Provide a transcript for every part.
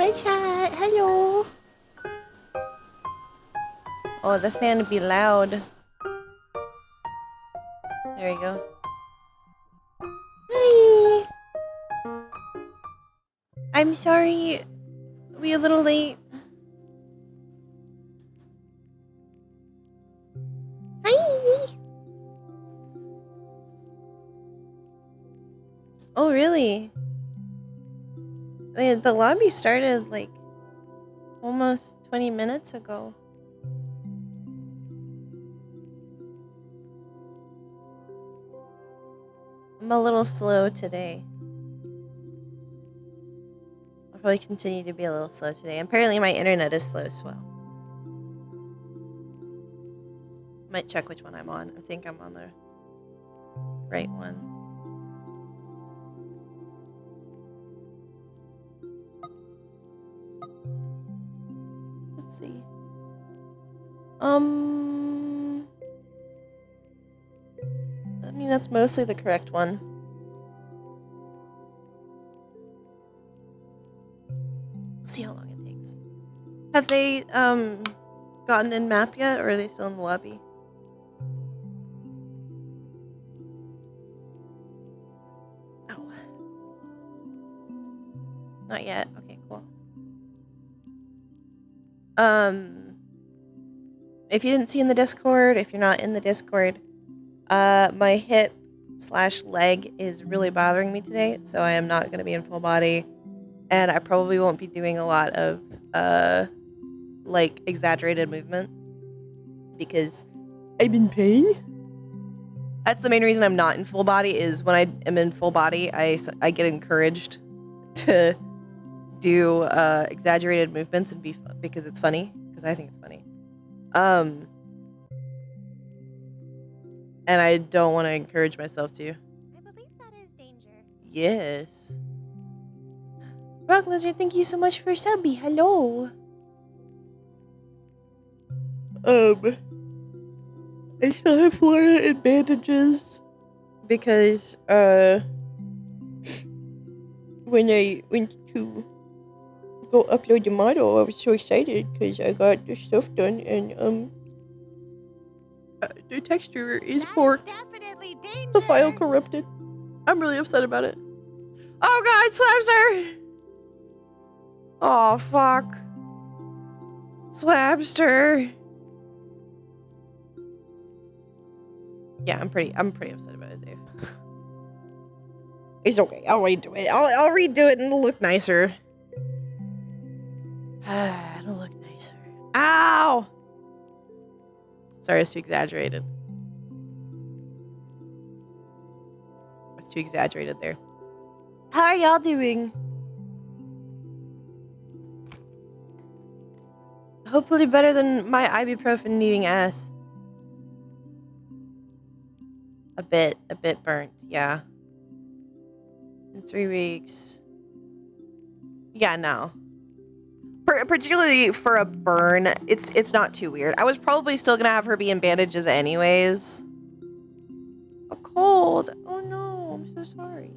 Hi, chat. Hello. Oh, the fan would be loud. There you go. Hi. I'm sorry. We a little late. Hi. Oh, really? The lobby started like almost 20 minutes ago. I'm a little slow today. I'll probably continue to be a little slow today. Apparently my internet is slow as well. Might check which one I'm on. I think I'm on the right one. Let's see. I mean, that's mostly the correct one. Let's see how long it takes. Have they, gotten in map yet, or are they still in the lobby? Oh. Not yet. Okay, cool. If you didn't see in the Discord, if you're not in the Discord, my hip/leg is really bothering me today, so I am not going to be in full body, and I probably won't be doing a lot of, like, exaggerated movement, because I'm in pain. That's the main reason I'm not in full body, is when I am in full body, I get encouraged to do exaggerated movements and because it's funny, because I think it's funny. And I don't want to encourage myself to. I believe that is danger. Yes. Rock Lizard, thank you so much for subby. Hello. I still have Flora in bandages because when I went to go upload the model, I was so excited because I got the stuff done, and the texture is porked. Definitely danger. The file corrupted. I'm really upset about it. Oh god, Slapster! Oh fuck. Slapster. Yeah, I'm pretty upset about it, Dave. It's okay. I'll redo it. I'll redo it and it'll look nicer. It'll look nicer. Ow! Sorry, I was too exaggerated. I was too exaggerated there. How are y'all doing? Hopefully better than my ibuprofen needing ass. A bit burnt, yeah. In 3 weeks. Yeah, no. Particularly for a burn, it's not too weird. I was probably still gonna have her be in bandages anyways. A cold. Oh no, I'm so sorry.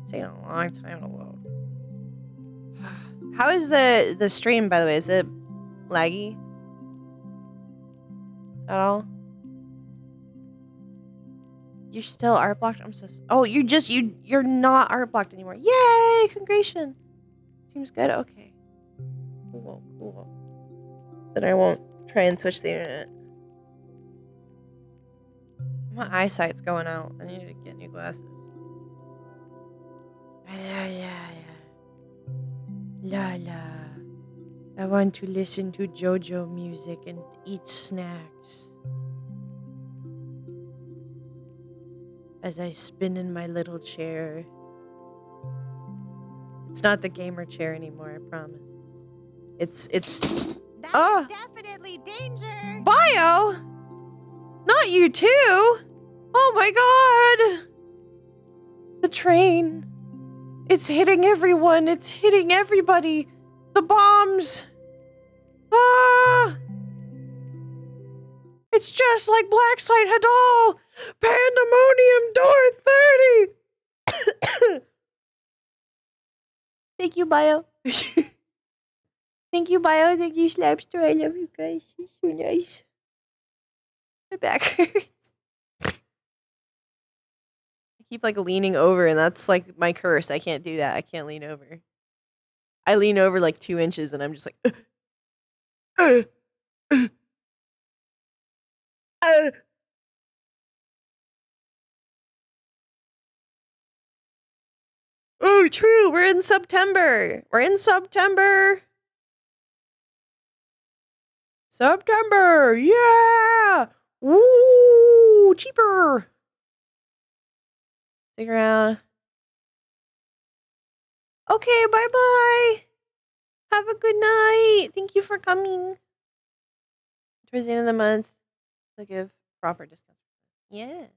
It's taking a long time to load. How is the stream, by the way? Is it laggy at all? You're still art blocked? I'm so... Oh, you're not art blocked anymore. Yay! Congratulations. Seems good. Okay. Cool. Then I won't try and switch the internet. My eyesight's going out. I need to get new glasses. Yeah. La. I want to listen to JoJo music and eat snacks. As I spin in my little chair. It's not the gamer chair anymore, I promise. It's That's definitely danger. Bio? Not you too? Oh my god! The train. It's hitting everyone. It's hitting everybody. The bombs. Ah! It's just like Blacksite Hadal. Pandemonium Door 30. Thank you, Bio. Thank you, Bio. Thank you, Slapster. I love you guys. You're so nice. My back hurts. I keep like leaning over, and that's like my curse. I can't do that. I can't lean over. I lean over like 2 inches, and I'm just like, Oh, true. We're in September. We're in September. September. Yeah. Woo. Cheaper. Stick around. Okay. Bye-bye. Have a good night. Thank you for coming. Towards the end of the month, they'll give proper discounts. Yeah.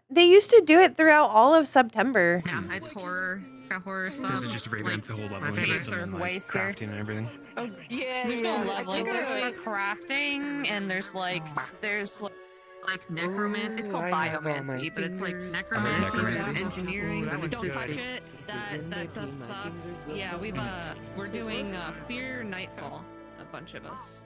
They used to do it throughout all of September. Yeah, it's horror. It's got horror stuff. Does it just revamp the whole leveling my system are and way like scared. crafting and everything? Oh yeah. There's no leveling. There's more crafting, and there's like necromancy. It's called biomancy, but it's like necromancy. There's engineering. Don't touch it. That stuff sucks. Yeah, we're doing Fear Nightfall. A bunch of us.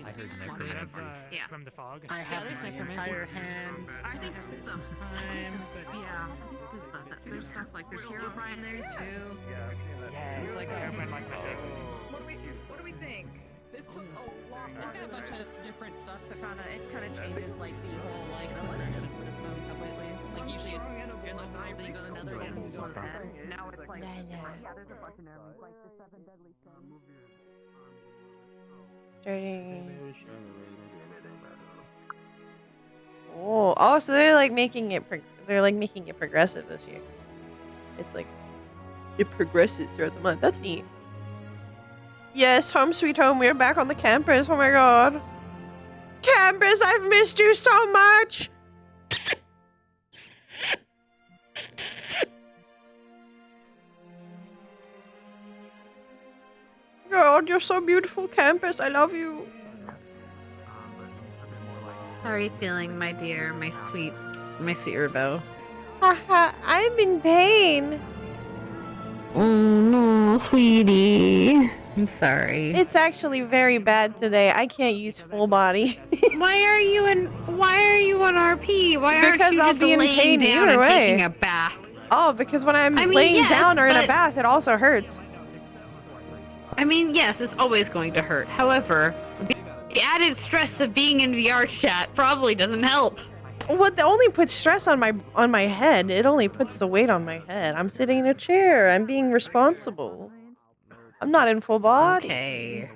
I heard necromancy. Yeah. From the fog. I have my entire hand. I think so. Time, but Yeah, because there's stuff like there's Herobrine there too. yeah, it's like I went like What do we think? This took a lot. There's got a bunch of different stuff to kind of changes like the whole like progression system completely. Like usually it's you're in the world, then you go to another, then you go to that. Now it's like yeah, there's a bunch of enemies like the 7 deadly sins. Starting. Oh, so they're like making it. They're like making it progressive this year. It's like it progresses throughout the month. That's neat. Yes, home sweet home. We're back on the campus. Oh my god, campus! I've missed you so much. God, you're so beautiful, campus. I love you. How are you feeling, my dear, my sweet Rebo? Haha, I'm in pain. Oh no, sweetie. I'm sorry. It's actually very bad today. I can't use full body. Why are you on RP? Why aren't Because you I'll just be in laying pain down either and way. taking a bath? Oh, because when I'm I mean, laying yes, down or in a but- bath, it also hurts. I mean, yes, it's always going to hurt. However, the added stress of being in VR chat probably doesn't help. What only puts stress on my head. It only puts the weight on my head. I'm sitting in a chair. I'm being responsible. I'm not in full body. Okay.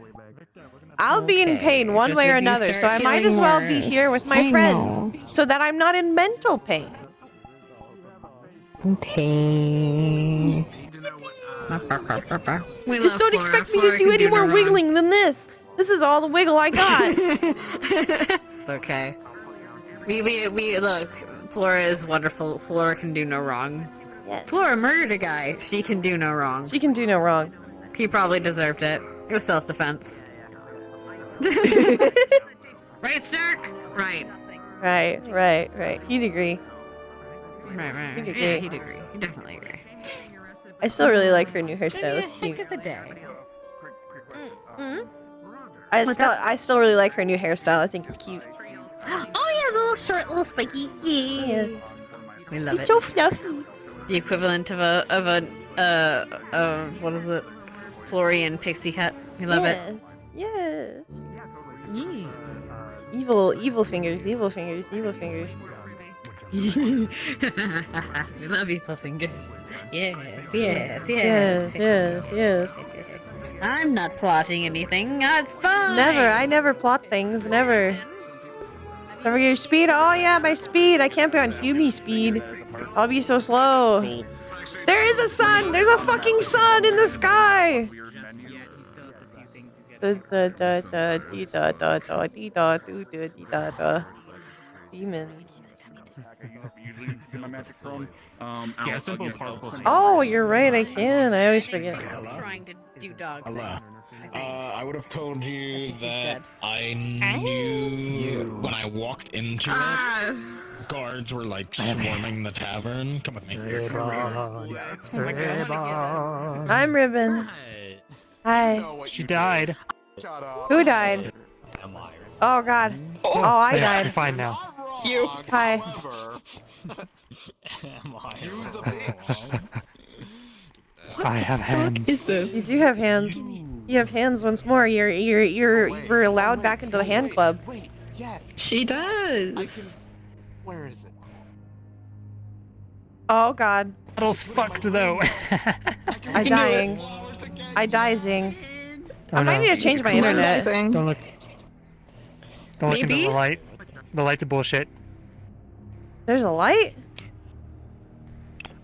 I'll be in pain one Just way or if you another, so I start might as well be feeling here with my worse. I friends know. so that I'm not in mental pain. Okay. Just don't expect me to do any more wiggling than this. This is all the wiggle I got. It's okay. We look. Flora is wonderful. Flora can do no wrong. Yes. Flora murdered a guy. She can do no wrong. She can do no wrong. He probably deserved it. It was self-defense. Right, Stark? Right. Right. He'd agree. Right. He'd agree. Yeah, he'd agree. He'd definitely agree. I still really like her new hairstyle. It's It's cute. heck of a day. I still really like her new hairstyle. I think it's cute. Oh yeah, the little short, little spiky. Yeah. We love It's it. so fluffy. The equivalent of a what is it? Florian pixie cut. We love it. Yes. Yeah. Evil fingers. We love evil fingers. Yes. I'm not plotting anything. That's fine. I never plot things. Never. Never get your speed. Oh yeah, my speed. I can't be on Humi speed. I'll be so slow. There is a sun. There's a fucking sun in the sky. Demon. Yeah, simple particles. Oh, you're right. I can. I always forget. Trying to do dog Allah. things. I would have told you She's that dead. I knew when I walked into it, guards were like swarming the tavern. Come with me. I'm Ribbon. Hi. She died. Who died? Oh God. Oh, I There, died. you're fine now. You. Hi. I have hands. You do have hands. You have hands once more. You're allowed back into the hand club. Wait, yes. She does. Where is it? Oh God. Battle's fucked though. I dying. I dizing. Oh, I might no. need to change my internet. Don't look. Don't look into Maybe? the light. The light's a bullshit. There's a light?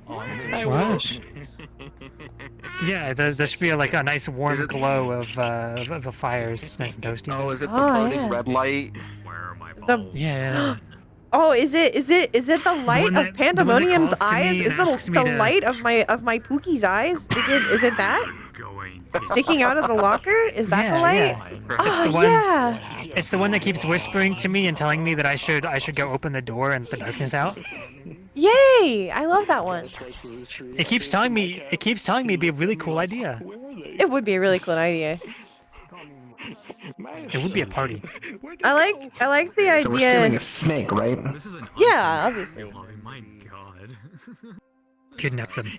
I wish. Yeah, there should be like a nice warm glow of the fires. It's nice and toasty. Oh, is it the Oh, burning yeah. red light? The Yeah. Oh, is it the light one of that- the one that Pandemonium's calls to me eyes? and Is asks the me to- light of my Pookie's eyes? Is it that? Sticking out of the locker? Is that the light? Yeah. Oh It's the one- yeah. It's the one that keeps whispering to me and telling me that I should go open the door and let the darkness out. Yay! I love that one. It keeps telling me it'd be a really cool idea. It would be a really cool idea. It would be a party. I like the idea. So we're stealing a snake, right? This is an Yeah, obviously. My God. Kidnap them.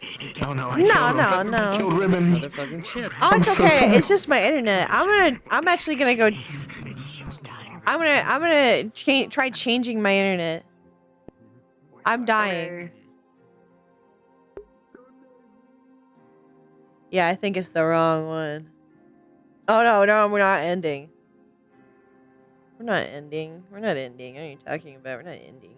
Oh no, I No, killed no, him. no. Killed Ribbon. Motherfucking shit. Oh, it's I'm so okay. sorry. It's just my internet. I'm actually gonna go. I'm gonna try changing my internet. I'm dying. Yeah, I think it's the wrong one. Oh no, we're not ending. We're not ending. We're not ending. What are you talking about? We're not ending.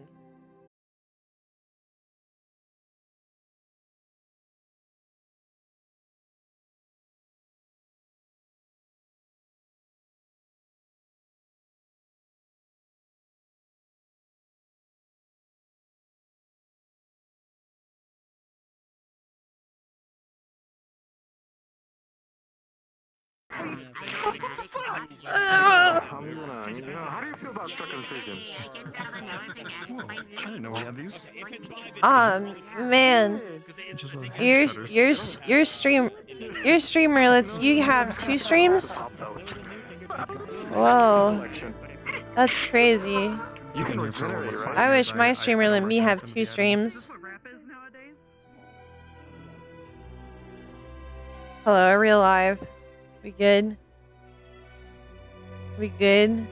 How do you feel about circumcision? I didn't know we had these. Man, Just little your streamer lets you have 2 streams. Whoa, that's crazy. You can refer to I wish my streamer let me have 2 streams. Hello, are we alive? We good? We good?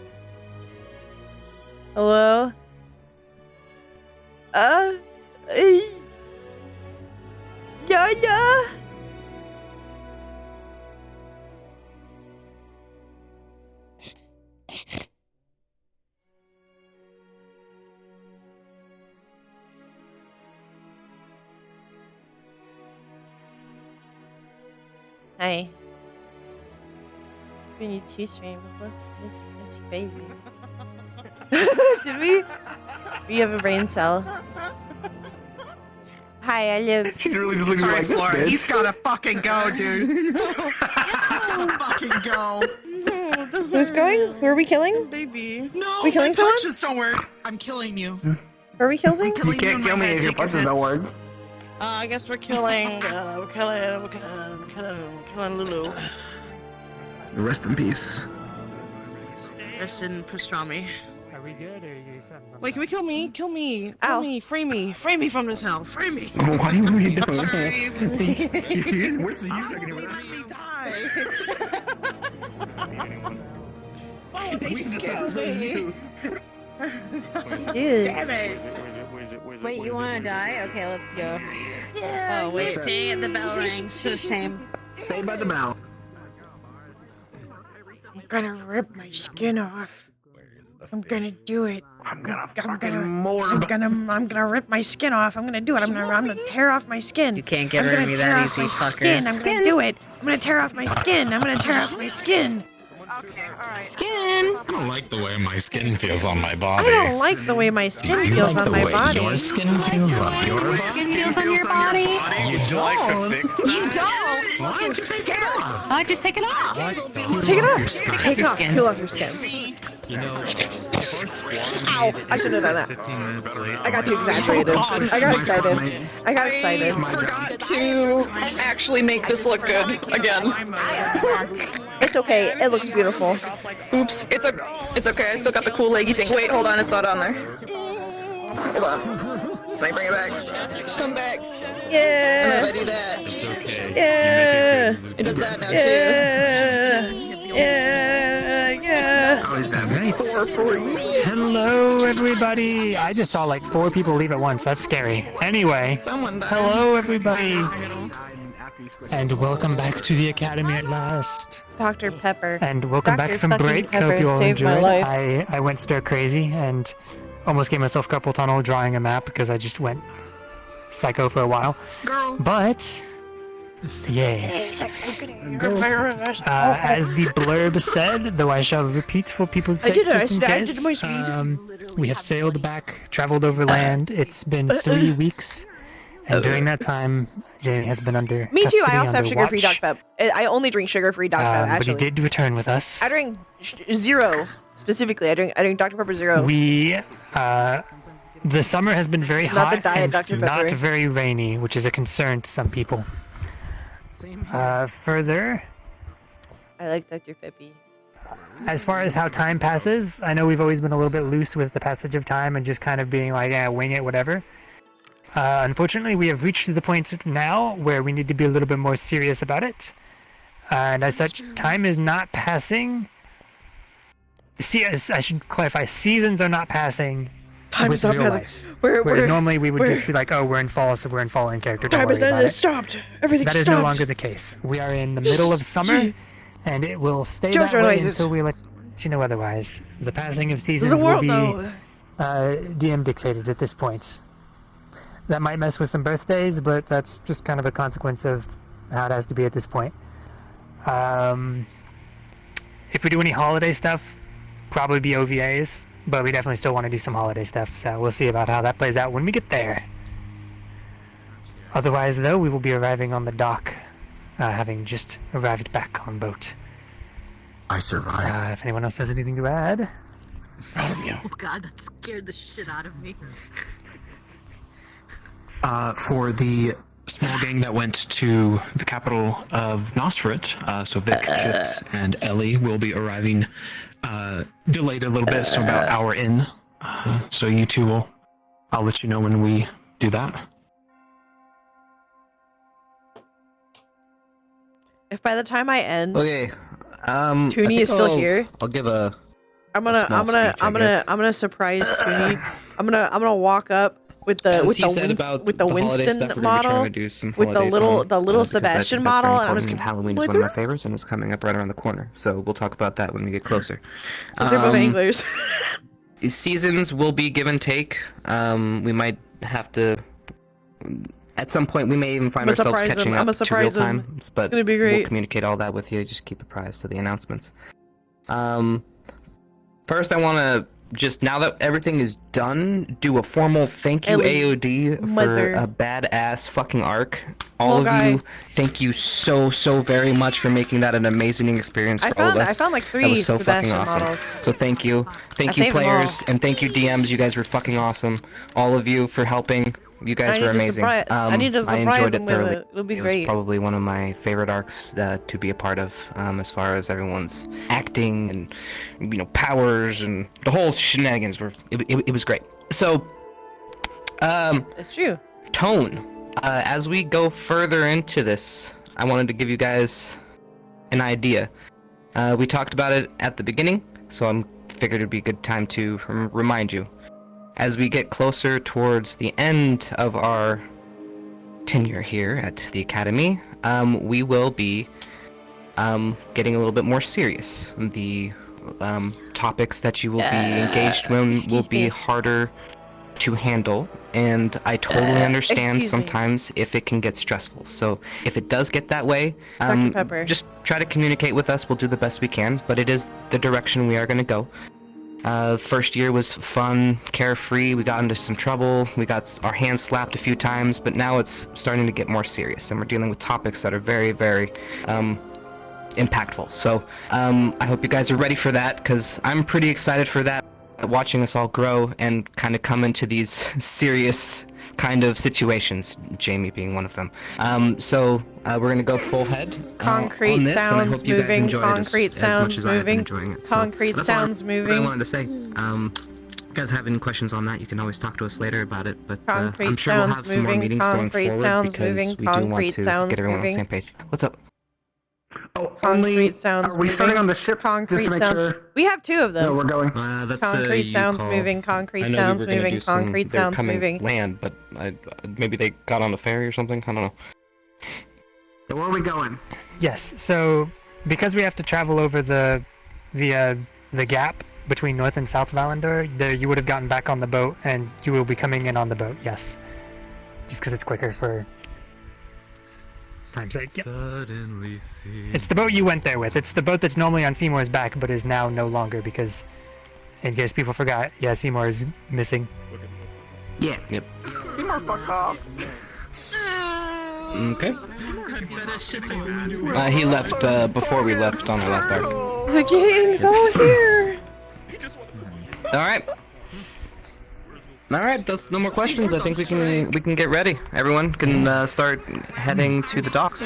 Hello? Yeah. Hi. We need 2 streams. That's crazy. Did we? We have a brain cell. Hi, I live. She really just looks like this, Flora, bitch. he's gotta fucking go, dude. He's gonna fucking go. Who's going? Who are we killing? Baby. No, We killing my someone? punches don't work. I'm killing you. Who are we killing? You can't kill me if your punches don't work. I guess we're killing. We're killing Lulu. Rest in peace. Rest in pastrami. Are we good, or are you saying something? Wait, can we kill me? Kill me. Ow. Kill me. Free me. Free me from this hell. Free me. What are you doing? What's the use second with this? Oh, they just killed me. Dude. Damn it. Wait, you want to die? Okay, let's go. Oh wait, Listen. dang it, the bell rang. So shame. Saved by the bell. I'm gonna rip my skin off. I'm gonna do it. I'm gonna I'm fucking gonna morb. I'm gonna rip my skin off. I'm gonna do it. I'm gonna tear off my skin. You can't get I'm rid of gonna me tear that off easy, my skin. I'm fuckers. gonna do it. I'm gonna tear off my skin. I'm gonna tear off my skin. Skin. I don't like the way my skin feels on my body. I don't like the way my skin You feels like on the my way body. your skin feels on yours. Skin feels on your body. You don't. You don't. Why don't you take it off? I just take it off. Just take it off. Take it off. Peel off your skin. You know, Ow! I shouldn't have done that. 15 minutes late. I got too exaggerated. I got excited. I got excited. Forgot to actually make this look good again. It's okay. It looks beautiful. Oops. It's okay. I still got the cool leggy thing. Wait, hold on. It's not on there. Hold on. So I bring it back. Just come back. Yeah. And then I do that. It's okay. Yeah. It does that now Yeah. Yeah. How is that nice? too. 4 for you. Hello, everybody. I just saw like 4 people leave at once. That's scary. Anyway, Someone died. hello, everybody, and welcome back to the academy at last. Dr. Pepper. And welcome Dr. back from fucking break. Pepper Hope you all saved my enjoyed. life. I went stir crazy and almost gave myself carpal tunnel drawing a map because I just went psycho for a while. Girl. But yes, as the blurb said, though I shall repeat for people's I sake, did it. just in I case, did my speed. we have sailed back, traveled over land. It's been 3 weeks, and during that time, Jamie has been under Me too. I custody, also have under sugar-free watch. Doc Pep. I only drink sugar-free Doc Pep. But he Actually, did return with us. I drink zero specifically. I drink Dr. Pepper Zero. We, the summer has been very Not hot the diet and Dr. not Pepper. very rainy, which is a concern to some people. Further, I like Dr. Peppy. as far as how time passes, I know we've always been a little bit loose with the passage of time and just kind of being like, yeah, wing it, whatever. Unfortunately, we have reached to the point now where we need to be a little bit more serious about it. And as such, time is not passing. See, I should clarify, seasons are not passing. Time with is not real passing. life. Whereas Normally we would just be like, oh, we're in fall, so we're in fall in character. Don't time worry is about it. stopped. Everything That is stopped. no longer the case. We are in the middle of summer, and it will stay JoJo that way noises. until we let you know otherwise. The passing of seasons There's a world will be though. DM dictated at this point. That might mess with some birthdays, but that's just kind of a consequence of how it has to be at this point. If we do any holiday stuff, probably be OVAs, but we definitely still want to do some holiday stuff, so we'll see about how that plays out when we get there. Otherwise, though, we will be arriving on the dock, having just arrived back on boat. I survived. If anyone else has anything to add? Oh god, that scared the shit out of me. For the small gang that went to the capital of Nostrit, so Vic, Chits, and Ellie will be arriving delayed a little bit, so about an hour in. So you two will, I'll let you know when we do that. If by the time I end, Okay. Toonie is still here, I'll give a. I'm gonna surprise Toonie. I'm gonna walk up with the Winston model, with the little Sebastian model, and I'm just gonna. Halloween is one of my favorites, and it's coming up right around the corner. So we'll talk about that when we get closer. Because they're both anglers. Seasons will be give and take. We might have to. At some point, we may even find ourselves catching up to real time, but gonna be great. We'll communicate all that with you. Just keep apprised of the announcements. First, I want to just, now that everything is done, do a formal thank you AOD for a badass fucking arc. All of you, thank you so very much for making that an amazing experience for all of us. I found like 3 that was so Sebastian fucking awesome. models. So thank you players, and thank you DMs. You guys were fucking awesome. All of you for helping. You guys were amazing. I need to surprise enjoyed him it with thoroughly. it. It'll be It great. was probably one of my favorite arcs to be a part of, as far as everyone's acting and powers and the whole shenanigans were. It was great. So, it's true. Tone. As we go further into this, I wanted to give you guys an idea. We talked about it at the beginning, so I figured it'd be a good time to remind you. As we get closer towards the end of our tenure here at the Academy, we will be getting a little bit more serious. The topics that you will be engaged in will be harder to handle, and I totally understand excuse me. sometimes if it can get stressful. So if it does get that way, Dr. Pepper. just try to communicate with us. We'll do the best we can, but it is the direction we are going to go. First year was fun, carefree. We got into some trouble. We got our hands slapped a few times, but now it's starting to get more serious, and we're dealing with topics that are very, very impactful. So I hope you guys are ready for that, because I'm pretty excited for that. Watching us all grow and kind of come into these serious kind of situations, Jamie being one of them. So we're going to go full head Concrete on this, and I sounds hope you guys moving, enjoy it concrete as much sounds as I've been moving, enjoying it. So concrete that's all sounds what I moving. wanted to say. If you guys have any questions on that, you can always talk to us later about it, but Concrete I'm sure we'll have sounds some more moving, meetings going concrete forward sounds because moving, we do want concrete to sounds get everyone on the moving. same page. What's up? Concrete sounds Are we moving. starting on the ship? Concrete just to make sounds. sure? We have 2 of them. No, we're going. That's concrete you sounds call. moving. I Concrete know we sounds were gonna moving. do some- Concrete they were sounds coming moving. land, but maybe they got on the ferry or something. I don't know. Where are we going? Yes. So because we have to travel over the gap between North and South Valandor, there you would have gotten back on the boat, and you will be coming in on the boat. Yes. Just because it's quicker for time's sake. Yep. Suddenly see. It's the boat you went there with. It's the boat that's normally on Seymour's back, but is now no longer because, in case people forgot, yeah, Seymour is missing. Yeah. Yep. Seymour fucked off. Okay. Seymour had better shit than we do. He left before we left on our last arc. The gang's all here. All right. That's no more questions. I think we can get ready. Everyone can start heading to the docks.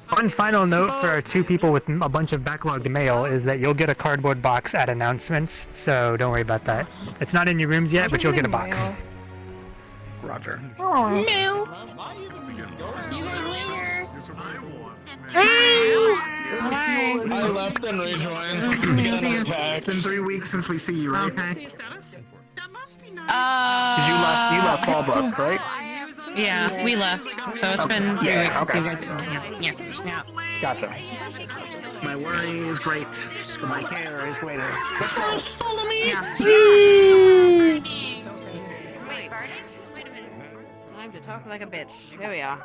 One final note for our 2 people with a bunch of backlogged mail is that you'll get a cardboard box at announcements, so don't worry about that. It's not in your rooms yet, but you'll get a box. Roger. No. See you guys later. I left and rejoined so to get another text. It's been 3 weeks since we see you, right? Okay. Status? That must be nice. Because you left Fallbrook, right? Yeah, we left. So it's been 3 weeks since you guys. Yeah. Gotcha. My worry is great. My care is greater. Follow me. Yeah. Time to talk like a bitch. There we are.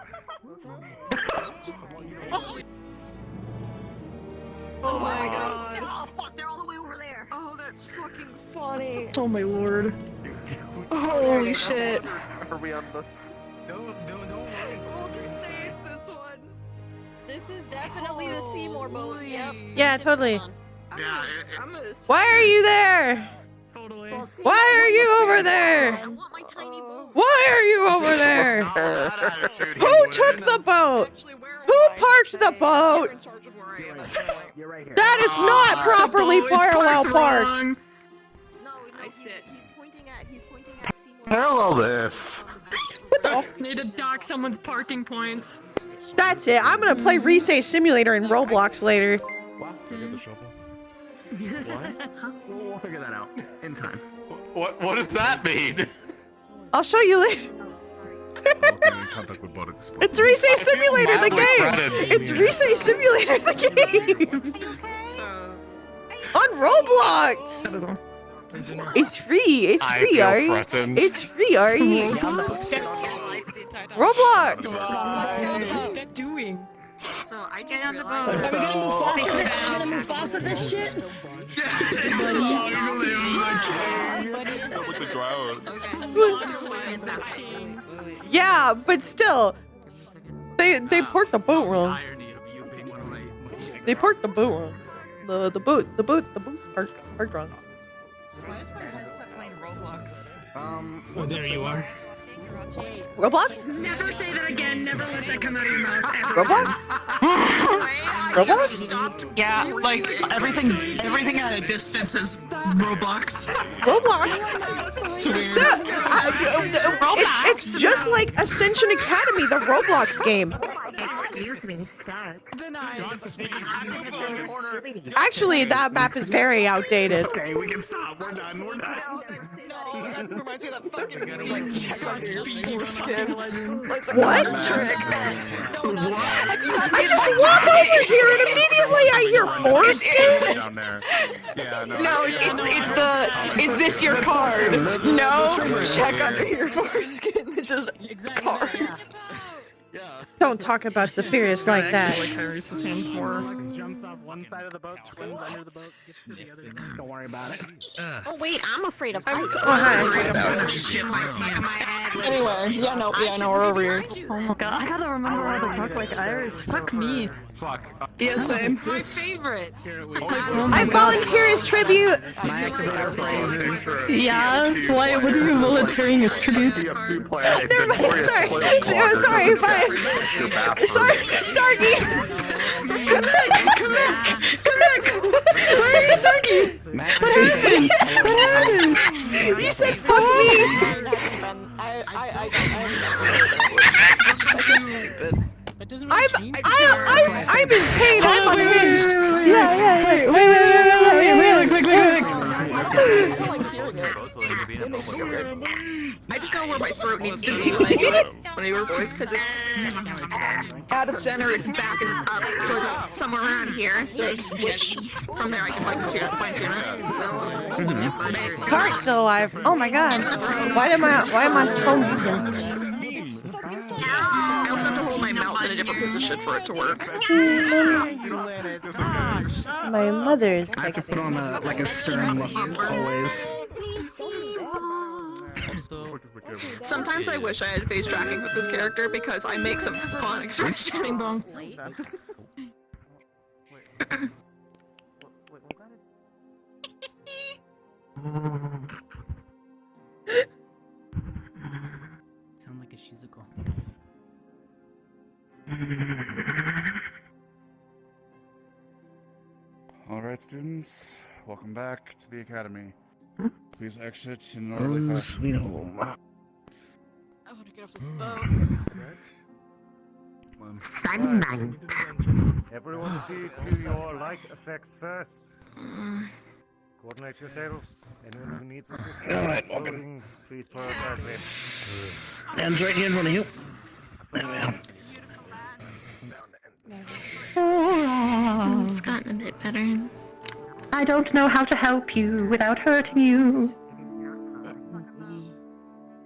Oh my god. Oh, fuck, they're all the way over there. Oh, that's fucking funny. Oh my lord. Holy shit. Are we on the... say it's this one. This is definitely the Seymour boat. Yep. Yeah, totally. Yeah, Why are you there? Totally. Why are you over there? I want my tiny boat. Why are you over there? Who took the boat? Who parked the boat? You're right here. That is not properly parallel parked. No, he's pointing at Seymour. Parallel this. Need to dock someone's parking points. That's it. I'm gonna play Resay Simulator in Roblox later. We'll figure that out in time. What does that mean? I'll show you later. It's Resay Simulator the game. It's Resay Simulator the game. On Roblox. It's free. It's free, Ari. It's free, Ari. Roblox. What are they doing? So I get on the boat. Are we gonna move faster? Are we gonna move faster this shit? Yeah, but still, they parked the boat wrong. They parked the boat wrong. The boat's parked wrong. Why is my headset playing Roblox? Oh, there you are. Roblox? Never say that again. Never let that come out of your mouth. Roblox? Stopped. Yeah, like everything at a distance is Roblox. Roblox? It's weird. It's just like Ascension Academy, the Roblox game. Excuse me, Stark. Actually, that map is very outdated. Okay, we can stop. We're done. We're done. That reminds me of that fucking like check on your foreskin. What? I just walk over here and immediately I hear foreskin. Down there. Yeah, no. No, it's the. Is this your card? No, check under your foreskin. It's just cards. Don't talk about Zephyrus like that. Like Iris' hands more. Jumps off one side of the boat, swims under the boat, gets to the other. Don't worry about it. Oh wait, I'm afraid of heights. Anyway, yeah, no, we're over here. Oh my god, I gotta remember how to talk like Iris. Fuck me. Fuck. Yeah, same. My favorite. I volunteer as tribute. Yeah? Why? What are you volunteering as tribute? Never mind. Sorry, bye. Sorry, Sargi. Come back. Where are you, Sargi? What happened? You said fuck me. I'm in pain. I'm unhinged. Yeah. I just know where my throat needs to be when I hear voice, because it's out of center, it's back and up, so it's somewhere around here. So which from there I can fine tune it. Clark's still alive. Oh my god. Why am I phone using? I also have to hold my mouth in a different position for it to work. My mother's I have to put texting. on like a stern look always. Sometimes I wish I had face tracking with this character because I make some fun expressions. Sound like a Shizuko. Alright, students. Welcome back to the academy. Please exit in an orderly fashion. Sweet home. I want to get off this boat. Sunlight. Everyone see to your light effects first. Coordinate yourselves. Anyone who needs assistance, Alright, loading, please prioritize them. Hands right here in front of you. There we are. It's gotten a bit better. I don't know how to help you without hurting you.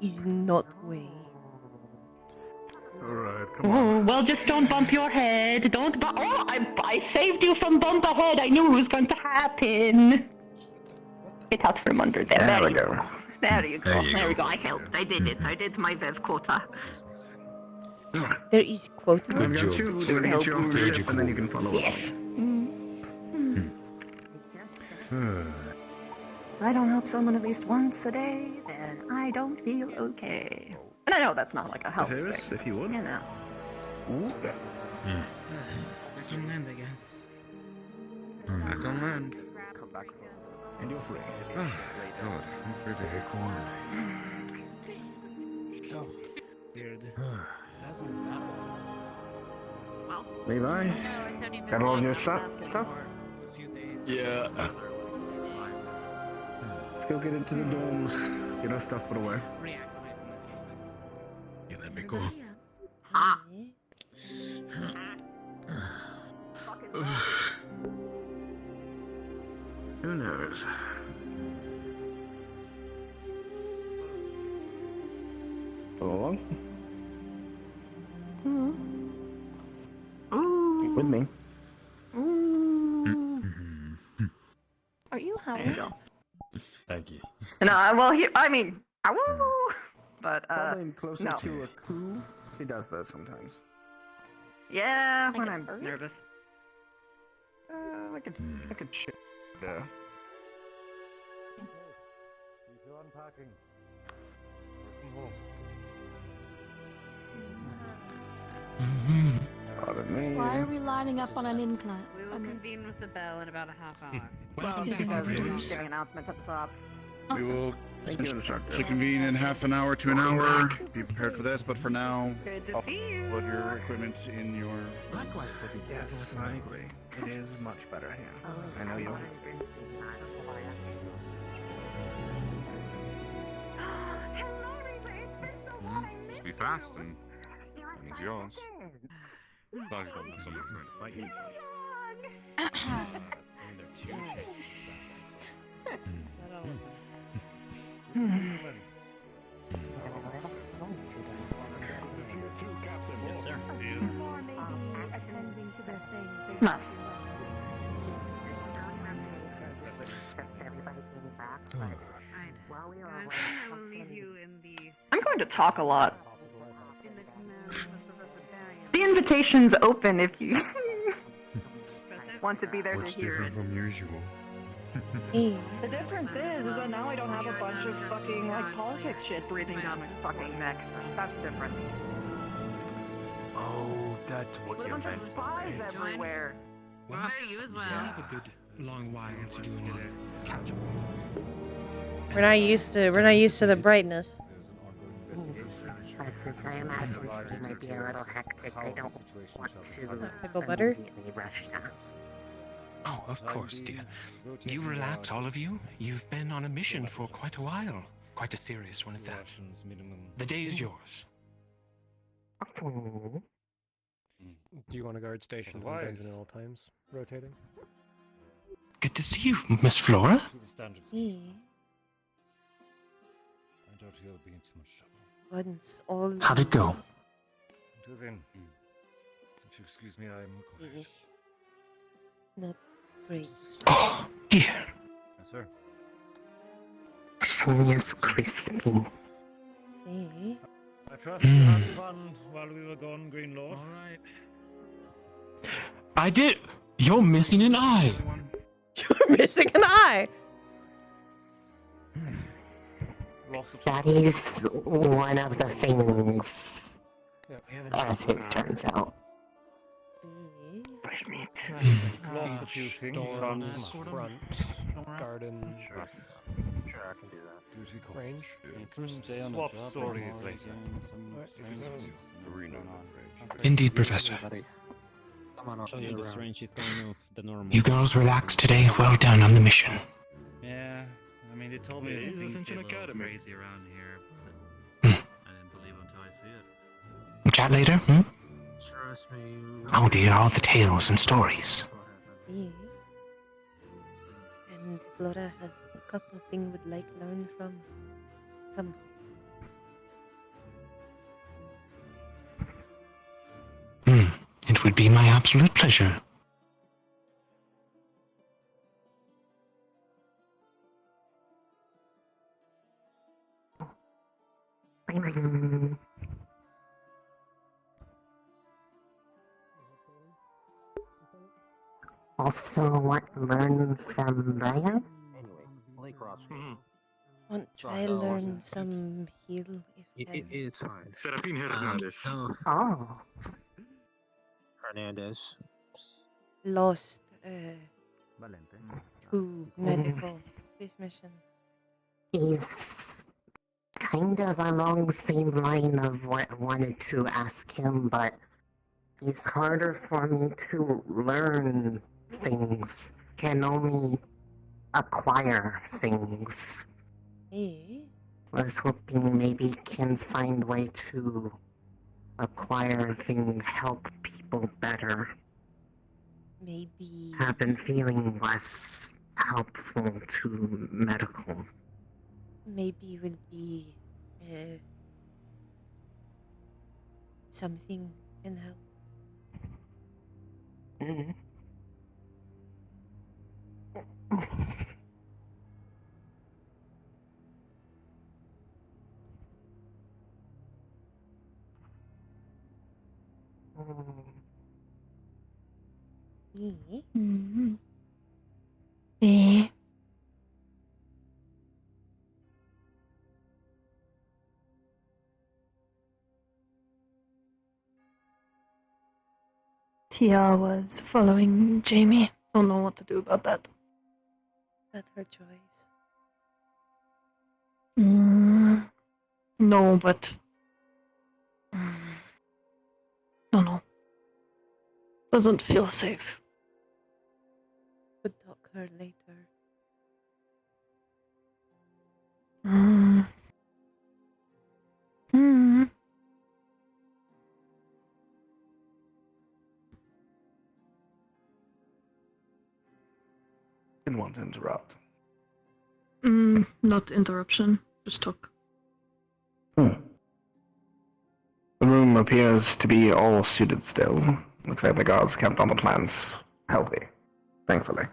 Is not way. Alright, Oh, well, just don't bump your head. Don't bump. Oh, I saved you from bump ahead. I knew it was going to happen. Get out from under there. There we go. There you go. There we go. I helped. I did it. I did my Vev quota. There is quota. I've got two. We're gonna get you off the ship and then you can follow up. Yes. I don't help someone at least once a day, then I don't feel okay. And I know that's not like a health thing. If you would. You know. Ooh. Back on land, I guess. Back on land. Come back. And you're free. Good. I'm free to take one. Oh, weird. Well. Levi, got all of your stuff? Yeah. Let's go get into the dorms. Get our stuff put away. Yeah, that'd be cool. Who knows? Go along. With me. Are you howling? Thank you. No, well, I mean, but Probably closer no. to a coup. She does that sometimes. Yeah, when I'm nervous. Like a shit. Yeah. You're unpacking. Work from home. Pardon me. Why are we lining up on an incline? We will convene with the bell in about a half hour. Well, because there's announcements at the top. We will Thank you, instructor. reconvene in half an hour to an hour. Be prepared for this, but for now, Good to I'll see you. put your equipment in your. Likewise, yes, I agree. It is much better here. I know you'll. Just be fast and he's yours. As long as you don't know someone's going to fight you. I mean, they're two chicks. Yes, sir. Muff. I'm going to talk a lot. The invitation's open if you want to be there to hear it. from usual? The difference is that now I don't have a bunch of fucking like politics shit breathing down my fucking neck. That's the difference. Oh, that's what With a you bunch of meant. spies everywhere. Well, you as we have a good long while to do another catch-up. We're not used to the brightness. But since I imagine it might be a little hectic, I don't want to Pickle butter? immediately rush now. Oh, of course, dear. You relax, all of you. You've been on a mission for quite a while. Quite a serious one at that. The day is yours. Do you want to guard station in the dungeon at all times? Rotating? Good to see you, Miss Flora. I doubt he'll be in too much trouble. Once all. How'd it go? Until then, if you excuse me, I'm going. Not great. Oh, dear. Yes, sir. She is crispy. I trust you had fun while we were gone, Green Lord. Alright. I did. You're missing an eye. You're missing an eye. That is one of the things, as it turns out. Lost a few things from front, garden, Sure, I can do that. Duty calls. range. Stay on the Swap job stories and later. Arena. Indeed, Professor. Come on, show you the range is going off the normal. You girls relaxed today. Well done on the mission. Yeah, I mean, they told me It that is things Ascension get a little Academy. crazy around here, but I didn't believe it until I see it. Chat later, hmm? Trust me. Oh dear, all the tales and stories. And Flora have a couple things would like learn from some. It would be my absolute pleasure. Also, what learn from Brian? Want try learn some heal if can. It's fine. Serafin Hernandez. Oh. Hernandez. Lost to medical this mission. He's kind of along the same line of what I wanted to ask him, but it's harder for me to learn things. Can only acquire things. Was hoping maybe can find way to acquire things, help people better. Maybe. Have been feeling less helpful to medical. Maybe will be something can help. Tia was following Jamie. Don't know what to do about that. That's her choice. No, but... No. Doesn't feel safe. We'll talk her later. Didn't want to interrupt. Not interruption. Just talk. The room appears to be all suited still. Looks like the guards kept all the plants healthy, thankfully.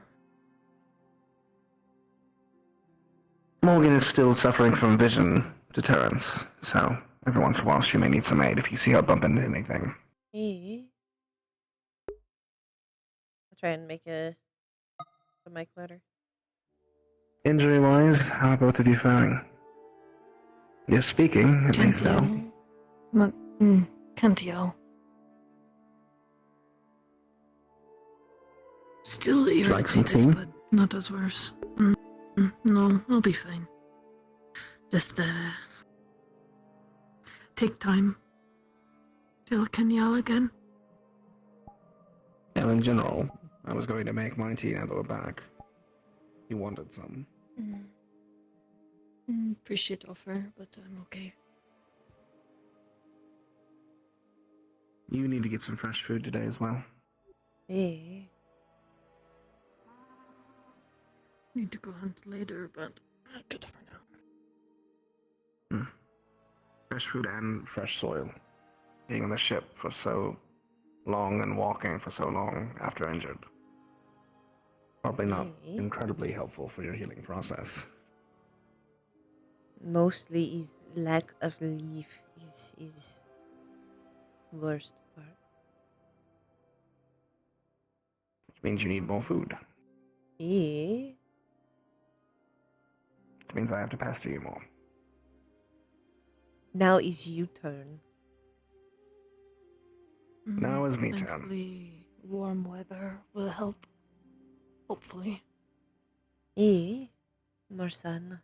Morgan is still suffering from vision deterrence, so every once in a while she may need some aid if you see her bump into anything. I'll try and make the mic louder. Injury-wise, how are both of you faring? You're speaking, at least, though. Can't yell. Still Would you irritated, like some tea? but not as worse. No, I'll be fine. Just, take time till I can yell again. Well, in general, I was going to make my tea now that we're back. You wanted some. Appreciate offer, but I'm okay. You need to get some fresh food today as well. Hey. Need to go hunt later, but good for now. Fresh food and fresh soil. Being on the ship for so long and walking for so long after injured. Probably not incredibly helpful for your healing process. Mostly is lack of relief is worst part. Which means you need more food. Yeah. Which means I have to pester you more. Now is you turn. Now is me turn. Thankfully, warm weather will help. Hopefully. More sun.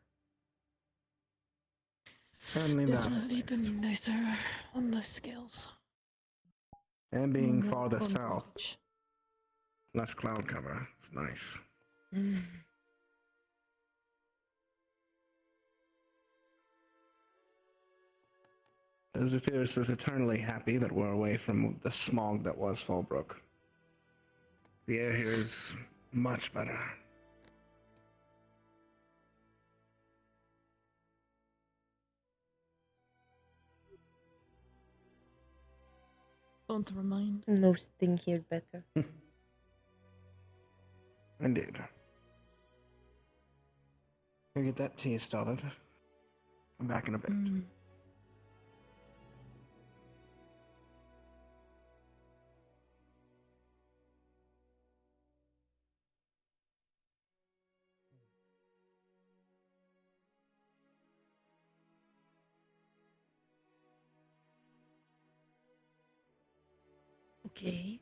Certainly that. Definitely been nicer on the scales. And being Not farther fun south, much. less cloud cover. It's nice. Zephyrus is eternally happy that we're away from the smog that was Fallbrook. The air here is much better. Don't remind. Most thing here better. Indeed. Gonna get that tea started. I'm back in a bit. Okay.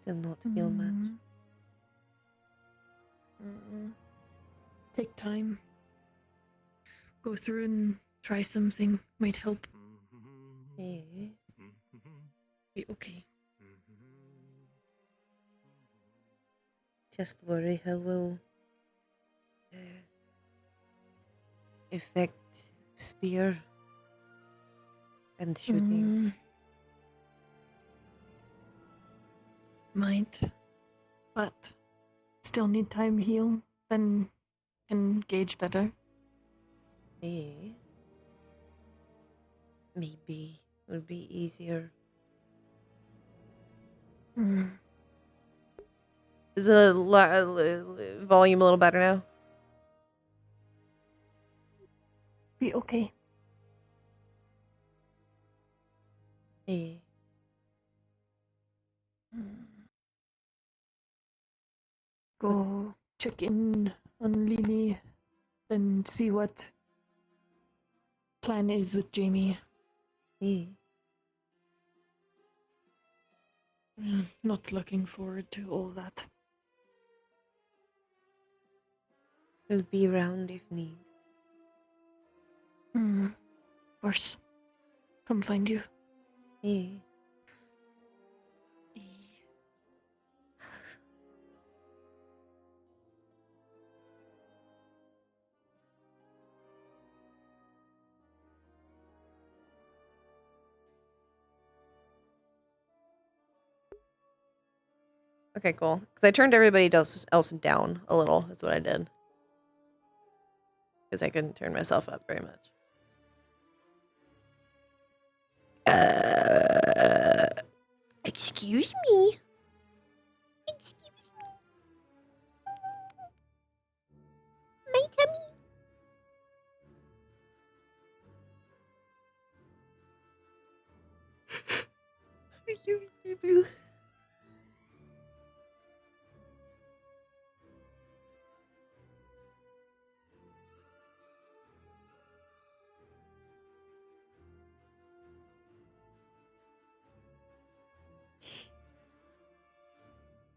Still not feel much. Take time. Go through and try something. Might help. Yeah. Be okay. Just worry how will affect spear and shooting. Might. But still need time to heal. Then engage better. Yeah. Maybe it would be easier. Is the volume a little better now? Be okay. Yeah. Go check in on Lily, then see what plan is with Jamie. Yeah. Not looking forward to all that. We'll be around if need. Of course. Come find you. Yeah. Okay, cool. Because I turned everybody else down a little, is what I did. Because I couldn't turn myself up very much. Excuse me. Excuse me. My tummy.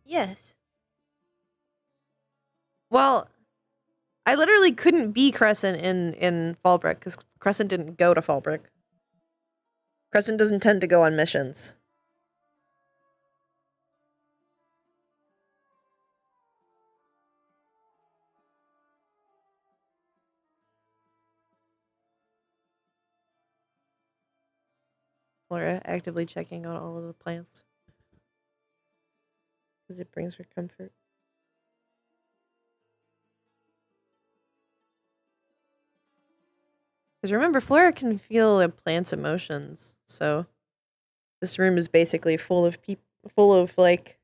Yes. Well, I literally couldn't be Crescent in Fallbrook because Crescent didn't go to Fallbrook. Crescent doesn't tend to go on missions. Flora actively checking on all of the plants. Because it brings her comfort. Because remember, Flora can feel a plant's emotions, so this room is basically full of like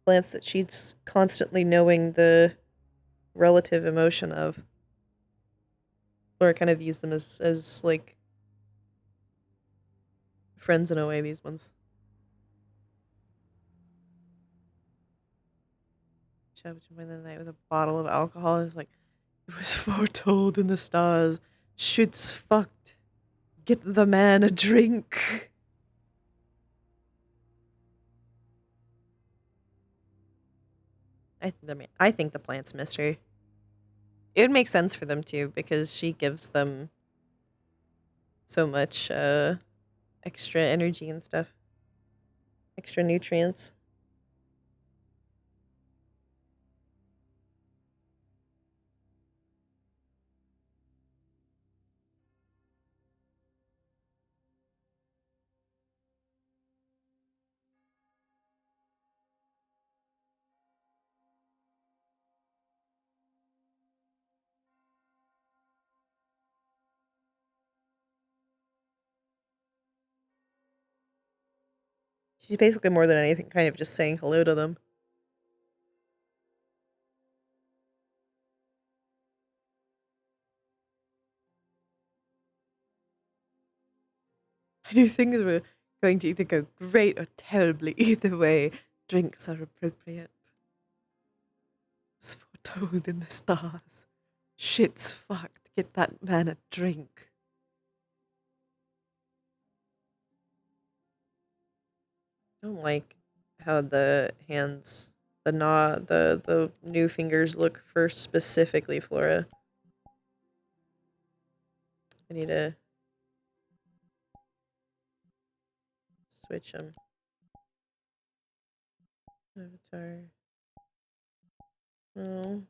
plants that she's constantly knowing the relative emotion of. Flora kind of views them as like friends in a way, these ones. She up to the night with a bottle of alcohol. It's like, it was foretold in the stars. Shit's fucked. Get the man a drink. I think the plants missed her. It would make sense for them too, because she gives them so much extra energy and stuff. Extra nutrients. She's basically more than anything kind of just saying hello to them. I knew things were going to either go great or terribly. Either way, drinks are appropriate. It's foretold in the stars. Shit's fucked. Get that man a drink. I don't like how the hands, the new fingers look for specifically Flora. I need to switch them. Avatar. No.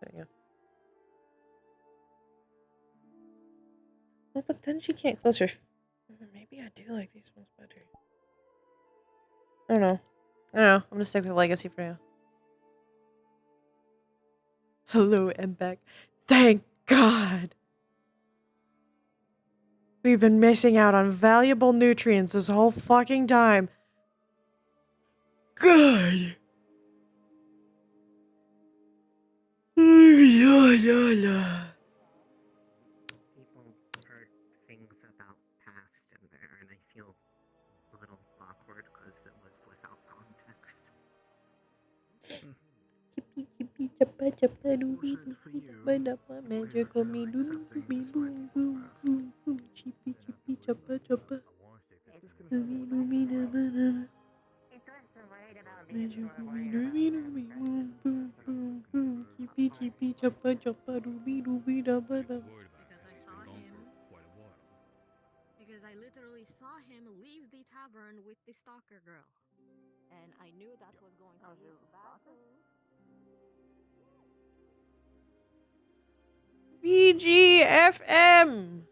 There you go. Well, but then she can't close her. Maybe I do like these ones better. I don't know. I'm gonna stick with Legacy for now. Hello, Mbek. Thank God! We've been missing out on valuable nutrients this whole fucking time. Good! People heard things about past in there, and I feel a little awkward because it was without context. Because I literally saw him leave the tavern with the stalker girl. And I knew that was going to be bad. BGFM.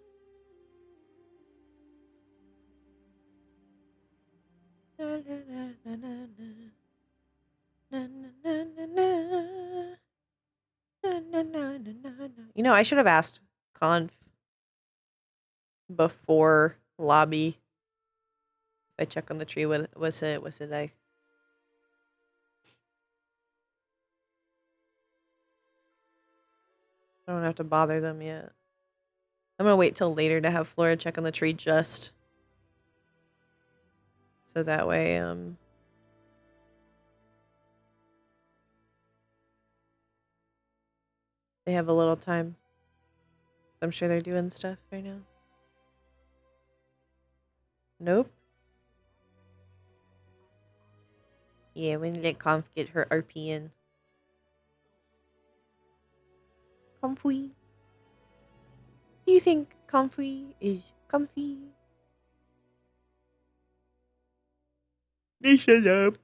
You know, I should have asked Conf before lobby. If I check on the tree, what was it? Was it I don't have to bother them yet. I'm gonna wait till later to have Flora check on the tree just so that way they have a little time. I'm sure they're doing stuff right now. Nope. Yeah, we need to let Conf get her RP in. Comfy. Do you think comfy is comfy? Shut up.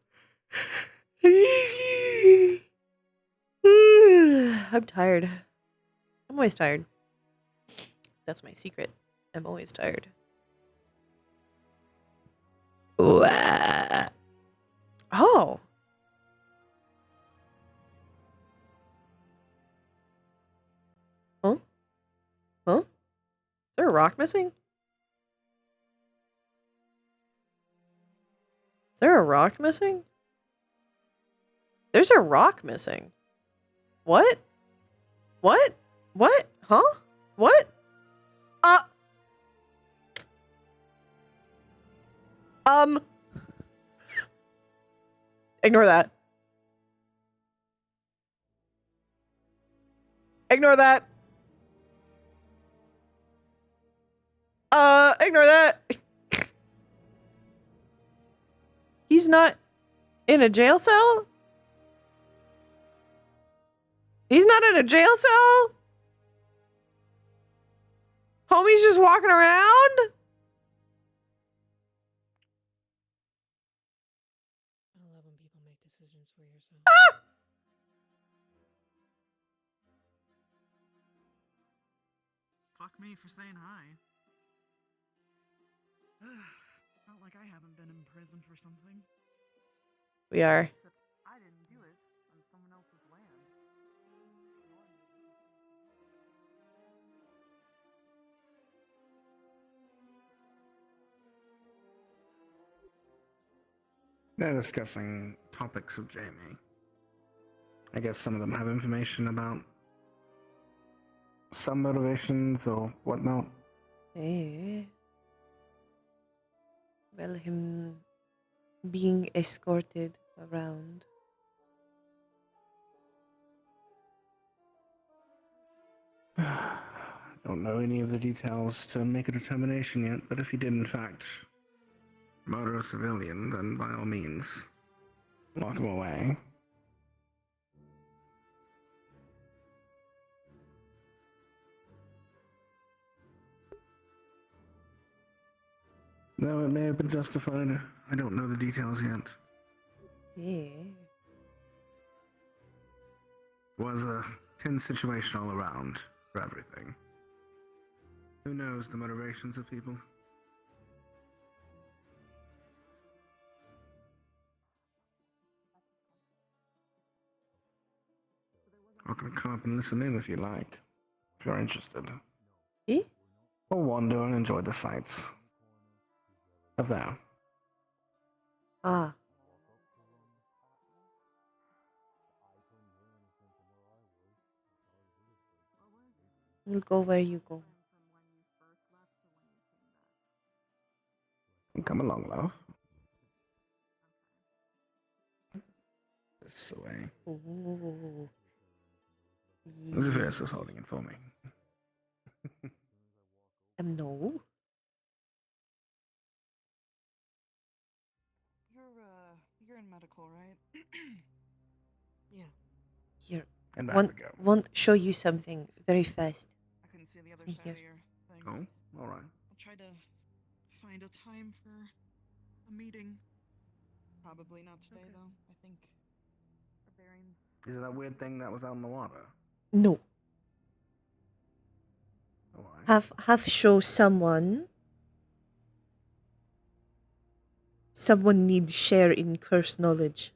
I'm tired. I'm always tired. That's my secret. I'm always tired. Oh. Huh? Huh? Is there a rock missing? Is there a rock missing? There's a rock missing. What? What? What? Huh? What? Ignore that. Ignore that. Ignore that. He's not in a jail cell? He's not in a jail cell? Homie's just walking around? I love when people make decisions for yourself. Fuck me for saying hi. Felt like I haven't been in prison for something. We are. I didn't do it on someone else's land. They're discussing topics of Jamie. I guess some of them have information about some motivations or whatnot. Hey. Well, him being escorted around. Don't know any of the details to make a determination yet, but if he did in fact murder a civilian, then by all means, lock him away. Though it may have been justified, I don't know the details yet. Yeah. Was a tense situation all around for everything. Who knows the motivations of people? I can come up and listen in if you like, if you're interested. Eh? Or wander and enjoy the sights of there. Ah. You'll go where you go. Come along, love. This way. Ooh. Zephyrs is holding it for me. No. You're in medical, right? Yeah. Here. And back Want, we go. want show you something very fast. I couldn't see the other Right side here. of your thing. Oh, all right. I'll try to find a time for a meeting. Probably not today, though. I think our bearings. Is it that weird thing that was out in the water? No. All right. Have show someone. Someone need share in curse knowledge.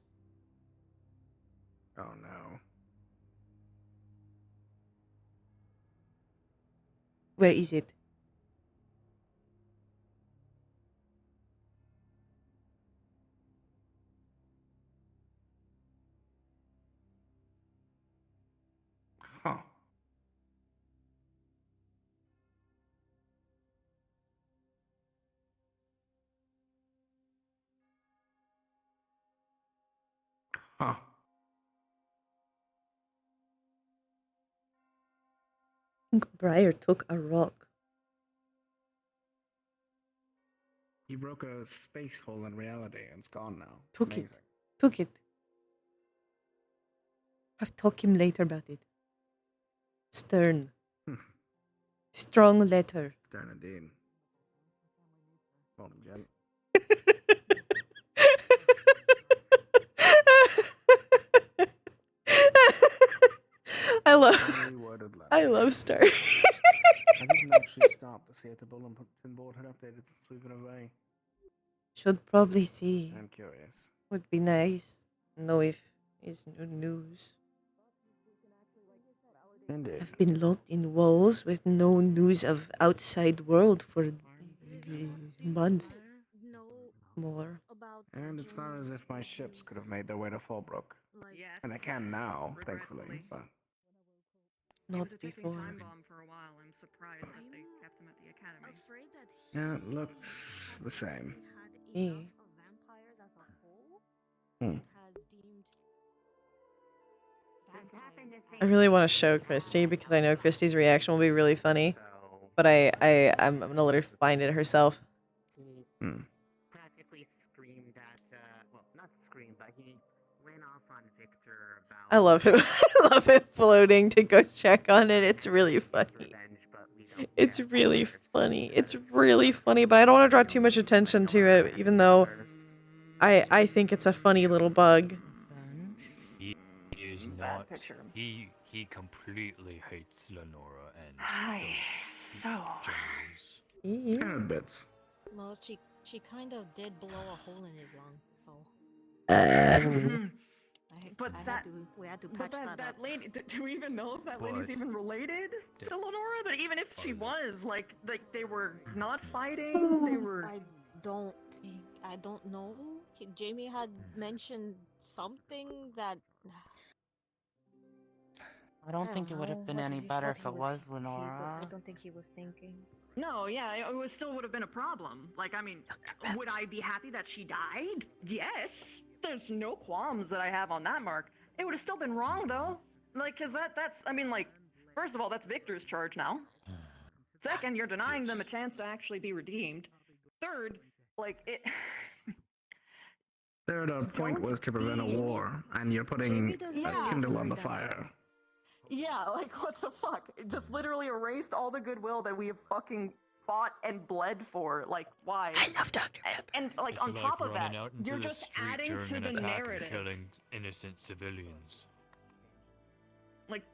Oh no. Where is it? Huh. Huh. I think Briar took a rock. He broke a space hole in reality and it's gone now. Took Amazing. it. Took it. Have talk him later about it. Stern. Strong letter. Stern indeed. Morning, Jen. I love Star. I didn't actually stop to see if the bulletin board had updated since we've been away. Should probably see. I'm curious. Would be nice. Know if it's new news. Indeed. I've been locked in walls with no news of outside world for a month. More. And it's not as if my ships could have made their way to Fallbrook. Yes. And they can now, thankfully. But Not He was a ticking before. time bomb for a while. I'm surprised that they kept him at the academy. yeah, it looks the same. Yeah. Hmm. I really want to show Christy because I know Christy's reaction will be really funny. But I'm gonna let her find it herself. Hmm. Practically screamed at, well, not screamed, but he went off on Victor about. I love him. I love him floating to go check on it. It's really funny. It's really funny. It's really funny, but I don't want to draw too much attention to it, even though I think it's a funny little bug. He is not. He completely hates Lenora and those Carrot bits. Well, she kind of did blow a hole in his lung, so. We had to patch that up. lady, do we even know if that lady's even related to Lenora? But even if she was, like they were not fighting, they were. I don't know. Jamie had mentioned something that. I don't think it would have been any better if it was Lenora. I don't think he was thinking. No, yeah, it still would have been a problem. Like, I mean, would I be happy that she died? Yes. There's no qualms that I have on that mark. It would have still been wrong, though. Like, because that's, I mean, like, first of all, that's Victor's charge now. Second, you're denying them a chance to actually be redeemed. Third, like, it... Third, our point was to prevent a war, and you're putting a kindle on the fire. Yeah, like, what the fuck? It just literally erased all the goodwill that we have fucking fought and bled for. Like, why? I love Dr. Pepper. And, like, It's on like top of that, running out into you're the just street adding during to an the attack narrative. and killing innocent civilians. Like,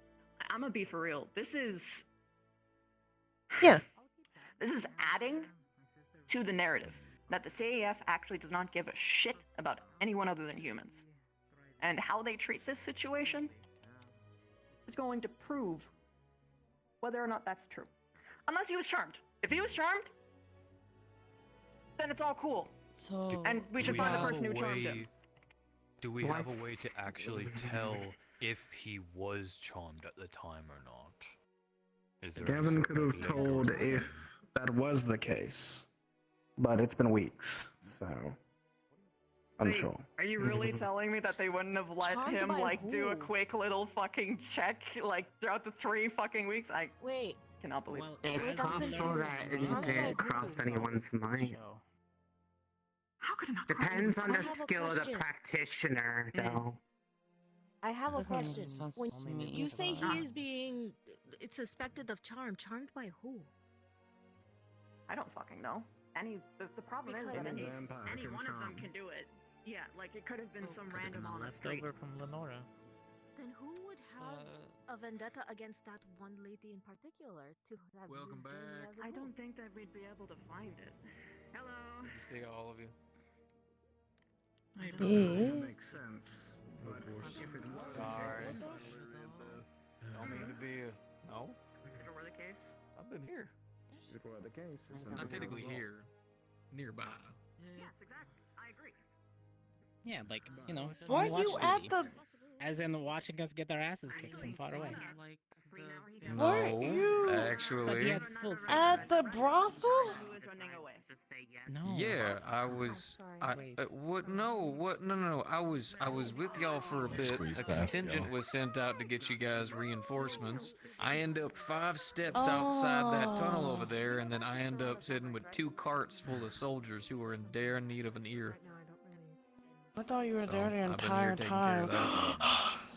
I'm gonna be for real. This is... Yeah. This is adding to the narrative that the CAF actually does not give a shit about anyone other than humans. And how they treat this situation is going to prove whether or not that's true. Unless he was charmed. If he was charmed, then it's all cool. So, and we should find the person who charmed him. Do we have a way to actually tell if he was charmed at the time or not? Is there any Gavin sort could of have told if that was the case, but it's been weeks, so unsure. Are you really telling me that they wouldn't have let Charmed him, by like, do a who? quick little fucking check, like, throughout the 3 fucking weeks? I Wait. cannot believe It's possible that it didn't cross anyone's mind. Depends on I the have a skill of the question. practitioner, though. I have a Doesn't question. sound When to me you say either. he is being it's suspected of charmed by who? I don't fucking know. The problem is Because that if- any one of them can do it. Yeah, like it could have been some random on the street. Leftover from Lenora. Then who would have a vendetta against that one lady in particular to have Welcome used Jamie back. as a I tool? don't think that we'd be able to find it. Hello. Good to see all of you. It Yeah. makes sense. But if it was, Sorry. Don't mean to be a... No? If it were the case. I've been here. if it were the case, it's Not technically here. Nearby. Yes, exactly. I agree. Yeah, like, you know, Were watch you at duty. the? As in watching us get our asses kicked from far away. Weren't you But actually. he had full at the brothel? Who is running away? No. Yeah, I was. What? No. What? No. I was with y'all for a bit. Squeeze A past contingent y'all. was sent out to get you guys reinforcements. I end up 5 steps outside that tunnel over there, and then I end up sitting with 2 carts full of soldiers who were in dire need of an ear. I thought you were So, there the I've been here entire taking care of time. that.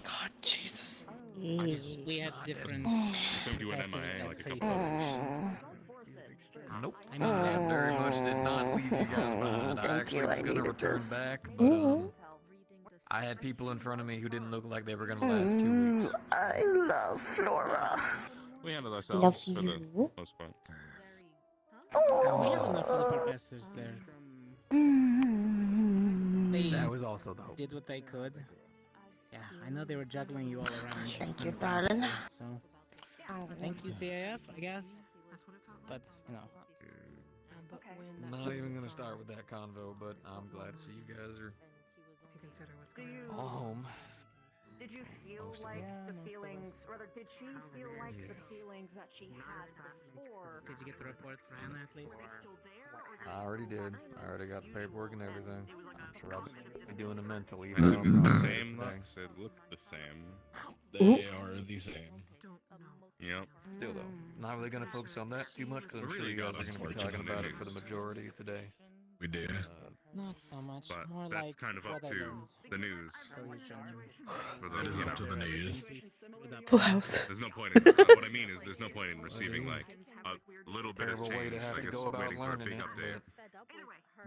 God, Jesus. We had different. Assumed you went classes MIA at like a Fate. couple times. Nope. I mean, I very much did not leave you guys behind. I Thank actually you, was I going to needed return this. back, but I had people in front of me who didn't look like they were going to last 2 weeks. I love Flora. We handled Love ourselves for the you. most part. We had enough of the professors there. They That was also the hope. did what they could. Yeah, I know they were juggling you all around. Thank you, darling. So, thank you, CAF, I guess. But, you know. Not even going to start with that convo, but I'm glad to see you guys are all home. Did you feel Most of like Yeah, the most of feelings, us. rather, did she feel like the feelings that she had before? Did you get the report for Anna at least? I already did. I already got the paperwork and everything. I'm sure I'll be doing it mentally. Is it the same looks? It looked the same. They are the same. Yep. Still though, not really gonna focus on that too much because I'm sure you guys are gonna be talking about it for the majority of today. We did. Not so much. But More that's like kind of up what I to learned. the news. For That is up to the news. Full house. There's no point in what I mean is there's no point in receiving like a little bit has Terrible way to changed. have I to guess go about waiting for a learning big it, update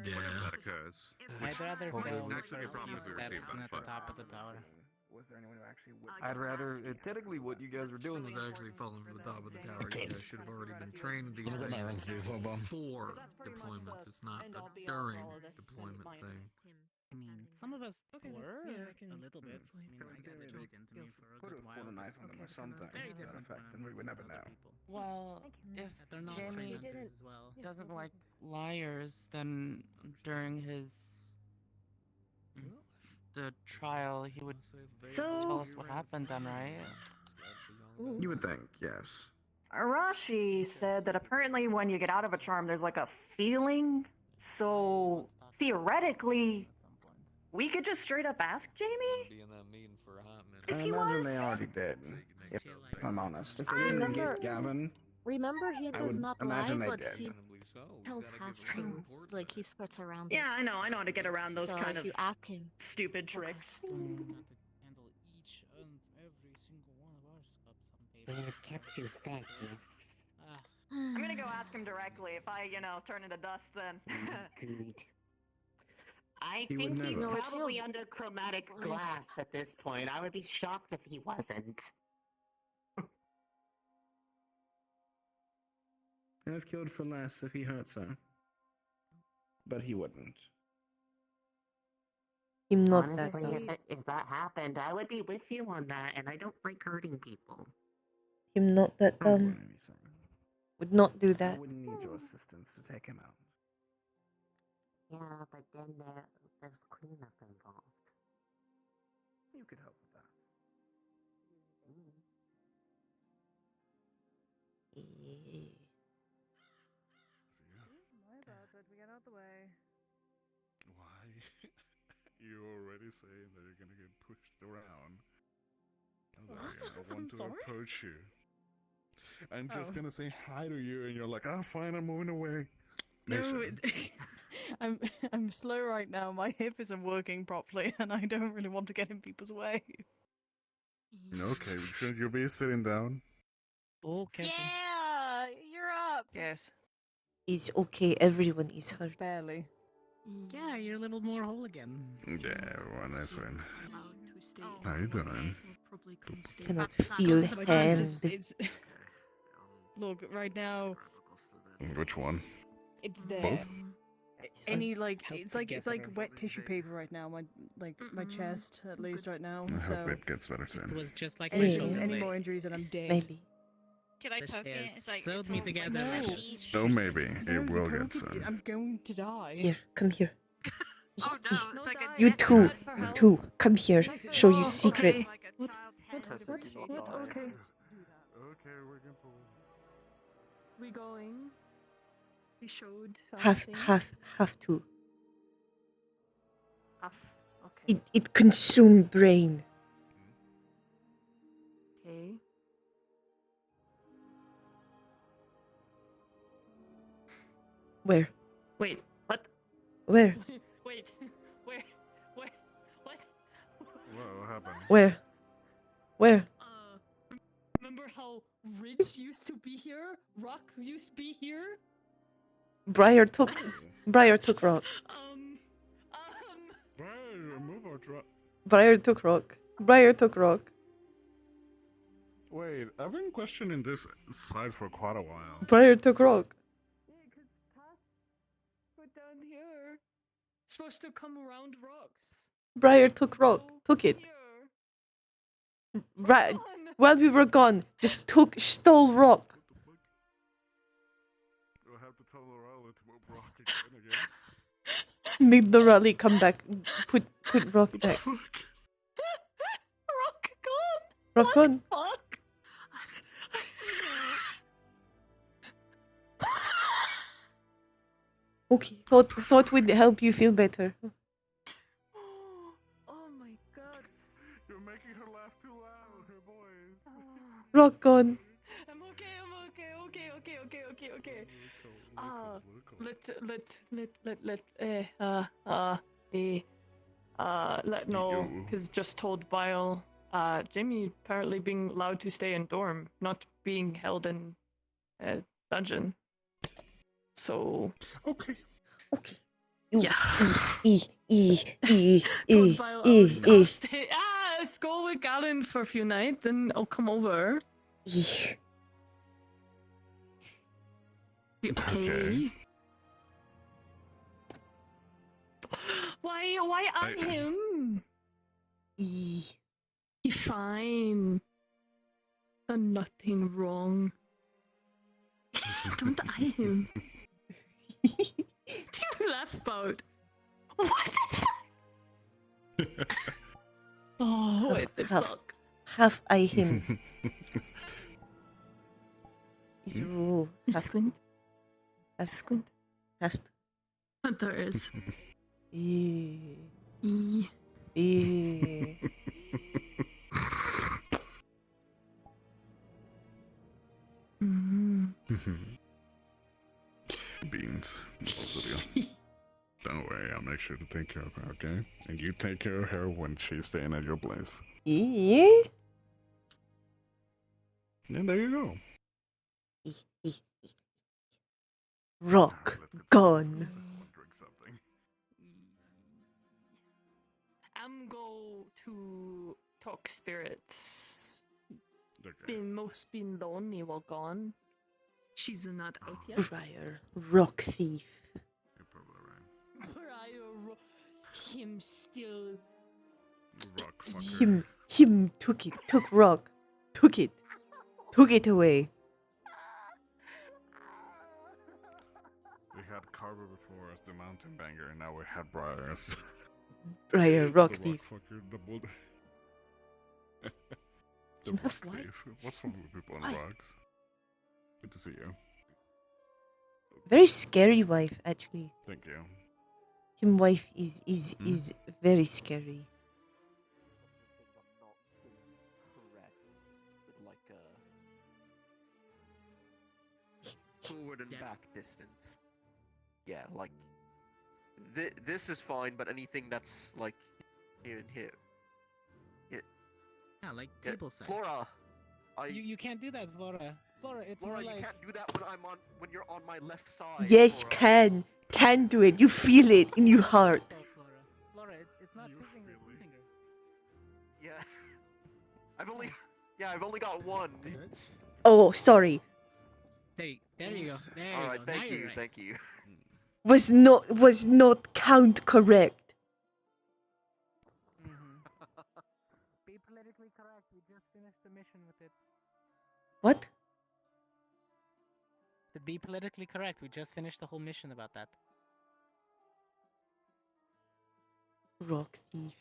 Yeah. whenever that occurs. Which I'd rather would fail actually be a problem if we steps received than that. at the But top of the tower. Was there anyone who actually I'd rather technically what you guys were doing was actually falling from the top of the tower. You guys should have already been trained these What am I things meant to do, Slowbum? before deployments. It's not a during deployment thing. I mean, some of us were Yeah, I can- a little bit. I mean, I got it baked into me for a Could good have while. pulled a knife on them or something Very to that different effect, from and we would never other know. people. Well, if They're not Jamie trained hunters as well. doesn't like liars, then during his the trial, he would tell us what happened then, right? You would think, yes. Arashi said that apparently when you get out of a charm, there's like a feeling. So theoretically, we could just straight up ask Jamie. Be in that meeting for a hot minute. If I he imagine was- they already did. If I'm honest. If they I didn't remember- get Gavin, Remember, he I does would not lie, imagine they but did. he Understandably so. We tells gotta half give them truths. support Like for he it. skirts around Yeah, it. I know how to get around those So kind if of you ask him, stupid tricks. Got to handle each and every single one of our scubs on paper. They've kept you fed, yes. I'm gonna go ask him directly if I, turn into dust then. Good. I He would think he's never. probably under chromatic glass at this point. I would be shocked if he wasn't. I've killed for less if he hurts her. But he wouldn't. I'm not Honestly, that. if that happened, I would be with you on that, and I don't like hurting people. I'm not that I don't dumb. want anything. Would not do I that. wouldn't need your assistance to take him out. Yeah, but then there's cleanup involved. You could help with that. My bad, but we get out the way. Why? You already saying that you're gonna get pushed around. I want to sorry? approach you. I'm just Oh. gonna say hi to you, and you're like, "Oh, fine, I'm moving away." No, Mission. I'm slow right now. My hip isn't working properly, and I don't really want to get in people's way. Okay, shouldn't you be sitting down? Okay. Yeah, you're up. Yes. It's okay, everyone is hurt. Barely. Yeah, you're a little more whole again. Yeah, everyone is fine. To stay How you doing? probably come stay Cannot with feel My hand. chest is. Look, right now, Which one? it's there. Both? Any like Help it's like together. wet tissue paper right now. My chest at least right now. I hope So it gets better soon. It was just like Hey. my shoulder any blade. more injuries and I'm dead. Maybe. Can I This poke it? has It's like sewed it's me all together. No. Lashes. No, maybe. No, It will you get poke it, soon. I'm going to die. Here, come here. Oh no, it's like a You death too, threat for you help. too. Come here. Show you secret. Okay. Like a child's head. What? Okay. Okay, we can pull. We going? We showed Have to. Okay. It consume brain. Okay. Where? Wait. What? Where? Wait. Where? What? What happened? Where? Where? Remember how Rich used to be here? Rock used to be here? Briar took rock. Move or drop. Briar took rock. Wait, I've been questioning this side for quite a while. Briar took rock. Put down here. Supposed to come around rocks. Briar took rock. Took it. Right. While we were gone, just stole rock. Do I have to tell Lorella to move rock again, I guess? Made the rally come back. Put rock back. Rock gone. Rock gone. Fuck. Okay. Thought would help you feel better. Oh my god. You're making her laugh too loud, her voice. Rock gone. I'm okay. Let know, because just told Bile, Jimmy apparently being allowed to stay in dorm, not being held in a dungeon. So. Okay. Yeah. Told Bile I'll stay. Let's go with Galen for a few nights, and I'll come over. Okay. Why on him? He's fine. Done nothing wrong. Don't eye him. What do you laugh about? What the fuck? Oh, what the fuck? Half eye him. Is rule. Squint. Squint. Have to. There is. Beans, both of you. Don't worry, I'll make sure to take care of her, okay? And you take care of her when she's staying at your place. Yeah. And there you go. Rock gone. I'm go to talk spirits. Okay. Most been lonely while gone. She's not out yet. Briar, rock thief. You're probably right. Briar, him still. Rock fucker. Him took rock. Took it away. We had Carver before as the mountain banger, and now we had Briar as Briar, rock the thief. rock fucker, the bull. The Jim, rock why? thief. What's wrong with people on Why? rocks? Good to see you. Very scary wife, actually. Thank you. Him wife is very scary. Forward and back distance. Yeah, like This is fine, but anything that's like here and here. Yeah, like table size. Flora, You can't do that, Flora. Flora, it's Flora, more you like. can't do that when you're on my left side. Yes, Flora. can do it. You feel it in your heart. Flora, it's not two fingers, one finger. Yeah. I've only got one. Oh, sorry. There you go. There you Alright, go. thank Now you, you're right. thank you. Was not count correct. Be politically correct. We just finished the mission with it. What? To be politically correct, we just finished the whole mission about that. Rock thief.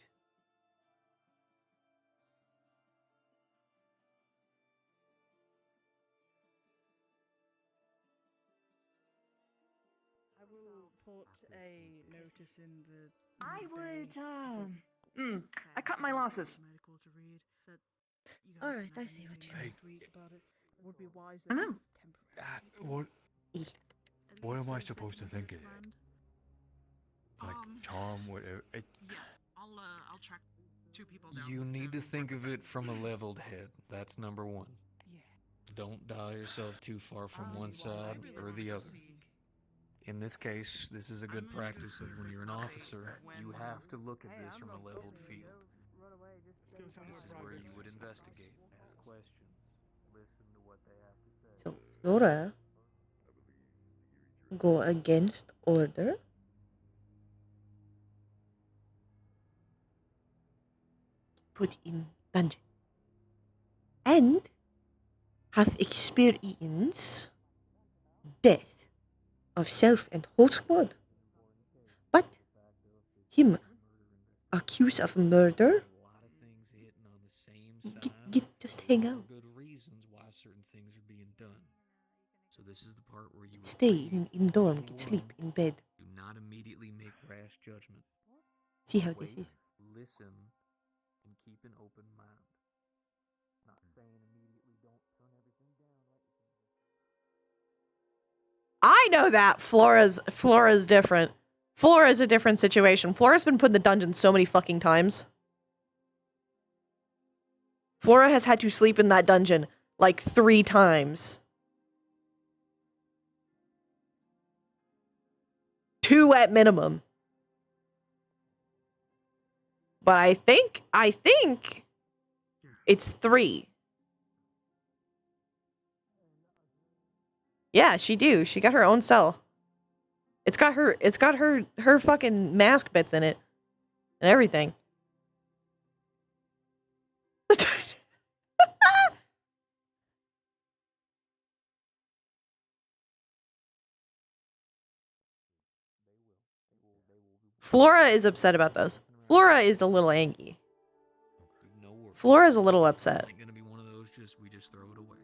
I will put a notice in the. I would. I cut my losses. All right, I see what you mean. It would be wise. I know. What am I supposed to think of it? Like charm, whatever. I'll track 2 people down. You need to think of it from a leveled head. That's number 1. Don't dial yourself too far from one side or the other. In this case, this is a good practice of when you're an officer, you have to look at this from a leveled field. This is where you would investigate, ask questions, listen to what they have to say. So Flora go against order. Put in dungeon. And have experience death of self and whole squad. But him accused of murder, just hang out. Good reasons why certain things are being done. So this is the part where you Stay in dorm, get sleep in bed. do not immediately make rash judgment. See how this Wait, is. Listen and keep an open mind. Not saying immediately don't turn everything down. I know that Flora's different. Flora's a different situation. Flora's been put in the dungeon so many fucking times. Flora has had to sleep in that dungeon like 3 times. 2 at minimum. But I think it's 3. Yeah, she got her own cell. It's got her fucking mask bits in it and everything. Flora is upset about this. Flora is a little angry. Flora's a little upset. It's gonna be one of those we just throw it away.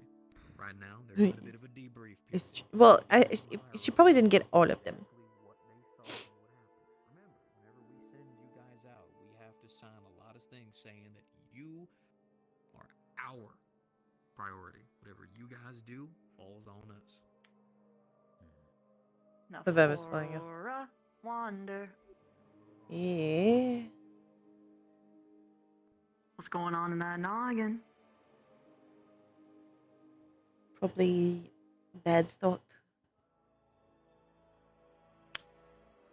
Right now, there's been a bit of a debrief. Well, she probably didn't get all of them. Remember, whenever we send you guys out, we have to sign a lot of things saying that you are our priority. Whatever you guys do falls on us. Now, The Vev is flying us. Flora, wander. Yeah. What's going on in that noggin? Probably bad thought.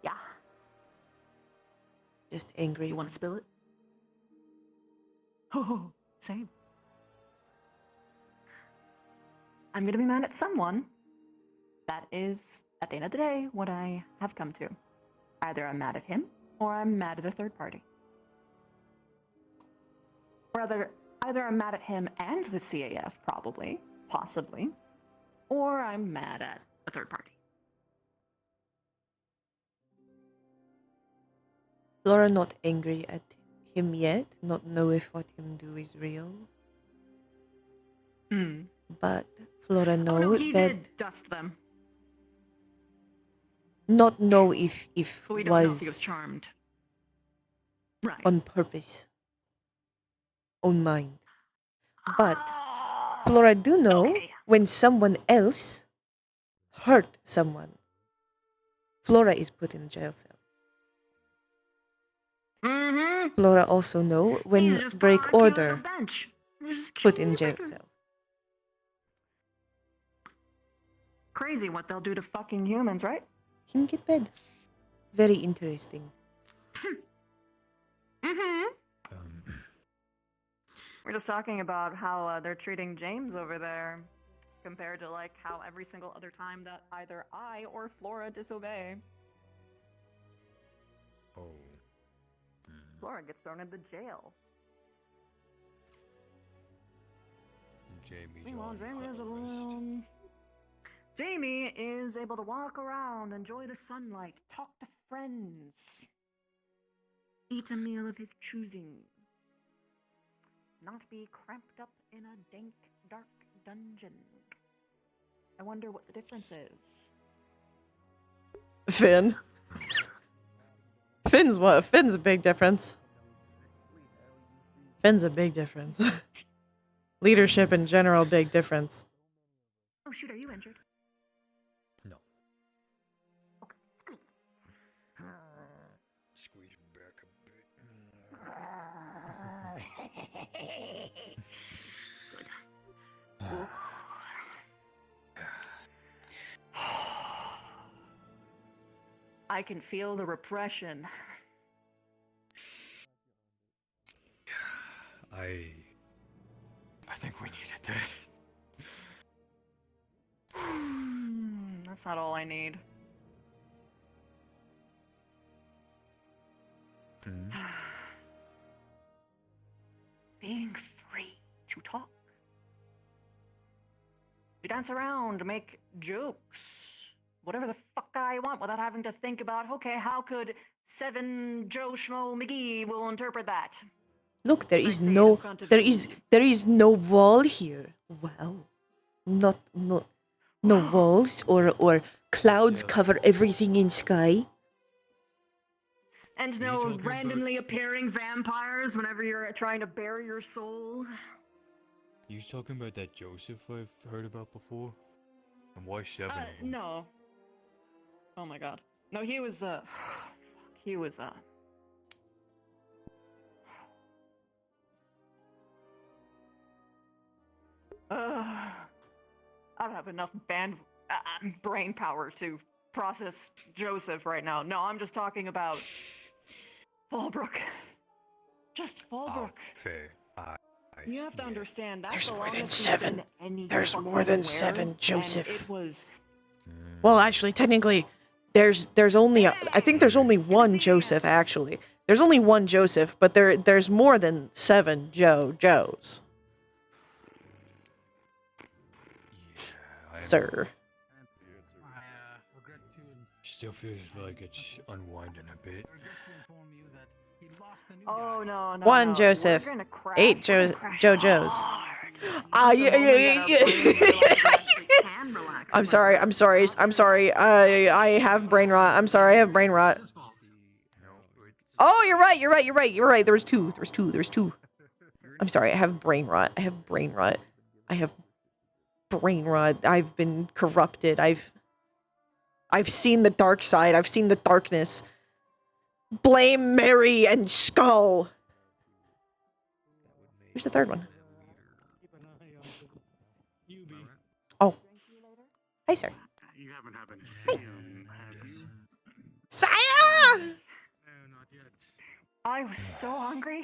Yeah. Just angry. You want to spill it? Oh, same. I'm gonna be mad at someone. That is, at the end of the day, what I have come to. Either I'm mad at him, or I'm mad at a third party. Or either I'm mad at him and the CAF, probably, possibly, or I'm mad at a third party. Flora not angry at him yet, not know if what him do is real. But Flora know Oh no, he that did dust them. not know if But we don't know if he was charmed. Right. on purpose, on mind. But Flora do know when someone else hurt someone, Flora is put in jail cell. Flora also know when break order, put in jail cell. Crazy what they'll do to fucking humans, right? Him get bed. Very interesting. Mm-hmm. We're just talking about how they're treating James over there, compared to like how every single other time that either I or Flora disobey. Oh. Flora gets thrown into jail. Jamie's Meanwhile, on Jamie is able to walk around, enjoy the sunlight, talk to friends, eat a meal of his choosing, not be cramped up in a dank, dark dungeon. I wonder what the difference is. Finn. Finn's what? Finn's a big difference. Finn's a big difference. Leadership in general, big difference. Oh shoot, are you injured? No. Okay, Squeeze back a bit. Good. I can feel the repression. I think we needed that. That's not all I need. Being free to talk. To dance around, make jokes. Whatever the fuck I want without having to think about, okay, how could 7 Joe Schmo McGee will interpret that? Look, there is no wall here. Wow. No walls or clouds cover everything in sky. And no randomly appearing vampires whenever you're trying to bury your soul. You talking about that Joseph I've heard about before? And why 7 of them? No. Oh my god. No, he was, he was, I don't have enough brain power to process Joseph right now. No, I'm just talking about Fallbrook. Just Fallbrook. Fair. You have to understand that There's more than 7. There's more than 7, Joseph. It was. Well, actually, technically, there's only I think there's only one Joseph. Actually, there's only one Joseph, but there's more than 7 Joes. Sir. Still feels like it's unwinding a bit. Oh no, no. One no. Joseph. We're gonna crash. 8 JoJo's. Yeah. I'm sorry. I have brain rot. I'm sorry. I have brain rot. Oh, you're right. There was two. I'm sorry. I have brain rot. I've been corrupted. I've seen the dark side. I've seen the darkness. Blame Mary and Skull. Who's the third one? Oh. Hi, sir. You haven't happened to see him, have you? Sire! I was so hungry.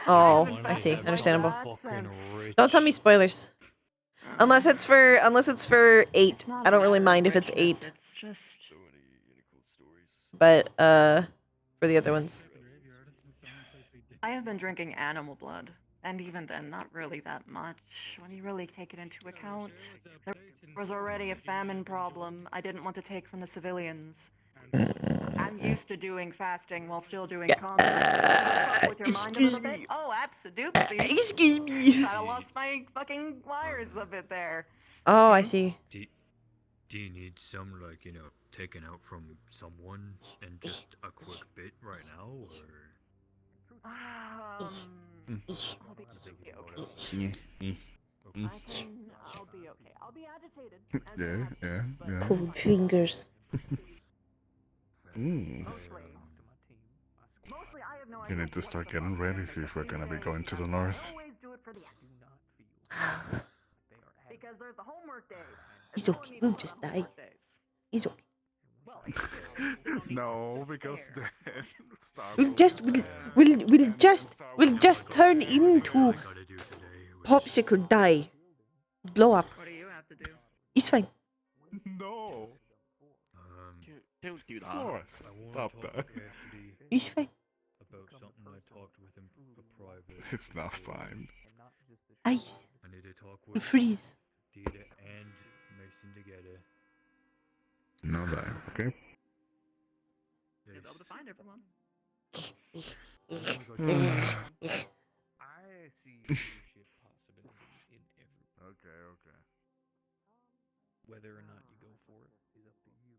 Oh, I see. Understandable. Don't tell me spoilers. Unless it's for 8. I don't really mind if it's 8. It's just. But for the other ones. I have been drinking animal blood, and even then, not really that much. When you really take it into account, there was already a famine problem I didn't want to take from the civilians. I'm used to doing fasting while still doing combat. With your mind a little bit? Oh, absolutely. Excuse me. I lost my fucking wires a bit there. Oh, I see. Do you need some, like, taken out from someone in just a quick bit right now, or? I'll be okay. I'll be okay. I'll be agitated. Yeah. Cold fingers. Mostly, I have no You need to start getting ready if we're gonna be going to the north. Always do it for the end. Because there's the homework days. It's okay. We'll just die. It's okay. Well, No, because then We'll just turn into popsicle die. Blow up. What do you have to do? It's fine. No. Don't do that. Flora, stop that. It's fine. About something I talked with him private. It's not fine. Ice. I need to talk with Freeze. Data and Mason together. No that, okay? You'll be able to find everyone. I see leadership possibilities in every. Okay. Whether or not you go for it is up to you.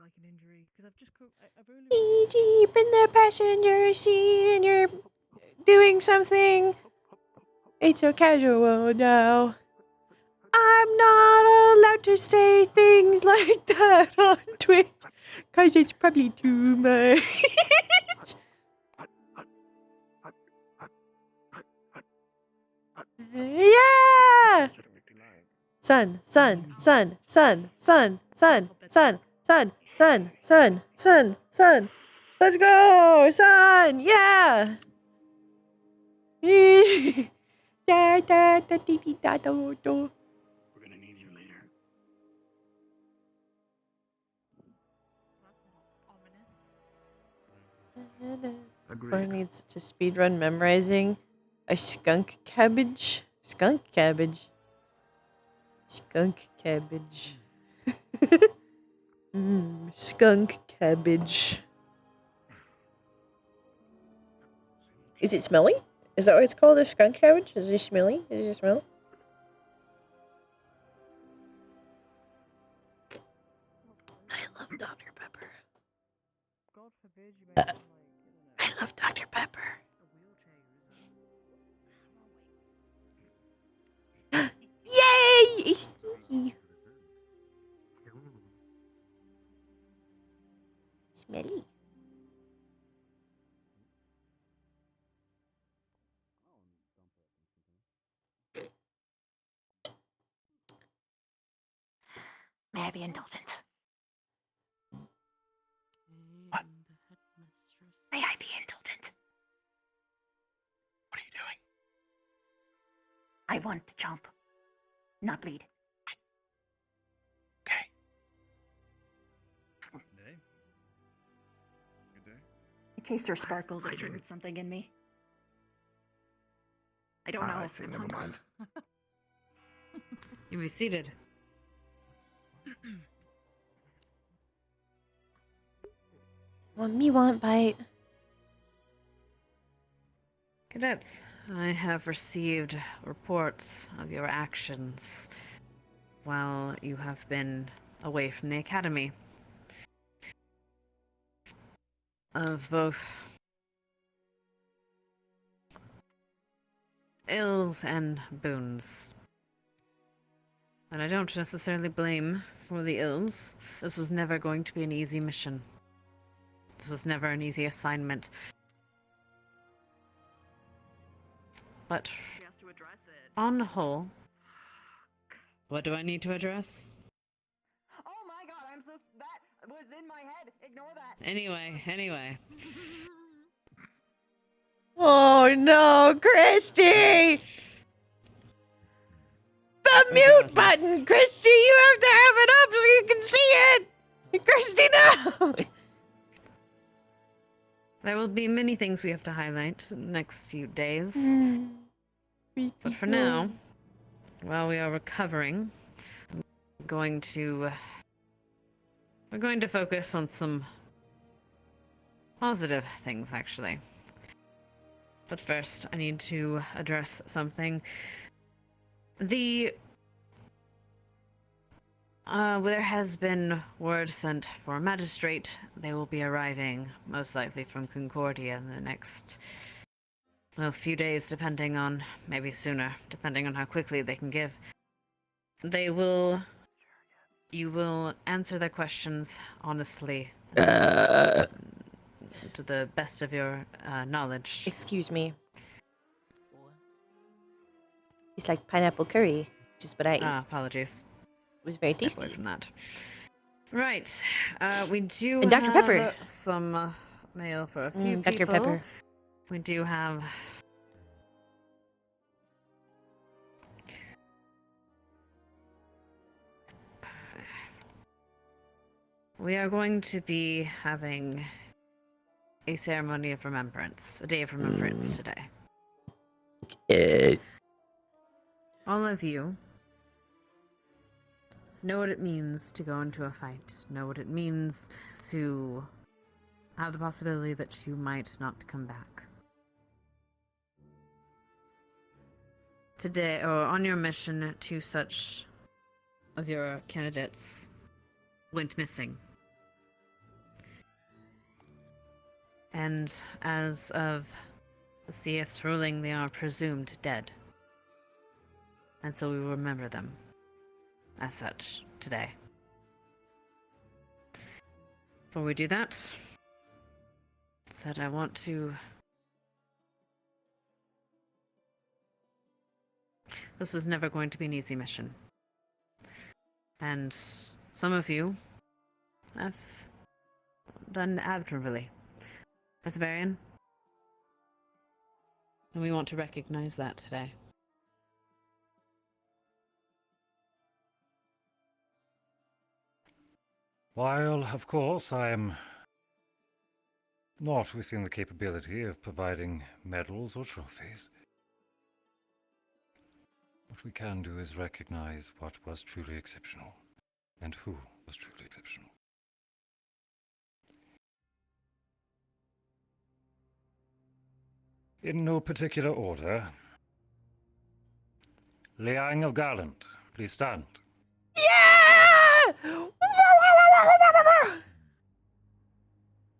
Like an injury, because I've just I've only Deep in the passenger seat and you're doing something. It's so casual now. I'm not allowed to say things like that on Twitch because it's probably too much. Yeah! Sun. Let's go, son. Yeah. Da, da, da, dee, dee, da, do, do. We're gonna need you later. Flora needs to speedrun memorizing a skunk cabbage. Skunk cabbage. Skunk cabbage. Skunk cabbage. Is it smelly? Is that what it's called? A skunk cabbage? Is it smelly? Does it smell? I love Dr. Pepper. God forbid you make I love Dr. Pepper. Yay! It's stinky. Smelly. May I be indulgent? What? May I be indulgent? What are you doing? I want to jump, not bleed. Okay. Day? Good day? In case your sparkles have triggered something in me. I don't know I if see, I'm never mind. You may be seated. Me want bite. Cadets, I have received reports of your actions while you have been away from the academy. Of both ills and boons. And I don't necessarily blame for the ills. This was never going to be an easy mission. This was never an easy assignment. But She has to address it. on the whole, what do I need to address? Oh my god, I'm so... That was in my head. Ignore that. Anyway. Oh no, Christy! The mute button, Christy! You have to have it up so you can see it! Christy, no! There will be many things we have to highlight in the next few days. But for now, while we are recovering, we're going to focus on some positive things, actually. But first, I need to address something. There has been word sent for a magistrate. They will be arriving, most likely from Concordia, in the next, well, few days, depending on, maybe sooner, depending on how quickly they can give. You will answer their questions honestly, to the best of your knowledge. Excuse me. It's like pineapple curry, which is what I eat. Apologies. It was very Step tasty. away from that. Right. We do And Dr. have Pepper. some mail for a few Dr. people. Pepper. We do have... We are going to be having a ceremony of remembrance, a day of remembrance today. All of you know what it means to go into a fight, know what it means to have the possibility that you might not come back. Today, or on your mission, 2 such of your candidates went missing. And as of the CF's ruling, they are presumed dead. And so we will remember them as such today. Before we do that, I want to... This was never going to be an easy mission. And some of you have done admirably. Barbarian. And we want to recognize that today. While, of course, I am not within the capability of providing medals or trophies, what we can do is recognize what was truly exceptional, and who was truly exceptional. In no particular order, Liang of Garland, please stand. Yeah!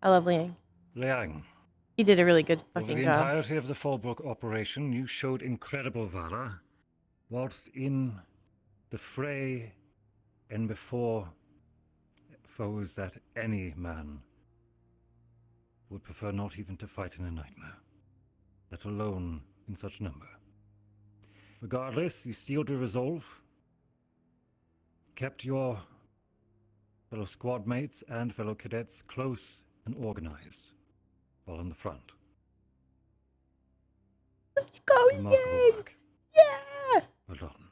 I love Liang. Liang. He did a really good Over fucking the job. entirety of the Fallbrook operation, you showed incredible valor, whilst in the fray and before foes that any man would prefer not even to fight in a nightmare, let alone in such number. Regardless, you steeled your resolve, kept your fellow squad mates and fellow cadets close and organized, while in the front. Let's go, Remarkable work. Yeah! Well done.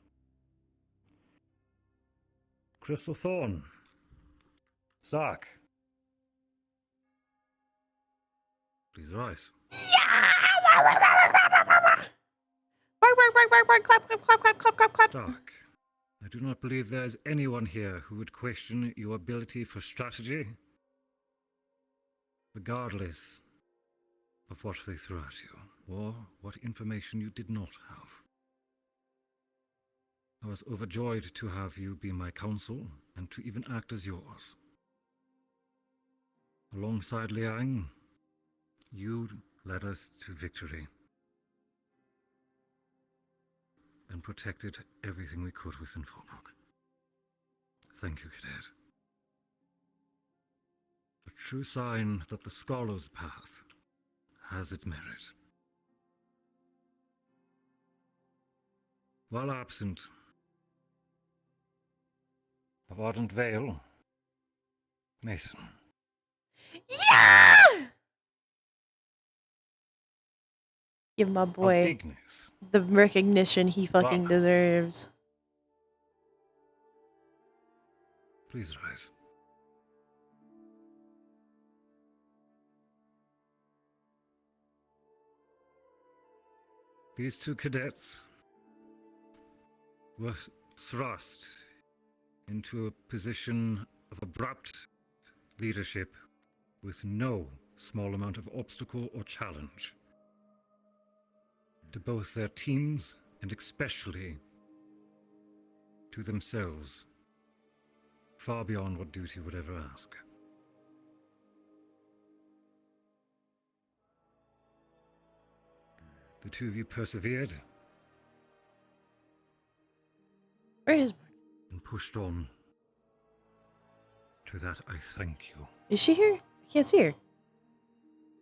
Crystal Thorn. Sark. Please rise. Clap. Stark, I do not believe there is anyone here who would question your ability for strategy, regardless of what they threw at you, or what information you did not have. I was overjoyed to have you be my counsel, and to even act as yours. Alongside Liang, you led us to victory, and protected everything we could within Fallbrook. Thank you, Cadet. A true sign that the scholar's path has its merit. While absent of Ardent Vale, Mason. Yeah! Give my boy the recognition he fucking deserves. Please rise. These 2 cadets were thrust into a position of abrupt leadership with no small amount of obstacle or challenge to both their teams and especially to themselves far beyond what duty would ever ask. The two of you persevered Where is Mark? and pushed on. To that I thank you, Is she here? I can't see her.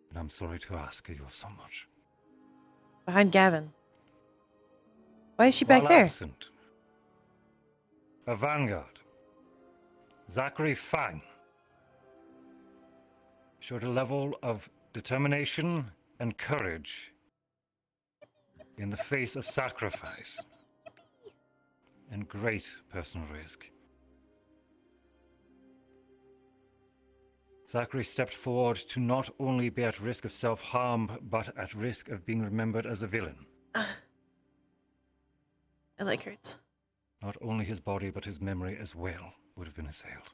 and I'm sorry to ask you of so much. Behind Gavin. Why is she While back there? absent, a vanguard, Zachary Fang, showed a level of determination and courage in the face of sacrifice and great personal risk. Zachary stepped forward to not only be at risk of self-harm, but at risk of being remembered as a villain. I like her. Not only his body, but his memory as well would have been assailed.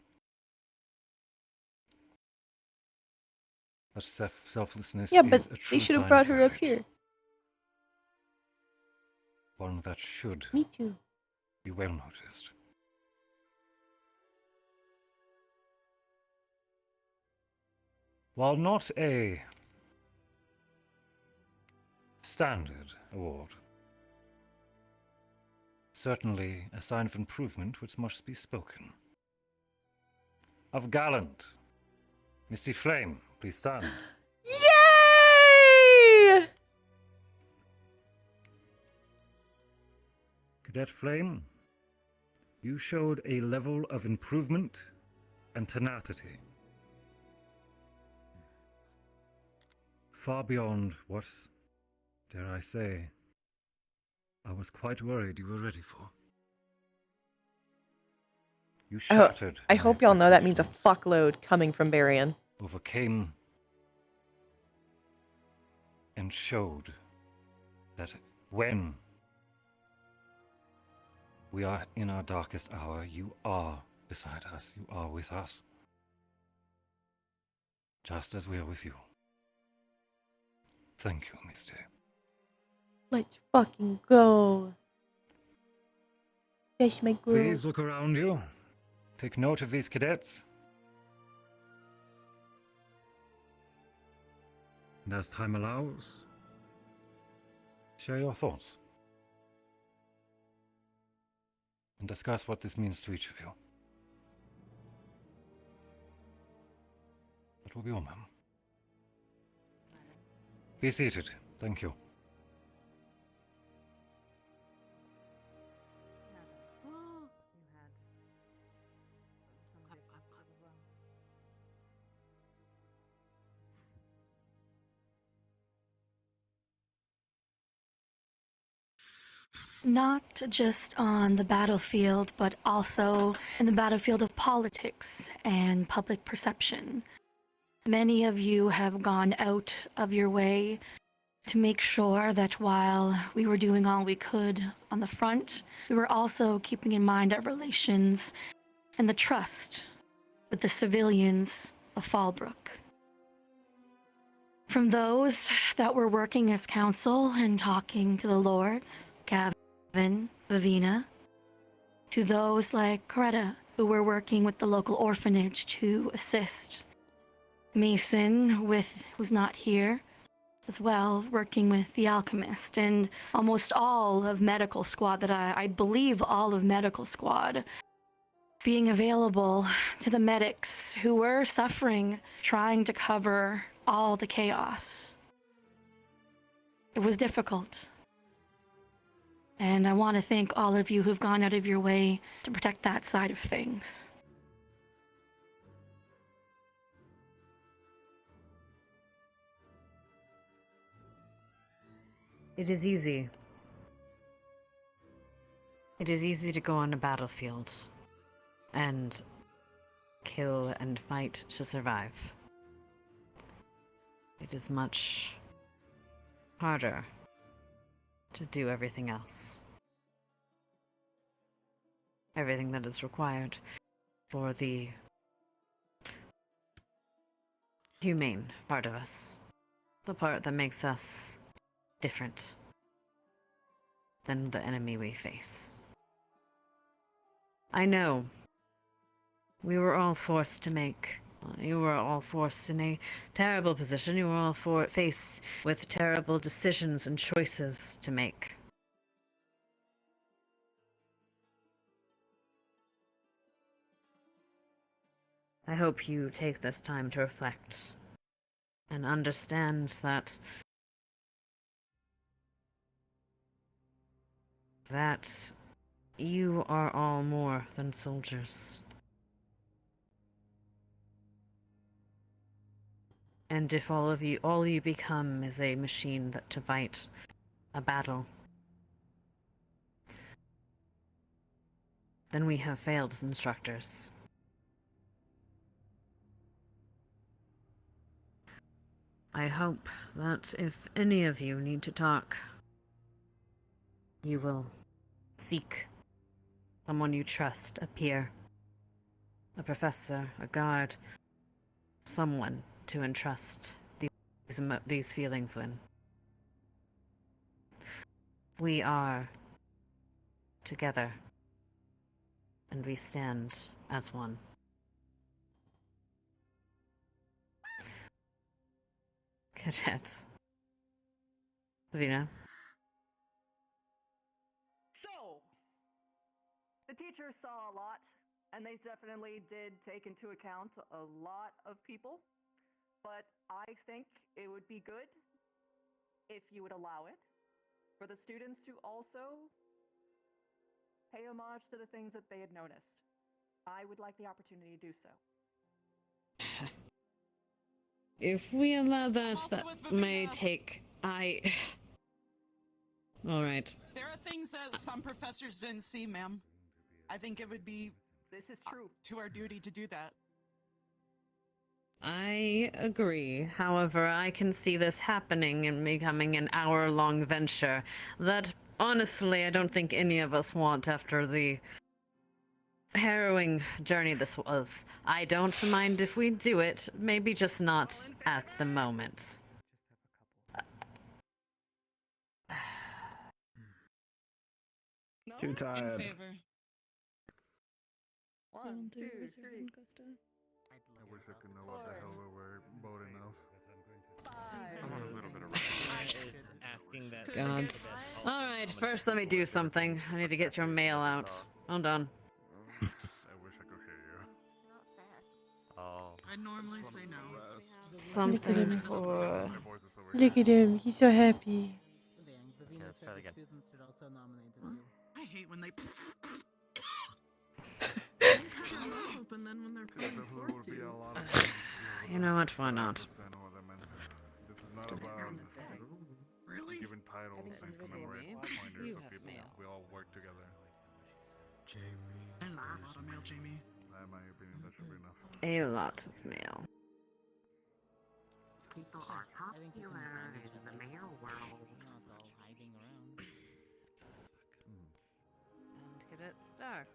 But selflessness Yeah, is but a true they should have sign brought of her up courage. here. One that should Me too. be well noticed. While not a standard award, certainly a sign of improvement which must be spoken. Of gallant, Misty Flame, please stand. Yay! Cadet Flame, you showed a level of improvement and tenacity far beyond what, dare I say, I was quite worried you were ready for. You shattered. I hope y'all know that means a fuckload coming from Barian. Overcame and showed that when we are in our darkest hour, you are beside us, you are with us, just as we are with you. Thank you, Misty. Let's fucking go. That's my girl. Please look around you. Take note of these cadets. And as time allows, share your thoughts. And discuss what this means to each of you. That will be all, ma'am. Be seated. Thank you. Not just on the battlefield, but also in the battlefield of politics and public perception. Many of you have gone out of your way to make sure that while we were doing all we could on the front, we were also keeping in mind our relations and the trust with the civilians of Fallbrook. From those that were working as counsel and talking to the lords, Gavin, Vivina, to those like Coretta, who were working with the local orphanage to assist. Mason, who's not here, as well, working with the alchemist, and almost all of medical squad that I believe all of medical squad being available to the medics who were suffering, trying to cover all the chaos. It was difficult. And I want to thank all of you who've gone out of your way to protect that side of things. It is easy. It is easy to go on a battlefield and kill and fight to survive. It is much harder to do everything else. Everything that is required for the humane part of us. The part that makes us different than the enemy we face. I know we were all forced to make. You were all forced in a terrible position. You were all faced with terrible decisions and choices to make. I hope you take this time to reflect and understand that you are all more than soldiers. And if all you become is a machine to fight a battle, then we have failed as instructors. I hope that if any of you need to talk, you will seek someone you trust, a peer, a professor, a guard, someone to entrust these feelings in. We are together, and we stand as one. Cadets. Vina. So, the teachers saw a lot, and they definitely did take into account a lot of people. But I think it would be good if you would allow it for the students to also pay homage to the things that they had noticed. I would like the opportunity to do so. If we allow that may take... Alright. There are things that some professors didn't see, ma'am. I think it would be... This is true. To our duty to do that. I agree. However, I can see this happening and becoming an hour-long venture that, honestly, I don't think any of us want after the harrowing journey this was. I don't mind if we do it, maybe just not at the moment. Too tired. In favor. 1, 2, 3. I wish I could know what the hell we were voting of. 5. I want a little bit of asking that. Gods. Alright, first let me do something. I need to get your mail out. Hold on. I wish I could hear you. Oh. I normally say no. Something for... Look at him. He's so happy. I hate when they... And then when they're You know what? Why not? This is not about really giving titles and commemorate pointers of people. We all work together. Jamie. And a lot of mail, Jamie. In my opinion, that should be enough. A lot of mail. People are popular in the mail world. And Cadet Stark.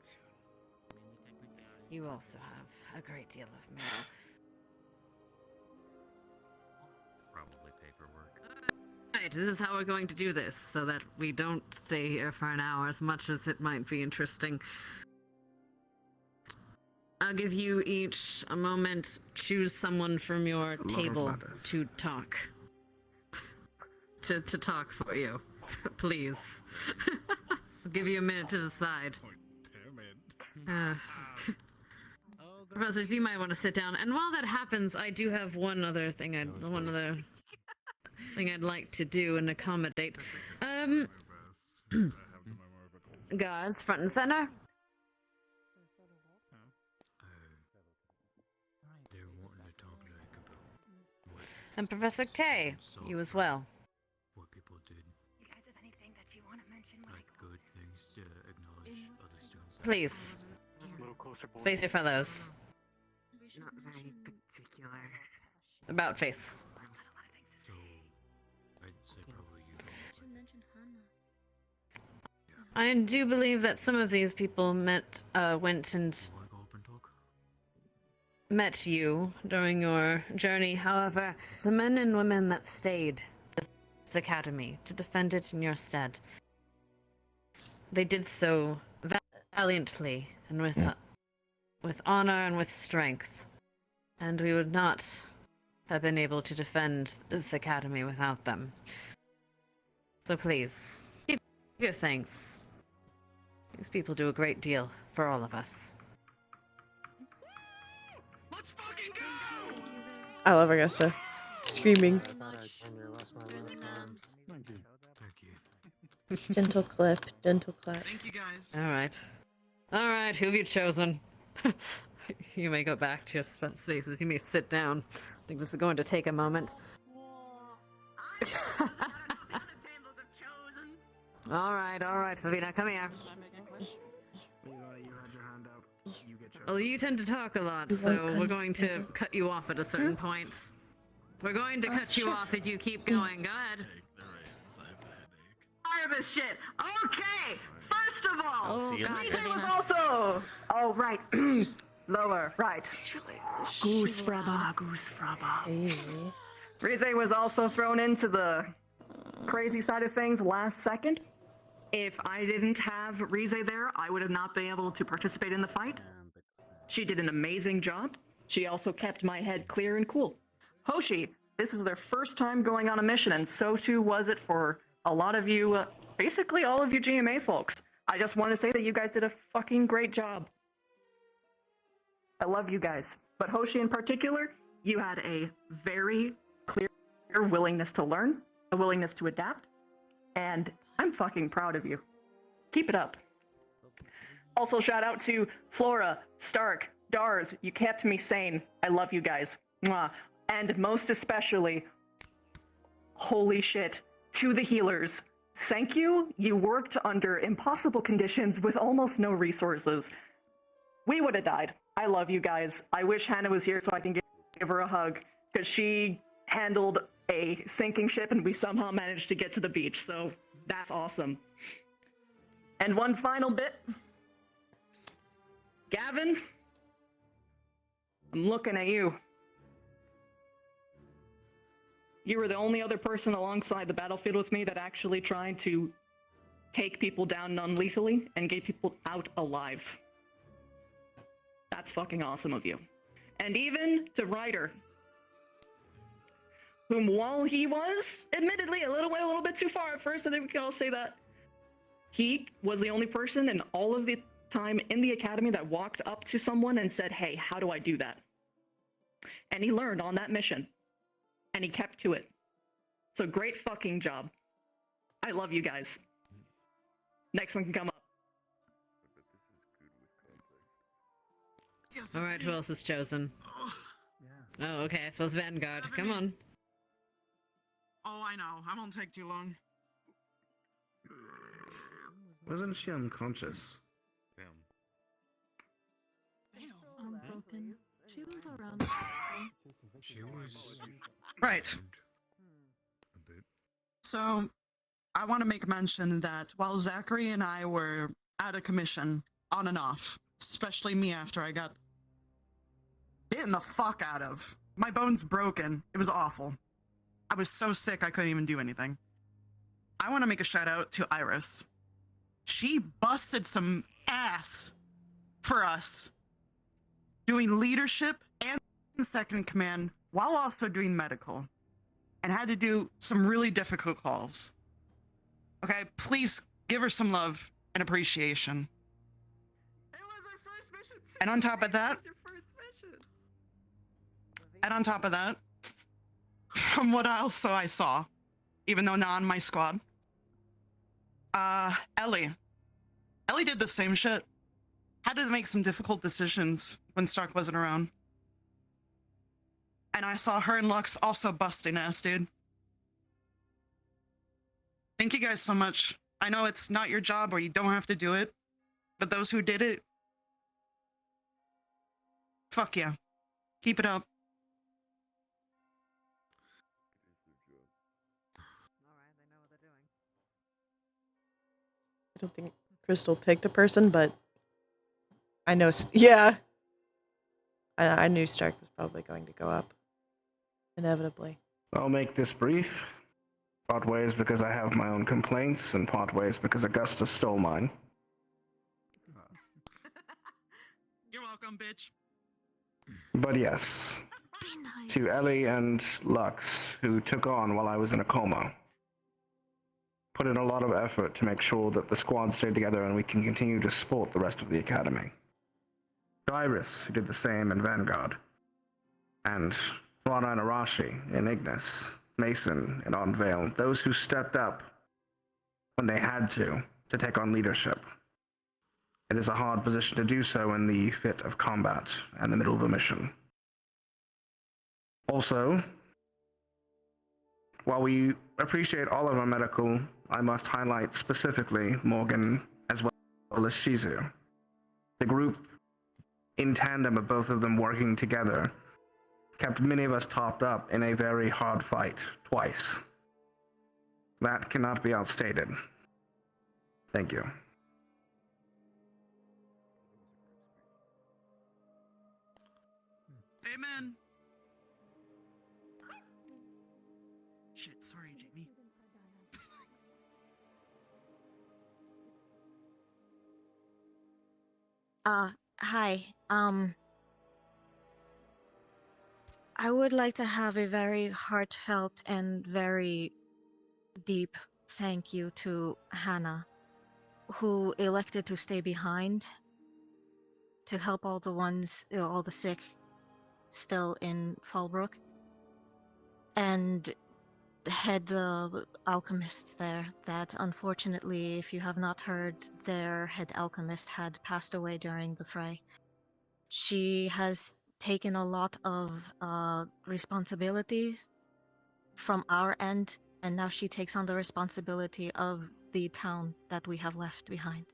You also have a great deal of mail. Probably paperwork. Right, this is how we're going to do this, so that we don't stay here for an hour, as much as it might be interesting. I'll give you each a moment. Choose someone from your table to talk. To talk for you. Please. I'll give you a minute to decide. Professors, you might want to sit down. And while that happens, I do have one other thing I'd like to do and accommodate. Guards, front and center. They're wanting to talk like about And Professor K, you as well. what people did, You guys have anything that you want to mention? like good things to acknowledge other students. Please. A little closer, boy. Face your fellows. Not very particular. About face. So, I'd say probably you You mentioned Hannah. I do believe that some of these people went and met you during your journey. However, the men and women that stayed at this academy to defend it in your stead, they did so valiantly and with with honor and with strength, and we would not have been able to defend this academy without them. So please, give your thanks. These people do a great deal for all of us. Let's fucking go! I love Augusta. Screaming. Thank you. Gentle clip, gentle clap. Thank you guys. Alright, who have you chosen? You may go back to your spaces, you may sit down. I think this is going to take a moment. Alright, Favina, come here. Well, you tend to talk a lot, so we're going to cut you off at a certain point. We're going to cut you off if you keep going. Go ahead. Fire this shit. Okay, first of all, God, Rize was also. Oh right, lower right. Goose Fraba. Rize was also thrown into the crazy side of things last second. If I didn't have Rize there, I would have not been able to participate in the fight. She did an amazing job. She also kept my head clear and cool. Hoshi, this was their first time going on a mission, and so too was it for a lot of you, basically all of you GMA folks. I just want to say that you guys did a fucking great job. I love you guys. But Hoshi in particular, you had a very clear willingness to learn, a willingness to adapt, and I'm fucking proud of you. Keep it up. Also, shout out to Flora, Stark, Dars. You kept me sane. I love you guys. Mwah. And most especially, holy shit, to the healers. Thank you. You worked under impossible conditions with almost no resources. We would have died. I love you guys. I wish Hannah was here so I can give her a hug, because she handled a sinking ship and we somehow managed to get to the beach, so that's awesome. And one final bit. Gavin, I'm looking at you. You were the only other person alongside the battlefield with me that actually tried to take people down non-lethally and get people out alive. That's fucking awesome of you. And even to Ryder, whom while he was admittedly a little bit too far at first, I think we can all say that, he was the only person in all of the time in the academy that walked up to someone and said, hey, how do I do that? And he learned on that mission. And he kept to it. So great fucking job. I love you guys. Next one can come up. Yes, Alright, who else is chosen? Oh, okay, so it's Vanguard. Come on. Oh, I know. I won't take too long. Wasn't she unconscious? I'm broken. She was around. She was. Right. So, I want to make mention that while Zachary and I were out of commission, on and off, especially me after I got bitten the fuck out of. My bone's broken. It was awful. I was so sick I couldn't even do anything. I want to make a shout out to Iris. She busted some ass for us, doing leadership and second command while also doing medical, and had to do some really difficult calls. Okay, please give her some love and appreciation. It was our first mission too. And on top of that, It was your first mission. from what I saw, even though not on my squad, Ellie did the same shit. Had to make some difficult decisions when Stark wasn't around. And I saw her and Lux also busting ass, dude. Thank you guys so much. I know it's not your job or you don't have to do it, but those who did it, fuck yeah. Keep it up. I don't think Crystal picked a person, but I know. Yeah. I knew Stark was probably going to go up. Inevitably. I'll make this brief. Part ways because I have my own complaints, and part ways because Augusta stole mine. You're welcome. welcome, bitch. But yes, to Ellie and Lux, who took on while I was in a coma. Put in a lot of effort to make sure that the squad stayed together and we can continue to support the rest of the academy. To Iris, who did the same in Vanguard. And Flora and Arashi in Ignis, Mason in Unveil, those who stepped up when they had to take on leadership. It is a hard position to do so in the fit of combat and the middle of a mission. Also, while we appreciate all of our medical, I must highlight specifically Morgan as well as Shizu. The group, in tandem of both of them working together, kept many of us topped up in a very hard fight twice. That cannot be outstated. Thank you. Amen. Shit, sorry, Jamie. Hi. I would like to have a very heartfelt and very deep thank you to Hannah, who elected to stay behind to help all the sick still in Fallbrook, and head the alchemists there that unfortunately, if you have not heard, their head alchemist had passed away during the fray. She has taken a lot of responsibilities from our end, and now she takes on the responsibility of the town that we have left behind.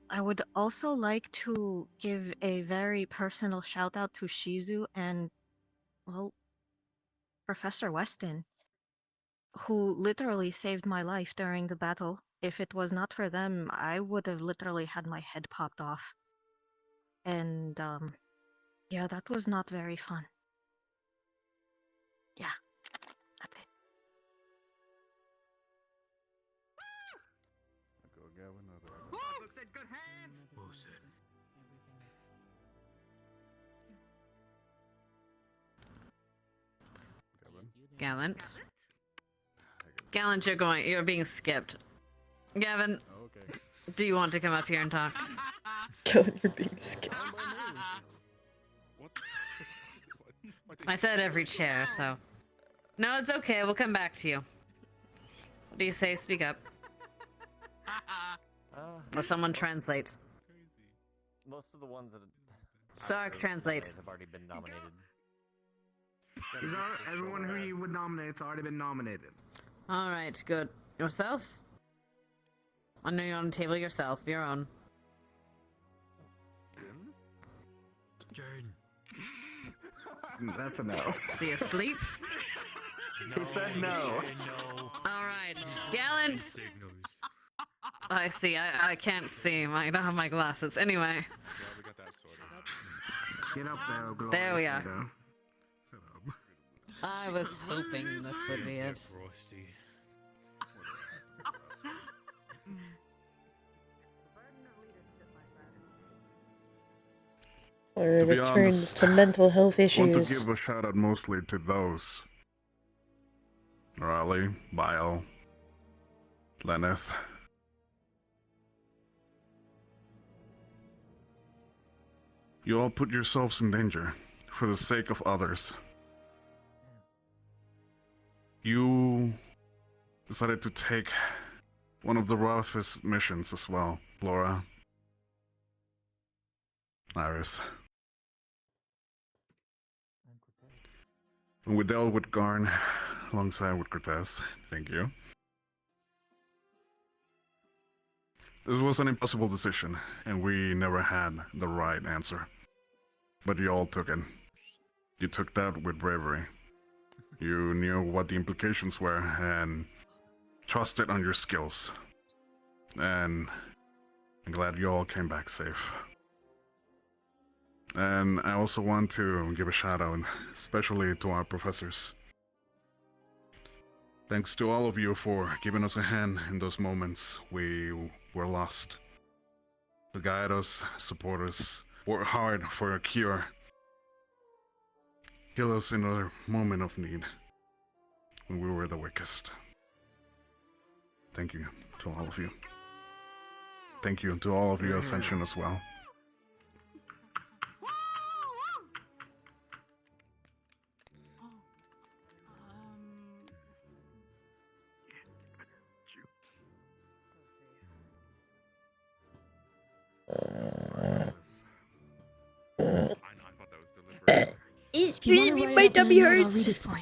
I would also like to give a very personal shout out to Shizu and, well, Professor Weston, who literally saved my life during the battle. If it was not for them, I would have literally had my head popped off. And, yeah, that was not very fun. Yeah, that's it. Go, Gavin. Looks in good hands. Well said. Gallant. Gallant, you're being skipped. Gavin, okay. Do you want to come up here and talk? Gallant, you're being skipped. I said every chair, so. No, it's okay. We'll come back to you. What do you say? Speak up. Or someone translate. Most of the ones that Sark, translate. have already been nominated. Everyone who you would nominate's already been nominated. Alright, good. Yourself? I know you're on the table yourself. Your own. Jane. That's a no. Is he asleep? He said no. Alright. Gallant! I see. I can't see. I don't have my glasses. Anyway. We got that sorted. Get up there, Glorious. There we are. Widow. I was hoping this would be it. Flora To be returns honest, to mental health I want to issues. give a shout out mostly to those. Raleigh, Bile, Lenneth. You all put yourselves in danger for the sake of others. You decided to take one of the roughest missions as well, Flora. Iris. And we dealt with Garn alongside with Cortez. Thank you. This was an impossible decision, and we never had the right answer. But you all took it. You took that with bravery. You knew what the implications were and trusted on your skills. And I'm glad you all came back safe. And I also want to give a shout out, especially to our professors. Thanks to all of you for giving us a hand in those moments we were lost. to guide us, support us, work hard for a cure. Heal us in our moment of need when we were the weakest. Thank you to all of you. Thank you to all of you, Ascension, as well. It's If you wanna me, write my it up in a tummy note, I'll hurts. read it for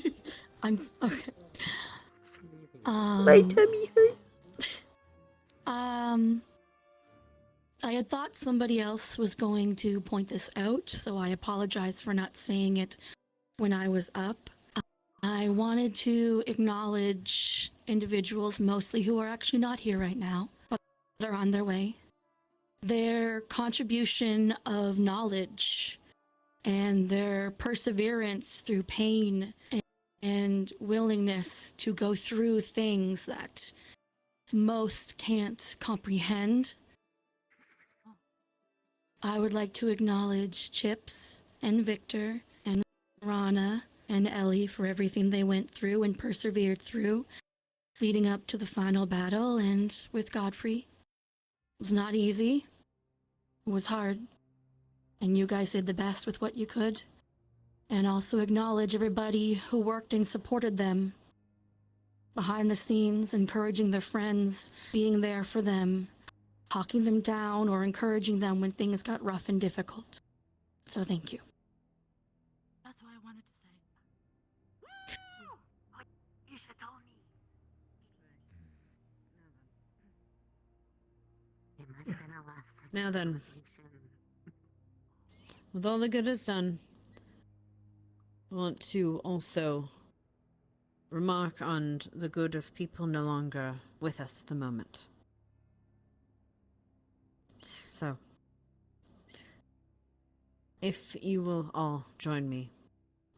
you. I'm okay. My tummy hurts. I had thought somebody else was going to point this out, so I apologize for not saying it when I was up. I wanted to acknowledge individuals mostly who are actually not here right now, but are on their way. Their contribution of knowledge and their perseverance through pain and willingness to go through things that most can't comprehend. I would like to acknowledge Chips and Victor and Rana and Ellie for everything they went through and persevered through, leading up to the final battle, and with Godfrey. It was not easy. It was hard. And you guys did the best with what you could. And also acknowledge everybody who worked and supported them behind the scenes, encouraging their friends, being there for them, talking them down or encouraging them when things got rough and difficult. So thank you. That's what I wanted to say. You should have told me. Now then, with all the good is done, I want to also remark on the good of people no longer with us at the moment. So, if you will all join me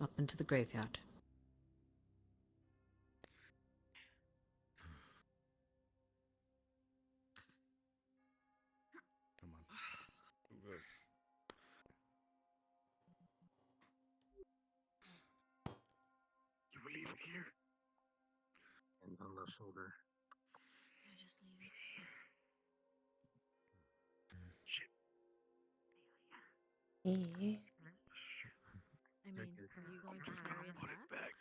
up into the graveyard. You will leave it here. And on the shoulder. I just leave it. Shit. Yeah. I mean, are you going to carry it back?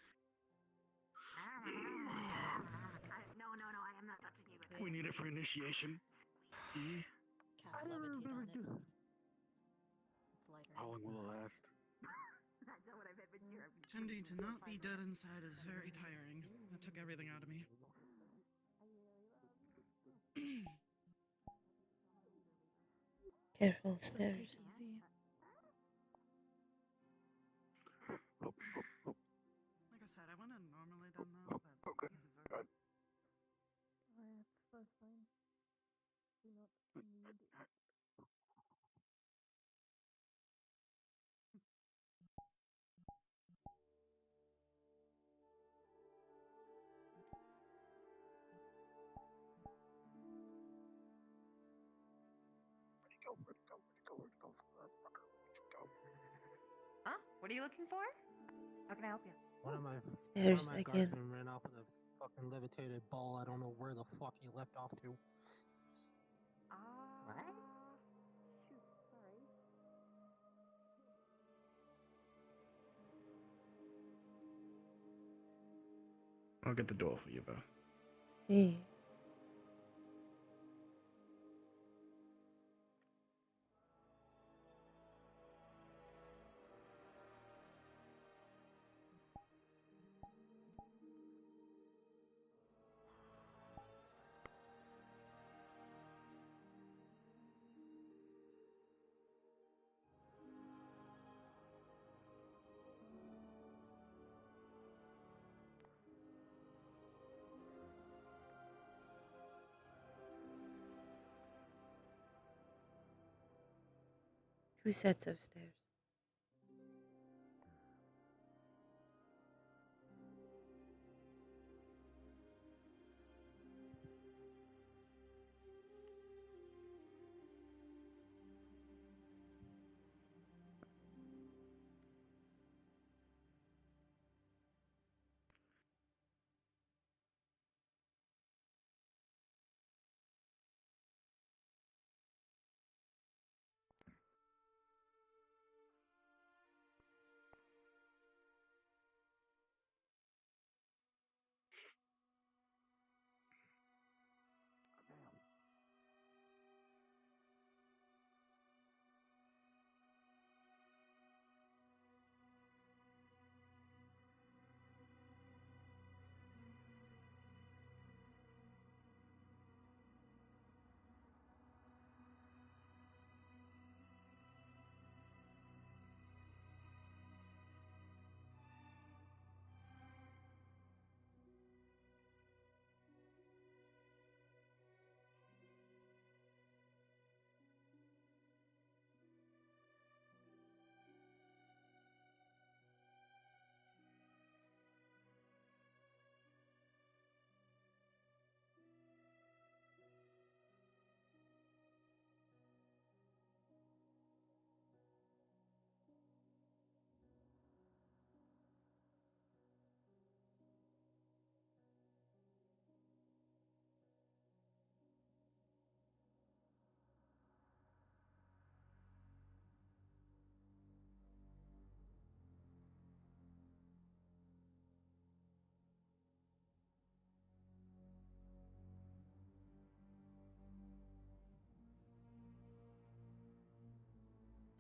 No, I am not touching you with it. We need it for initiation. Cast levitate on it. It's lighter. How long will it last? That's not what I've been here. Tendi, to not be dead inside is very tiring. That took everything out of me. Careful, stairs. Like I said, I wouldn't have normally done that, but Okay. Good. That's fine. Do not need. Where'd it go? Huh? What are you looking for? How can I help you? One of my Stairs guardsmen again. ran off with a fucking levitated ball. I don't know where the fuck he left off to. What? Shoot, sorry. I'll get the door for you, bro. Hey. Two sets of stairs.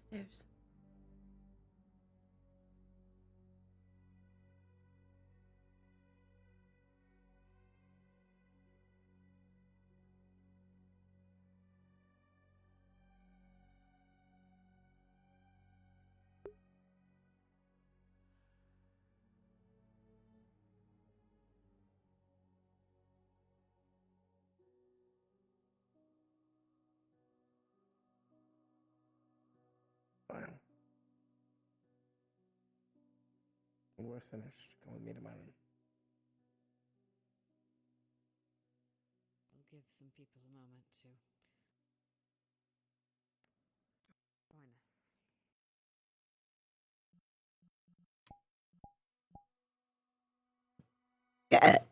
Stairs. Fine. When we're finished, come with me to my room. We'll give some people a moment to join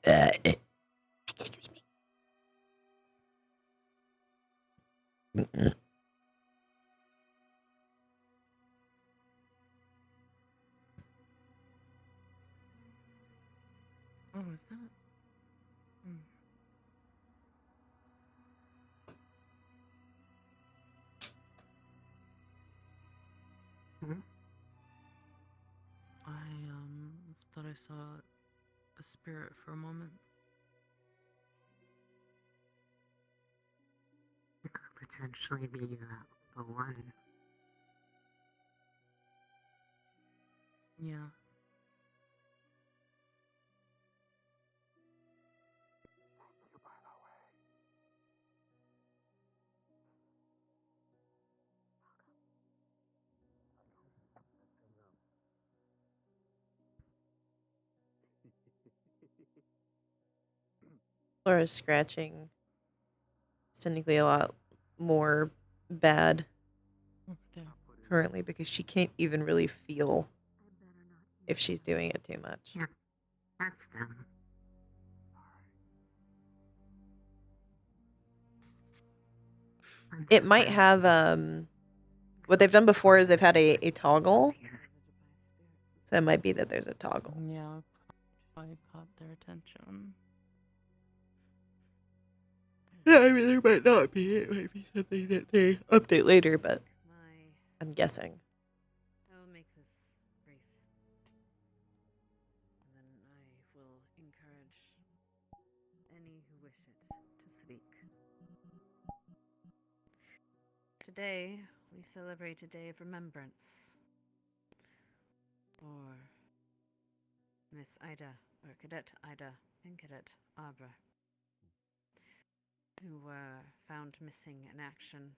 us. Excuse me. Oh, is that? Hmm? I thought I saw a spirit for a moment. It could potentially be the one. Yeah. Flora's scratching is technically a lot more bad currently because she can't even really feel if she's doing it too much. Yeah, that's them. It might have what they've done before is they've had a toggle. So it might be that there's a toggle. Yeah, I caught their attention. Yeah, I mean there might not be. It might be something that they update later, but I'm guessing. I will make this brief. And then I will encourage any who wish it to speak. Today, we celebrate a day of remembrance for Miss Ida, or Cadet Ida and Cadet Arbor, who were found missing in action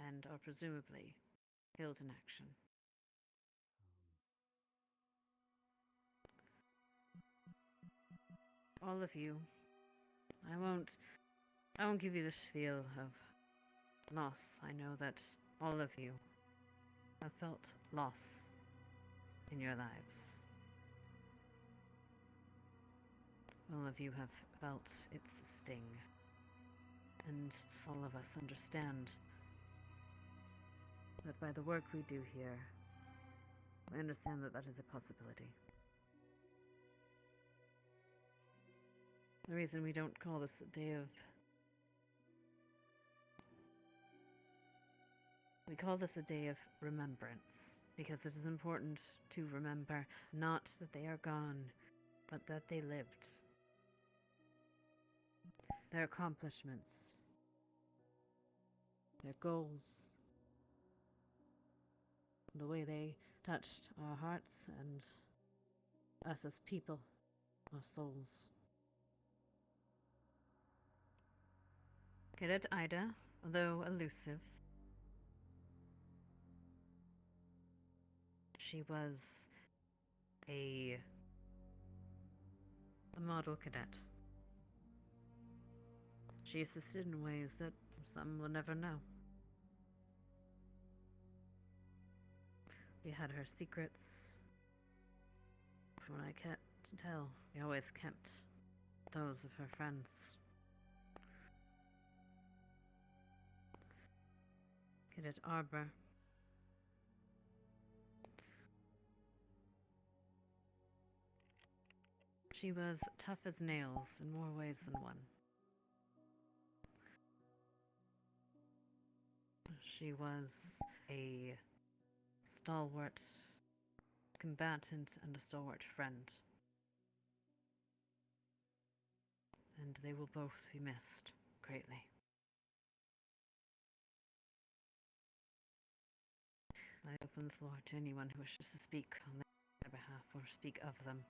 and are presumably killed in action. All of you, I won't give you this feel of loss. I know that all of you have felt loss in your lives. All of you have felt its sting. And all of us understand that by the work we do here, we understand that that is a possibility. The reason we don't call this a day of... We call this a day of remembrance, because it is important to remember not that they are gone, but that they lived. Their accomplishments, their goals, the way they touched our hearts and us as people, our souls. Cadet Ida, although elusive, she was a model cadet. She assisted in ways that some will never know. We had her secrets. From what I can't tell, we always kept those of her friends. Cadet Arbor. She was tough as nails in more ways than one. She was a stalwart combatant and a stalwart friend. And they will both be missed greatly. I open the floor to anyone who wishes to speak on their behalf or speak of them.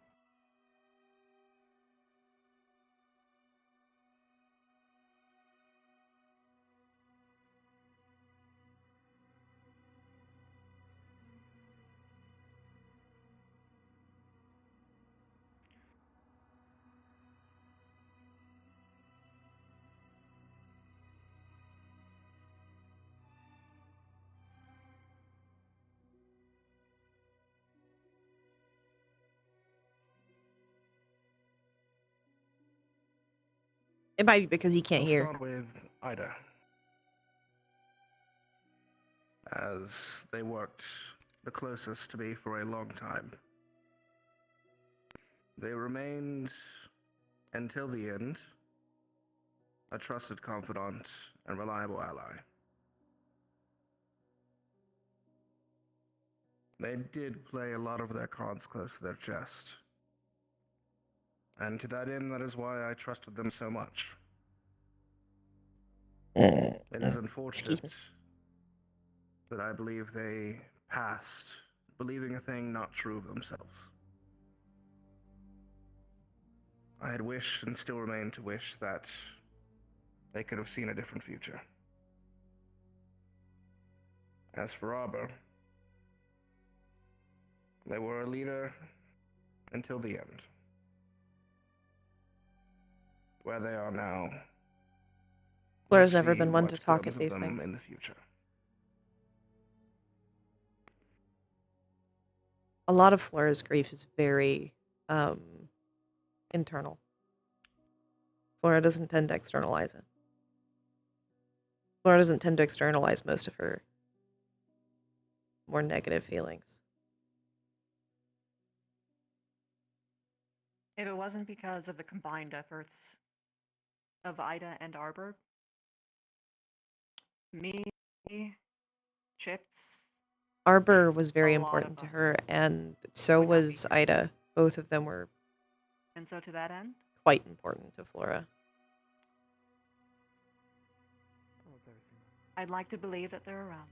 It might be because he can't We'll hear. start with Ida. As they worked the closest to me for a long time. They remained, until the end, a trusted confidant and reliable ally. They did play a lot of their cards close to their chest. And to that end, that is why I trusted them so much. It is unfortunate that I believe they passed, believing a thing not true of themselves. I had wished and still remain to wish that they could have seen a different future. As for Arbor, they were a leader until the end. Where they are now, Flora's we'll never see been one what to talk comes at of these them things. in the future. A lot of Flora's grief is very internal. Flora doesn't tend to externalize it. Flora doesn't tend to externalize most of her more negative feelings. If it wasn't because of the combined efforts of Ida and Arbor, me, Chips, Arbor was very A lot important of to us her, and so would not be was Ida. Both of them were and so to that end, quite important to Flora. I'd like to believe that they're around.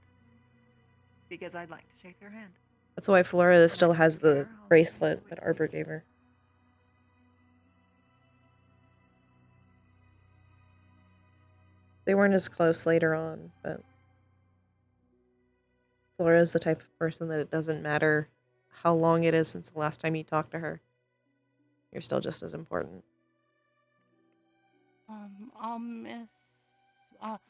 Because I'd like to shake their hand. That's why Flora still has the bracelet that Arbor gave her. They weren't as close later on, but Flora is the type of person that it doesn't matter how long it is since the last time you talked to her. You're still just as important. I'll miss. I'll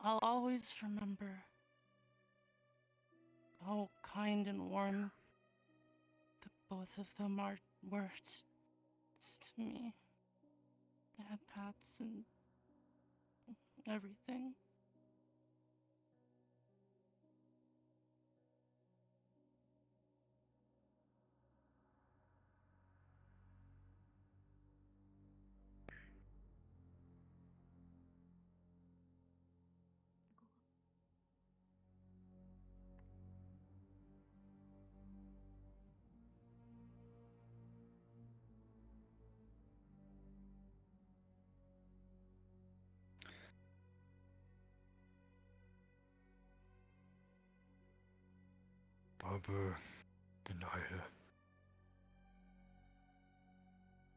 always remember how kind and warm the both of them were to me. They had pats and everything. Arbor and Ida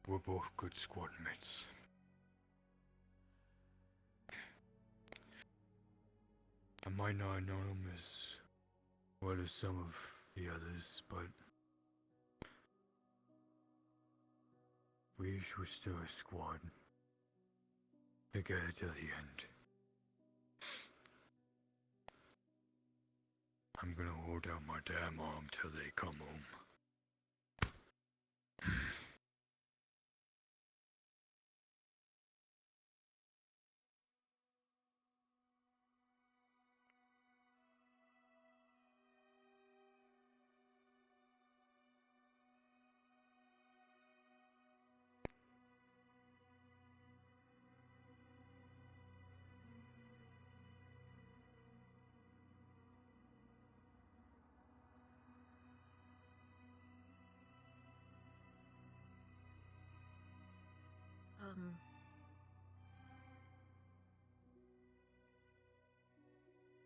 were both good squad mates. I might not have known them as well as some of the others, but we were still a squad. Together till the end. I'm gonna hold out my damn arm till they come home.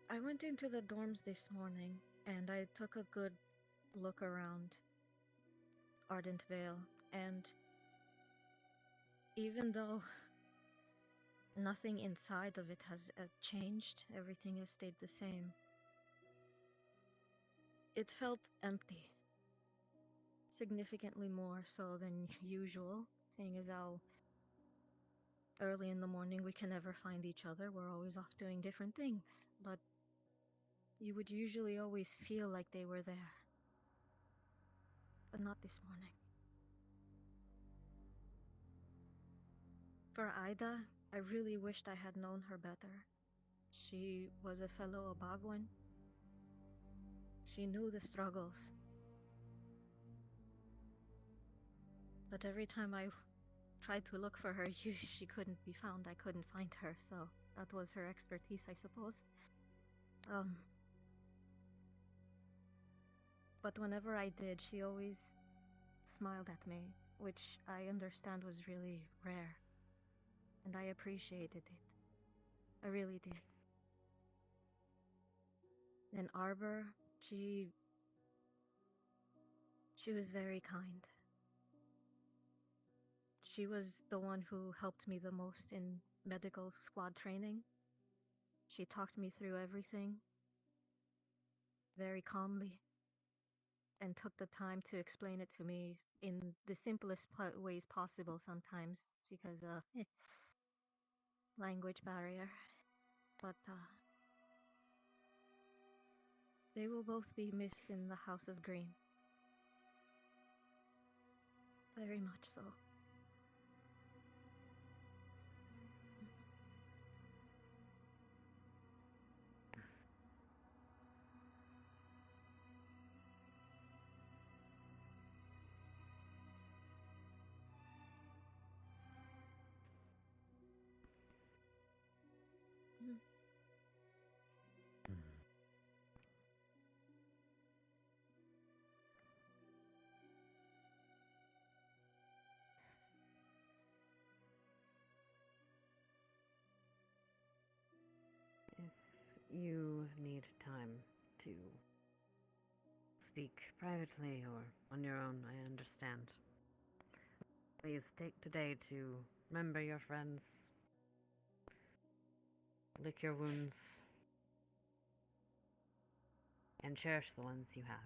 I went into the dorms this morning and I took a good look around Ardent Vale, and even though nothing inside of it has changed, everything has stayed the same. It felt empty. Significantly more so than usual, seeing as how early in the morning we can never find each other. We're always off doing different things, but you would usually always feel like they were there. But not this morning. For Ida, I really wished I had known her better. She was a fellow Abagwan. She knew the struggles. But every time I tried to look for her, she couldn't be found. I couldn't find her, so that was her expertise, I suppose. But whenever I did, she always smiled at me, which I understand was really rare. And I appreciated it. I really did. And Arbor, she was very kind. She was the one who helped me the most in medical squad training. She talked me through everything very calmly and took the time to explain it to me in the simplest ways possible sometimes because language barrier. But they will both be missed in the House of Green. Very much so. If you need time to speak privately or on your own, I understand. Please take today to remember your friends, lick your wounds, and cherish the ones you have.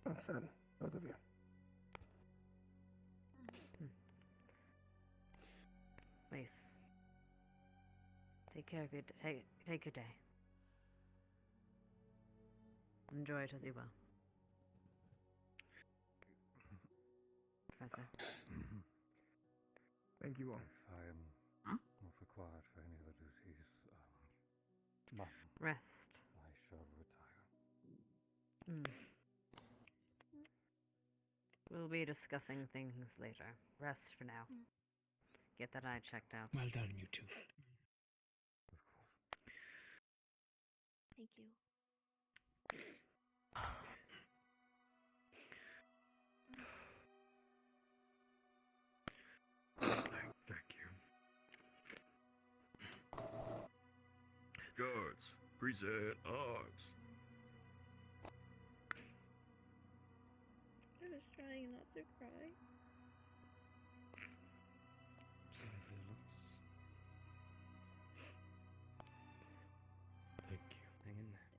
Well said, both of you. Please. Take care of your take your day. Enjoy it as you will. Professor. Thank you all. If I am not required for any other duties, Rest. I shall retire. We'll be discussing things later. Rest for now. Get that eye checked out. Well done, you two. Thank you. Thank you. Guards, present arms. I was trying not to cry. Thank you. Hang in there.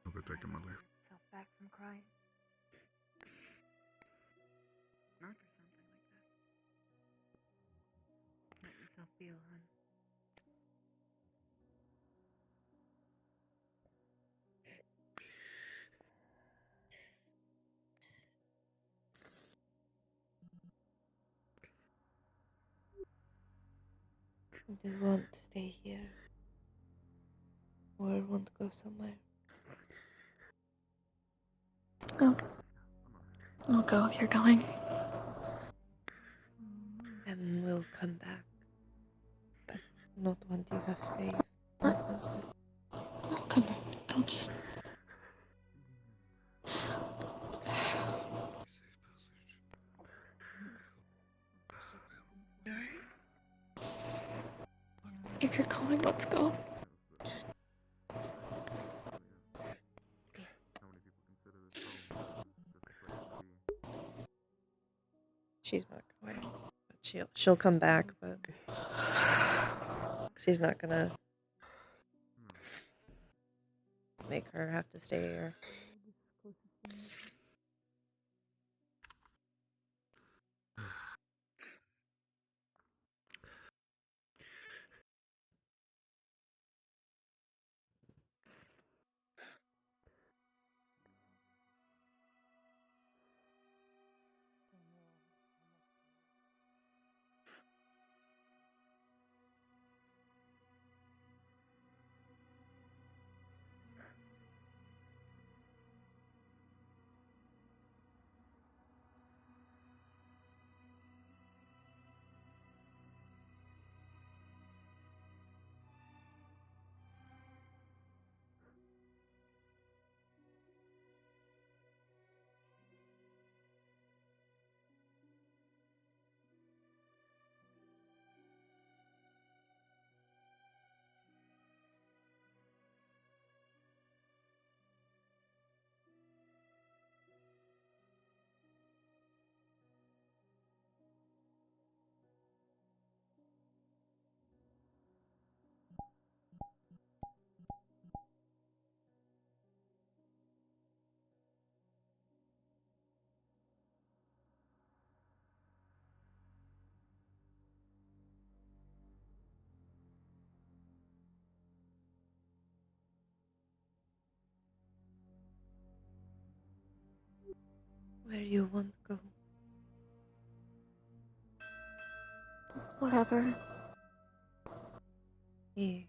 I'll be taking my leave. Yourself back from crying. Not for something like that. Let yourself feel, hon. Do you want to stay here? Or want to go somewhere? Go. I'll go if you're going. And we'll come back. But not once you have stayed. Not once you... I'll come back. I'll just... If you're going, let's go. She's not going. But she'll come back, but she's not gonna make her have to stay here. Where do you want to go? Whatever. Yeah.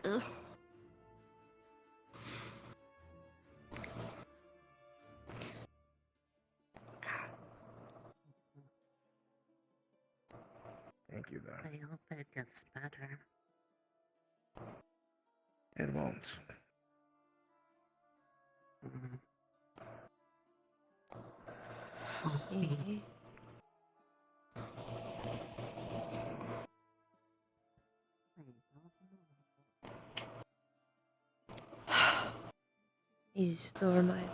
Ugh. Thank you, though. I hope it gets better. It won't. Okay. Is Storm Island.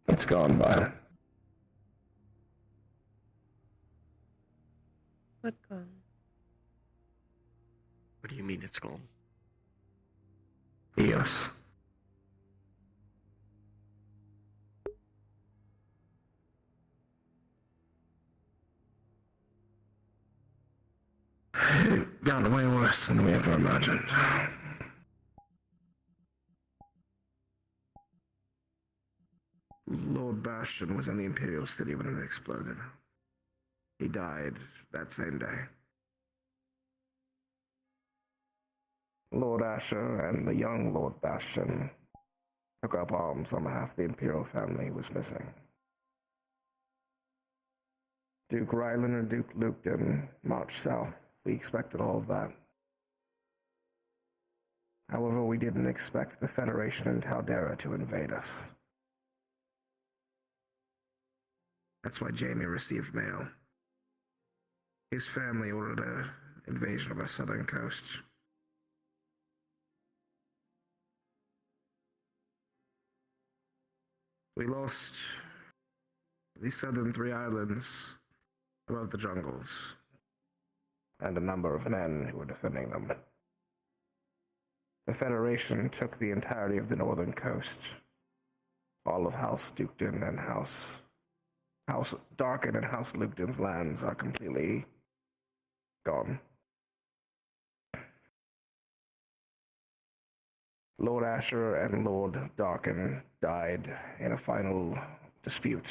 It's gone by. What gone? What do you mean it's gone? Eos. It got way worse than we ever imagined. Lord Bastion was in the Imperial City when it exploded. He died that same day. Lord Asher and the young Lord Bastion took up arms on behalf of the Imperial family who was missing. Duke Rylan and Duke Lukeden marched south. We expected all of that. However, we didn't expect the Federation and Taldera to invade us. That's why Jamie received mail. His family ordered an invasion of our southern coast. We lost the southern three islands above the jungles, and a number of men who were defending them. The Federation took the entirety of the northern coast. All of House Dukedon and House Darken and House Lugden's lands are completely gone. Lord Asher and Lord Darken died in a final dispute,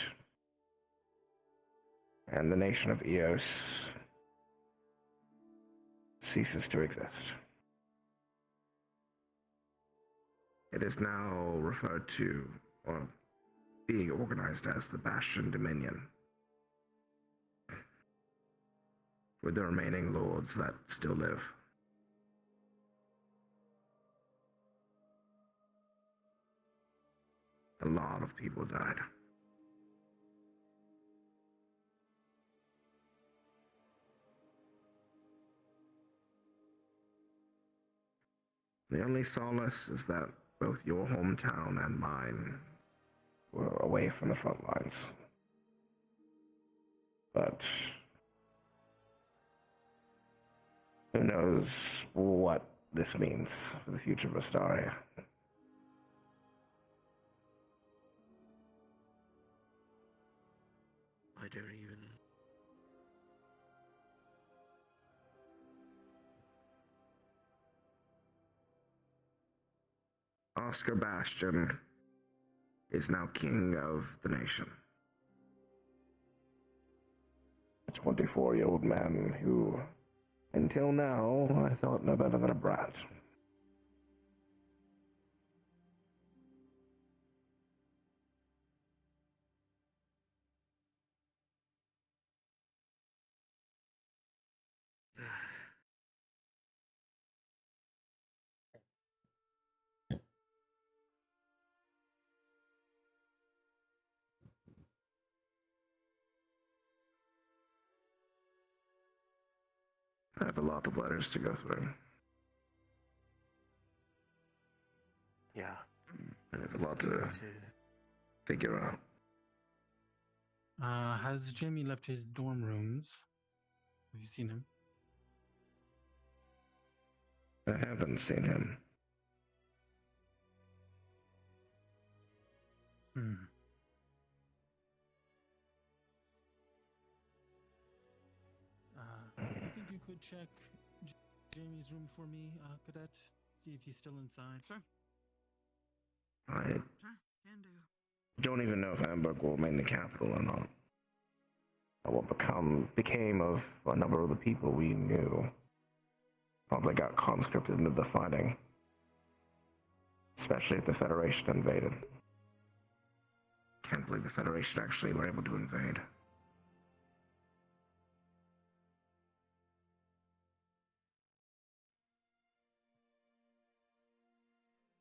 and the nation of Eos ceases to exist. It is now referred to, or being organized as, the Bastion Dominion, with the remaining lords that still live. A lot of people died. The only solace is that both your hometown and mine were away from the front lines. But who knows what this means for the future of Astaria. I don't even... Oscar Bastion is now king of the nation. A 24-year-old man who, until now, I thought no better than a brat. I have a lot of letters to go through. Yeah. I have a lot to figure out. Has Jamie left his dorm rooms? Have you seen him? I haven't seen him. I think you could check Jamie's room for me, Cadet. See if he's still inside. Sure. I don't even know if Hamburg will remain the capital or not. Or what became of a number of the people we knew. Probably got conscripted into the fighting. Especially if the Federation invaded. Can't believe the Federation actually were able to invade.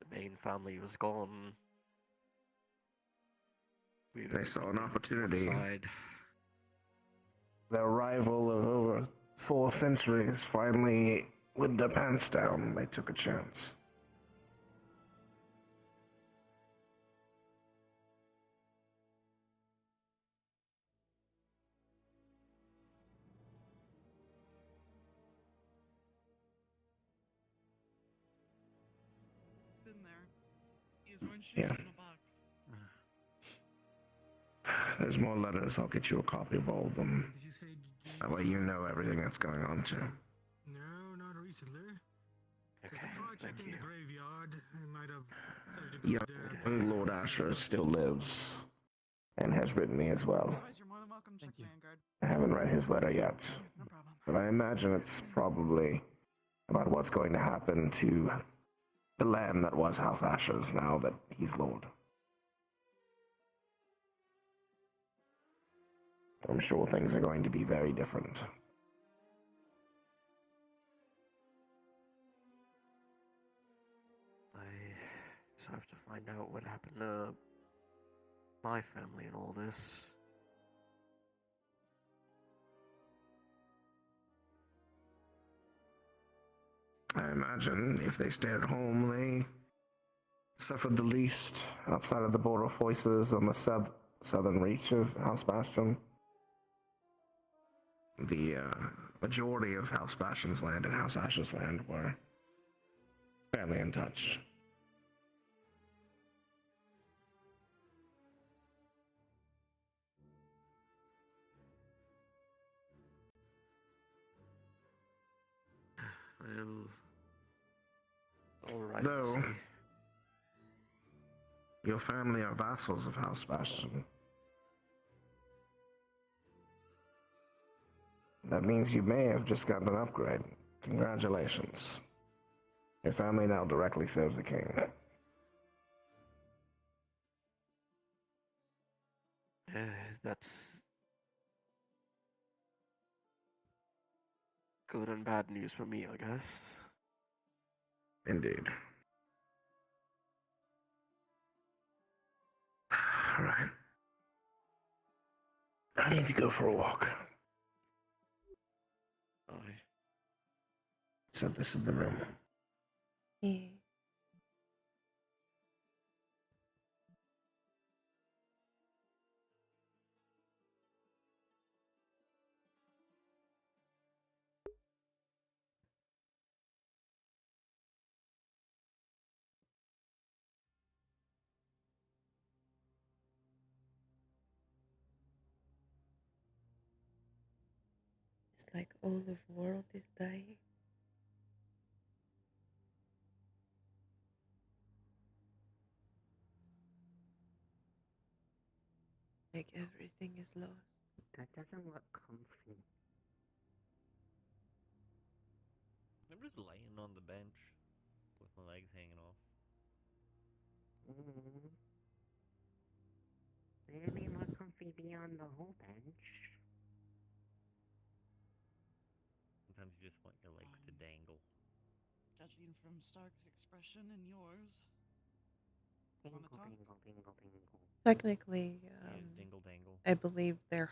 The main family was gone. They saw an opportunity. Outside. The arrival of over 4 centuries finally, with their pants down, they took a chance. Been there. He's one shit Yeah. in a box. There's more letters. I'll get you a copy of all of them. Did you say That way you know everything that's going on too. No, not recently. Okay, Before I checked thank in you. the graveyard, I might have decided to go there. Young Lord Asher still lives, and has written me as well. Otherwise, you're more than welcome. Check Vanguard. I haven't read his letter yet, No problem. but I imagine it's probably about what's going to happen to the land that was House Asher's now that he's Lord. I'm sure things are going to be very different. I just have to find out what happened to my family and all this. I imagine if they stayed at home, they suffered the least outside of the border forces on the southern reach of House Bastion. The majority of House Bastion's land and House Ash's land were fairly untouched. Well, alright. Though, your family are vassals of House Bastion. That means you may have just gotten an upgrade. Congratulations. Your family now directly serves the king. That's good and bad news for me, I guess. Indeed. Alright. I need to go for a walk. Aye. Set this in the room. Yeah. It's like all of world is dying. Like everything is lost. That doesn't look comfy. I'm just laying on the bench with my legs hanging off. Maybe more comfy beyond the whole bench. Sometimes you just want your legs to dangle. Judging from Stark's expression and yours. Dingle, Wanna talk? dingle, dingle, dingle. Technically, Dingle dangle. I believe their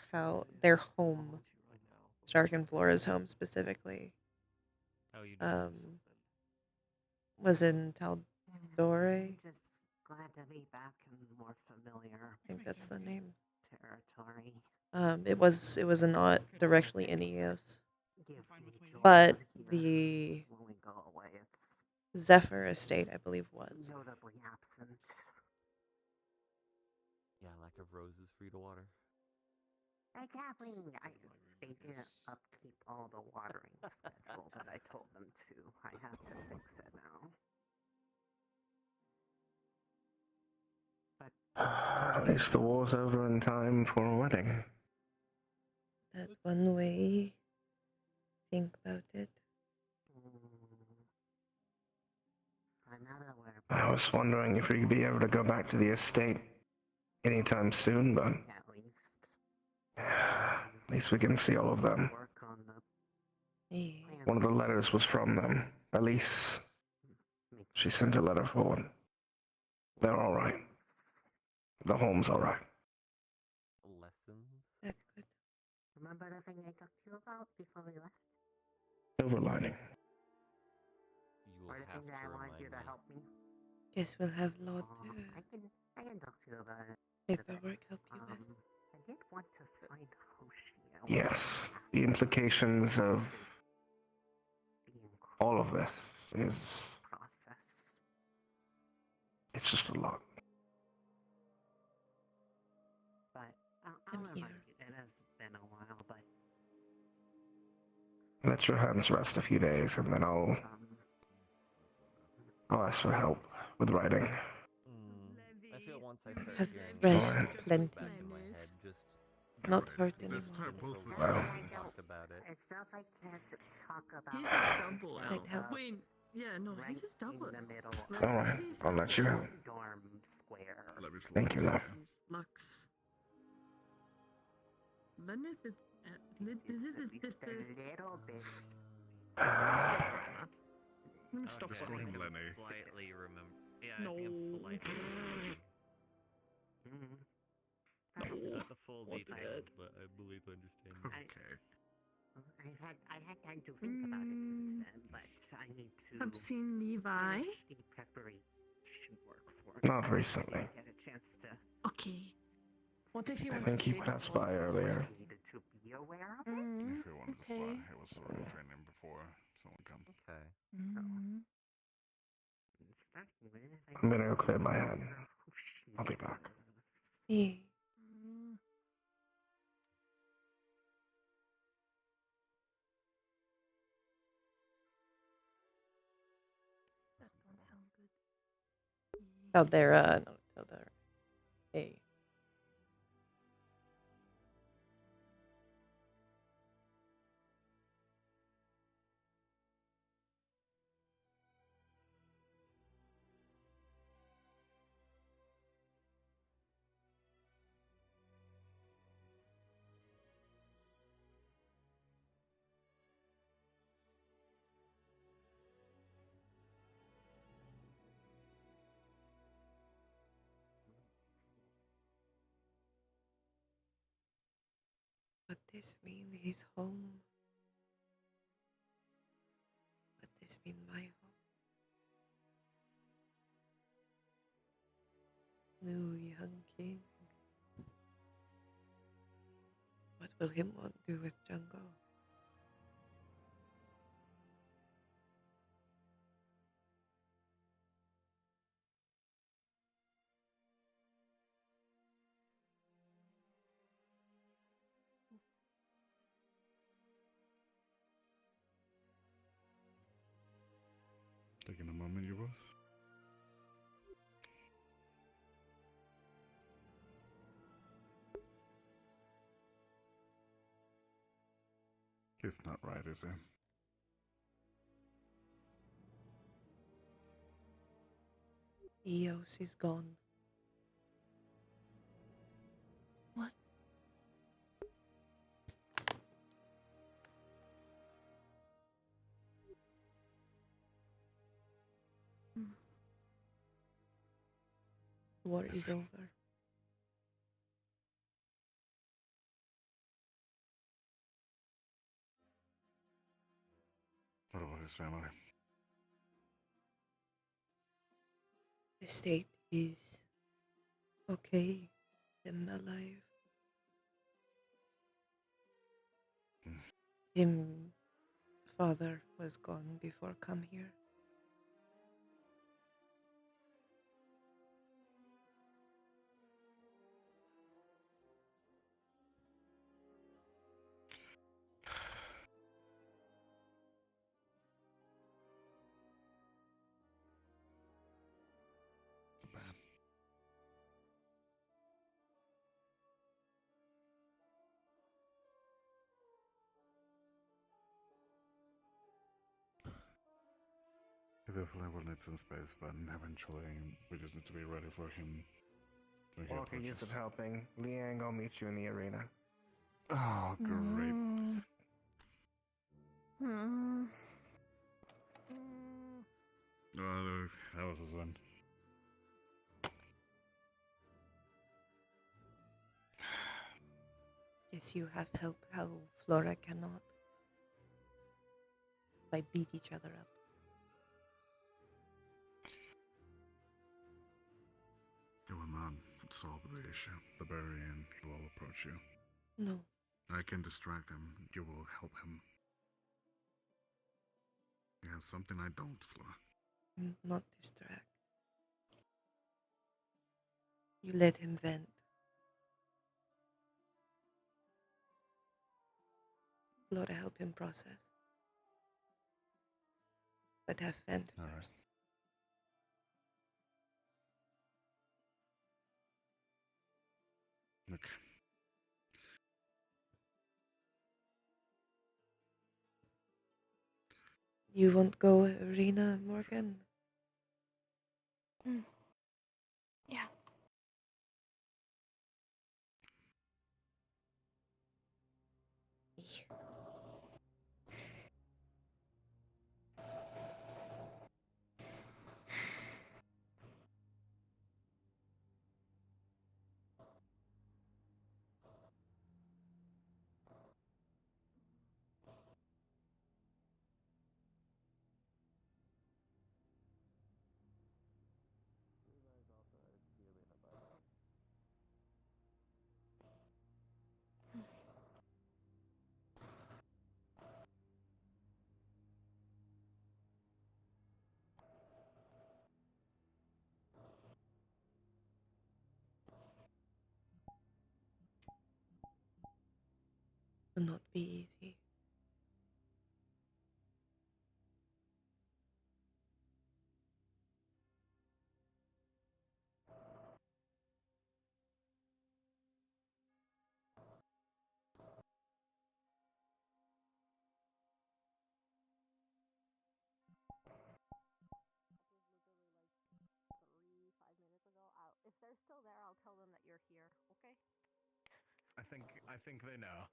home, Stark and Flora's home specifically, How are you doing? was in Taldore. Just glad to be back in more familiar. I think that's the name. Territory. It was not directly in Eos, Give me joy but here. the When we go away, it's Zephyr estate, I believe, was. notably absent. Yeah, lack of roses for you to water. Exactly. They didn't upkeep all the watering schedule that I told them to. I have to fix it now. At least the war's over in time for a wedding. That one way. Think about it. Another word. I was wondering if we'd be able to go back to the estate anytime soon, but at least we can see all of them. Work on the One of the letters was from them. Elise. She sent a letter forward. They're all right. The home's all right. Lessons? That's good. Remember the thing I talked to you about before we left? Silver lining. You will Or the have thing that to I wanted you remind to me. help me? Guess we'll have a lot I can talk to you about it. paperwork help you with. I did want to find Hoshi. Yes, the implications of all of this is... process. It's just a lot. But I'll remind you, it has been a while, but Let your hands rest a few days, and then I'll ask for help with writing. I feel once I start Have hearing rest it, it's plenty. back in my head, just Not hurt anymore. Well, talked about it. it's stuff I can't talk about. His is double Like L. help. Wait, yeah, no, his is double. In the middle all right, I'll let you know. dorm square. Thank you, love. Lux. Then if it's Just a little bit. Stop Yeah, I saying think that. I'm Lenny. slightly remember. Yeah, I think I'm slightly remembering. No. Not the full What the details, but I believe I understand. Okay. I I had time to think about it since then, but I need to I've seen Levi. finish the preparation work for Not recently. Get a chance to. Okay. What if you I want think to he sit passed for- by earlier. Needed to be aware of it. If you wanted to spot, okay. he was already training before someone comes. Okay. Starting with, I'm gonna go clear my head. I'll be back. Yeah. That don't sound good. Caldera, no, Caldera. Hey. What this mean he's home? What this mean my home? New young king. What will him want to do with jungle? Taking a moment, you both. He's not right, is he? Eos is gone. What? War is over. What about his family? The state is okay. Them alive. Him father was gone before come here. He definitely will need some space, but eventually we just need to be ready for him when he Walker, use approaches. of helping. Liang, I'll meet you in the arena. Oh, great. Oh, that was his win. Guess you have help how Flora cannot. By beat each other up. You will not solve the issue. The very end, he will approach you. No. I can distract him. You will help him. You have something I don't, Flora. Not distract. You let him vent. Flora help him process. But have vent first. Look. You won't go arena, Morgan? Yeah. Will not be easy. If they're still there, I'll tell them that you're here, okay? I think they know.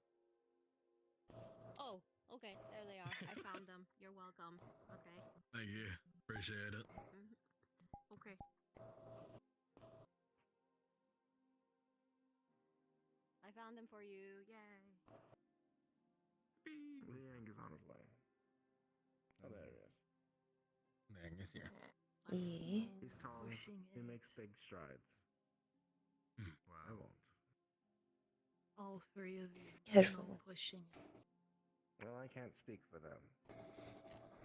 Oh, okay. There they are. I found them. You're welcome. Okay. Thank you. Appreciate it. Okay. I found them for you. Yay. Liang is on his way. Oh, there he is. Dang, he's here. He's tall. He makes big strides. Well, I won't. All three of you. Careful. No pushing. Well, I can't speak for them.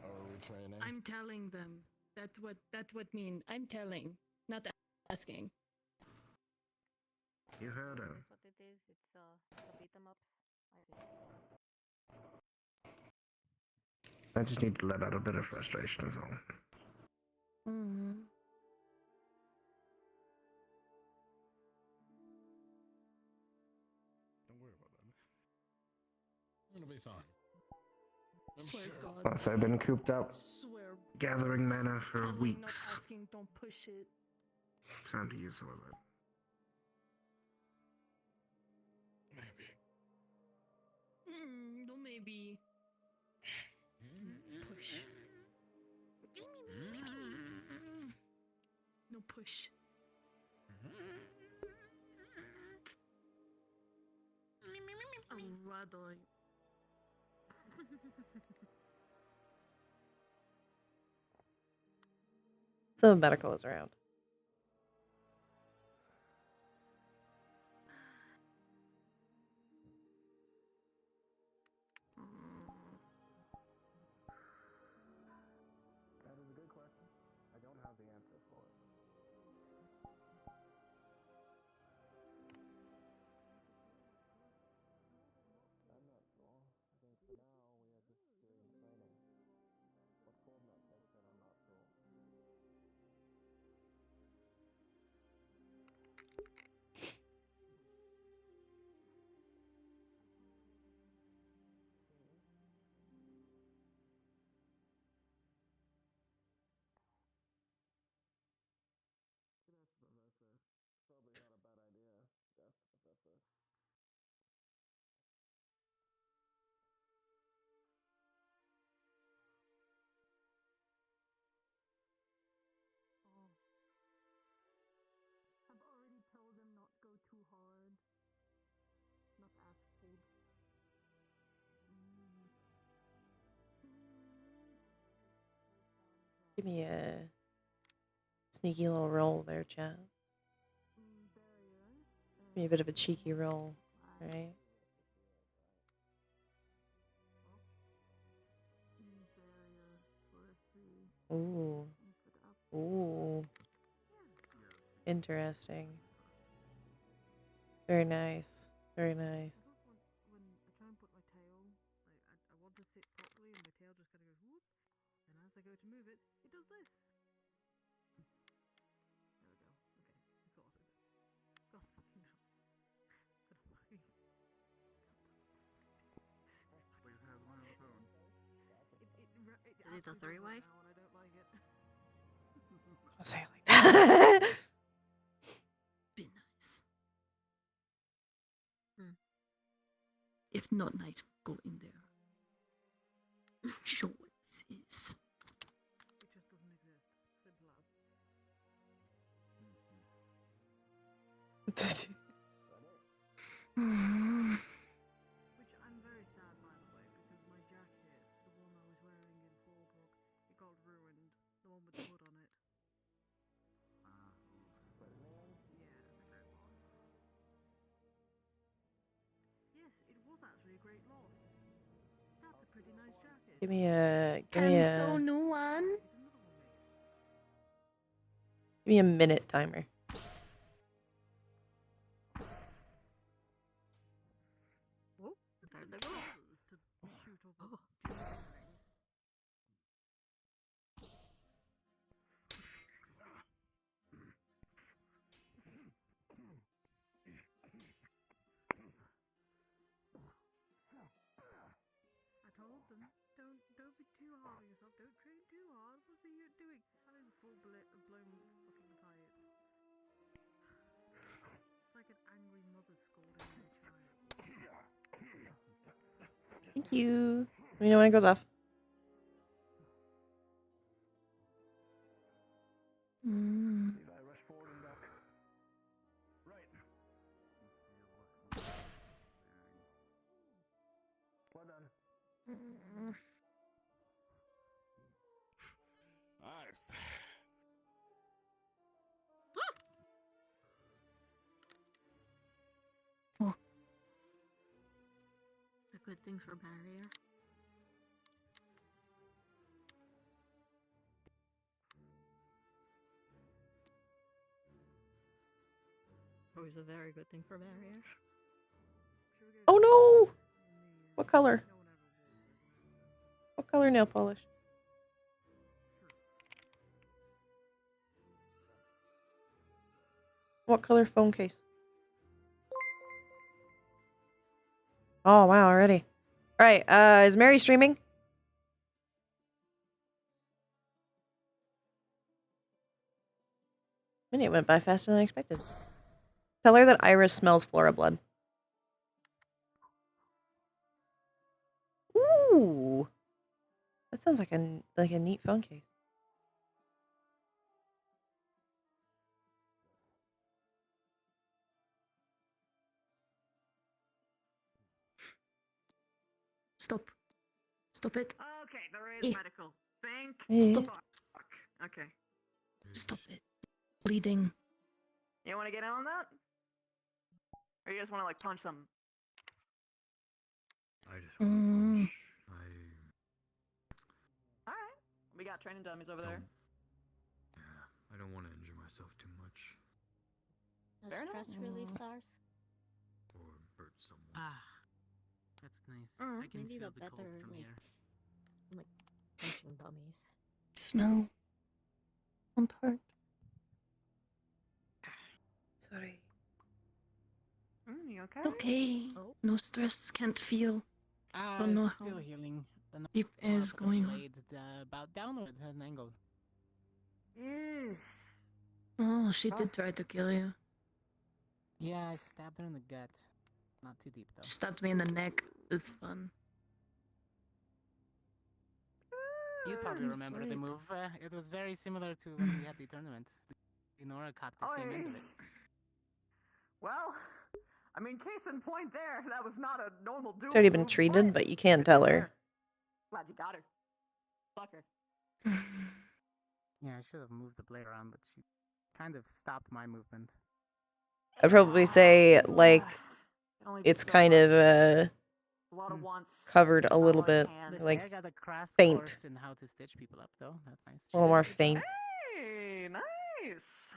Are we training? I'm telling them. That's what mean. I'm telling, not asking. You heard her. That's what it is. It's the beat 'em ups. I just need to let out a bit of frustration, is all. Don't worry about that. It'll be fine. Swear sure. God. Plus, I've been cooped up, Swear. gathering mana for Telling, weeks. Not asking. Don't push it. It's time to use some of it. Maybe. No, maybe. Push. No push. Rather. Some medical is around. That is a good question. I don't have the answer for it. I'm not sure. I think for now we are just doing training. What form that takes in, I'm not sure. Yes, Professor. Probably not a bad idea. Yes, Professor. Oh. I've already told them not go too hard. Not as cold. Give me a sneaky little roll there, chat. Give me a bit of a cheeky roll, right? Ooh. Ooh. Interesting. Very nice. Very nice. When I try and put my tail, I want to sit properly and my tail just kind of goes whoop. And as I go to move it, it does this. There we go. Okay, sorted. God fucking hell. God fucking. Please have my own phone. Is it the three-way? I don't like it. I'll say it like that. Be nice. If not nice, go in there. Show what this is. It just doesn't exist. Simple as. Which I'm very sad, by the way, because my jacket, the one I was wearing in Fallbrook, it got ruined. The one with the hood on it. Yeah, the great loss. Yes, it was actually a great loss. That's a pretty nice jacket. Give me a new one. give me a minute timer. Oh, there they go. Don't be too hard on yourself. Don't train too hard. What are you doing? Having blown fucking tired. It's like an angry mother scolding their child. Thank you. Let me know when it goes off. Levi, rush forward and back. Right. Well done. Nice. It's a good thing for barrier. Always a very good thing for barrier. Oh no! What color? What color nail polish? What color phone case? Oh wow, already. Alright, is Mary streaming? Minute went by faster than I expected. Tell her that Iris smells Flora blood. Ooh! That sounds like a neat phone case. Stop. Stop it. Okay, there is medical. Thank Stop. fuck. Okay. Stop it. Bleeding. You want to get in on that? Or you just want to like punch them? I just want to punch. Alright. We got training dummies over there. Yeah, I don't want to injure myself too much. Stress relief flowers. Or hurt someone. Ah, that's nice. I can Maybe feel the the cold better, from like, here. like punching dummies. Smell. Won't hurt. Sorry. You okay? Okay. No stress, can't feel. Don't know how Still healing. The deep is going on. blade about downward at an angle. Oh, she did try to kill you. Yeah, I stabbed her in the gut. Not too deep though. She stabbed me in the neck. It's fun. You probably It's remember the great. move. It was very similar to when we had the tournament. Nora caught the same end of it. Well, I mean, case in point there, that was not a normal duel. It's already been treated, but you can't tell her. Glad you got her. Fuck her. Yeah, I should have moved the blade around, but she kind of stopped my movement. I'd probably say, like, it's kind of, covered a little bit. Like, I got a crash faint. course in how to stitch people up, though. That's nice. A little more faint. Hey, nice.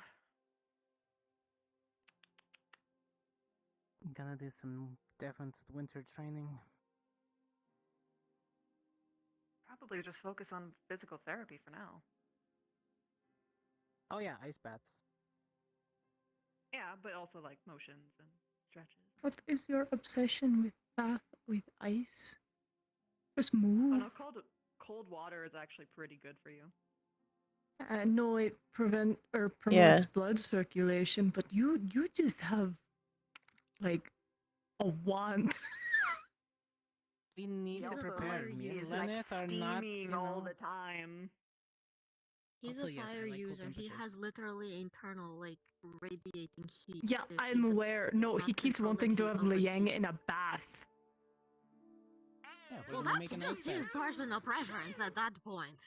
I'm gonna do some different winter training. Probably just focus on physical therapy for now. Oh yeah, ice baths. Yeah, but also like motions and stretches. What is your obsession with bath with ice? Just Oh move. no, cold water is actually pretty good for you. No, it promotes Yeah. blood circulation, but you just have like a wand. We need to prepare. Me and He's like Lynette are not, steaming all the time. He's Also, a yes, I fire like cold user. He temperatures. has literally internal, like, radiating heat. Yeah, if I'm he aware. No, does he not keeps control wanting it, to he have Liang in overheats. a bath. Yeah, we're Well, gonna that's make an just ice his bath. personal preference at that point.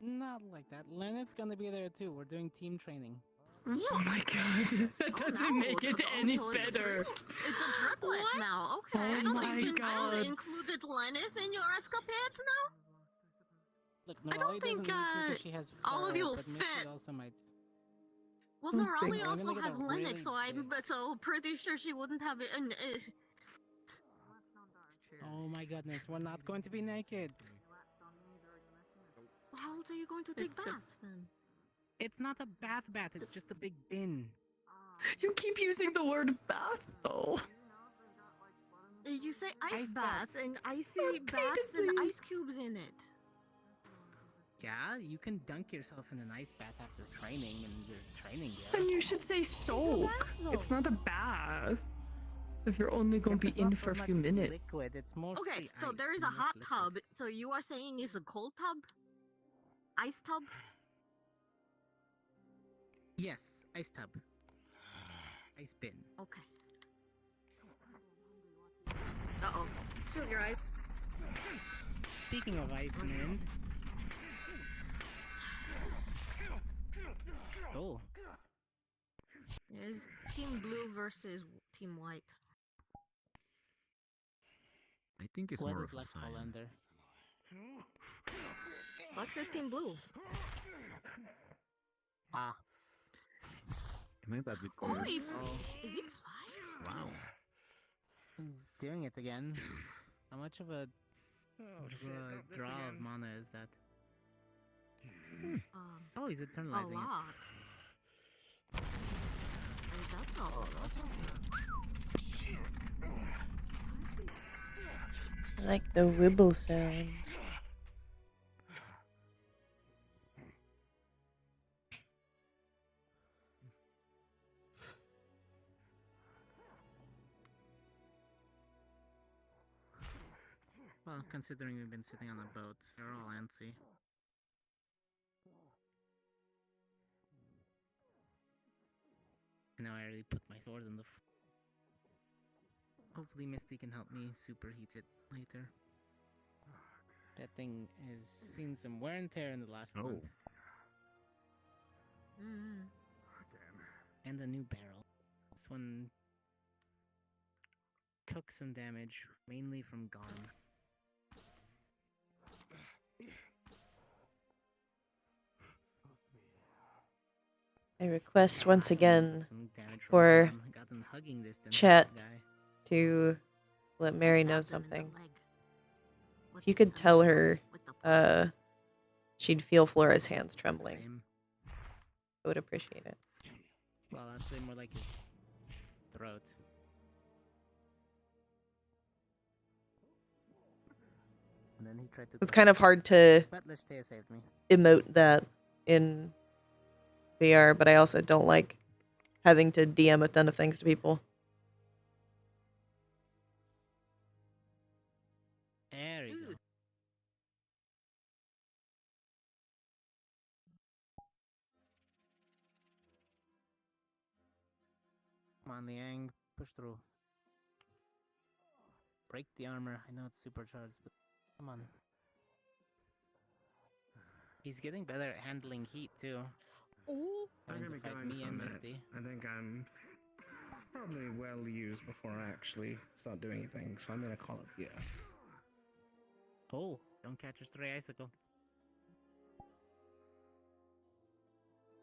Not like that. Lennett's gonna be there too. We're doing team training. Oh my god, that doesn't make it any so it's better. It's a triplet now. Okay. Oh I don't my think god. you included Lenneth in your escapades now. Look, I don't Norali think, doesn't need to because she has all of fur, you will but Mitzi fit. also might. Well, don't Norali think- also I'm gonna has get a Linux, really so I'm so pretty sure she wouldn't have it. Oh my goodness, we're not going to be naked. How else are you going to take It's a- baths then? It's not a bath, it's just a big bin. You keep using the word bath though. You You say ice, Ice bath, bath. and I see baths and ice cubes in it. Yeah, you can dunk yourself in an ice bath after training in your training gear. Then you should say soak. It's not a bath. If you're only going to be It's not in for a so few much minutes. Liquid, it's mostly Okay, so ice there is a and less hot liquid. tub. So you are saying it's a cold tub? Ice tub? Yes, ice tub. Ice bin. Okay. Uh-oh. Shield your eyes. Speaking of ice, man. Oh. It's Team Blue versus Team White. I think it's What more does of a Lex fall sign. under? Lex is Team Blue. Ah. Am I bad with Oh, colors? is he flying? Wow. He's doing it again. How much of a draw of mana is that? Oh, he's A eternalizing lot. And that's a lot. I like the wibble sound. Well, considering we've been sitting on a boat, they're all antsy. Now I already put my sword in the hopefully Misty can help me superheat it later. That thing has seen some wear and tear in the last month. Mm. And a new barrel. This one took some damage, mainly from Garm. I request once again Some damage from for Garm. Got in hugging distance chat with the guy. to let Mary know something. If you could tell her she'd feel Flora's hands trembling, Same. I would appreciate it. Well, I'd say more like his throat. And then he tried to. It's kind of hard to But Lishtea saved me. emote that in VR, but I also don't like having to DM a ton of things to people. There you go. Come on, Liang. Push through. Break the armor. I know it's supercharged, but come on. He's getting better at handling heat, too. Oh. I'm Having gonna to be fight going me for a and minute. Misty. I think I'm probably well used before I actually start doing anything, so I'm gonna call it yeah. Oh, don't catch a stray icicle.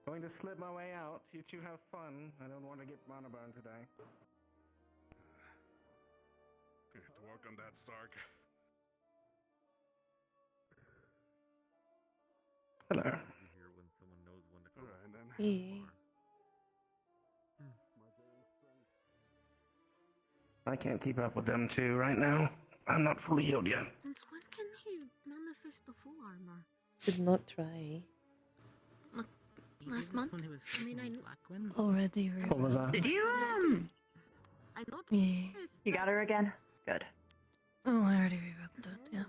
Going to slip my way out. You two have fun. I don't want to get mana burn today. To work on that, Stark. Hello. Here when someone knows when to come. Alright then. Yeah. I can't keep up with them two right now. I'm not fully healed yet. Since when can he manifest the full armor? Should not try. Last month? When he was I mean, I Blackwin? Already. What was that? Did you, I noticed. Yeah. You got her again? Good. Oh, I already revoked that, yeah.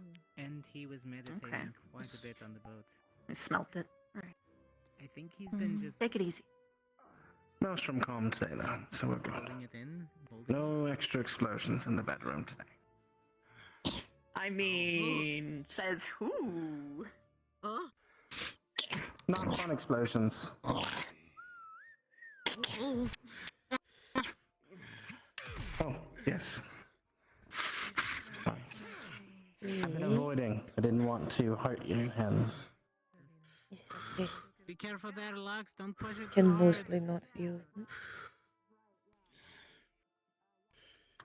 And he was meditating quite a bit on the boat. I smelt it. Alright. I think he's been just Take it easy. Nostrum calm today though, so we're good. holding it in. No extra explosions in the bedroom today. I mean, says who? Not fun explosions. Oh, yes. Sorry. I've been avoiding. I didn't want to hurt your hands. It's okay. Be careful there, Lux. Don't push it Can too hard. mostly not feel.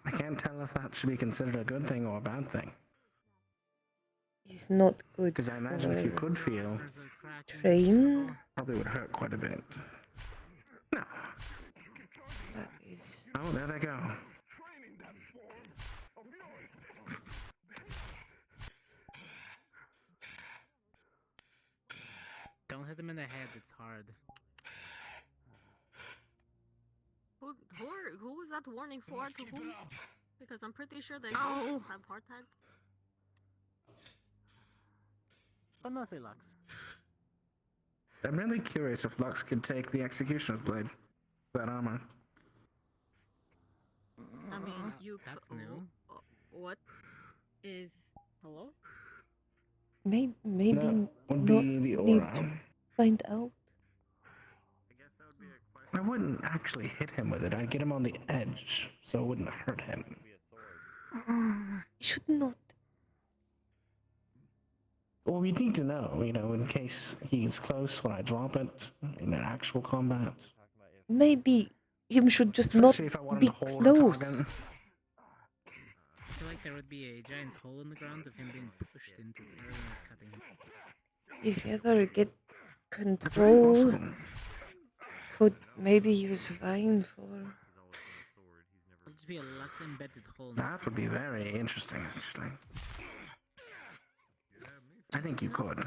I can't tell if that should be considered a good thing or a bad thing. It's not good. Because I imagine if you for could feel, train. probably would hurt quite a bit. No. That is. Oh, there they go. don't hit him in the head. It's hard. Who was that warning for? To whom? Because I'm pretty sure they Ow. both have heart attacks. But mostly Lux. I'm really curious if Lux could take the Executioner's Blade. That armor. I mean, you. That's new. What is? Hello? Maybe That would not be the need aura. to find out. I wouldn't actually hit him with it. I'd get him on the edge, so it wouldn't hurt him. You should not. Well, we need to know, in case he's close when I drop it in an actual combat. Maybe him should just Especially not if I wanted be to hold close. a target. I feel like there would be a giant hole in the ground of him being pushed into the area and cutting him. If you ever get very control, possible. could maybe use Vine for. It'll just be a Lux embedded hole. That would be very interesting, actually. I think you could.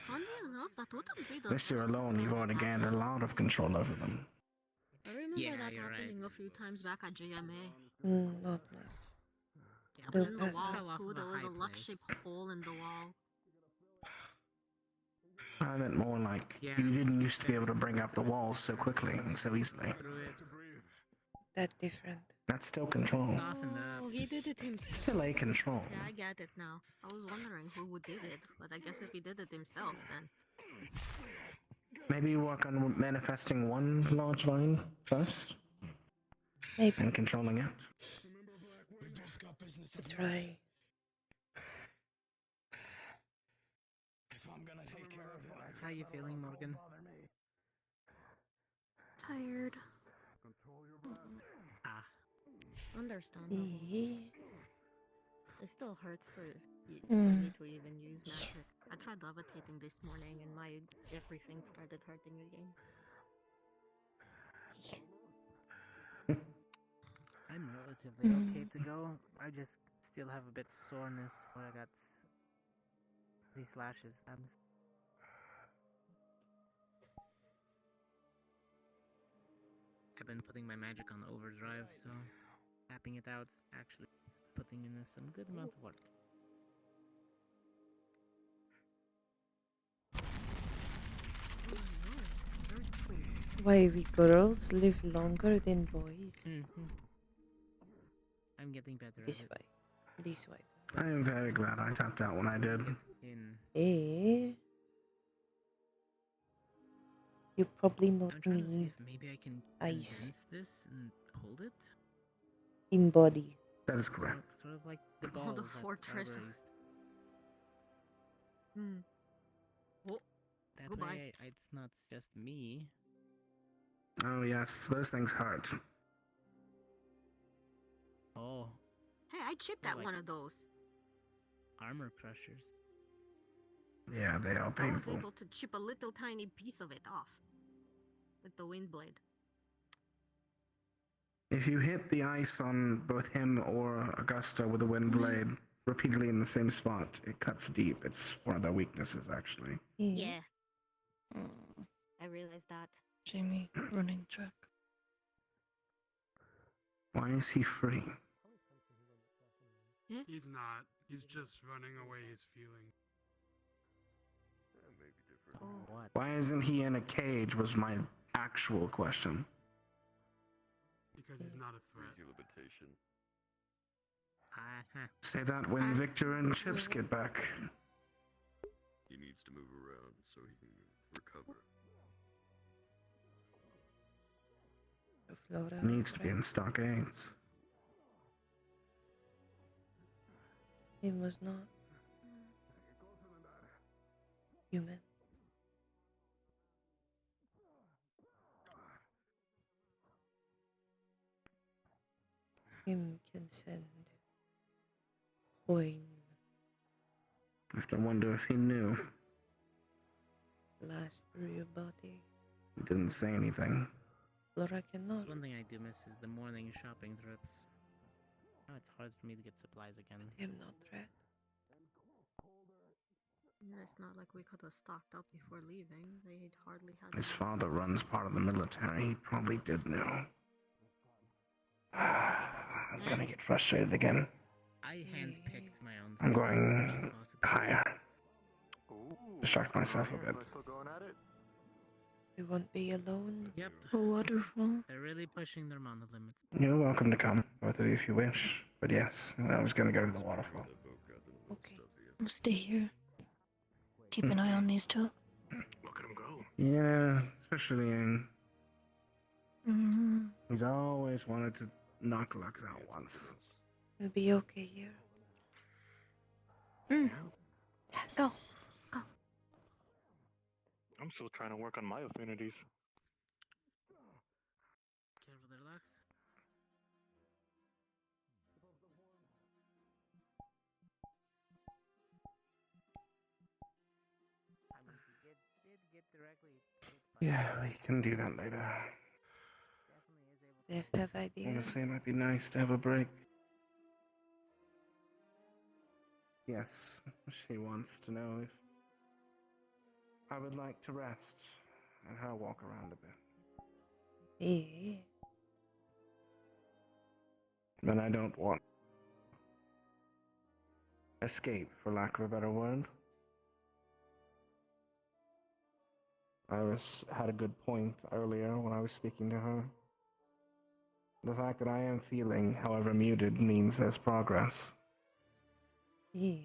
Funny enough, that wouldn't be the. This year alone, you've already gained a lot of control over them. I remember Yeah, that you're happening right. a few times back at GMA. Not much. Yeah, Still And in the passive. walls Fell off too, of a there was a high Lux-shaped place. hole in the wall. I meant more like Yeah. you didn't used to be able to bring up the walls so quickly and so easily. Through it. That different. That's still control. Softened up. Oh, he did it himself. Still a control. Yeah, I get it now. I was wondering who did it, but I guess if he did it himself, then. Maybe work on manifesting one large vine first Maybe. and controlling it. Try. How you feeling, Morgan? Tired. Ah. Understandable. Eh. It still hurts for Mm. me to even use magic. I tried levitating this morning and my everything started hurting again. I'm relatively okay to go. I just still have a bit soreness where I got these lashes. I've been putting my magic on overdrive, so tapping it out actually putting in some good amount of work. Why we girls live longer than boys. I'm getting better This at it. way. This way. I am very glad I tapped out when I did. Eh. You probably not I'm trying to see need if maybe I can ice condense this and hold it. in body. That is correct. Sort of like the Oh, ball the that fortress. Barbara used. Oh, That goodbye. way, it's not just me. Oh yes, those things hurt. Oh, Hey, I chipped They're at like- one of those. armor crushers. Yeah, they are I was painful. able to chip a little tiny piece of it off with the wind blade. If you hit the ice on both him or Augusta with a wind blade repeatedly in the same spot, it cuts deep. It's one of their weaknesses, actually. Yeah. I realized that. Jamie, running track. Why is he free? He's not. He's just running away his feelings. What? Why isn't he in a cage was my actual question. Because he's not a threat. Limitation. Say that when Victor and Chips get back. He needs to move around so he can recover. Flora. He needs to be in stockades. He was not human. Him can send coin I have to wonder if he knew. blast through your body. He didn't say anything. Flora cannot. One thing I do miss is the morning shopping trips. Now it's hard for me to get supplies again. I am not threat. It's not like we could have stocked up before leaving. They'd hardly had. His father runs part of the military. He probably did know. I'm gonna get frustrated again. I handpicked my own. I'm stuff as much as going possible. higher. Ooh, Distract myself a bit. am I still going at it? We won't be alone. Yep. Wonderful. They're really pushing their mana limits. You're welcome to come, both of you, if you wish. But yes, I was gonna go to the waterfall. Okay. I'll stay here. Keep an eye on these two. Look at him go. Yeah, especially in. Mm-hmm. He's always wanted to knock Lux out once. We'll be okay here. Yeah, go. I'm still trying to work on my affinities. Careful there, Lux. I mean, he did get directly hit by Yeah, we can do that later. If have idea. Honestly, it might be nice to have a break. Yes, she wants to know if I would like to rest and her walk around a bit. Yeah. But I don't want escape, for lack of a better word. Iris had a good point earlier when I was speaking to her. The fact that I am feeling, however muted, means there's progress. Yeah.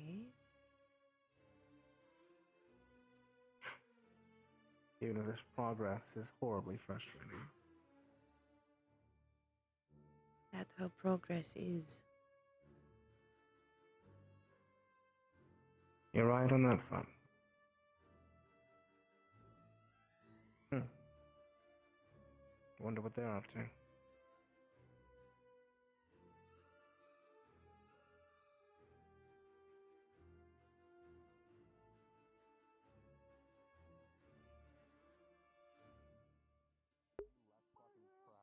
Even if this progress is horribly frustrating. That's how progress is. You're right on that front. Wonder what they're up to.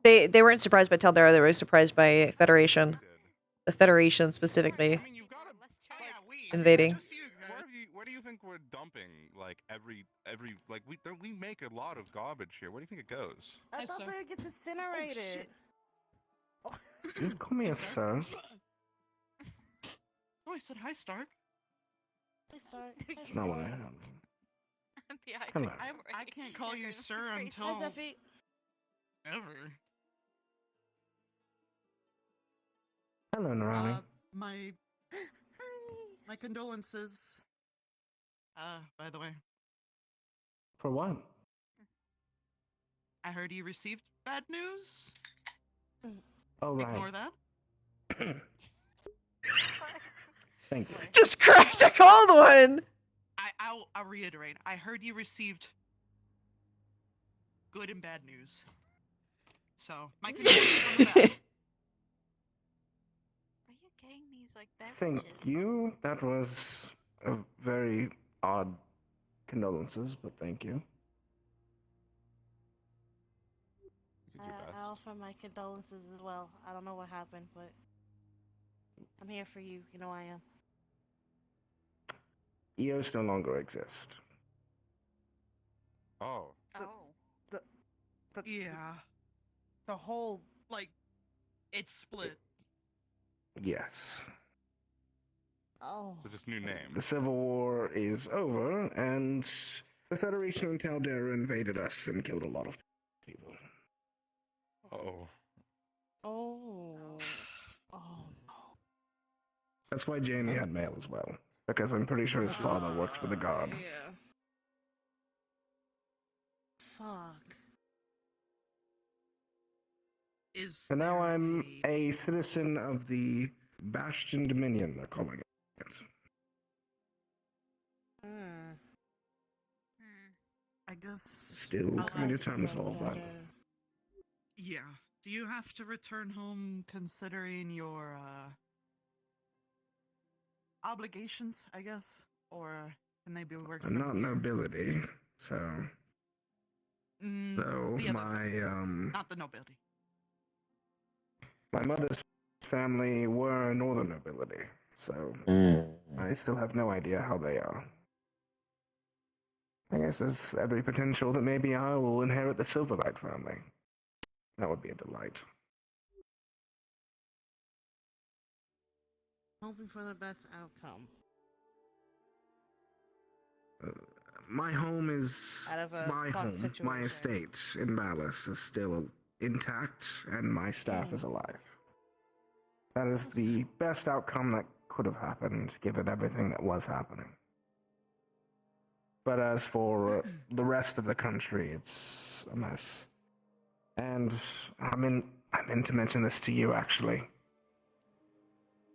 They weren't surprised by Taldera, they were surprised by Federation. The Federation specifically. I mean, you've got to invading. Where do you think we're dumping like every like we make a lot of garbage here. Where do you think it goes? I thought it gets incinerated. Just call me a sir. Oh, I said hi, Stark. Hi, Stark. It's not what I have. Hello. I can't call you sir until Hi, Zeffy. ever. Hello, Narani. My condolences. By the way, For what? I heard you received bad news. Oh, right. Ignore that. Thank you. Just cracked a cold one! I'll reiterate. I heard you received good and bad news. So, my condolences on the bad. Are you getting these like beverages? Thank you. That was a very odd condolences, but thank you. I offer my condolences as well. I don't know what happened, but I'm here for you. You know I am. EOS no longer exist. Oh. Yeah. The whole, like, it's split. Yes. Oh. So just new name. The Civil War is over, and the Federation and Taldera invaded us and killed a lot of people. Oh. Oh. Oh no. That's why Jamie had mail as well, because I'm pretty sure his father works for the Guard. Yeah. Fuck. And now I'm a citizen of the Bastion Dominion, they're calling it. I guess. Still coming to terms with all of that. Yeah. Do you have to return home considering your obligations, I guess? Or can they be worked I'm from not here? nobility, so. So the other my Not the nobility. my mother's family were northern nobility, so I still have no idea how they are. I guess there's every potential that maybe I will inherit the Silverlight family. That would be a delight. Hoping for the best outcome. My home is Out of a my fucked home. My situation. estate in Ballas is still intact, and my staff is alive. That is the best outcome that could have happened, given everything that was happening. But as for the rest of the country, it's a mess. And I meant to mention this to you, actually.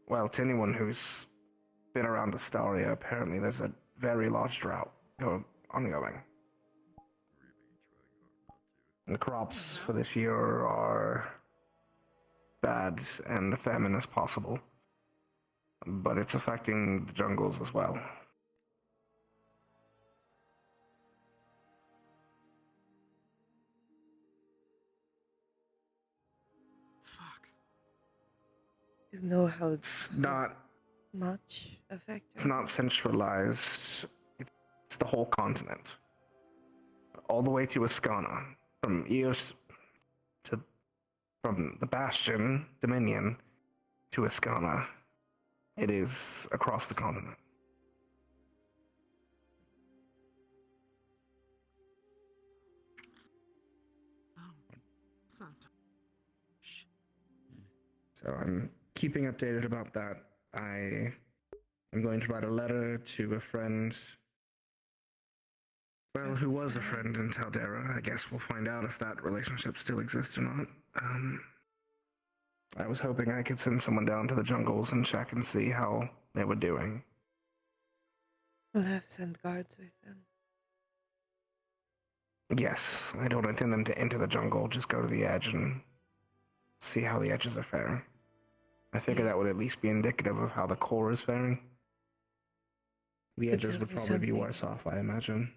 Well, to anyone who's been around Astaria, apparently there's a very large drought ongoing. The crops for this year are bad and famine as possible, but it's affecting the jungles as well. Fuck. Do you know how Not much affected? It's not centralized. It's the whole continent. All the way to Ascana. From Eos to... From the Bastion, Dominion, to Ascana. It is across the continent. So I'm keeping updated about that. I am going to write a letter to a friend, well, who was a friend in Taldera. I guess we'll find out if that relationship still exists or not. I was hoping I could send someone down to the jungles and check and see how they were doing. We'll have to send guards with them. Yes, I don't intend them to enter the jungle, just go to the edge and see how the edges are faring. I figure that would at least be indicative of how the core is faring. The edges would probably be worse off, I imagine.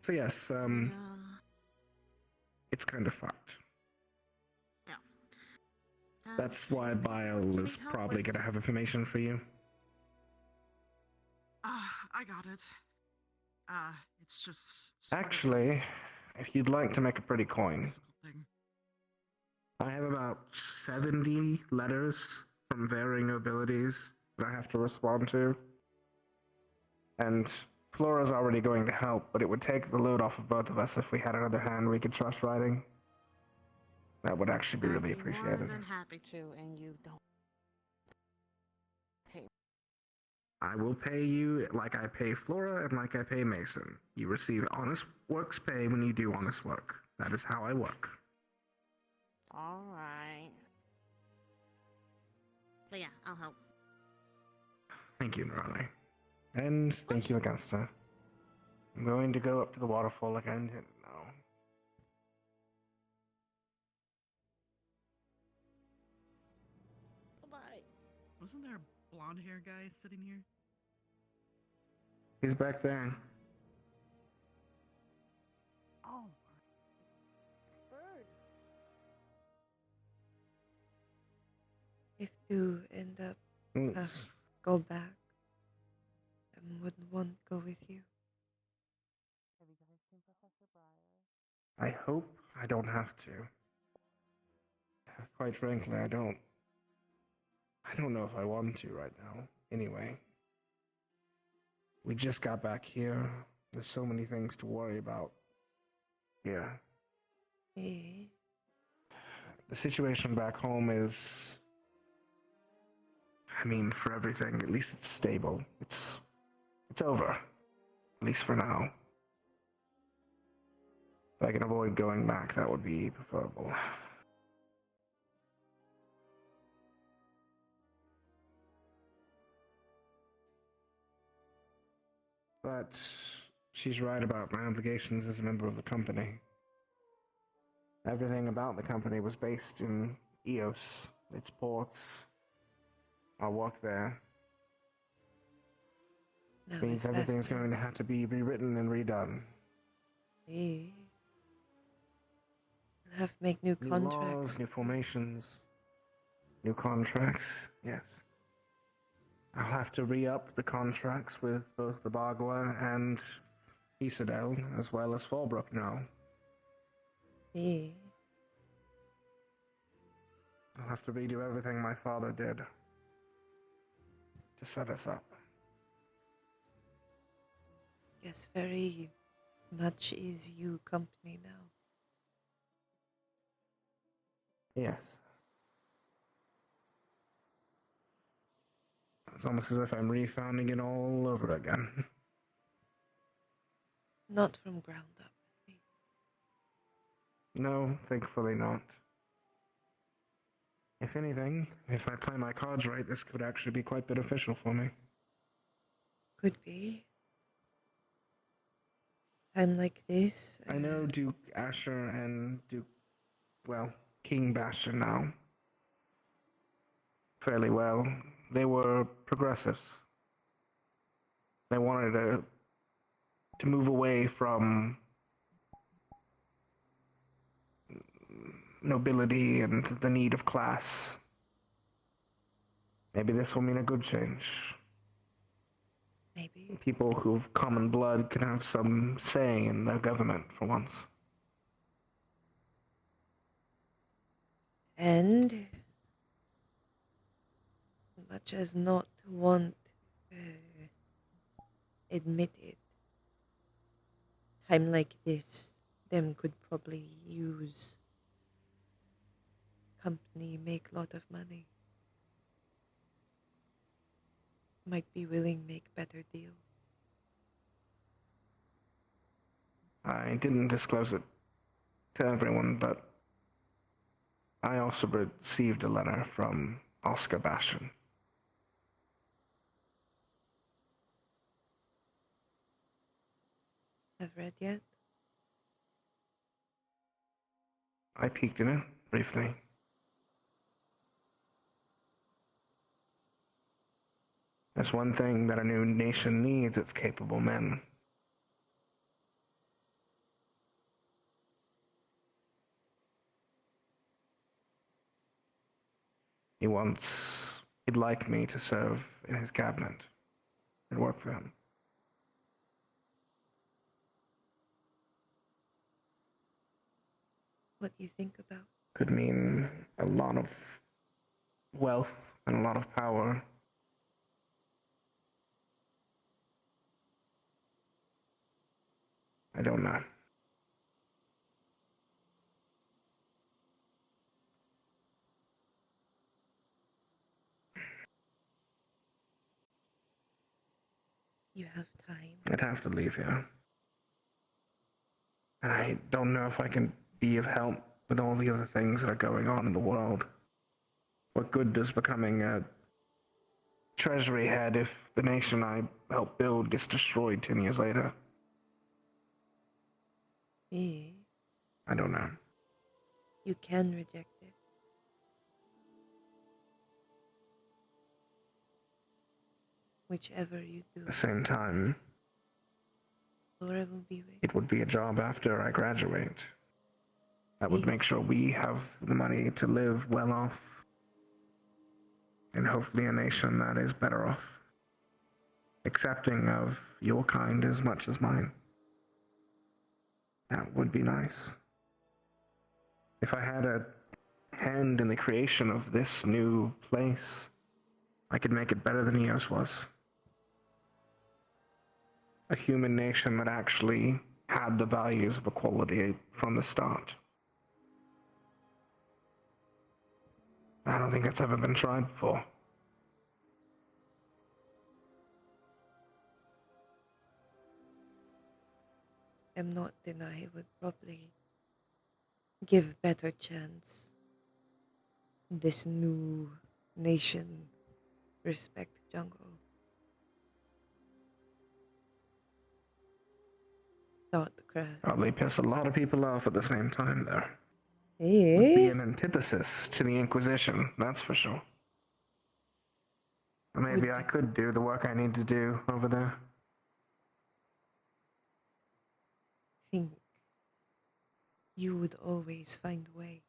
So yes, it's kind of fucked. Yeah. That's why Bile is probably going to have information for you. I got it. It's just... Actually, if you'd like to make a pretty coin, I have about 70 letters from varying nobilities that I have to respond to. And Flora's already going to help, but it would take the load off of both of us if we had another hand we could trust writing. That would actually be really appreciated. More than happy to, and you don't. I will pay you like I pay Flora and like I pay Mason. You receive honest work's pay when you do honest work. That is how I work. Alright. But yeah, I'll help. Thank you, Nerali. And thank you, Augusta. I'm going to go up to the waterfall like I intended now. Bye-bye. Wasn't there a blonde hair guy sitting here? He's back there. Oh. Bird. If you end up go back, I would want to go with you. Have you guys seen Professor Breyer? I hope I don't have to. Quite frankly, I don't know if I want to right now. Anyway. We just got back here. There's so many things to worry about. here. Yeah. The situation back home is, I mean, for everything, at least it's stable. It's over. At least for now. If I can avoid going back, that would be preferable. But she's right about my obligations as a member of the company. Everything about the company was based in Eos, its ports, our work there. Means everything's going to have to be rewritten and redone. Yeah. Have to make new contracts. New laws, new formations, new contracts, yes. I'll have to re-up the contracts with both the Bagua and Isidel, as well as Fallbrook now. Yeah. I'll have to redo everything my father did to set us up. Guess very much is you company now. Yes. It's almost as if I'm refounding it all over again. Not from ground up. No, thankfully not. If anything, if I play my cards right, this could actually be quite beneficial for me. Could be. Time like this. I know Duke Asher and King Bastion now fairly well. They were progressives. They wanted to move away from nobility and the need of class. Maybe this will mean a good change. Maybe. People who've common blood can have some say in the government for once. And much as not want admit it, time like this, them could probably use company, make lot of money. Might be willing make better deal. I didn't disclose it to everyone, but I also received a letter from Oscar Bastion. Have read yet? I peeked in it briefly. There's one thing that a new nation needs, it's capable men. He'd like me to serve in his cabinet. It'd work for him. What do you think about? Could mean a lot of wealth and a lot of power. I don't know. You have time. I'd have to leave here. And I don't know if I can be of help with all the other things that are going on in the world. What good does becoming a treasury head if the nation I helped build gets destroyed 10 years later? Yeah. I don't know. You can reject it. Whichever you do. At the same time, Flora will be with. it would be a job after I graduate. That would make sure we have the money to live well off. And hopefully a nation that is better off. Accepting of your kind as much as mine. That would be nice. If I had a hand in the creation of this new place, I could make it better than Eos was. A human nation that actually had the values of equality from the start. I don't think it's ever been tried before. I'm not deny would probably give better chance. This new nation respect jungle. Thought craft. Probably piss a lot of people off at the same time there. Yeah. Would be an antithesis to the Inquisition, that's for sure. Or maybe I could do the work I need to do over there. Think you would always find a way.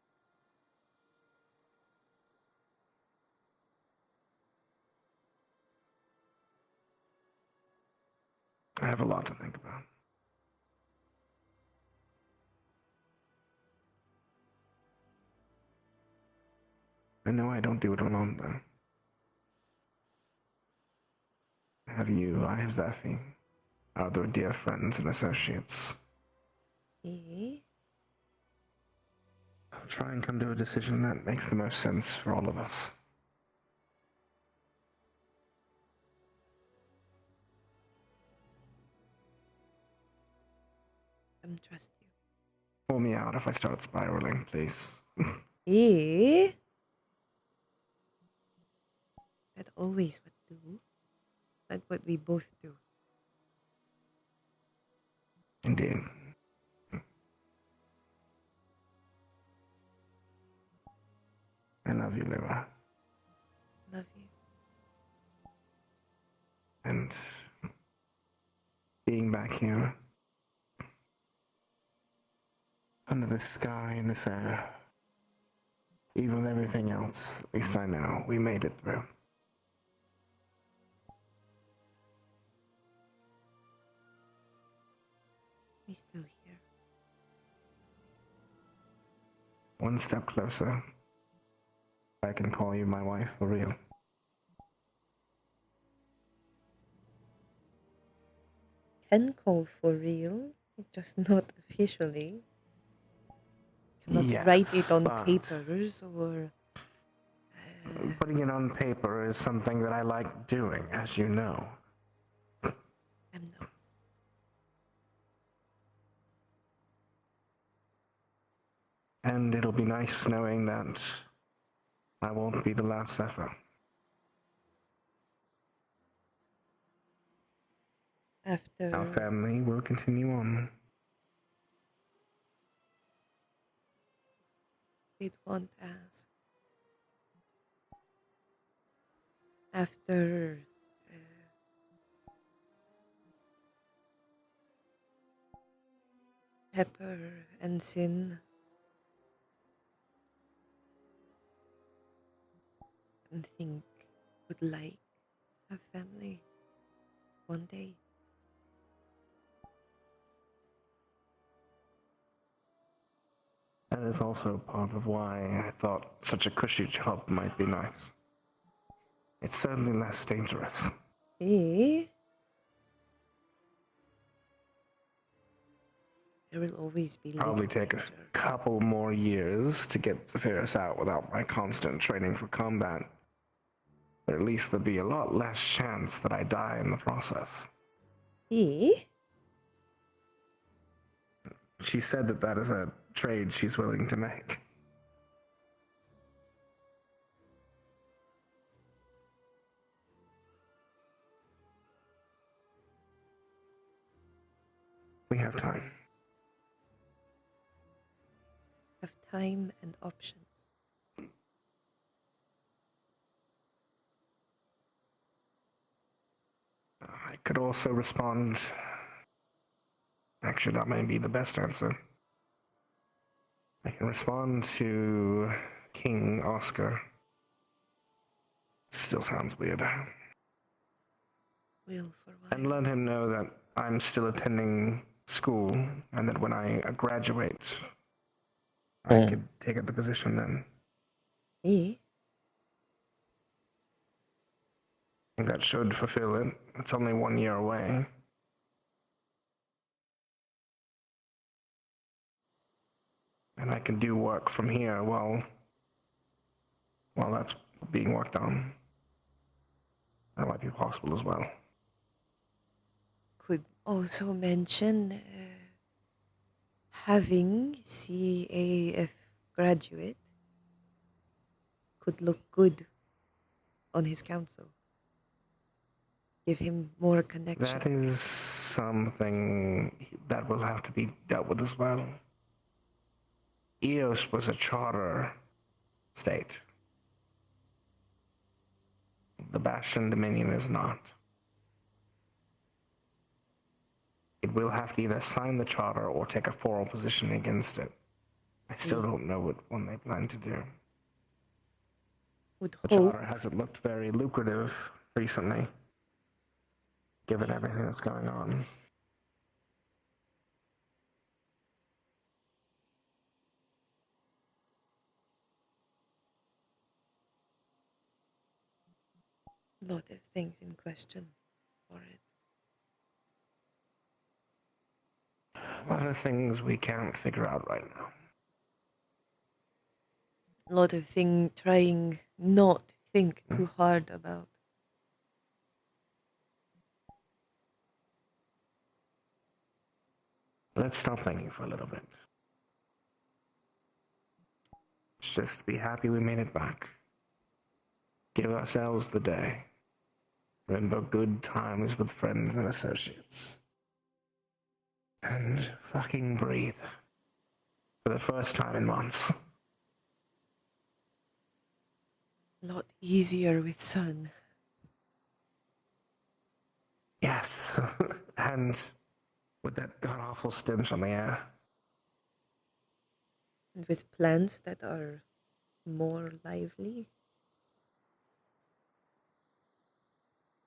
I have a lot to think about. I know I don't do it alone, though. I have you, I have Zephy, our other dear friends and associates. Eh? I'll try and come to a decision that makes the most sense for all of us. Trust you. Pull me out if I start spiraling, please. Eh? That always what do. That's what we both do. Indeed. I love you, Lyra. Love you. And being back here, under this sky and this air, even with everything else, at least I know we made it through. We still here. One step closer. I can call you my wife for real. Can call for real, just not officially. Cannot write it on but papers or. putting it on paper is something that I like doing, as you know. No. And it'll be nice knowing that I won't be the last effort. After. Our family will continue on. Did want to ask. After. Pepper and Sin. I think would like a family one day. That is also part of why I thought such a cushy job might be nice. It's certainly less dangerous. Eh? There will always be Probably little take a danger. couple more years to get Zephyrus out without my constant training for combat. But at least there'll be a lot less chance that I die in the process. Eh? She said that that is a trade she's willing to make. We have time. Have time and options. I could also respond. Actually, that may be the best answer. I can respond to King Oscar. Still sounds weird. Will for And let him know that I'm still attending school and that when I graduate, I could take up the position then. Eh? I think that should fulfill it. It's only 1 year away. And I can do work from here while that's being worked on. That might be possible as well. Could also mention having CAF graduate could look good on his council. Give him more connection. That is something that will have to be dealt with as well. Eos was a charter state. The Bastion Dominion is not. It will have to either sign the charter or take a formal position against it. I still don't know what one they plan to do. Would The hope. charter hasn't looked very lucrative recently. given everything that's going on. Lot of things in question for it. A lot of things we can't figure out right now. Lot of thing trying not think too hard about. Let's stop thinking for a little bit. Let's just be happy we made it back. Give ourselves the day. Remember good times with friends and associates. And fucking breathe. For the first time in months. Lot easier with sun. Yes. And with that god-awful stench on the air. And with plants that are more lively.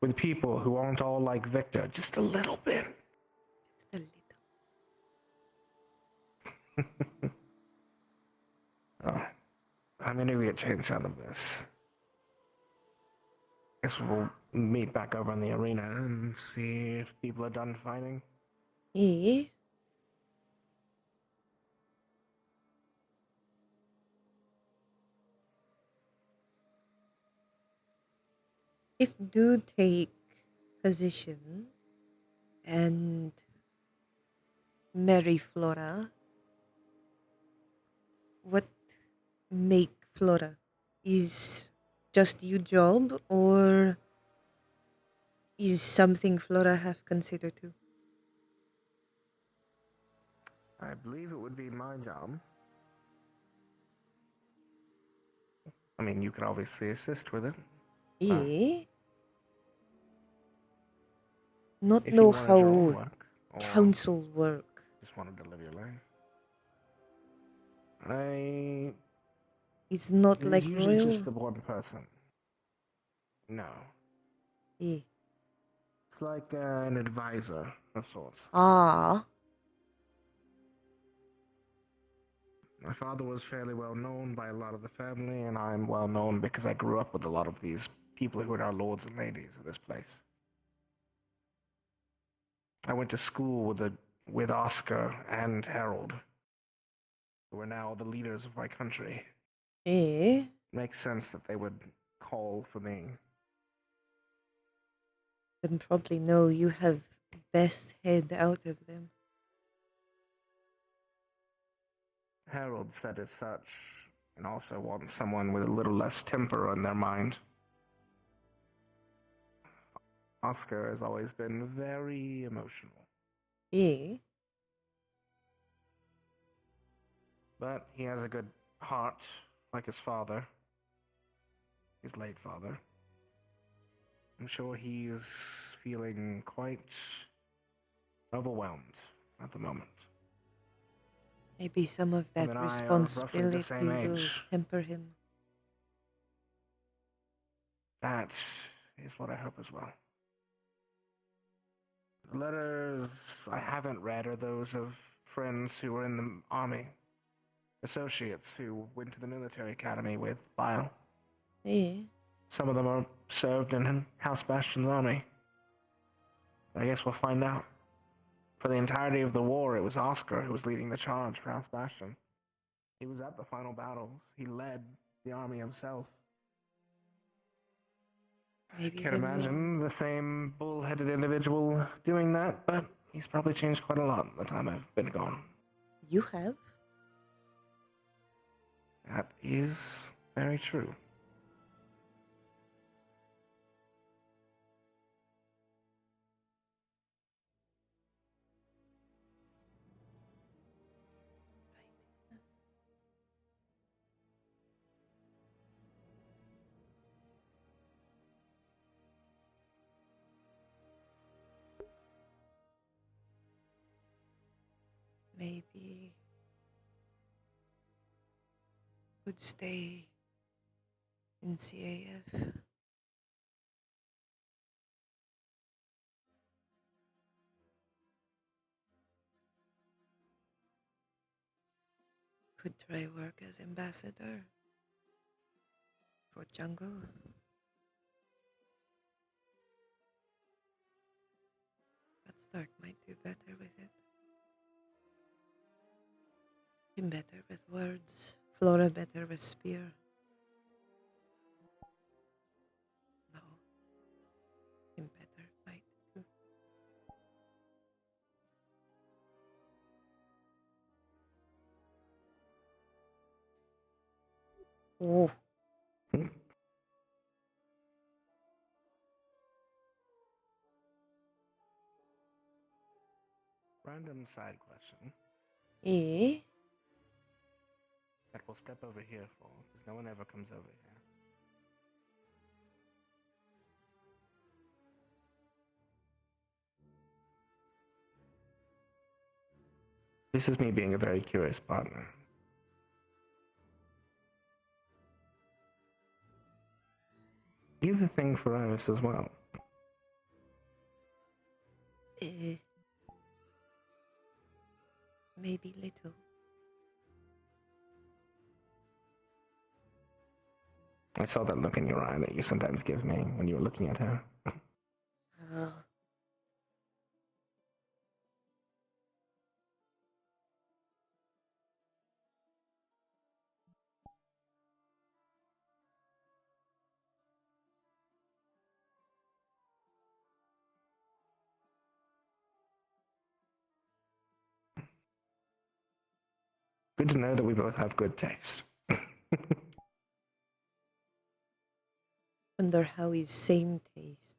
With people who aren't all like Victor, just a little bit. Just a little. Oh, I'm gonna get changed out of this. Guess we'll meet back over in the arena and see if people are done fighting. Eh? If do take position and marry Flora, what make Flora? Is just you job or is something Flora have considered too? I believe it would be my job. I mean, you could obviously assist with it. Eh? Not If know you want to draw how work, or council work. just want to live your life. It's not It is like usually royal. just the one person. No. Eh. It's like an advisor of sorts. Ah. My father was fairly well known by a lot of the family, and I'm well known because I grew up with a lot of these people who are now lords and ladies of this place. I went to school with Oscar and Harold, who are now the leaders of my country. Eh? Makes sense that they would call for me. Then probably know you have best head out of them. Harold said as such, and also wants someone with a little less temper on their mind. Oscar has always been very emotional. Eh? But he has a good heart, like his father. His late father. I'm sure he's feeling quite overwhelmed at the moment. Maybe some of Him that and I are roughly the responsibility same will age. temper him. That is what I hope as well. The letters I haven't read are those of friends who were in the army. Associates who went to the military academy with Bile. Eh? Some of them are served in House Bastion's army. I guess we'll find out. For the entirety of the war, it was Oscar who was leading the charge for House Bastion. He was at the final battles. He led the army himself. Maybe Can't they imagine the same bull-headed individual doing that, but he's probably changed quite a lot in the time I've been gone. You have? That is very true. Maybe would stay in CAF. could try work as ambassador for jungle. But Stark might do better with it. Him better with words. Flora better with spear. No. Him better fight too. Oh. Random side question. Eh? That we'll step over here for, because no one ever comes over here. This is me being a very curious partner. You have a thing for Iris as well. Maybe little. I saw that look in your eye that you sometimes give me when you were looking at her. Ugh. Good to know that we both have good taste. Wonder how his same taste.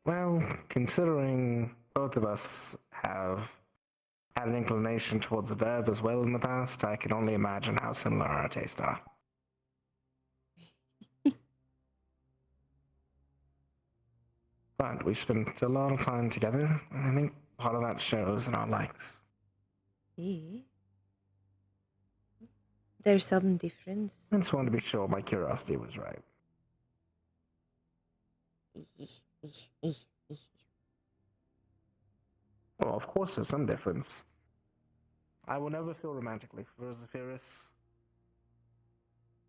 Well, considering both of us have had an inclination towards the verb as well in the past, I can only imagine how similar our tastes are. But we've spent a lot of time together, and I think part of that shows in our likes. Eh? There's some difference. I just wanted to be sure my curiosity was right. Well, of course there's some difference. I will never feel romantically for Zephyris.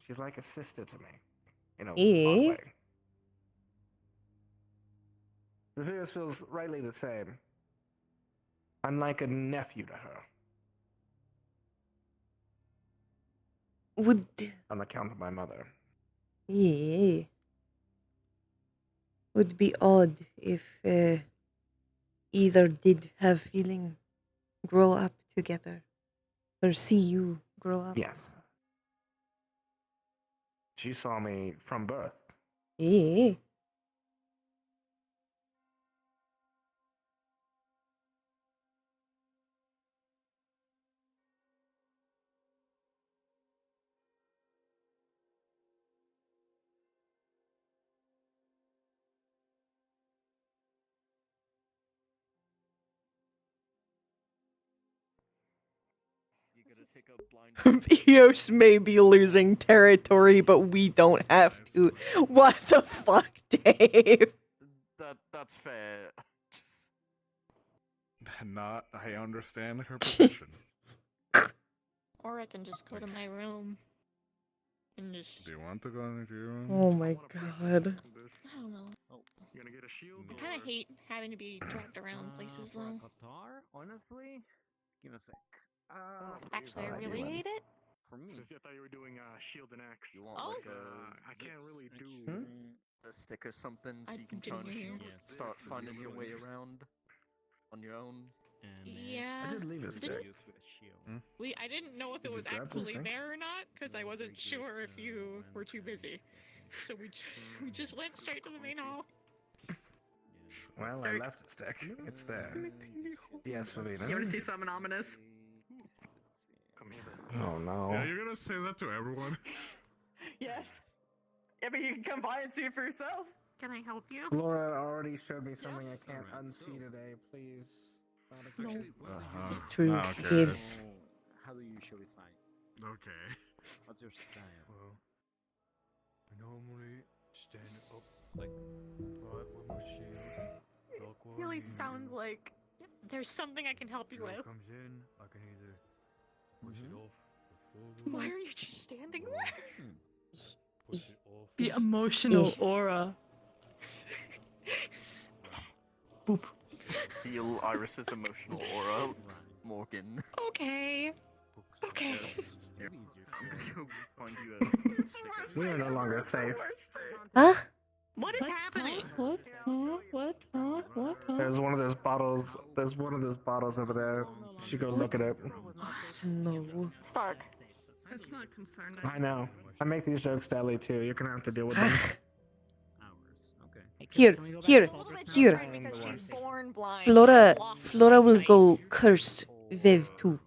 She's like a sister to me, in a odd way. Zephyris feels rightly the same. I'm like a nephew to her. Would... On account of my mother. Yeah. Would be odd if either did have feeling grow up together. Or see you grow up. Yes. She saw me from birth. Yeah. You gotta take a blind. Eos may be losing territory, but we don't have to. What the fuck, Dave? That's fair. Not, I understand her position. Or I can just go to my room and just. Do you want to go into your room? Oh my god. I don't know. You gonna get a shield? I kind of hate having to be dragged around places, though. Qatar, honestly? Give me a sec. Actually, I really hate it. For me. I thought you were doing shield and axe. You want Oh. like I can't really do a stick or something so I you can didn't kind of hear you. start finding your way around on your own. Yeah. I did leave a stick. I didn't know if it Did you was grab this actually thing? there or not, because I wasn't sure if you were too busy. So we just went straight to the main hall. Well, I left a stick. It's there. Yes, Favina. You want to see something ominous? Come here. Oh no. Yeah, you're gonna say that to everyone? Yes. Yeah, but you can come by and see it for yourself. Can I help you? Laura already showed me something I can't unsee today. Please. No. This is true, okay. kids. How do you usually fight? Okay. What's your style? Well, I normally stand up like right with my shield. Like what Really you sounds do. like There's something I can help you with. comes in, I can either push it off the Why forward. are you just standing there? Push it off. The emotional aura. Boop. Feel Iris's emotional aura, Morgan. Okay. Okay. Yes. Here, I'm gonna go find you a sticker. We are no longer safe. Huh? What is happening? What? What? What? There's one of those bottles. There's one of those bottles over there. You should go look at it. No. Stark. That's not concerning. I know. I make these jokes daily too. You're gonna have to deal with them. Here. She's born blind. Flora lost will eyesight. go curse Viv too.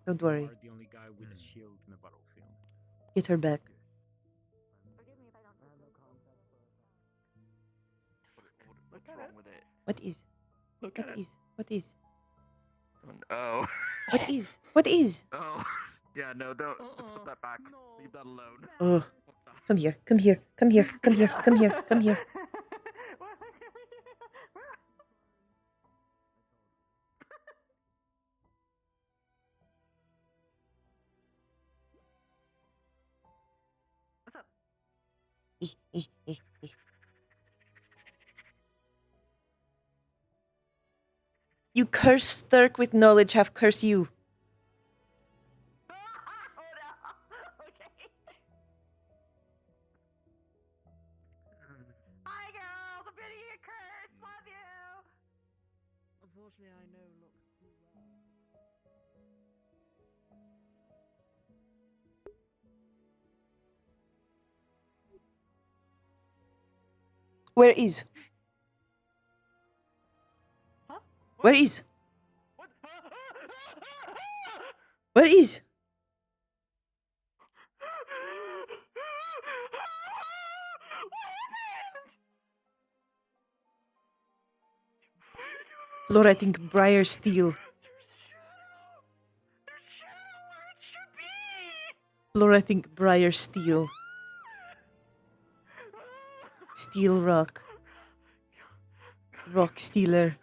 Don't worry. The only guy with a shield in the battlefield. Get her back. What's wrong with it? What is? Look What at it. is? What is? Oh. What is? What is? Oh. Yeah, no, don't put that back. Leave that alone. Ugh. Come here. Come here. Come here. Come here. Come here. Come here. What's up? You curse Sturk with knowledge, have curse you. Hi, girls. I'm getting a curse. Love you. Unfortunately, I know look too well. Where is? Huh? Where is? What? Where is? Lord, I think Briar Steel. Lord, I think Briar Steel. Steel Rock. Rock Stealer.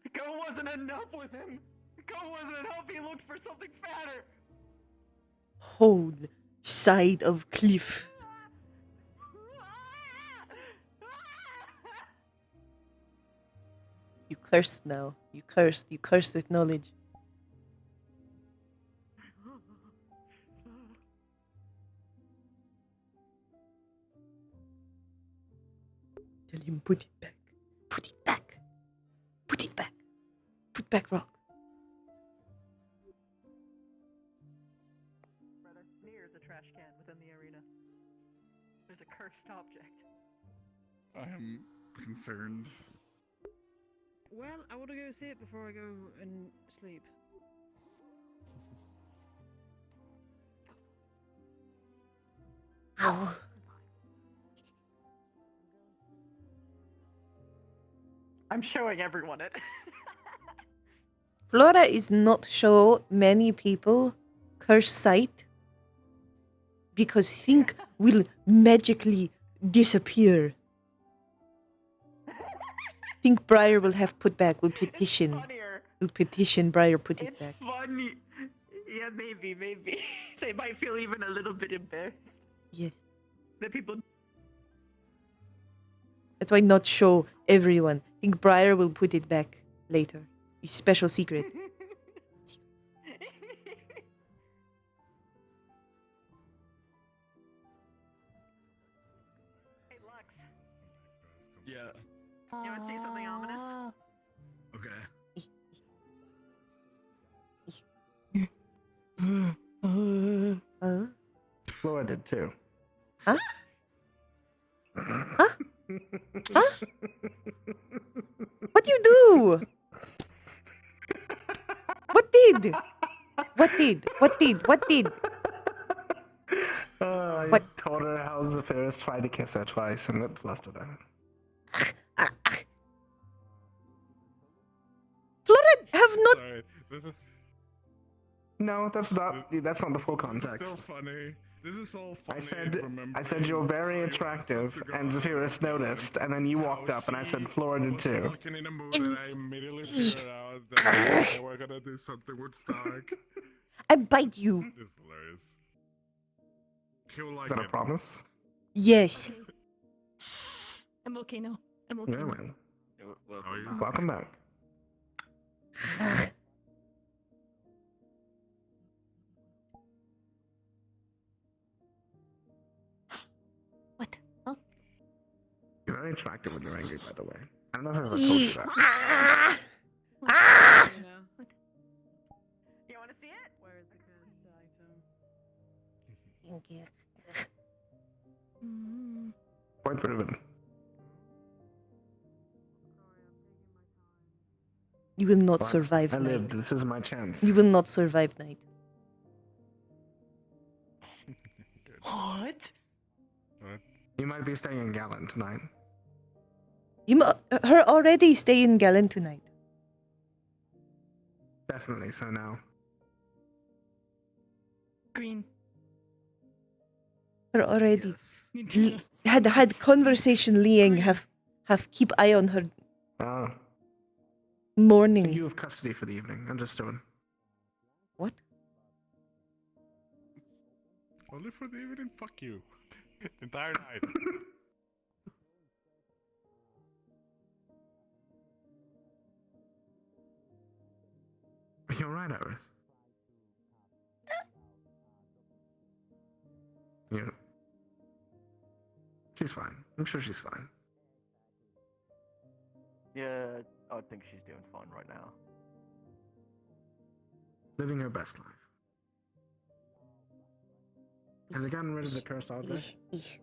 The go wasn't enough with him. The go wasn't enough. He looked for something fatter. Hold side of cliff. You cursed now. You cursed. You cursed with knowledge. Tell him put it back. Put it back. Put it back. Put back rock. Brother, near the trash can within the arena. There's a cursed object. I am concerned. Well, I want to go see it before I go and sleep. Oh. I'm showing everyone it. Flora is not show many people curse sight because think will magically disappear. Think Briar will have put back. Will petition. Will petition Briar put it back. Funny. Yeah, maybe. They might feel even a little bit embarrassed. Yes. That people. That's why not show everyone. Think Briar will put it back later. It's special secret. Hey, Lux. Yeah. You want to see something ominous? Okay. Flora did too. Huh? Huh? Huh? What you do? What did? What did? What did? What did? I told her how Zephyros tried to kiss her twice and it left her there. Flora have not. Sorry, this is No, that's not the full This is context. still funny. This is all funny. I said you're very attractive, and Zephyrus noticed, and then you walked up, and I said Flora did too. Walking in a mood, and I immediately figured out that they were gonna do something with Stark. I bite you. This is hilarious. He'll like Is that a it. promise? Yes. I'm okay now. I'm okay. Yeah, now. man. Welcome. Welcome back. What? Huh? You're very attractive when you're angry, by the way. I don't know if I've ever told you that. You want to see it? Where is the cursed item? Thank you. Quite driven. You will not But survive I night. lived. This is my chance. You will not survive night. What? What? You might be staying in Gallon tonight. Her already stay in Galen tonight. Definitely so now. Green. Her already Yes. had conversation. Liang have keep eye on her Ah. morning. You have custody for the evening. Understood. What? Only for the evening? Fuck you. The entire night. You're right, Iris. Yeah. She's fine. I'm sure she's fine. Yeah, I think she's doing fine right now. Living her best life. Have they gotten rid of the cursed object? It's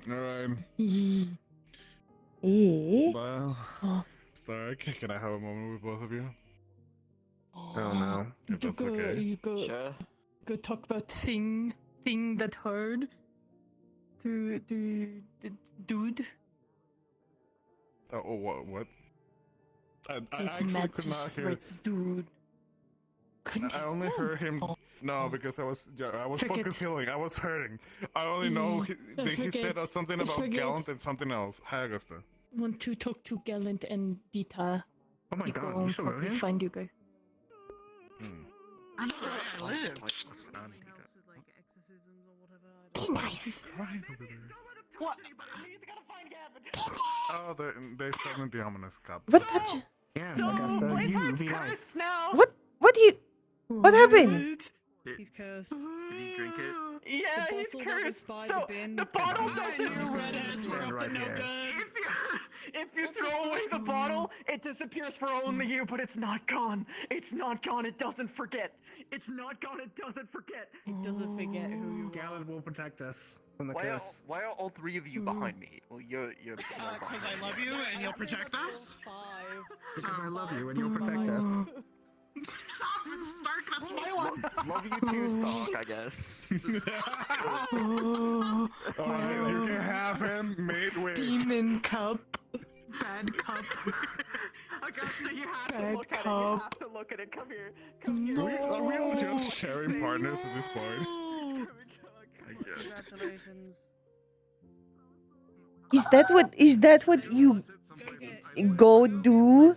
Alright. okay. Well, Oh. Stark, can I have a moment with both of you? Oh no. If that's okay. You go talk about thing that heard to the dude. Oh, what? I actually could not hear. Dude. I only heard him. No, because I was focus healing. I was hurting. I only know he said something about Gallant and something else. Hi, Augusta. Want to talk to Gallant and Dita. Oh my Nico god, you and still know probably him? find you guys. I know where I live. Be nice. What? Oh, they sent the ominous cup. What touch? Yeah, Augusta, you be nice. Now. What What happened? He's cursed. Did he drink it? Yeah, The he's bottle that was cursed. by So the bin. the bottle You doesn't. red ass were up to no good. If you throw away the bottle, it disappears for only you, but it's not gone. It's not gone. It doesn't forget. It's not gone. It doesn't forget. It doesn't forget who you are. Gallon will protect us from the Why curse. are all three of you behind me? Well, you're. Because I love you and you'll protect us? Because I love you and you'll protect us. Stop it, Stark, that's my one! Love you too, Stark, I guess. Alright, you can have him made with. Demon cup. Bad cup. Augusta, you have Bad to look at it. You cup. have to look at it. Come here. Come here. Are we all just sharing partners at this point? Congratulations. Is that what you go do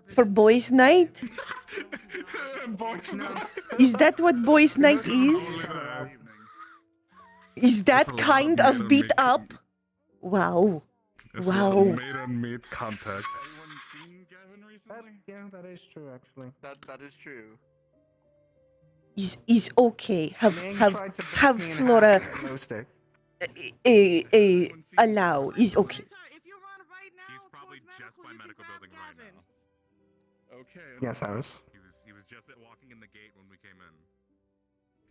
for boys' night? Is that what boys' night is? Is that kind of beat up? Wow. It's Wow. Made on meat contact. Anyone seen Gavin recently? Yeah, that is true, actually. That is true. Is okay. Have Man have tried to break have me in Flora half with a glow stick. allow. Is okay. He's probably just by medical building right now. Okay. Yes, Iris. He was just walking in the gate when we came in.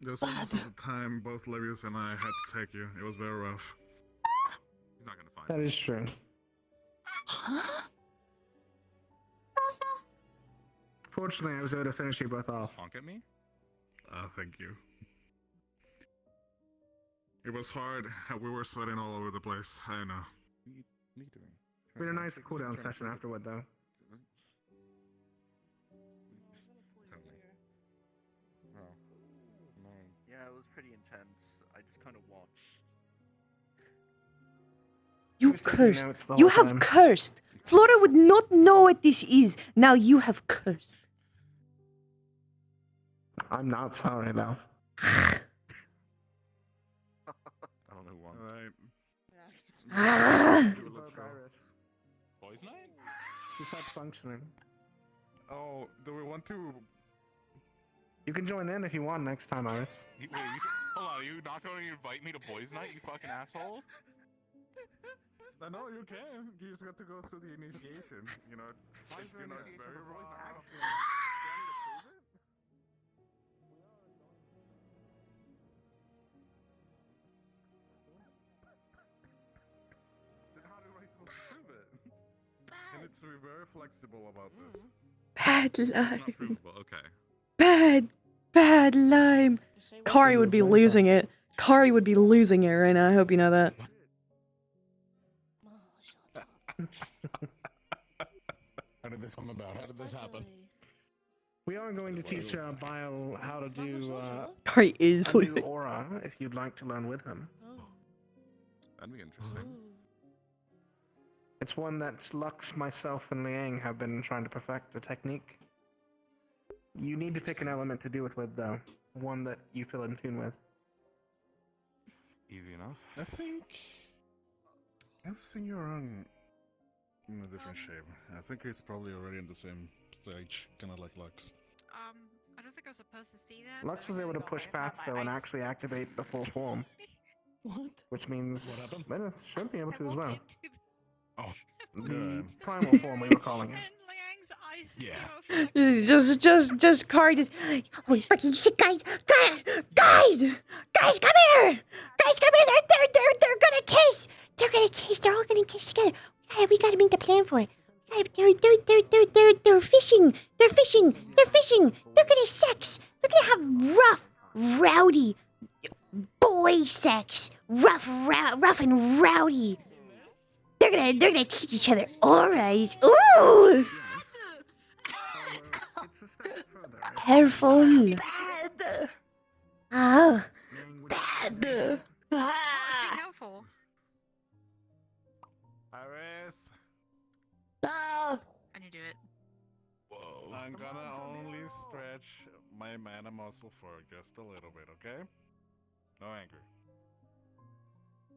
There's almost the time both Levius and I had to take you. It was very rough. He's not gonna find That is true. Fortunately, I was able to finish you both off. Honk at me? Thank you. It was hard. We were sweating all over the place. I know. We had a nice cooldown session afterward, though. pretty intense. I just kind of watched. You was taking cursed. notes the You whole have time. cursed. Flora would not know what this is. Now you have cursed. I'm not sorry, though. I don't know who won. Ah. Boys' night? She's not functioning. Oh, do we want to? You can join in if you want next time, Iris. Hold on, are you not going to invite me to boys' night, you fucking asshole? No, you can. You just got to go through the initiation. You know, it's very raw. Then how do I prove it? You need to be very flexible about this. Bad It's not lime. provable, okay. Bad lime. Kari would be losing it. Kari would be losing it right now. I hope you know that. How did this come about? How did this happen? We are going to teach Bile how to do Kari is a new losing. aura if you'd like to learn with him. That'd be interesting. It's one that Lux, myself, and Liang have been trying to perfect a technique. You need to pick an element to do it with, though. One that you feel in tune with. Easy enough. I think I've seen you around in a different shape. I think it's probably already in the same stage, kind of like Lux. I don't think I was supposed to see that. Lux was able to push past, though, and actually activate the full form. What? Which means Lilith should be able to as well. Oh, the primal form we were calling it. Yeah. Just Kari just. Holy fucking shit, guys, come here! Guys, come here! They're gonna kiss! They're all gonna kiss together. We gotta make the plan for it. They're fishing! They're gonna sex! They're gonna have rough, rowdy boy sex! Rough and rowdy! They're gonna teach each other auras. Ooh! It's a step further. Careful. Bad. Oh. Bad. It's been helpful. Iris. I need to do it. Whoa. I'm gonna only stretch my mana muscle for just a little bit, okay? No anger.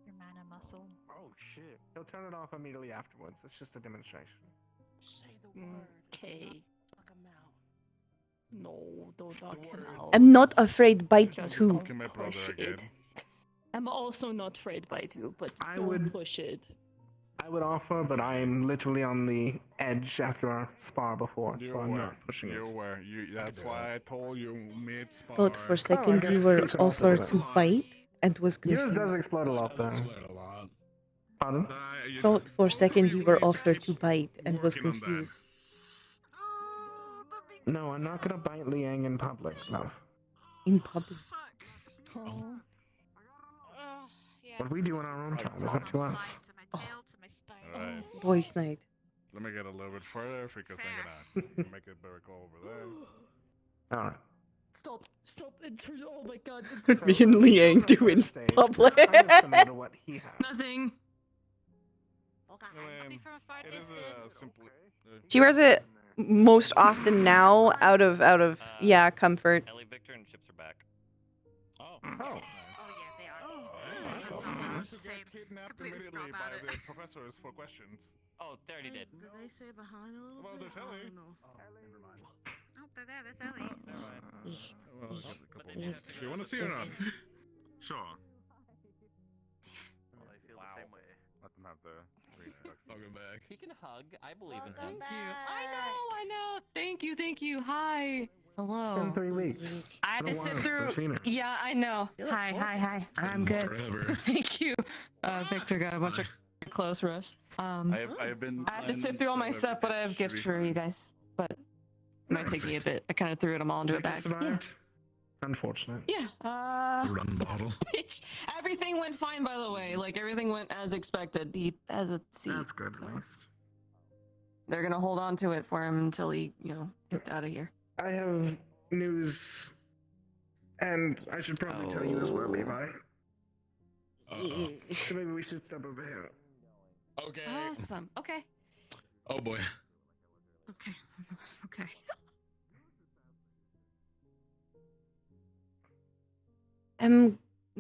Your mana muscle. Oh shit. He'll turn it off immediately afterwards. It's just a demonstration. Say the word. Okay. Knock him out. No, don't knock him out. I'm not afraid bite Just too. don't Look at my brother push again. it. I'm also not afraid by you, but I don't would- push it. I would offer, but I'm literally on the edge after our spar before, so I'm not pushing You it. were. That's why I told you mid-spar. Thought for a second guess you were you can also offered do to bite and was Yours confused. does explode a lot, though. Pardon? Thought for a second you were offered to bite and was working on that. confused. No, I'm not gonna bite Liang in public, love. In public. What we do in our own time is up to us. Alright. Boys' night. Let me get a little bit further because I'm gonna make it very cool over there. Alright. Stop! Oh my god. What me and Liang do in public. Similar to what he has. Nothing. It is a simple. She wears it most often now out of yeah, comfort. Ellie, Victor, and Chips are back. Oh. Oh. That's awesome. You got kidnapped immediately by the professors for questions. Oh, they already did. Did they say behind a little Well, bit? there's Ellie. I don't know. Never mind. Oh, they're there. There's Ellie. Well, there's a couple more. Do you want to see or not? Sure. I feel the same way. Let them have the Welcome back. He can hug. I believe in him. Thank you. I know. Thank you. Hi. Hello. It's been 3 weeks. I had to Been a sit while since through. I've seen her. Yeah, I know. Hi. I'm good. Forever. Thank you. Victor got a bunch of clothes for us. I have been. I have to sit through all my stuff, but I have gifts for you guys. But it might take me a bit. I kind of threw them all into a Victor bag. survived? Unfortunate. Yeah. Rum bottle. Bitch. Everything went fine, by the way. Like everything went as expected. He has a seat. That's good, at least. They're gonna hold on to it for him until he, gets out of here. I have news And I should probably tell you as well, Levi. Uh-oh. So maybe we should step over here. Okay. Awesome. Okay. Oh boy. Okay. Okay.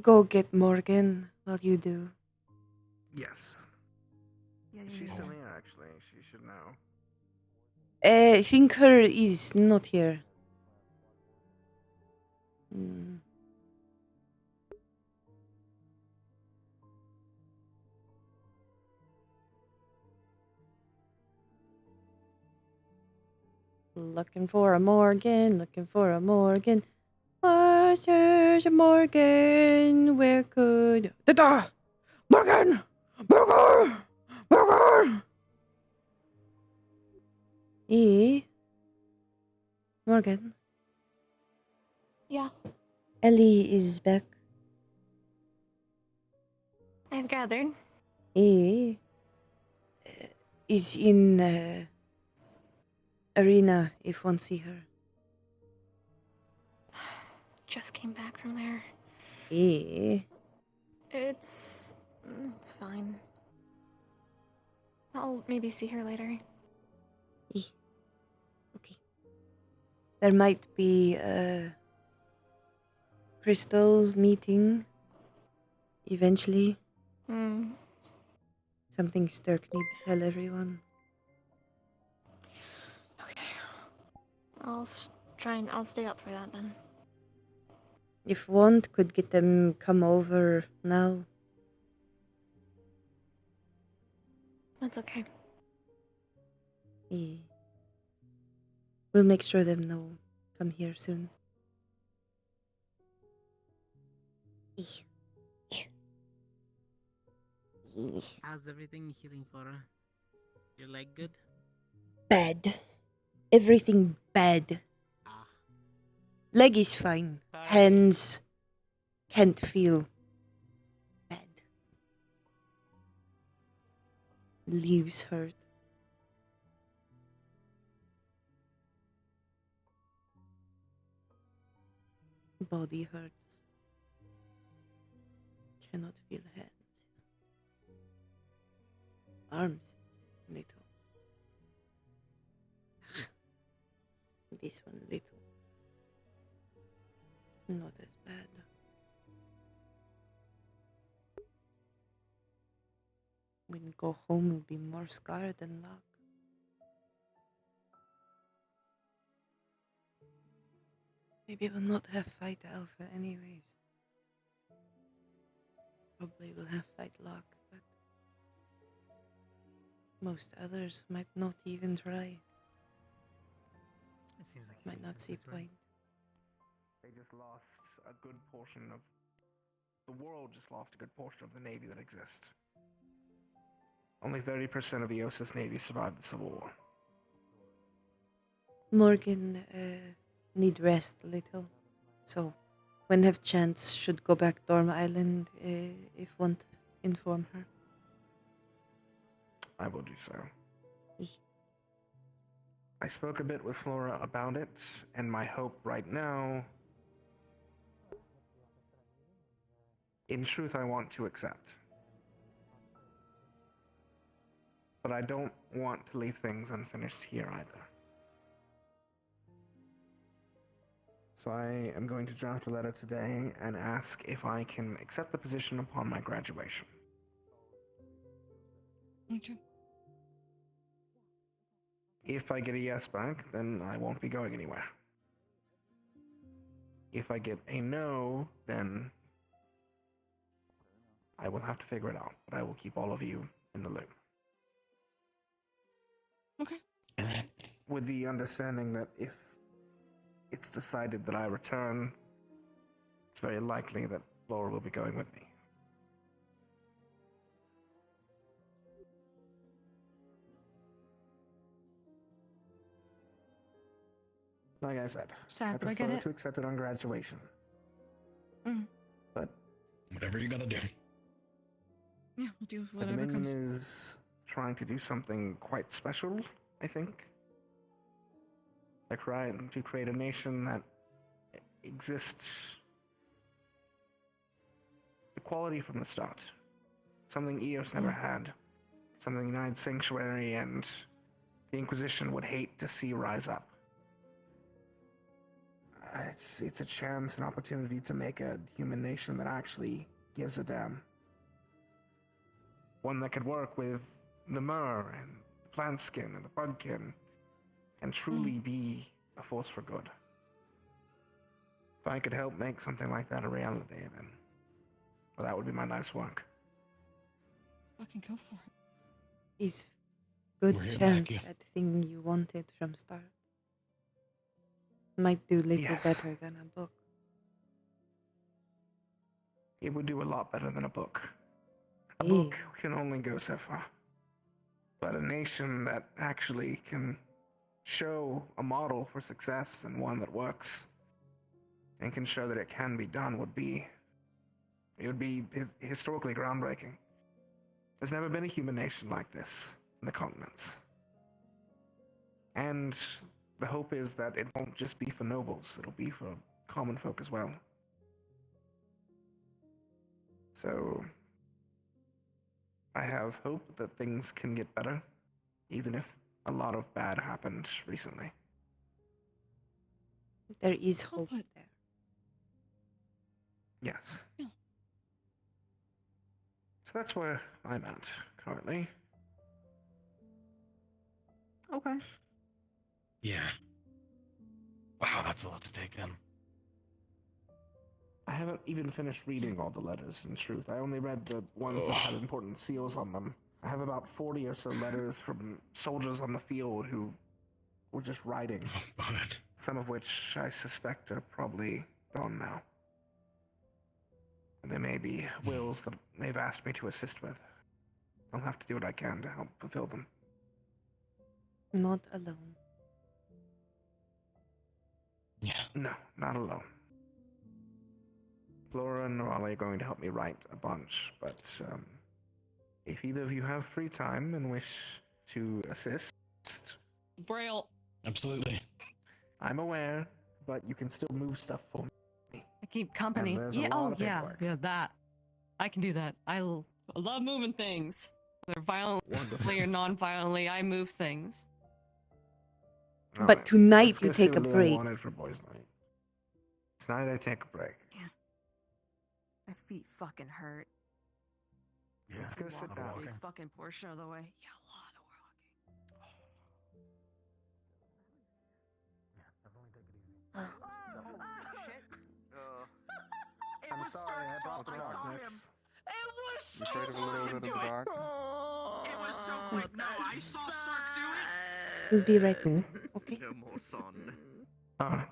Go get Morgan while you do. Yes. She's still here, actually. She should know. I think her is not here. Looking for a Morgan, looking for a Morgan. Was there's a Morgan? Where could... Da-da! Morgan! Morgan! Morgan! Morgan. Yeah, Ellie is back. I've gathered. Is in arena if one see her. Just came back from there. It's fine. I'll maybe see her later. Okay. There might be a crystal meeting eventually. Something Sturk need to tell everyone. I'll stay up for that then. If want, could get them come over now. That's okay. We'll make sure them know. Come here soon. How's everything healing, Flora? Your leg good? Bad. Everything bad. Leg is fine. Hands can't feel bad. Leaves hurt. Body hurts. Cannot feel hands. Arms, little. This one, little. Not as bad. When go home, will be more scarred than luck. Maybe we'll not have fight Alpha anyways. Probably will have fight Luck, but most others might not even try. It seems like might not see point. They just lost a good portion of... The world just lost a good portion of the Navy that exists. Only 30% of Eos's Navy survived the Civil War. Morgan need rest a little, so when have chance should go back Dorm Island if want inform her. I will do so. I spoke a bit with Flora about it, and my hope right now... In truth, I want to accept. But I don't want to leave things unfinished here either. So I am going to draft a letter today and ask if I can accept the position upon my graduation. Okay. If I get a yes back, then I won't be going anywhere. If I get a no, then I will have to figure it out, but I will keep all of you in the loop. Okay. With the understanding that if it's decided that I return, it's very likely that Flora will be going with me. Like I said, Sad, I but I prefer get it. to accept it on graduation. But whatever you gotta do. Yeah, we'll do the whatever Dominion comes. is trying to do something quite special, I think. They're trying to create a nation that exists quality from the start. Something Eos never had. Something United Sanctuary and the Inquisition would hate to see rise up. It's a chance, an opportunity to make a human nation that actually gives a damn. One that could work with the Mer and the plant skin and the bugkin and truly be a force for good. If I could help make something like that a reality, then well, that would be my life's work. Fucking go for it. Is good We're here chance back, yeah. at thing you wanted from start. Might do little Yes. better than a book. It would do a lot better than a book. A book can only go so far. But a nation that actually can show a model for success and one that works and can show that it can be done would be historically groundbreaking. There's never been a human nation like this in the continents. And the hope is that it won't just be for nobles, it'll be for common folk as well. So I have hope that things can get better, even if a lot of bad happened recently. There is hope there. Yes. So that's where I'm at currently. Okay. Yeah. Wow, that's a lot to take in. I haven't even finished reading all the letters, in truth. I only read the ones that had important seals on them. I have about 40 or so letters from soldiers on the field who were just writing. Some of which I suspect are probably gone now. And they may be wills that they've asked me to assist with. I'll have to do what I can to help fulfill them. Not alone. Yeah. No, not alone. Flora and Raleigh are going to help me write a bunch, but if either of you have free time and wish to assist... Braille. Absolutely. I'm aware, but you can still move stuff for me. I keep company. And there's a Yeah, lot oh of yeah, paperwork. yeah, that. I can do that. I love moving things. Whether violently or non-violently, I move things. But tonight Let's you go take see a what I break. wanted for boys' night. Tonight I take a break. Yeah. My feet fucking hurt. Yeah. Let's go sit A down. big fucking portion of the way. Yeah, a lot of walking. I'm sorry, I brought the darkness. You afraid of a little bit of the dark? It was so quick. No, I saw Stark do it. We'll be right back. Okay. No more sun. Oh my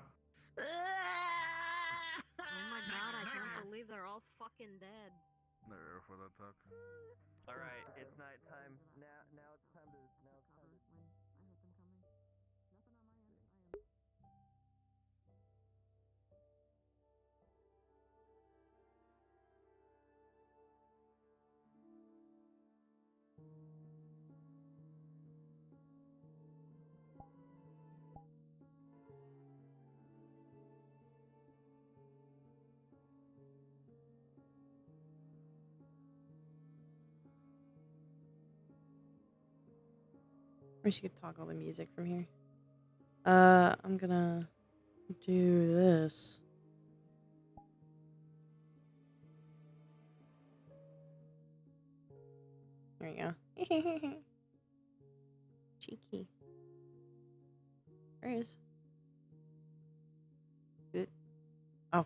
god, I can't believe they're all fucking dead. There for that talk. All right, it's nighttime. Now it's time to. We should toggle the music from here. I'm gonna do this. There you go. Cheeky. There he is. Good. Oh.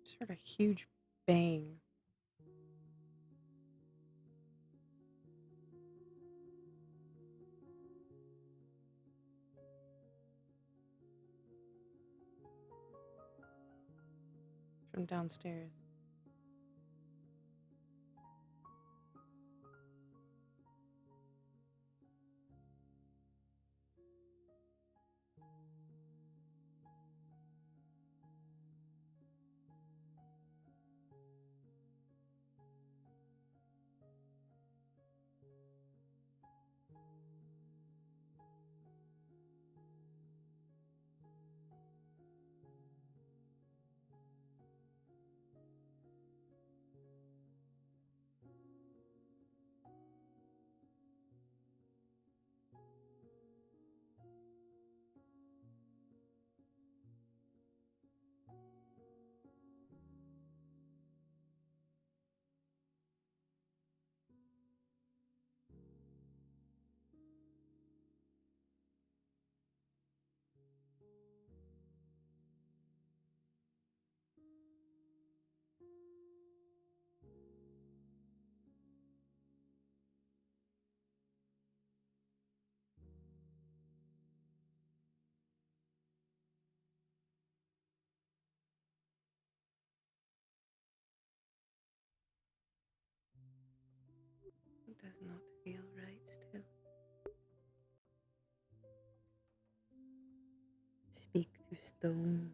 Just heard a huge bang. From downstairs. does not feel right still. Speak to stone.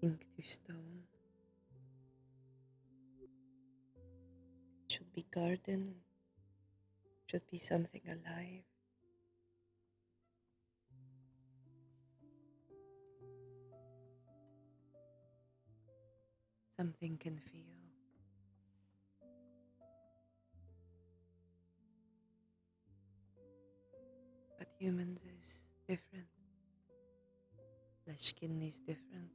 Think to stone. It should be garden. It should be something alive. Something can feel. But humans is different. Flesh skin is different.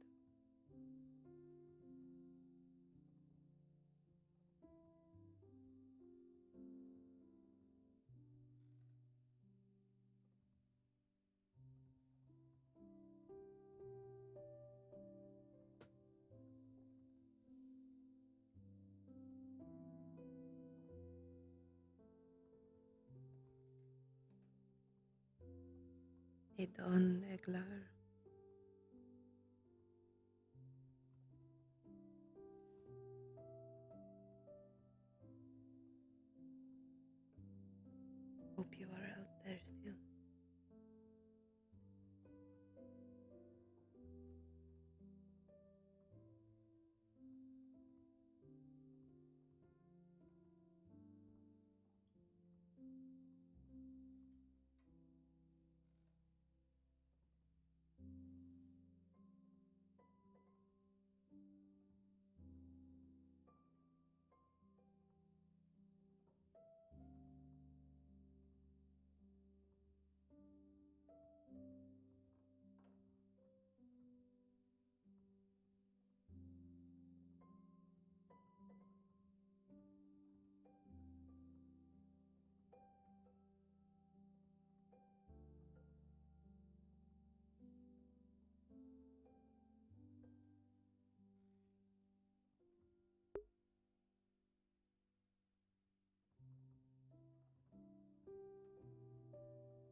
Edon Eglar. Hope you are out there still.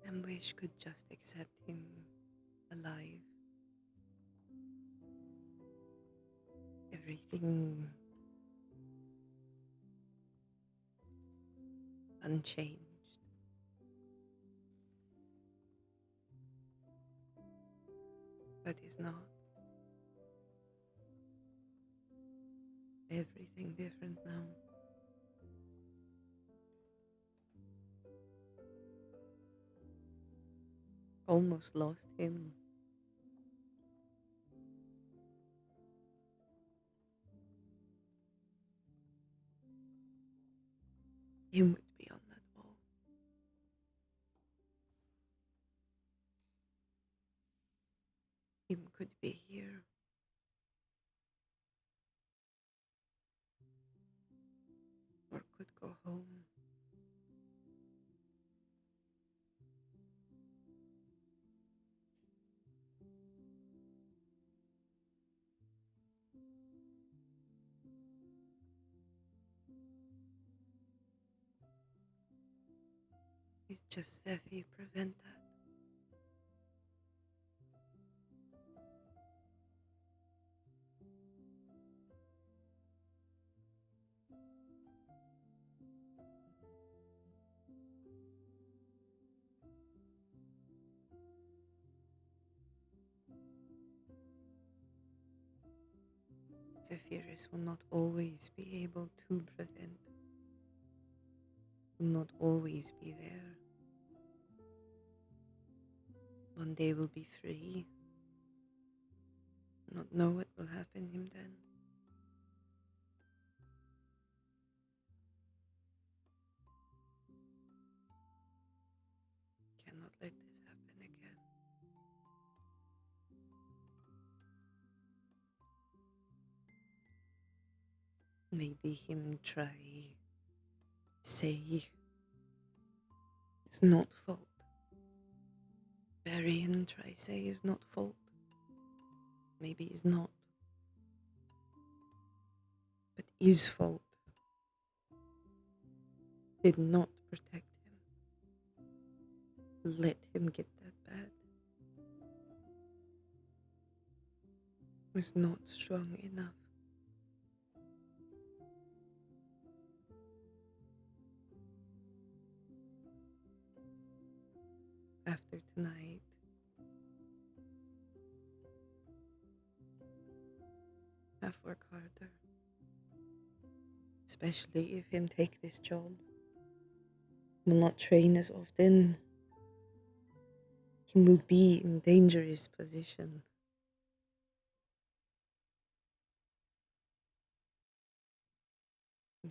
And wish could just accept him alive. Everything unchanged. But is not. Everything different now. Almost lost him. Him would be on that wall. Him could be here. Or could go home. It's just Zephy prevent that. Zephyrus will not always be able to prevent, will not always be there. One day will be free, not know what will happen him then. Cannot let this happen again. Maybe him try say it's not fault. Bury and try say is not fault. Maybe it's not. But is fault. Did not protect him. Let him get that bad. Was not strong enough. tonight. Have work harder. Especially if him take this job. Will not train as often. He will be in dangerous position.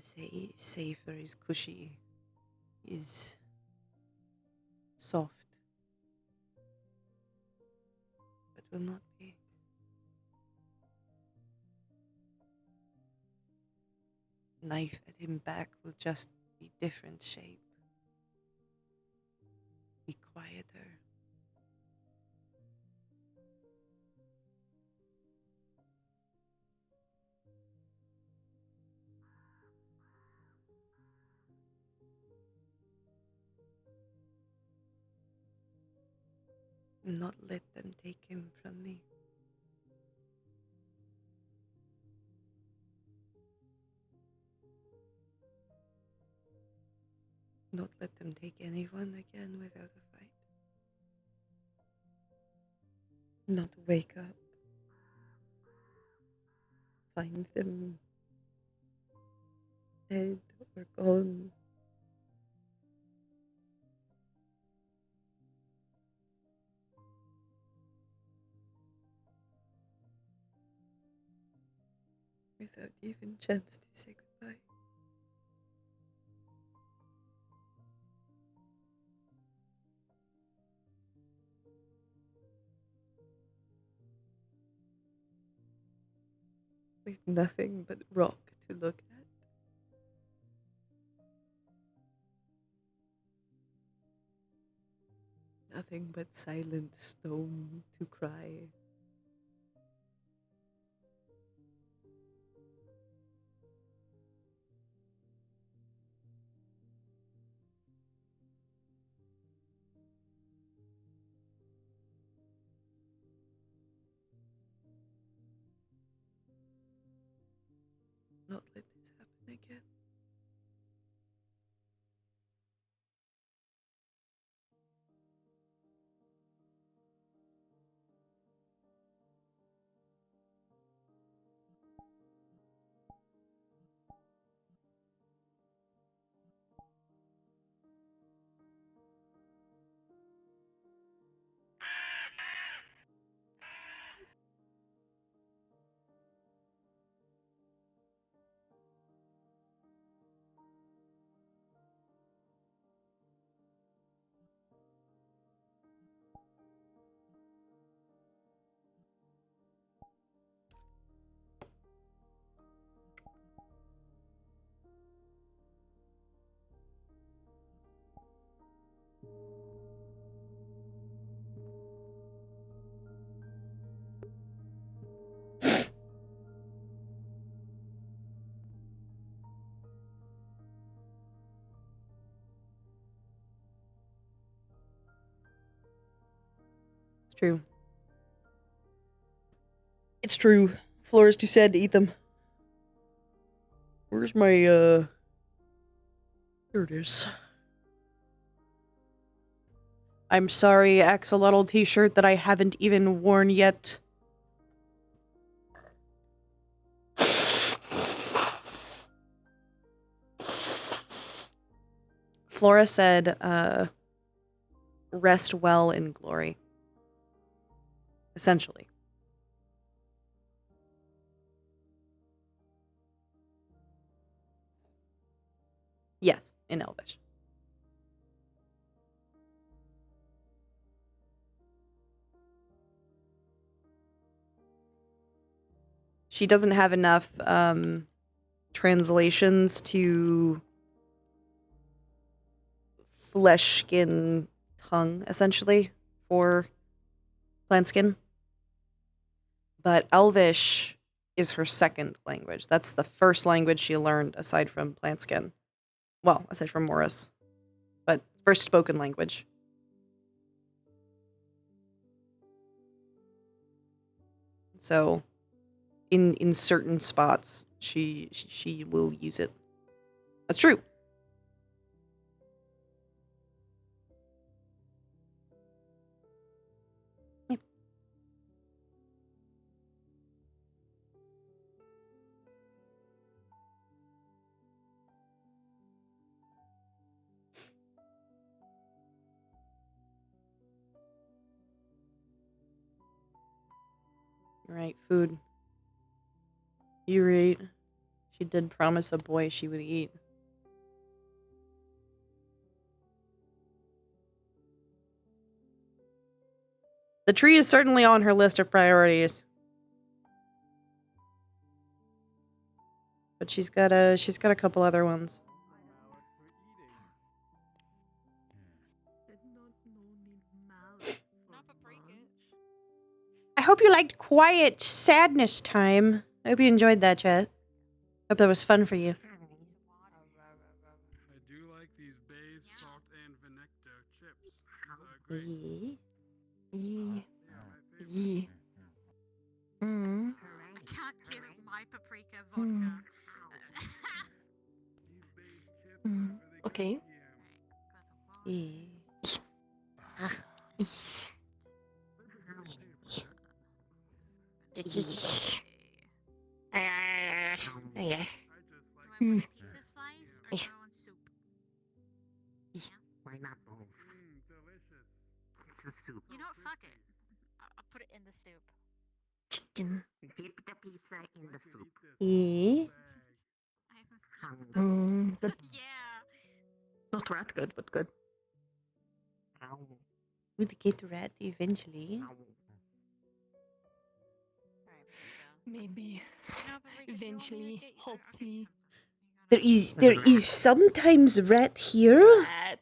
Say safer is cushy. Is soft. But will not be. Knife at him back will just be different shape. Be quieter. Not let them take him from me. Not let them take anyone again without a fight. Not wake up. Find them dead or gone. Without even chance to say goodbye. With nothing but rock to look at. Nothing but silent stone to cry. Not let this happen again. It's true. It's true. Flora's too sad to eat them. Where's my, Here it is. I'm sorry, axolotl t-shirt that I haven't even worn yet. Flora said, rest well in glory. Essentially. Yes, in Elvish. She doesn't have enough translations to flesh, skin, tongue, essentially, for plant skin. But Elvish is her second language. That's the first language she learned aside from plant skin. Well, aside from Morris. But first spoken language. So, in certain spots, she will use it. That's true. Right, food. You right. She did promise a boy she would eat. The tree is certainly on her list of priorities. But she's got a couple other ones. I hope you liked quiet sadness time. I hope you enjoyed that, chat. Hope that was fun for you. I do like these bays, salt, and vinector chips. These are great. I can't give my paprika vodka. Okay. Pizza slice or do I want soup? Why not both? Delicious. It's the soup. You know what? Fuck it. I'll put it in the soup. Chicken. Dip the pizza in the soup. Good. Yeah. Not that good, but good. We'll get rat eventually. Maybe. Eventually. Hopefully. There is sometimes rat here. Rat.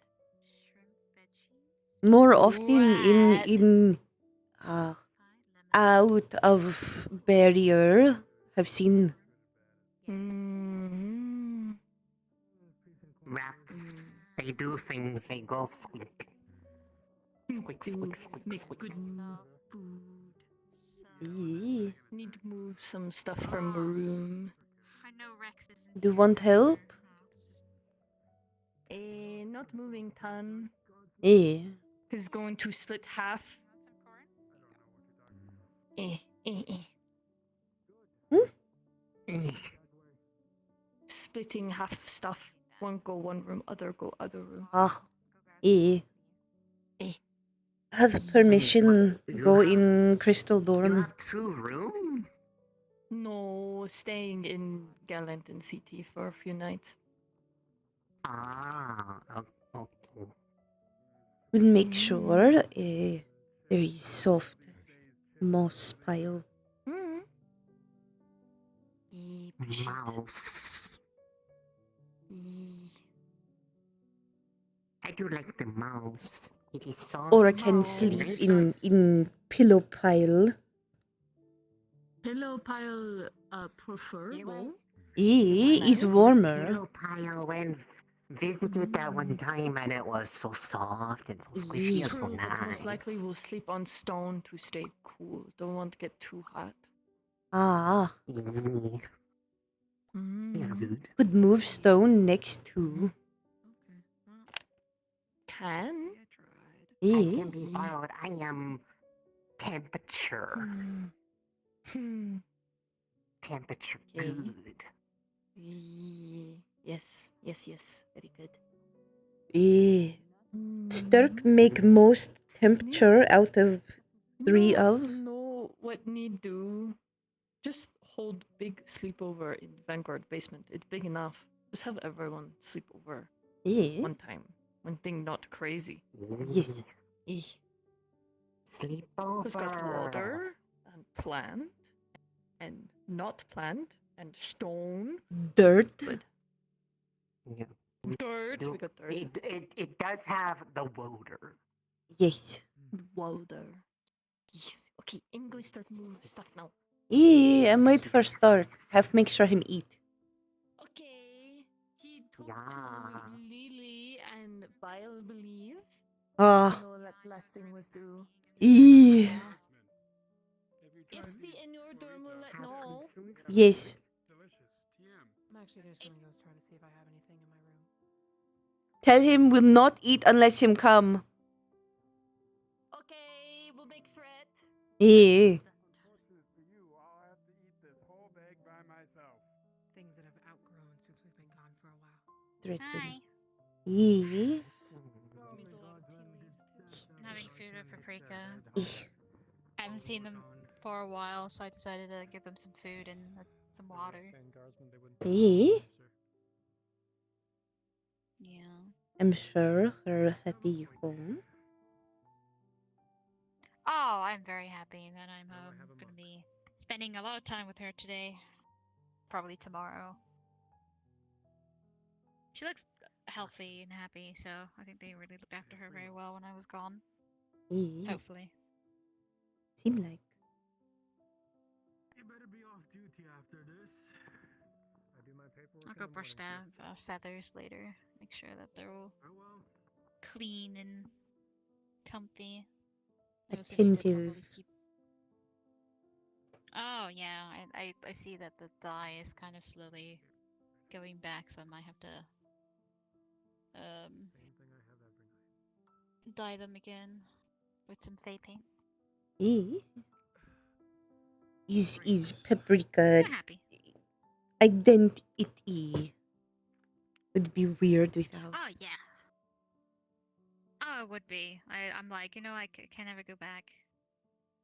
More often in out of barrier. I've seen. Rats, they do things, they go squeak. Squeak, squeak, squeak, squeak. Need to move some stuff from the room. I know Rex isn't. Do you want help? Not moving ton. He's going to split half. Splitting half stuff. One go one room, other go other room. Have permission go in Crystal Dorm. You have 2 rooms? No, staying in Gallant and CT for a few nights. Okay. We'll make sure there is soft moss pile. Mouse. I do like the mouse. It is soft. Or I can sleep in pillow pile. Pillow pile preferable. Is warmer. Pillow pile when visited that one time and it was so soft and so squishy and so True, but nice. most likely we'll sleep on stone to stay cool. Don't want to get too hot. It's good. Could move stone next to. Can? I can be borrowed. I am temperature. Temperature good. Yes. Very good. Sturk make most temperature out of 3 of. No, what need do? Just hold big sleepover in Vanguard basement. It's big enough. Just have everyone sleep over one time. One thing not crazy. Yes. Sleepover. Who's got water and plant and not plant and stone. Dirt. Good. Yeah. Dirt. We got dirt. It does have the water. Yes. Water. Yes. Okay, I'm going to start moving stuff now. I'm wait for Stark. Have make sure him eat. Okay. He talked to Lily and Bile, believe. Ah. No, that last thing was due. If the in your dorm will let know. Yes. I'm actually just gonna go try to see if I have anything in my room. Tell him we'll not eat unless him come. Okay, we'll make threat. Things that I've outgrown since we've been gone for a while. Threaten. I'm having food with paprika. I haven't seen them for a while, so I decided to give them some food and some water. Eh? Yeah. I'm sure her happy home. Oh, I'm very happy that I'm gonna be spending a lot of time with her today. Probably tomorrow. She looks healthy and happy, so I think they really looked after her very well when I was gone. Eh? Hopefully. Seem like. You better be off duty after this. I do my paperwork. I'll go brush their feathers later. Make sure that they're all clean and comfy. I also need to Attentive. probably keep. Oh yeah, I see that the dye is kind of slowly going back, so I might have to dye them again with some fake paint. Eh? Is paprika I'm happy. identity would be weird without. Oh yeah. Oh, it would be. I'm like, I can never go back.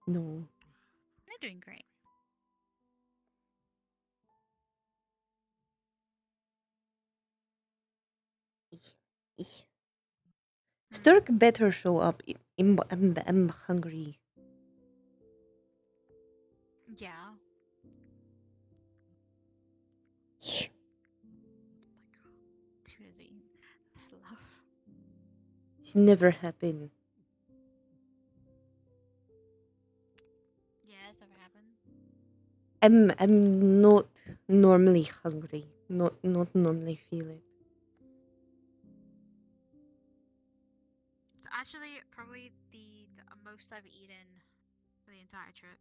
No. They're doing great. Sturk better show up. I'm hungry. Yeah. Yeah. Oh my god. Tuna's eating that low. It's never happened. Yeah, it's never happened. I'm not normally hungry. Not normally feel it. It's actually probably the most I've eaten for the entire trip.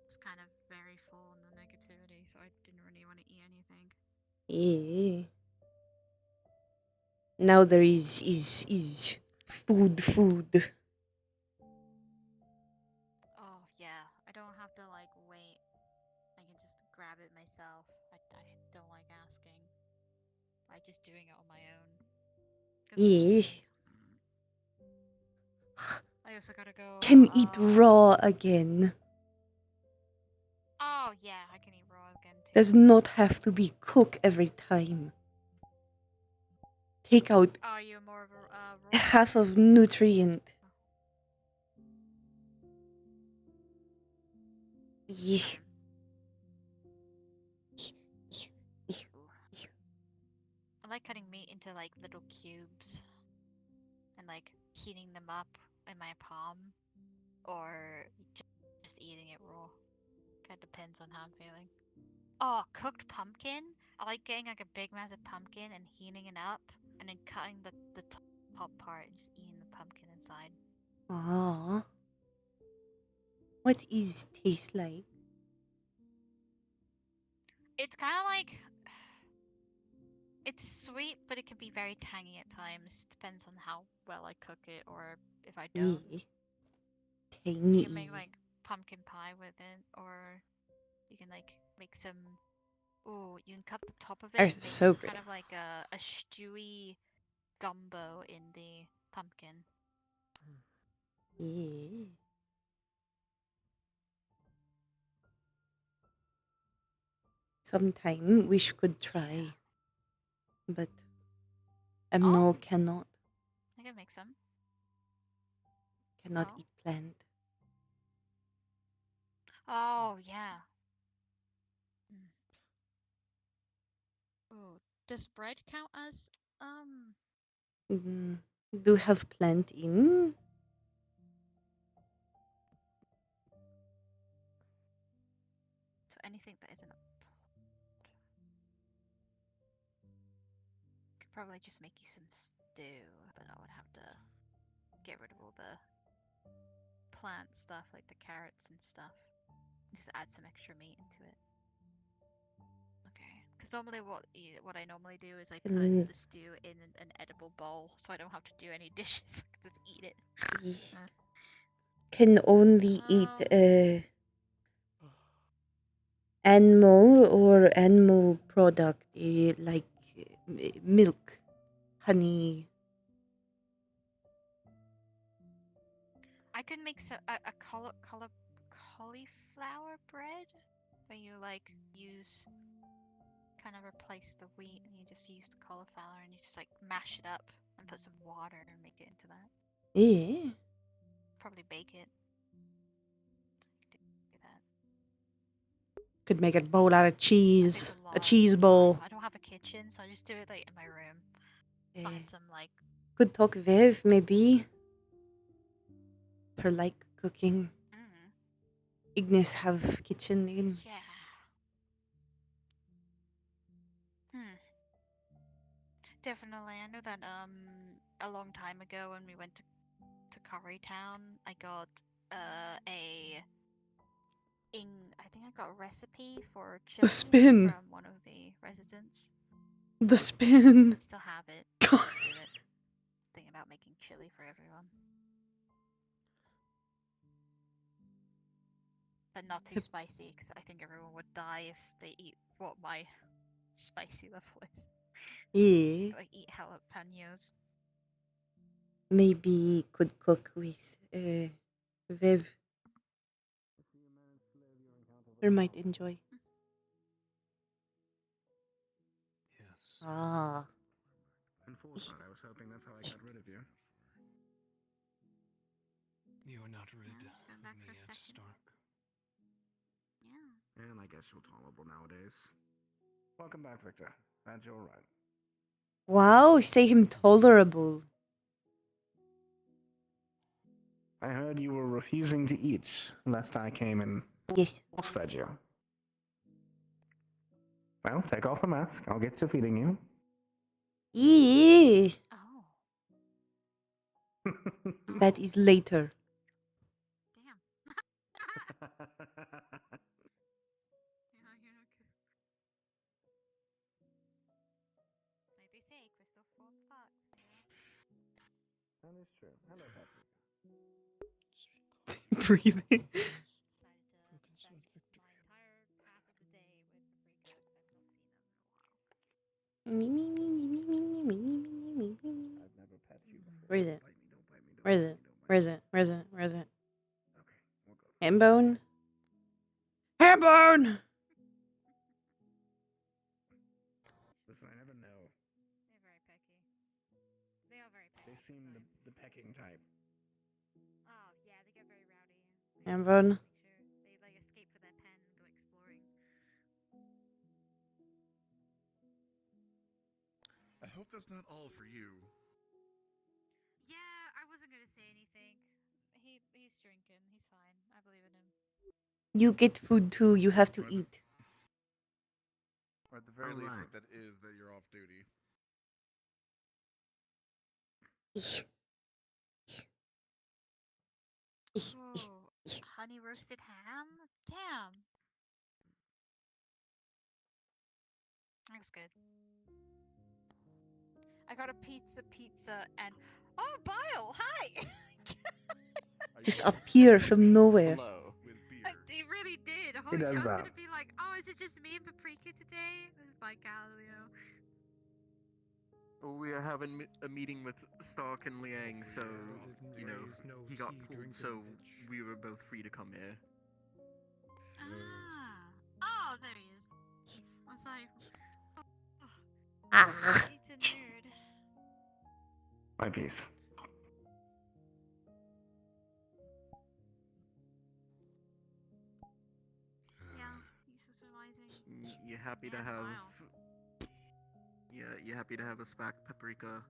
It's kind of very full in the negativity, so I didn't really want to eat anything. Yeah. Now there is food. Oh yeah, I don't have to like wait. I can just grab it myself. I don't like asking. I like just doing it on my own. Yeah. I also gotta go. Can eat raw again. Oh yeah, I can eat raw again too. Does not have to be cooked every time. Take out Oh, you're more of a raw half of nutrient. Yeah. I like cutting meat into like little cubes and like heating them up in my palm, or just eating it raw. Kind of depends on how I'm feeling. Oh, cooked pumpkin. I like getting like a big massive pumpkin and heating it up, and then cutting the top part and just eating the pumpkin inside. Ah. What is taste like? It's kind of like it's sweet, but it can be very tangy at times. Depends on how well I cook it, or if I don't. Yeah. You Tangy. can make like pumpkin pie with it, or you can like make some. Ooh, you can cut the top of it. Ours And is make so good. kind of like a stewy gumbo in the pumpkin. Yeah. Sometime wish could try, but no, cannot. I can make some. Cannot eat plant. Oh yeah. Ooh, does bread count as Do have plant in? So anything that isn't a could probably just make you some stew, but I would have to get rid of all the plant stuff like the carrots and stuff. Just add some extra meat into it. Okay, because normally what I normally do is I put the stew in an edible bowl, so I don't have to do any dishes. Just eat it. Can only eat animal or animal product like milk, honey. could make a cauliflower bread where you like use kind of replace the wheat and you just use the cauliflower and you just like mash it up and put some water and make it into that. Yeah. Probably bake it. Do that. Could make a bowl out of cheese. A cheese bowl. I don't have a kitchen, so I just do it like in my room. Find some like. Could talk Viv, maybe. Her like cooking. Ignis have kitchen in. Yeah. Definitely. I know that a long time ago when we went to Currytown, I got I think I got a recipe for chili spin. from one of the residents. The spin. Still have it. God. Do it. Thinking about making chili for everyone. But not too spicy, because I think everyone would die if they eat what my spicy level is. Yeah. Like eat jalapenos. Maybe could cook with Viv. Or might enjoy. Yes. Ah. Unfortunately, I was hoping that's how I got rid of you. You are not rid of me back for yet, seconds. Stark. Yeah. And I guess you're tolerable nowadays. Welcome back, Victor. Glad you're alright. Wow, say him tolerable. I heard you were refusing to eat lest I came and fed you. Well, take off the mask. I'll get to feeding you. Yeah. Oh. That is later. Damn. Like they say, crystal form fuck. That is true. Hello, Patrick. Breathing. Where is it? Where is it? Where is it? Where is it? Where is it? Hambone? Hambone! Listen, I never know. They're very pecky. They are very pecky. They seem the pecking type. Oh yeah, they get very rowdy. Hambone. They like escape for their pen and go exploring. I hope that's not all for you. Yeah, I wasn't gonna say anything. He's drinking. He's fine. I believe in him. You get food too. You have to eat. Or at the very least, if that is that you're off duty. Oh, honey roasted ham? Damn. That's good. I got a pizza, and oh, Bile, hi. Just appear from nowhere. Hello. With beer. It really did. He does I was that. gonna be like, oh, is it just me and Paprika today? This is my Calio. We are having a meeting with Stark and Liang, so you know he got pulled, so we were both free to come here. Oh, there he is. I was like, Ah. he's a nerd. My piece. Yeah, he's socializing. You happy to Yeah, have? smile. Yeah, you happy to have us back, Paprika?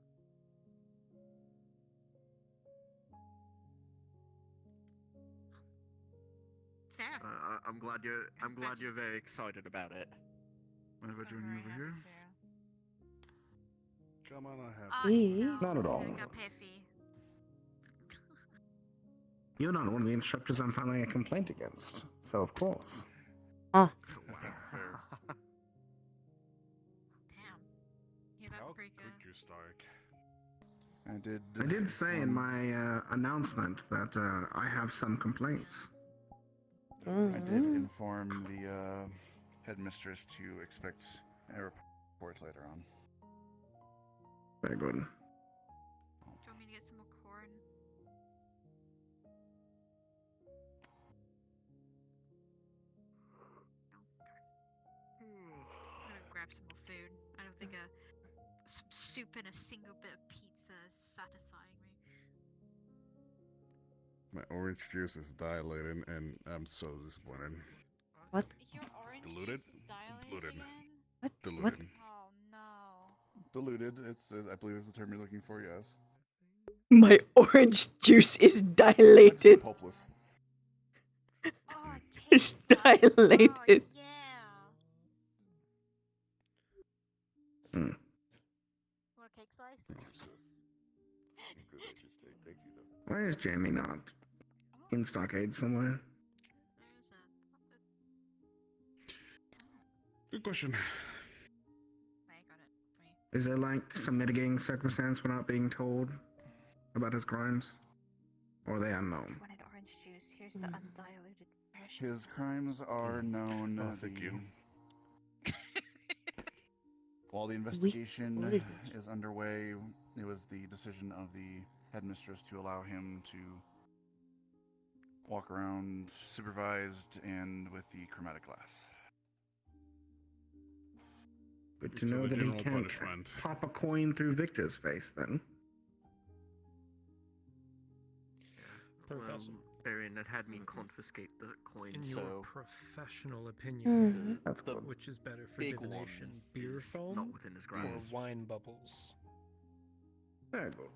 Fair. I'm glad you're very excited about it. Mind if I join you over here? Come on, I have. Oh, no. Not at all. I got pay fee. You're not one of the instructors I'm filing a complaint against, so of course. Oh. Wow, fair. Damn. Hear that, How Paprika? could you, Stark? I I did say in my announcement that I have some complaints. I did inform the headmistress to expect a report later on. Very good. Do you want me to get some more corn? grab some more food. I don't think some soup and a single bit of pizza is satisfying me. My orange juice is dilated, and I'm so disappointed. What? Your orange Diluted? juice is dilated Diluted. again? What? Diluted. Oh no. Diluted. I believe it's the term you're looking for. Yes. My orange juice is dilated. Pulpless. Oh, It's dilated. Oh, yeah. Want a cake slice? Why is Jamie not in Stockade somewhere? Good question. Is there like some mitigating circumstance for not being told about his crimes? Or are they unknown? Wanted orange juice. Here's the undiluted version. His crimes are known. Oh, thank you. While the investigation is underway, it was the decision of the headmistress to allow him to walk around supervised and with the chromatic glass. Good to know that he can't pop a coin through Victor's face, then. Well, Varian had me confiscate the coin, In so... your professional opinion, which is better for big divination, one beer is foam not within his or grasp. wine bubbles? Very good.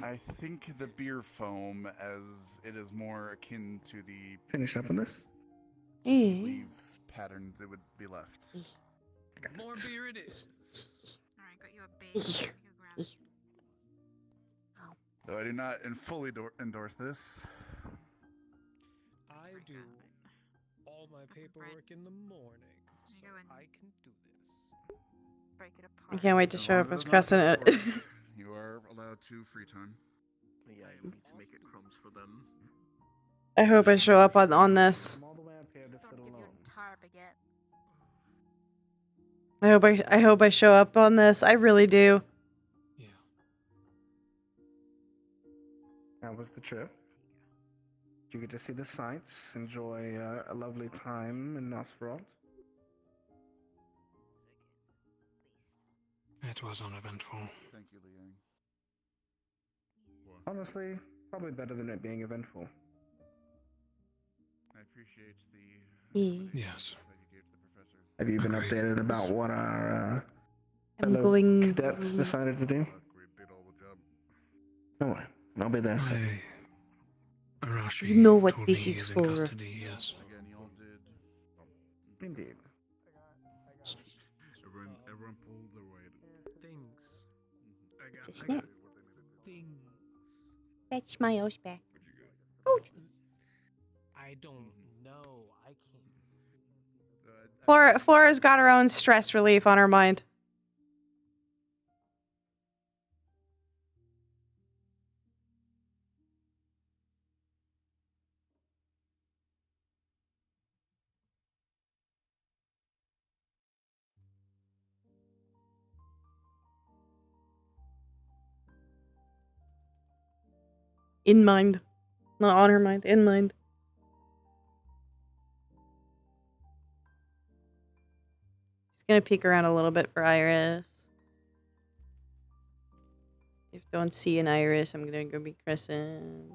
I think the beer foam, as it is more akin to the Finish up on this? leaf patterns, it would be left. More beer it is. Alright, got you a big. Though I do not fully endorse this. I do all my paperwork in the morning, so I can do this. Break it I apart. can't wait to As show long up as as it's not Crescent. paperwork, you are allowed to free time. Yeah, you need to make it crumbs for them. I hope I show up on this. I'm all the way up here to sit Don't give your entire baguette. I hope I show up on this. I really do. How was the trip? Did you get to see the sights? Enjoy a lovely time in Nosferatu? It was uneventful. Thank you, Liang. Honestly, probably better than it being eventful. I appreciate the Yes. that you gave to the professor. Have you been updated about what our I'm fellow going. cadets decided to do? We did all the job. No way. I'll be there soon. Arashi You know what told this me is he's in for. custody, yes. Again, you all did. Indeed. Everyone pulled their weight. Things. It's a snap. Things. Fetch my horse back. I don't know. I can't. Flora's got her own stress relief on her mind. In mind. Not on her mind, in mind. Just gonna peek around a little bit for Iris. If I don't see an Iris, I'm gonna go be Crescent.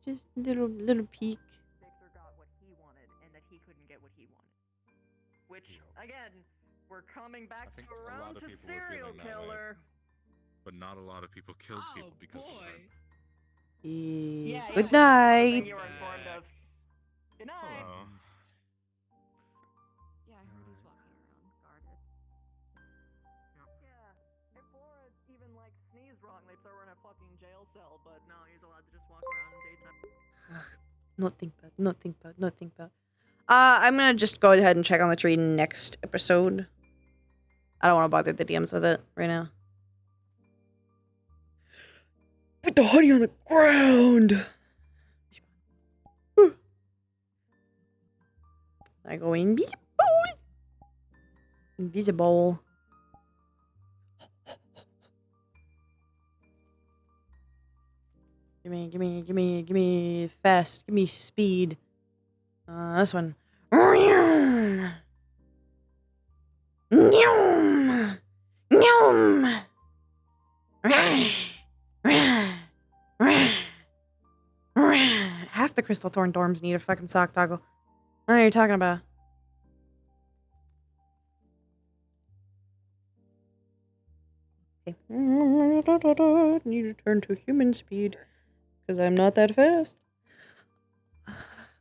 Just a little peek. Victor got what he wanted and that he couldn't get what he wanted. Which, again, we're coming back I think to a lot around of to people were serial feeling that way. killer. But not a lot of people killed people because of that. Yeah, Good yeah, night. you were informed of. Good night. Hello. Yeah, I heard he's walking around guarded. Yeah, if Flora even like sneezed wrong, they'd throw her in a fucking jail cell. But no, he's allowed to just walk around in daytime. Nothing about. I'm gonna just go ahead and check on the tree next episode. I don't want to bother the DMs with it right now. Put the honey on the ground! I go invisible! Invisible. Give me fast. Give me speed. This one. Nyum! Nyum! Half the Crystal Thorn dorms need a fucking sock toggle. What are you talking about? Okay. Need to turn to human speed because I'm not that fast.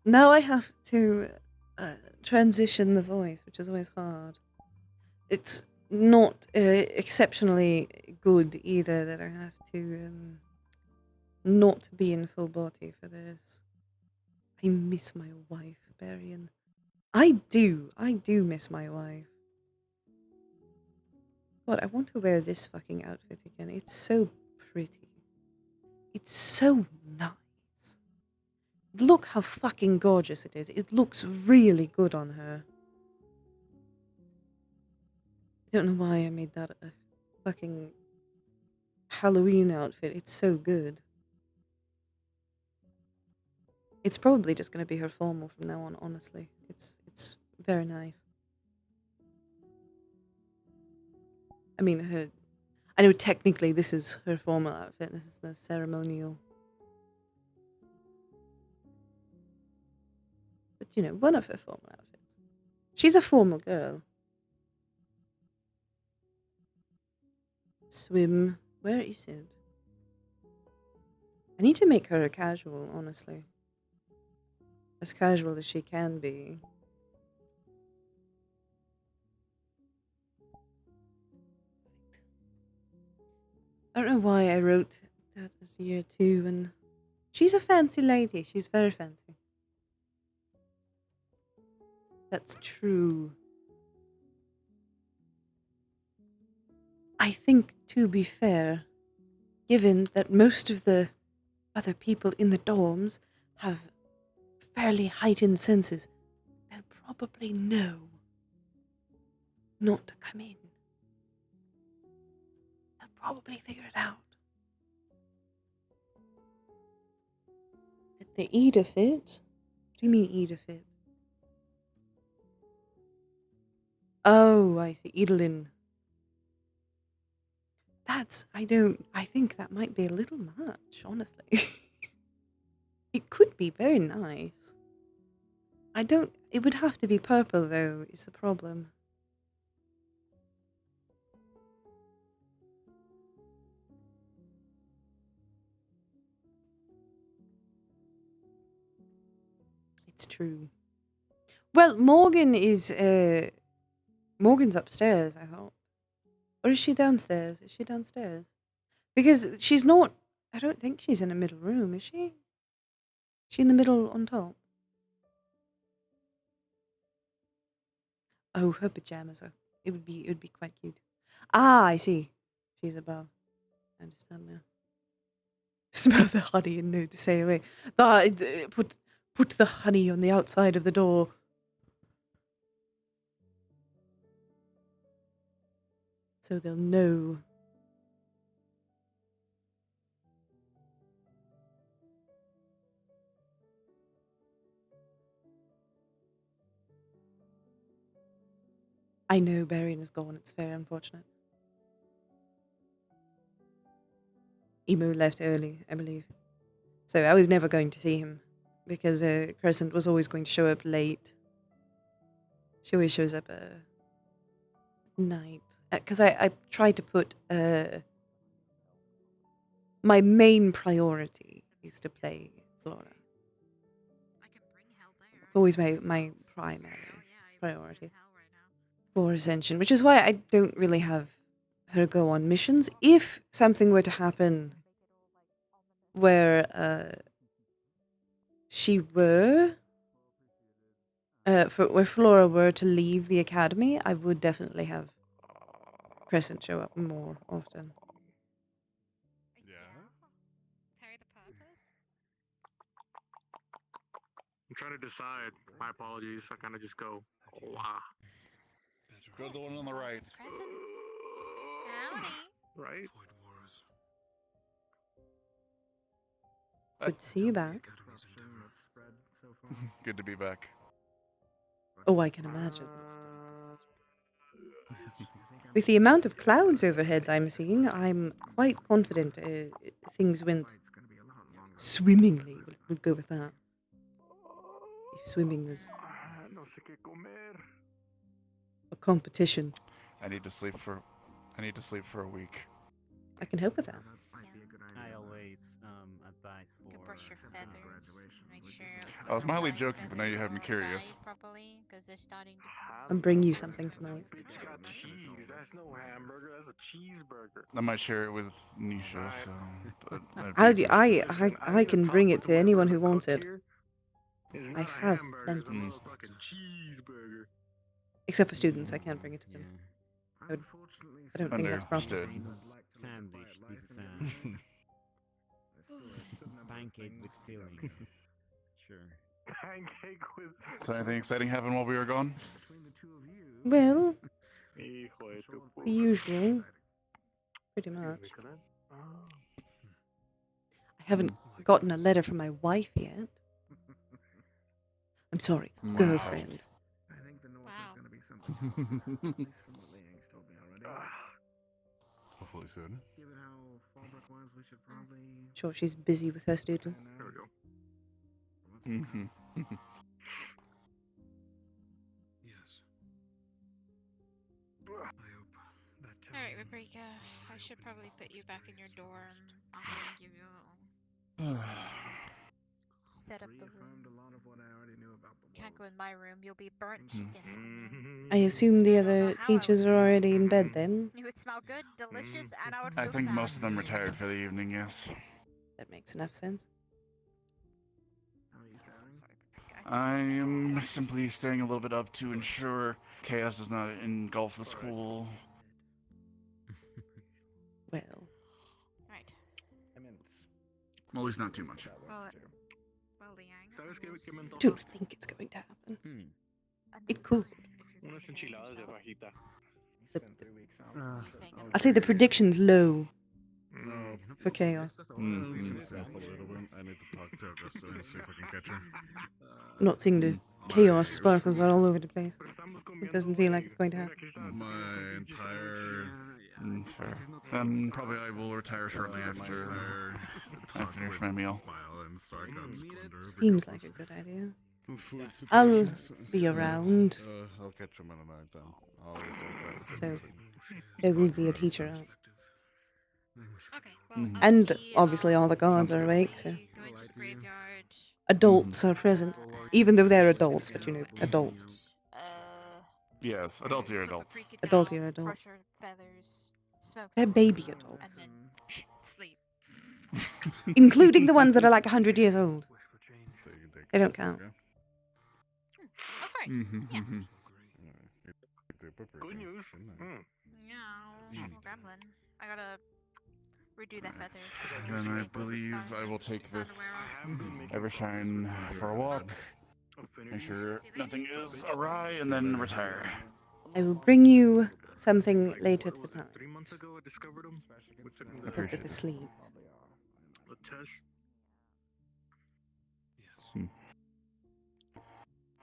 Now I have to transition the voice, which is always hard. It's not exceptionally good either that I have to not be in full body for this. I miss my wife, Barian. I do miss my wife. God, I want to wear this fucking outfit again. It's so pretty. It's so nice. Look how fucking gorgeous it is. It looks really good on her. I don't know why I made that a fucking Halloween outfit. It's so good. It's probably just going to be her formal from now on, honestly. It's very nice. I mean, I know technically this is her formal outfit. This is the ceremonial. But, you know, one of her formal outfits. She's a formal girl. Swim. Where is it? I need to make her a casual, honestly. As casual as she can be. I don't know why I wrote that as year 2, and she's a fancy lady. She's very fancy. That's true. I think, to be fair, given that most of the other people in the dorms have fairly heightened senses, they'll probably know not to come in. They'll probably figure it out. At the Eda fit? What do you mean Eda fit? Oh, I see. Edelin. I think that might be a little much, honestly. It could be very nice. It would have to be purple, though, is the problem. It's true. Well, Morgan's upstairs, I hope. Or is she downstairs? Is she downstairs? Because she's not, I don't think she's in a middle room, is she? Is she in the middle on top? Oh, her pajamas are, it would be quite cute. Ah, I see. She's above. I understand now. Smell the honey and know to stay away. Put the honey on the outside of the door. So they'll know. I know Barian is gone. It's very unfortunate. Emo left early, I believe. So I was never going to see him because Crescent was always going to show up late. She always shows up at night. Because I tried to put... my main priority is to play Flora. It's always my primary priority for Ascension, which is why I don't really have her go on missions. If something were to happen where where Flora were to leave the academy, I would definitely have Crescent show up more often. I'm trying to decide. My apologies. I kind of just go, wow. Go to the one on the right. Right? Good to see you back. Good to be back. Oh, I can imagine. With the amount of clouds overhead I'm seeing, I'm quite confident things went swimmingly. We'll go with that. If swimming was a competition. I need to sleep for a week. I can help with that. I always advise for. Brush your feathers. Make sure. I was mildly joking, but now you have me curious. Properly, because they're starting to. I'll bring you something tonight. Cheese. That's no hamburger. That's a cheeseburger. I might share it with Nisha, so. But I can bring it to anyone who wants it. I have plenty. Except for students, I can't bring it to them. I don't think that's proper. Sandwich. This is pancake with filling. Sure. Pancake with. So anything exciting happened while we were gone? Well, the usual. Pretty much. I haven't gotten a letter from my wife yet. I'm sorry, girlfriend. Hopefully soon. Sure, she's busy with her students. There we go. Yes. Alright, Paprika. I should probably put you back in your dorm. I'm gonna give you a little. Set up the room. Can't go in my room. You'll be burnt chicken. I assume the other teachers are already in bed then? You would smell good, delicious, and I would I feel think sad. most of them retired for the evening, yes. That makes enough sense. I am simply staying a little bit up to ensure chaos does not engulf the school. Well. Right. Well, at least not too much. Well, Liang. Don't think it's going to happen. It could. Unas enchiladas de fajita. I say the prediction's low for chaos. A little bit. I need to talk to Augusta and see if I can catch her. I'm not seeing the chaos sparkles are all over the place. It doesn't feel like it's going to happen. My entire... Fair. Then probably I will retire shortly after my meal. Seems like a good idea. I'll be around. I'll catch him in a night then. So there will be a teacher out. Okay, well, And obviously all the guards are awake, so going to the graveyard. adults are present. Even though they're adults, but you know, adults. Yes, adults are adults. Adult are adults. Brush your feathers, smoke They're some, baby adults. and then sleep. Including the ones that are like 100 years old. They don't count. Of course. Yeah. Good news. Yeah, gremlin. I gotta redo the feathers. Then I believe I will take this Evershine for a walk. Make sure nothing is awry, and then retire. I will bring you something later tonight. 3 months ago, I discovered them. Go to sleep. A test.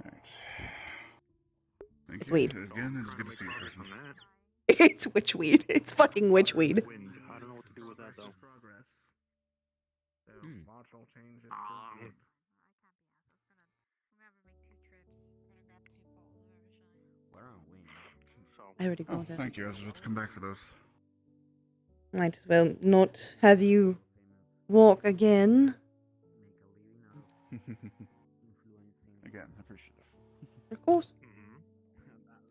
Alright. Thank It's you. weed. Again, it's good to see you, Crescent. It's witchweed. It's fucking witchweed. I don't know what to do with that though. I already got it. Thank you. I was about to come back for those. Might as well not have you walk again. Again, appreciative. Of course.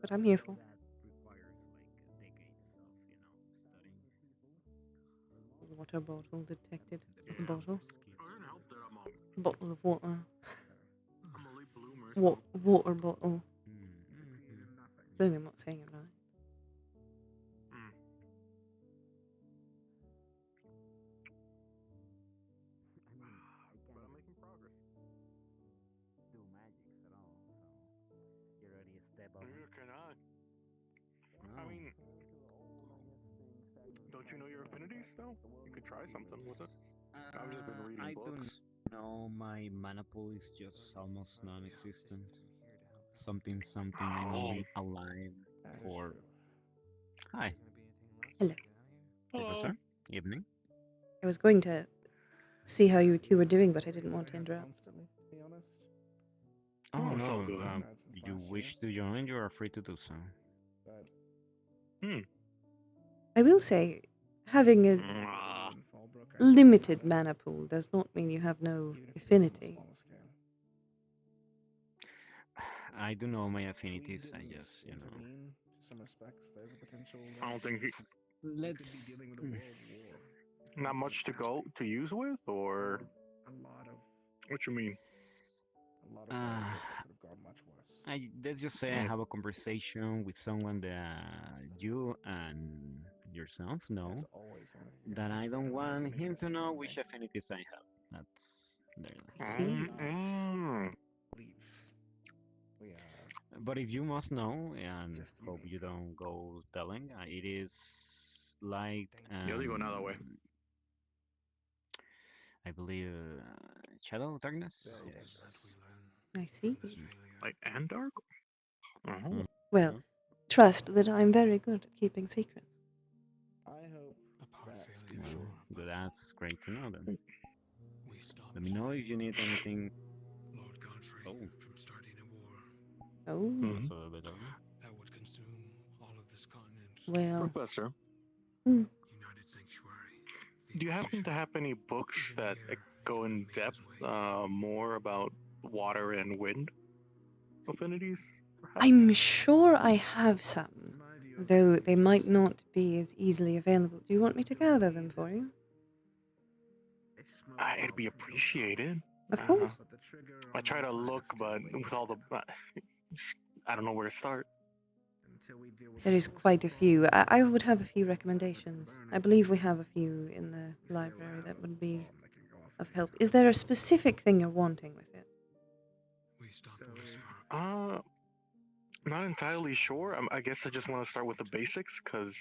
That's what I'm here for. Water bottle detected. A bottle. Bottle of water. Water bottle. Clearly I'm not saying it right. I mean, don't you know your affinities though? You could try something with it. I've just been reading books. No, my mana pool is just almost non-existent. something something I will be alive for. Hi. Hello. Professor. Evening. I was going to see how you two were doing, but I didn't want to interrupt. Oh it's all no, good. you wish to join, you are free to do so. I will say, having a limited mana pool does not mean you have no affinity. I do know my affinities, I just, you know. I don't think Let's. not much to go to use with, or what you mean? Let's just say I have a conversation with someone that you and yourself know that I don't want him to know which affinities I have. That's there. But if you must know, and hope you don't go telling, it is like Yeah, they go another way. I believe shadow darkness. Yes. I see. Like and dark. Well, trust that I'm very good at keeping secrets. Well, that's great to know then. Let me know if you need anything. Oh. Oh. That's a little bit of That would consume all of this continent. Well. Professor. Hmm. Do you happen to have any books that go in depth more about water and wind affinities? Perhaps? I'm sure I have some, though they might not be as easily available. Do you want me to gather them for you? It'd be appreciated. Of course. I try to look, but with all the, I don't know where to start. There is quite a few. I would have a few recommendations. I believe we have a few in the library that would be of help. Is there a specific thing you're wanting with it? Not entirely sure. I guess I just want to start with the basics, because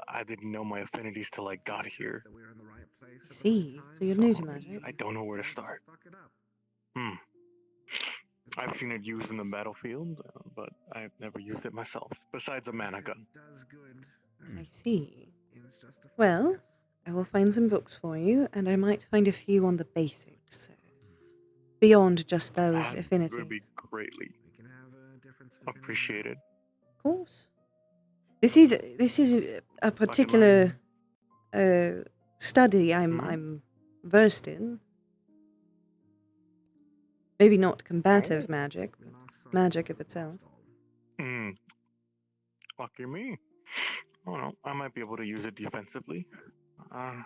I didn't know my affinities till I got here. See, so you're new to magic. I don't know where to start. I've seen it used in the battlefield, but I've never used it myself, besides a mana gun. I see. Well, I will find some books for you, and I might find a few on the basics. Beyond just those affinities. It would be greatly appreciated. Of course. This is a particular study I'm versed in. Maybe not combative magic, but magic of itself. Lucky me. I don't know. I might be able to use it defensively. I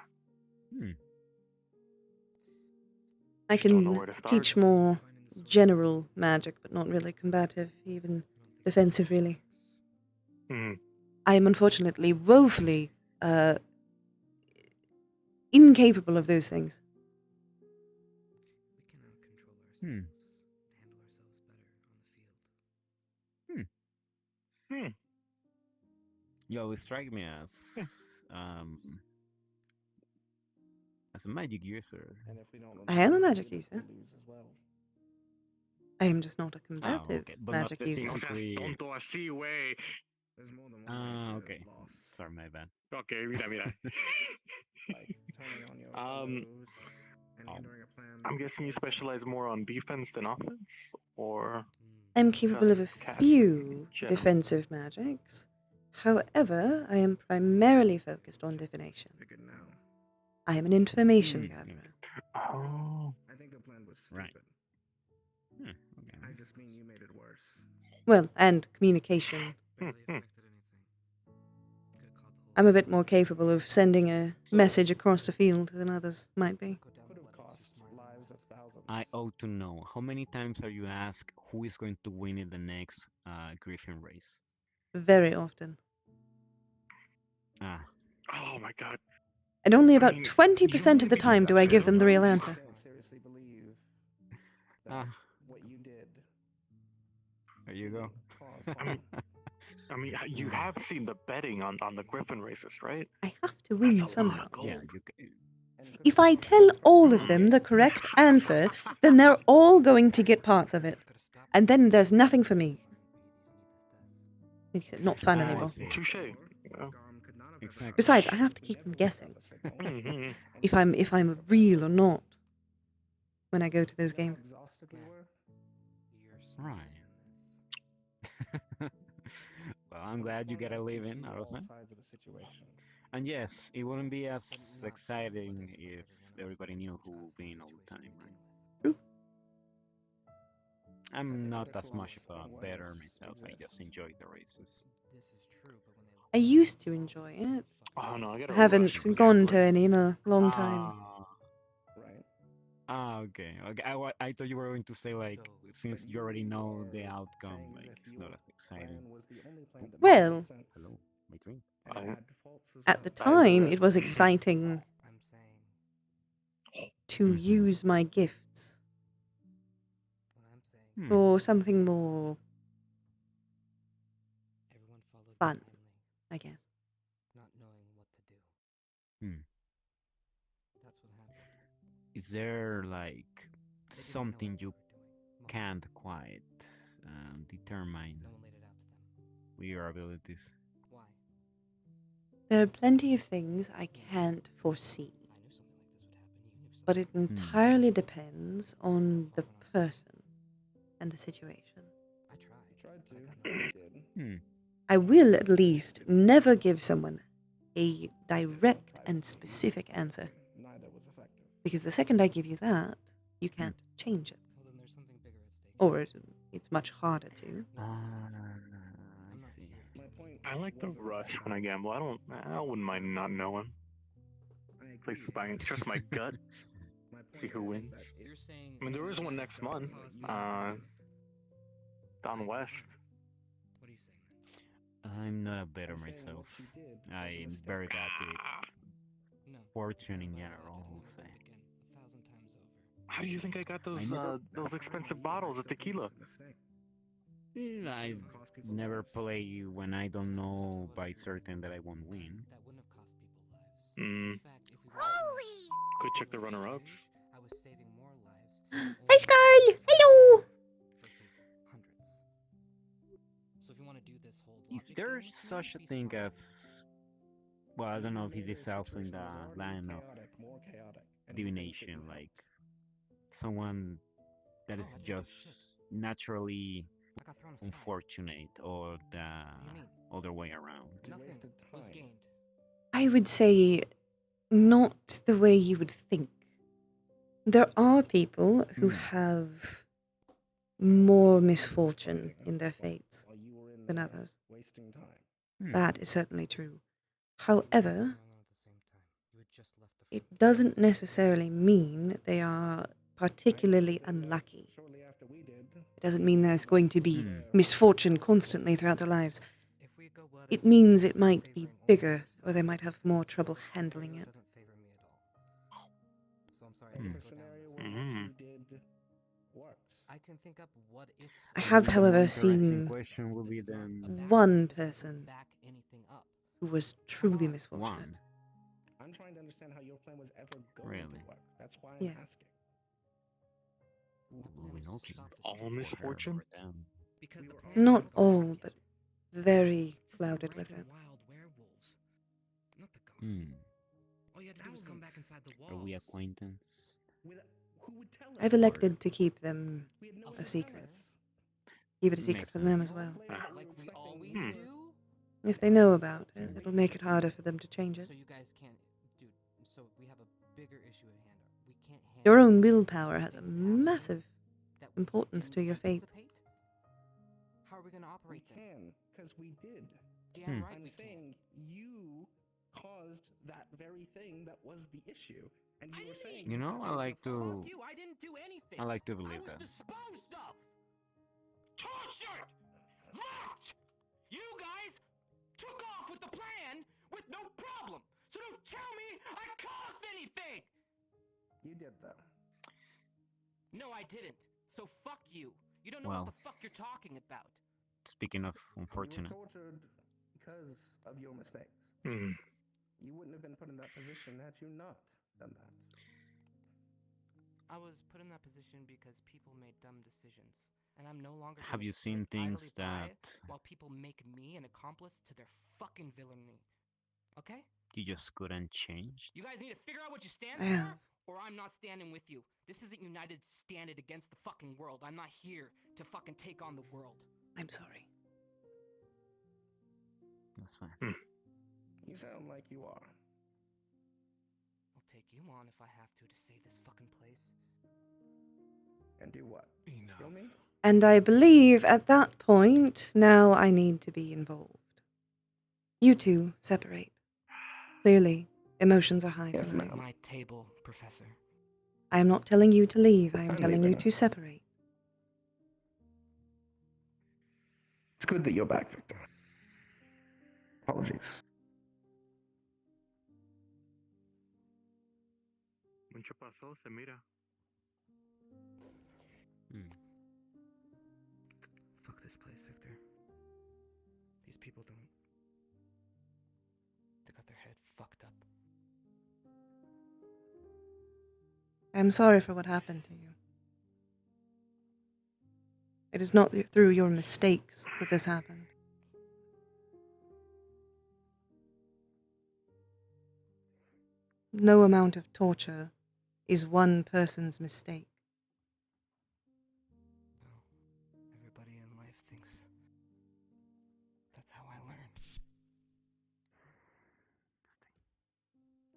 can teach more general magic, but not really combative, even defensive, really. I am unfortunately woefully incapable of those things. You always strike me as a magic user. I am a magic user. I am just not a combative magic user. Tonto así, güey. Okay. Sorry, my bad. Okay, mira. I'm guessing you specialize more on defense than offense, or? I'm capable of a few defensive magics. However, I am primarily focused on divination. I am an information gatherer. Oh. I think the plan was stupid. Right. Okay. I just mean you made it worse. Well, and communication. I'm a bit more capable of sending a message across the field than others might be. I ought to know. How many times are you asked who is going to win in the next Griffin race? Very often. Oh my god. And only about 20% of the time do I give them the real answer. What you did. There you go. I mean, you have seen the betting on the Griffin races, right? I have to win somehow. Yeah, If I tell all of them the correct answer, then they're all going to get parts of it. And then there's nothing for me. It's not fun anymore. Touche. Yeah. Exactly. Besides, I have to keep them guessing Mhm. if I'm real or not when I go to those games. Right. Well, I'm glad you get a living out of it. And yes, it wouldn't be as exciting if everybody knew who will win all the time, right? True. I'm not as much of a bettor myself. I just enjoy the races. I used to enjoy it. Oh no, I I gotta haven't rush. gone to any in a long time. Okay. Okay. I thought you were going to say like, since you already know the outcome, like it's not as exciting. Well, Hello, my dream. at the time, it was exciting to use my gifts for something more fun, I guess. Hmm. Is there like something you can't quite determine with your abilities? There are plenty of things I can't foresee, but it entirely depends on the person and the situation. I will at least never give someone a direct and specific answer, because the second I give you that, you can't change it. Or it's much harder to. I see. I like the rush when I gamble. I wouldn't mind not knowing. Please trust my gut. See who wins. I mean, there is one next month. Down west. I'm not a bettor myself. I'm very bad with fortune in general, we'll say. How do you think I got those expensive bottles of tequila? I never play when I don't know by certain that I won't win. Could check the runner-ups. Hi, Scarl! Hello! Is there such a thing as... Well, I don't know if it is also in the line of divination, like someone that is just naturally unfortunate, or the other way around? I would say not the way you would think. There are people who have more misfortune in their fates than others. That is certainly true. However, it doesn't necessarily mean they are particularly unlucky. It doesn't mean there's going to be misfortune constantly throughout their lives. It means it might be bigger, or they might have more trouble handling it. I have, however, seen Question will be then one person who was truly misfortunate. I'm trying to understand how your plan was ever going Really? to work. That's why Yeah. I'm asking. All misfortune? Not all, but very clouded with it. Are we acquaintance? I've elected to keep them a secret. Keep it a secret from them as well. If they know about it, it'll make it harder for them to change it. Your own willpower has a massive importance to your fate. How are we going to operate we can, because we did. Hmm. I'm saying you caused that very thing that was the issue. And you were saying... You know, I like to... You, I didn't do anything. I like to believe that. Disposed of! Tortured! Mocked! You guys took off with the plan with no problem. So don't tell me I caused anything! You did, though. No, I didn't. So fuck you. You don't know Well, what the fuck you're talking about. Speaking of unfortunate, You were tortured because of your mistakes. You wouldn't have been put in that position had you not done that. I was put in that position because people made dumb decisions, and I'm no longer Have gonna you seen sit idly things by that while people make me an accomplice to their fucking villainy. Okay? you just couldn't change? You guys need to figure out what you stand I for, have. or I'm not standing with you. This isn't United Standing against the fucking world. I'm not here to fucking take on the world. I'm sorry. That's fine. You sound like you are. I'll take you on if I have to save this fucking place. And do what? Kill me? And I believe at that point, now I need to be involved. You two separate. Clearly, emotions are high Yes, tonight. At my table, Professor. I am not telling you to leave. I am I'm telling you leaving. to separate. It's good that you're back, Victor. Apologies. Mucho pasó, se mira. Fuck this place, Victor. These people don't. They got their head fucked up. I am sorry for what happened to you. It is not through your mistakes that this happened. No amount of torture is one person's mistake. Everybody in life thinks that's how I learn.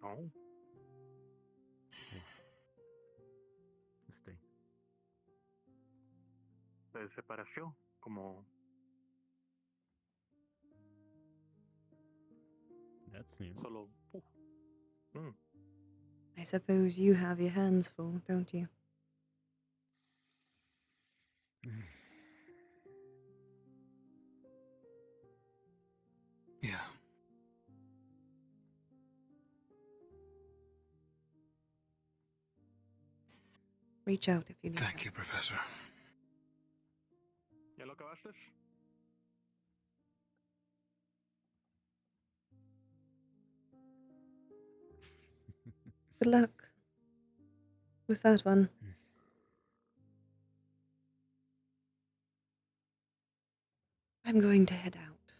No. Stay. Se separación, como. That's new. Solo. I suppose you have your hands full, don't you? Yeah. Reach out if you need Thank you, Professor. ¿Ya lo acabaste? Good luck with that one. I'm going to head out.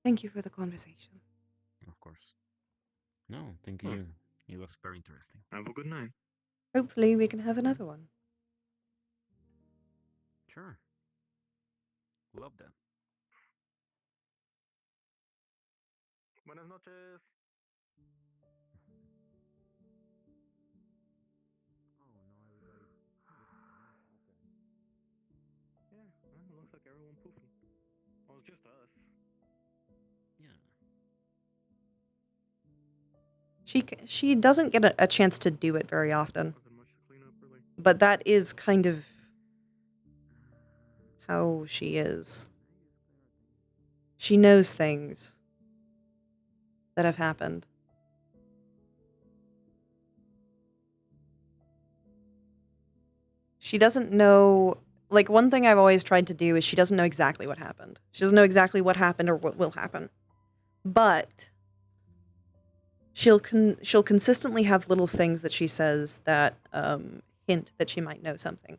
Thank you for the conversation. Of course. No, thank you. It was very interesting. Have a good night. Hopefully we can have another one. Sure. Love that. Buenas noches. Yeah, it looks like everyone poofing. Well, it's just us. Yeah. She doesn't get a chance to do it very often. But that is kind of how she is. She knows things that have happened. She doesn't know, like, one thing I've always tried to do is she doesn't know exactly what happened. She doesn't know exactly what happened or what will happen. But she'll consistently have little things that she says that hint that she might know something.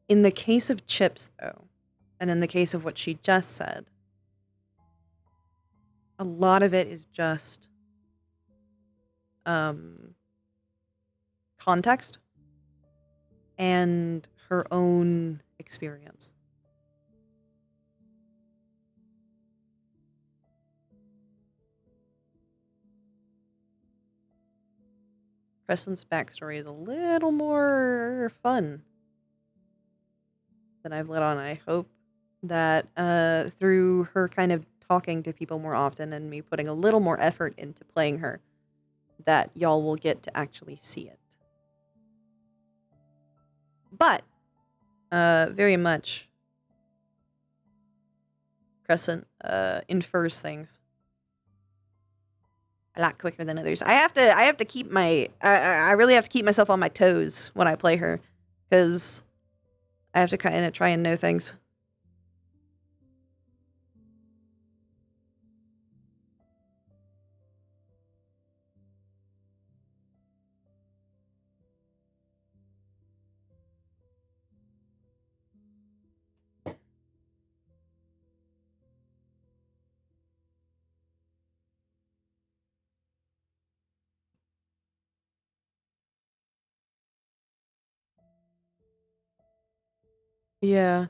In the case of Chips, though, and in the case of what she just said, a lot of it is just context and her own experience. Crescent's backstory is a little more fun than I've let on. I hope that through her kind of talking to people more often and me putting a little more effort into playing her, that y'all will get to actually see it. But very much Crescent infers things a lot quicker than others. I have to keep my I really have to keep myself on my toes when I play her, because I have to kind of try and know things. Yeah.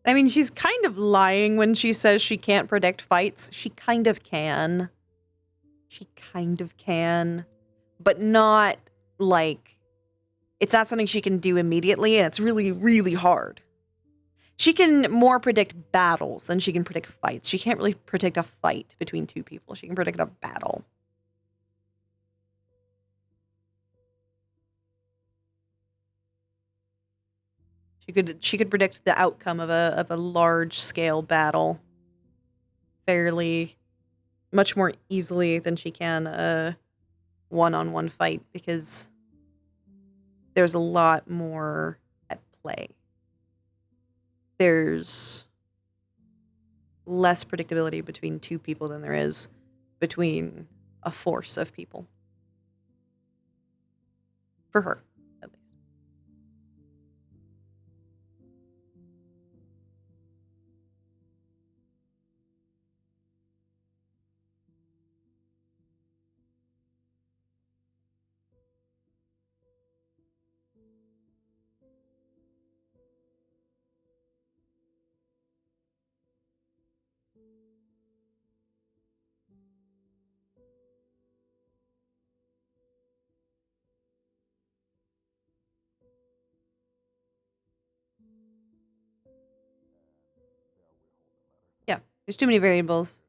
I mean, she's kind of lying when she says she can't predict fights. She kind of can. She kind of can. But not, like... It's not something she can do immediately, and it's really, really hard. She can more predict battles than she can predict fights. She can't really predict a fight between two people. She can predict a battle. She could predict the outcome of a large scale battle fairly much more easily than she can a one-on-one fight, because there's a lot more at play. There's less predictability between two people than there is between a force of people. For her, at least. Yeah, there's too many variables.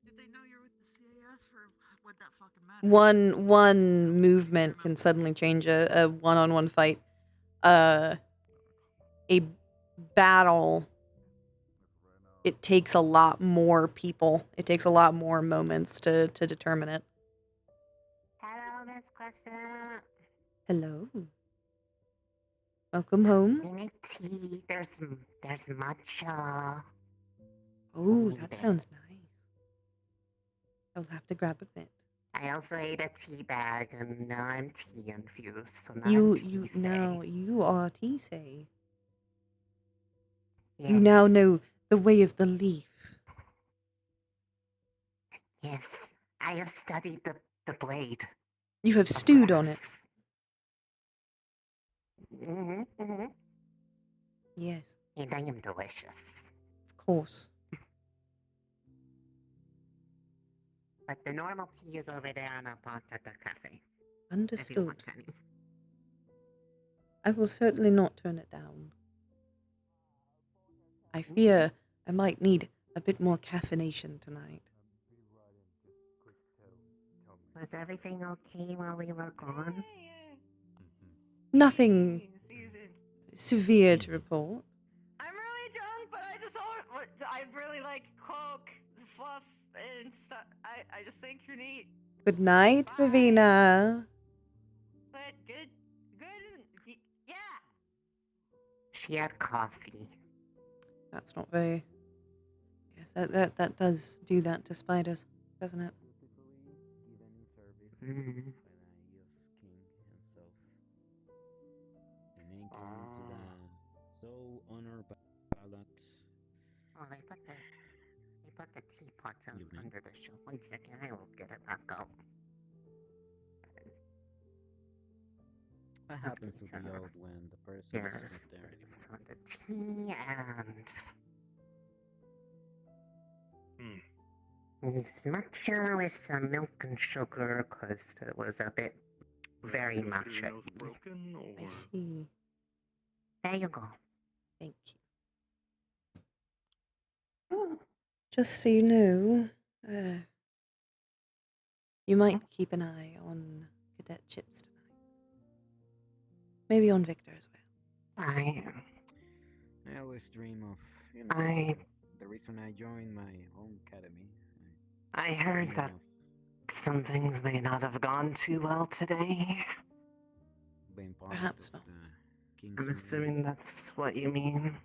Did they know you're with the CAF, or would that fucking matter? One movement can suddenly change a one-on-one fight. A battle, it takes a lot more people. It takes a lot more moments to determine it. Hello, Miss Crescent. Hello. Welcome home. Give me tea. There's matcha. Oh, that sounds nice. I'll have to grab a bit. I also ate a tea bag, and now I'm tea infused. So now You are Tisei. Yes. You now know the way of the leaf. Yes, I have studied the blade. You have stewed on it. Mm-hmm. Yes. And I am delicious. Of course. But the normal tea is over there on a pot at the cafe. If you Understood. want any. I will certainly not turn it down. I fear I might need a bit more caffeination tonight. Was everything okay while we were gone? Nothing severe to report. I'm really drunk, but I just don't. I really like Coke, fluff, and stuff. I just think you're neat. Good night, Vivina. But good. Yeah. She had coffee. That's not very... Yes, that does do that to spiders, doesn't it? Mm-hmm. So honored ballot. Oh, they put the teapot under the shelf. 1 second, I will get it back out. What happens to the old when the person Here's is not there anymore? some of the tea and this matcha with some milk and sugar, because it was a bit very matcha. I see. There you go. Thank you. Just so you know, you might keep an eye on Cadet Chips tonight. Maybe on Victor as well. I always dream of, the reason I joined my own academy. I heard that some things may not have gone too well today. Being part Perhaps of not. the I'm assuming that's what you mean.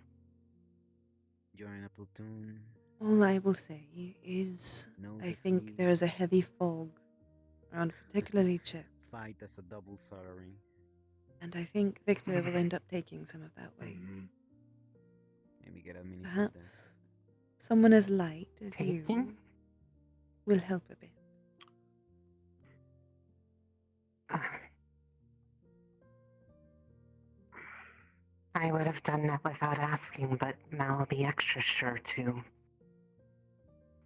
Join a platoon. All I will say is, I think there is a heavy fog around particularly Chips. Fight as a double salary. And I think Victor will end up taking some of that weight. Maybe get a mini food there. Perhaps someone as light as you Taking? will help a bit. I would have done that without asking, but now I'll be extra sure to.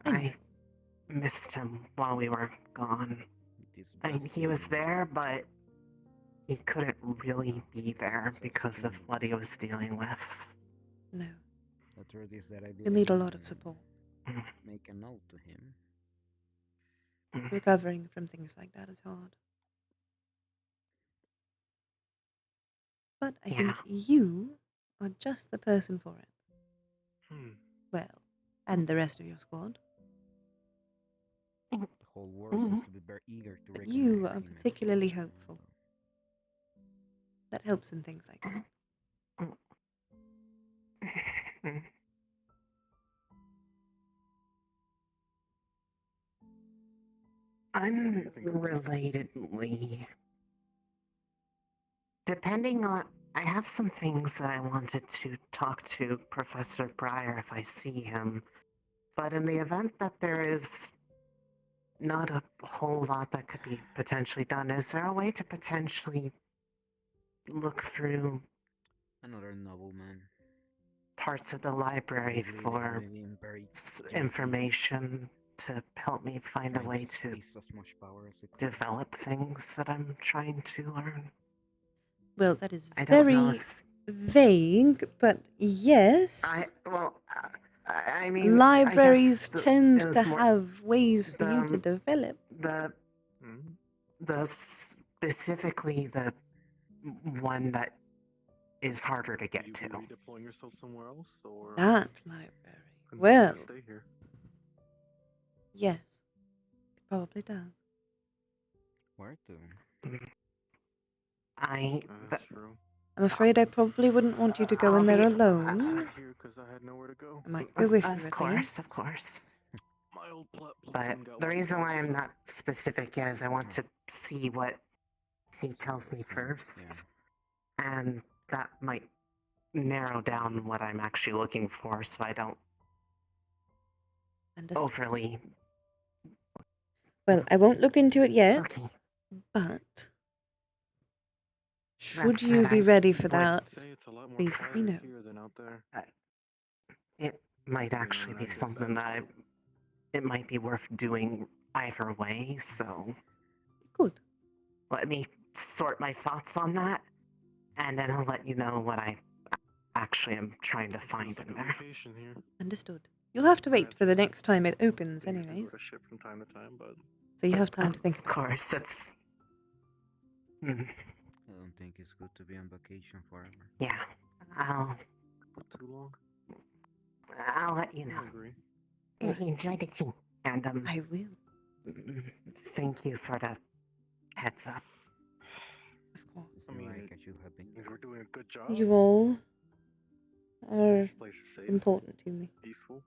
I missed him while we were gone. I mean, he was there, but he couldn't really be there because of what he was dealing with. No. The truth is that I You'll need a lot of support. make a note to him. Recovering from things like that is hard. But I think you are just the person for it. Well, and the rest of your squad. The whole world seems to be very eager to But recognize you are him. particularly hopeful. That helps in things like that. Unrelatedly, depending on, I have some things that I wanted to talk to Professor Breyer if I see him, but in the event that there is not a whole lot that could be potentially done, is there a way to potentially look through Another nobleman. parts of the library Lately, for they've been very janky, information to help me find a trying way to to squeeze as much power as they could. develop things that I'm trying to learn? Well, that is I don't know very if vague, but yes. I mean, Libraries I guess tend it was to more have ways for you to the develop. the specifically the one that is harder to get to. Redeploying yourself somewhere else, or That library. continue Well, to stay here? yes, it probably does. Where to? That's true. I'm afraid I probably wouldn't want you to go in there alone. Here, because I had nowhere to go. I might go with you Of at course, least. of course. My old But platoon got the wiped reason out, why I'm so- not specific is I want to see what he tells me first, and that might narrow down what I'm actually looking for, so I don't overly. Well, I won't look into it yet, Okay. but should That you said, be I ready for would that, Say it's a lot more please let me know. quiet here than out there. It might actually be something that it might be worth doing either way, so. Good. Let me sort my thoughts on that, and then I'll let you know what I actually am trying to find in there. Vacation here. Understood. You'll have to wait for the next time it opens, I used to go anyways. to ship from time to time, but So you have time to think Of about it. course, it's. I don't think it's good to be on vacation forever. Yeah, I'll too long. let you know. I agree. Enjoy the tea, and I will. Thank you for the heads up. Of course. I mean, Like I should have been. we're doing a good job. You all are This place is safe, important to me. peaceful.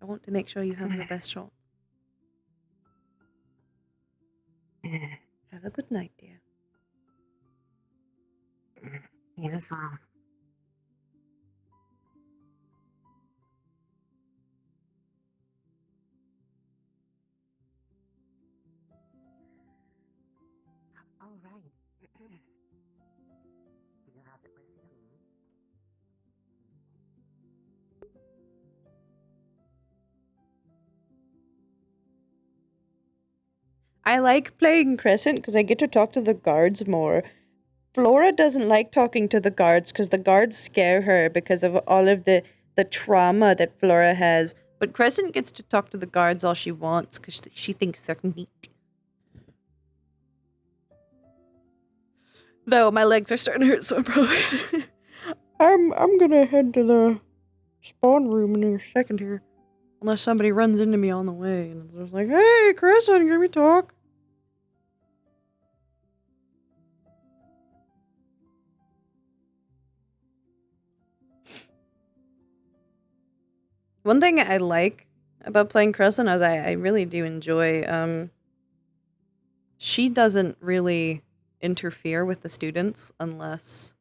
I want to make sure you have your best shot. Have a good night, dear. You as well. All right. You have it with you. I like playing Crescent because I get to talk to the guards more. Flora doesn't like talking to the guards because the guards scare her because of all of the trauma that Flora has. But Crescent gets to talk to the guards all she wants because she thinks they're neat. Though my legs are starting to hurt, so I'm probably I'm gonna head to the spawn room in a second here, unless somebody runs into me on the way and it's just like, "Hey, Crescent, can we talk?" One thing I like about playing Crescent is I really do enjoy, she doesn't really interfere with the students unless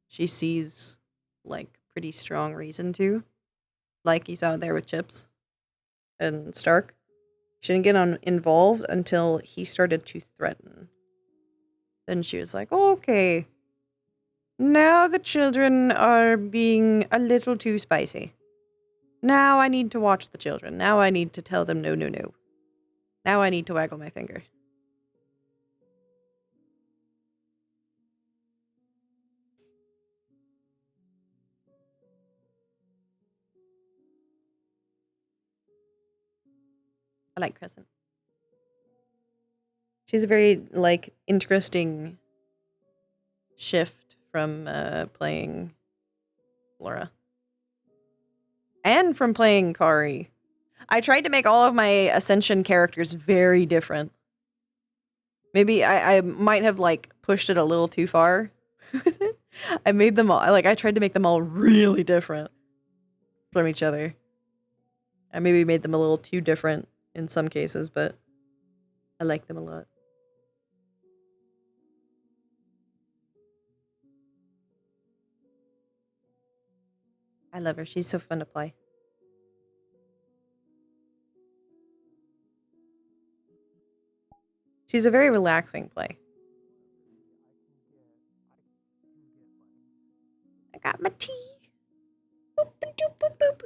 she sees, like, pretty strong reason to. Like you saw there with Chips and Stark. She didn't get involved until he started to threaten. Then she was like, okay, now the children are being a little too spicy. Now I need to watch the children. Now I need to tell them no, no, no. Now I need to waggle my finger. I like Crescent. She's a very, like, interesting shift from playing Flora. And from playing Kari. I tried to make all of my Ascension characters very different. Maybe I might have, like, pushed it a little too far. I made them all, like, I tried to make them all really different from each other. I maybe made them a little too different in some cases, but I like them a lot. I love her. She's so fun to play. She's a very relaxing play. I got my tea. Boop, boop, boop, boop.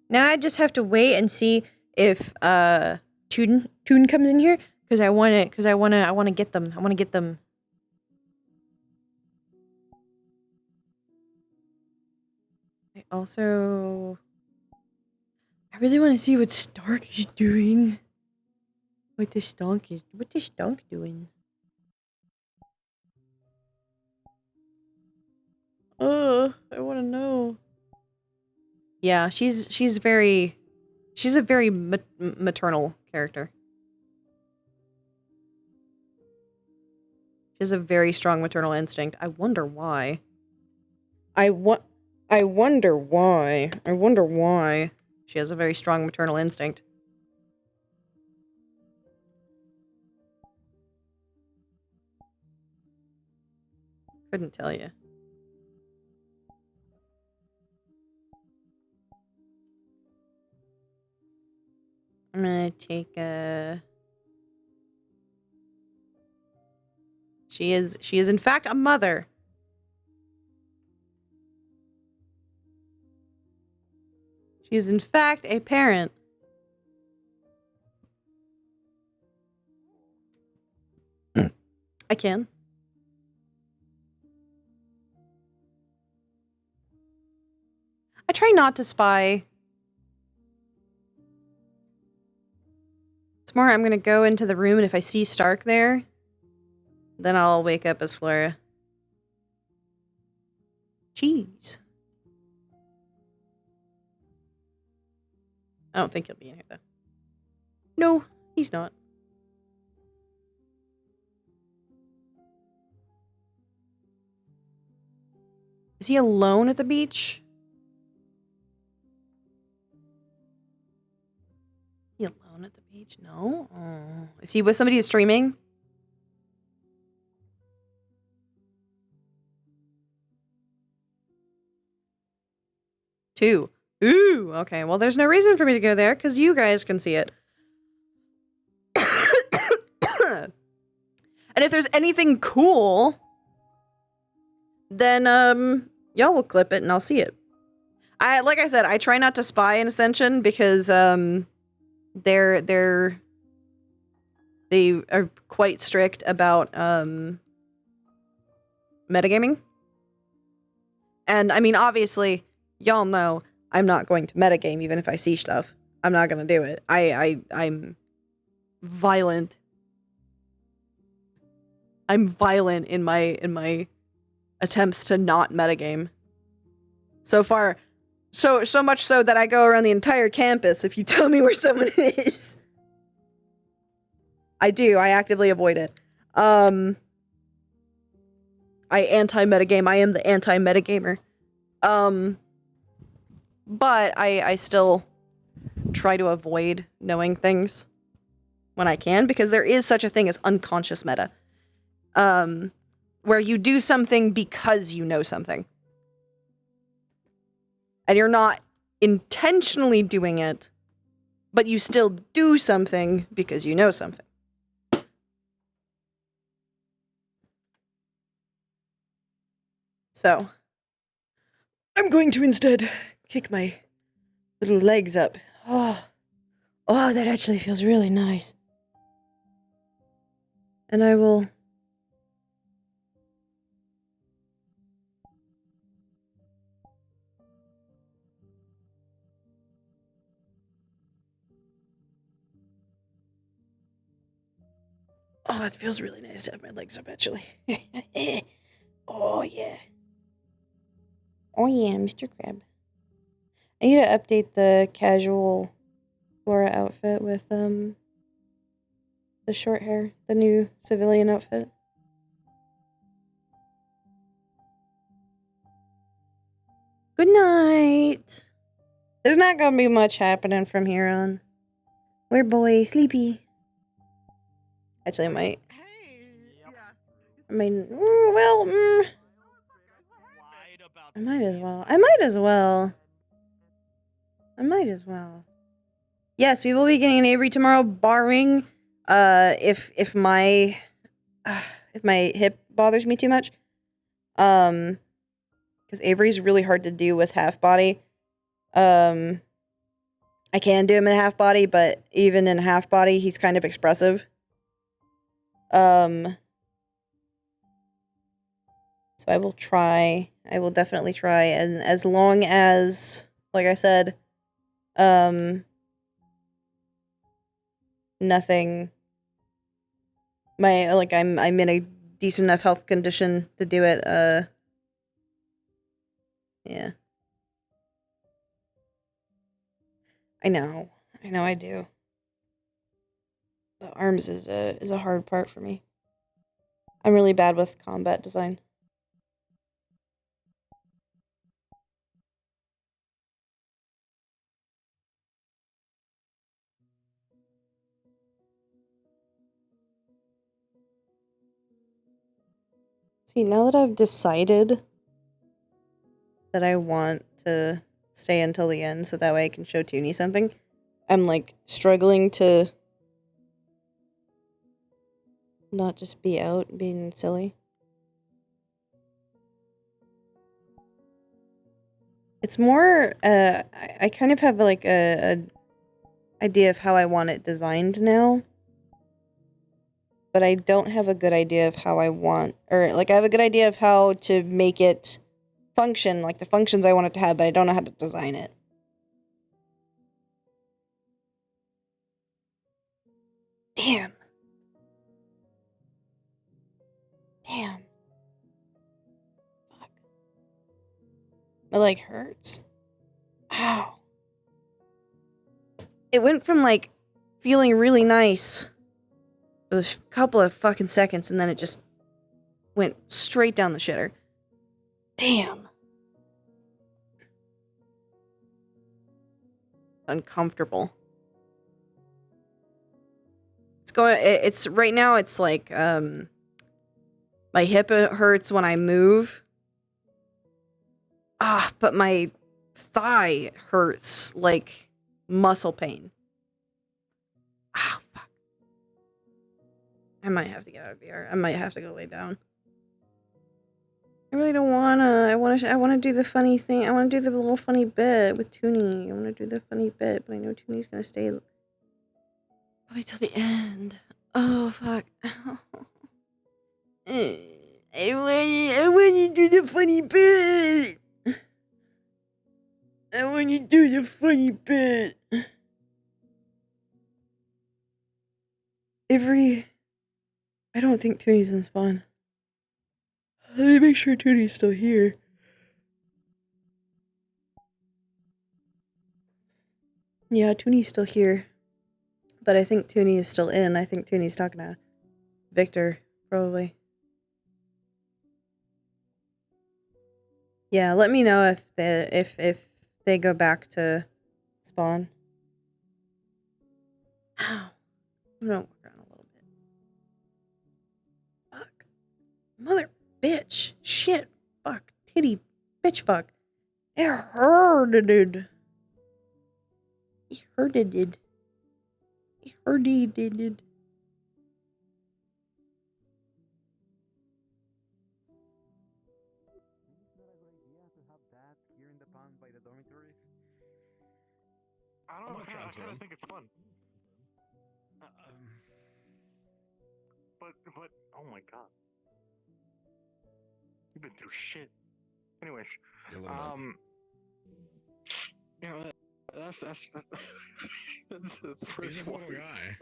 Now I just have to wait and see if Toon comes in here because I want to get them. I want to get them. I really want to see what Stark is doing. What the Stonk doing? I want to know. Yeah, she's a very maternal character. She has a very strong maternal instinct. I wonder why. I wonder why she has a very strong maternal instinct. Couldn't tell you. I'm gonna take a... She is in fact a mother. She is in fact a parent. I can. I try not to spy. Tomorrow I'm gonna go into the room and if I see Stark there, then I'll wake up as Flora. Jeez. I don't think he'll be in here though. No, he's not. Is he alone at the beach? Is he alone at the beach? No. Oh. Is he with somebody who's streaming? Two. Ooh, okay. Well, there's no reason for me to go there because you guys can see it. And if there's anything cool, then y'all will clip it and I'll see it. Like I said, I try not to spy in Ascension because they are quite strict about metagaming. And I mean, obviously, y'all know I'm not going to metagame even if I see stuff. I'm not gonna do it. I'm violent. I'm violent in my attempts to not metagame. So far, so much so that I go around the entire campus if you tell me where someone is. I do. I actively avoid it. I anti-metagame. I am the anti-metagamer. But I still try to avoid knowing things when I can, because there is such a thing as unconscious meta. Where you do something because you know something. and you're not intentionally doing it, but you still do something because you know something. So, I'm going to instead kick my little legs up. Oh, that actually feels really nice. And I will... Oh, it feels really nice to have my legs up, actually. Oh, yeah. Oh, yeah, Mr. Crab. I need to update the casual Flora outfit with, the short hair. The new civilian outfit. Good night. There's not gonna be much happening from here on. Weird boy, sleepy. Actually, I might. I mean, I might as well. Yes, we will be getting an Avery tomorrow, barring if my hip bothers me too much. Because Avery's really hard to do with half body. I can do him in half body, but even in half body, he's kind of expressive. So I will try. I will definitely try, and as long as, like I said, nothing. I'm in a decent enough health condition to do it. Yeah. I know I do. The arms is a hard part for me. I'm really bad with combat design. See, now that I've decided that I want to stay until the end so that way I can show Toonie something, I'm like struggling to not just be out being silly. It's more, I kind of have like a idea of how I want it designed now. But I don't have a good idea of how I want, or like I have a good idea of how to make it function, like the functions I want it to have, but I don't know how to design it. Damn. Fuck. My leg hurts. Ow. It went from like feeling really nice for a couple of fucking seconds, and then it just went straight down the shitter. Damn. Uncomfortable. It's right now it's like, my hip hurts when I move. But my thigh hurts like muscle pain. Fuck. I might have to get out of VR. I might have to go lay down. I really don't wanna. I wanna do the funny thing. I wanna do the little funny bit with Toonie. I wanna do the funny bit, but I know Toonie's gonna stay. Wait till the end. Oh fuck. I wanna do the funny bit. I wanna do the funny bit. I don't think Toonie's in spawn. Let me make sure Toonie's still here. Yeah, Toonie's still here. But I think Toonie is still in. I think Toonie's talking to Victor, probably. Yeah, let me know if they go back to spawn. Ow. I'm gonna walk around a little bit. Fuck. Mother bitch. Shit. Fuck. Titty. Bitch fuck. It hurted. It hurted. It hurted. I don't know. I kind of think it's fun. But oh my god, you've been through shit. Anyways, you know that's He's just a little guy.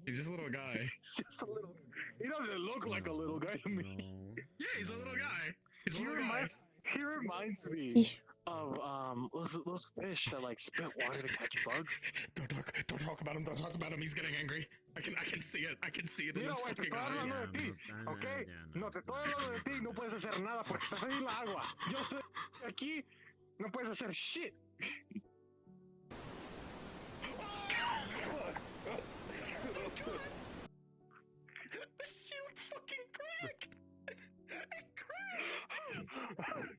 He's just a little guy. Just a little. He doesn't look like a little guy to me. Yeah, he's a little guy. He's a He little guy. reminds me of those fish that like spit water to catch bugs. Don't talk about him. Don't talk about him. He's getting angry. I can see it. I can see it in Mira, his güey, te fucking estoy hablando eyes. de ti, ¿ok? No te estoy hablando de ti, no puedes hacer nada porque estás en el agua. Yo estoy aquí, no puedes hacer shit. The shield fucking cracked. It cracked.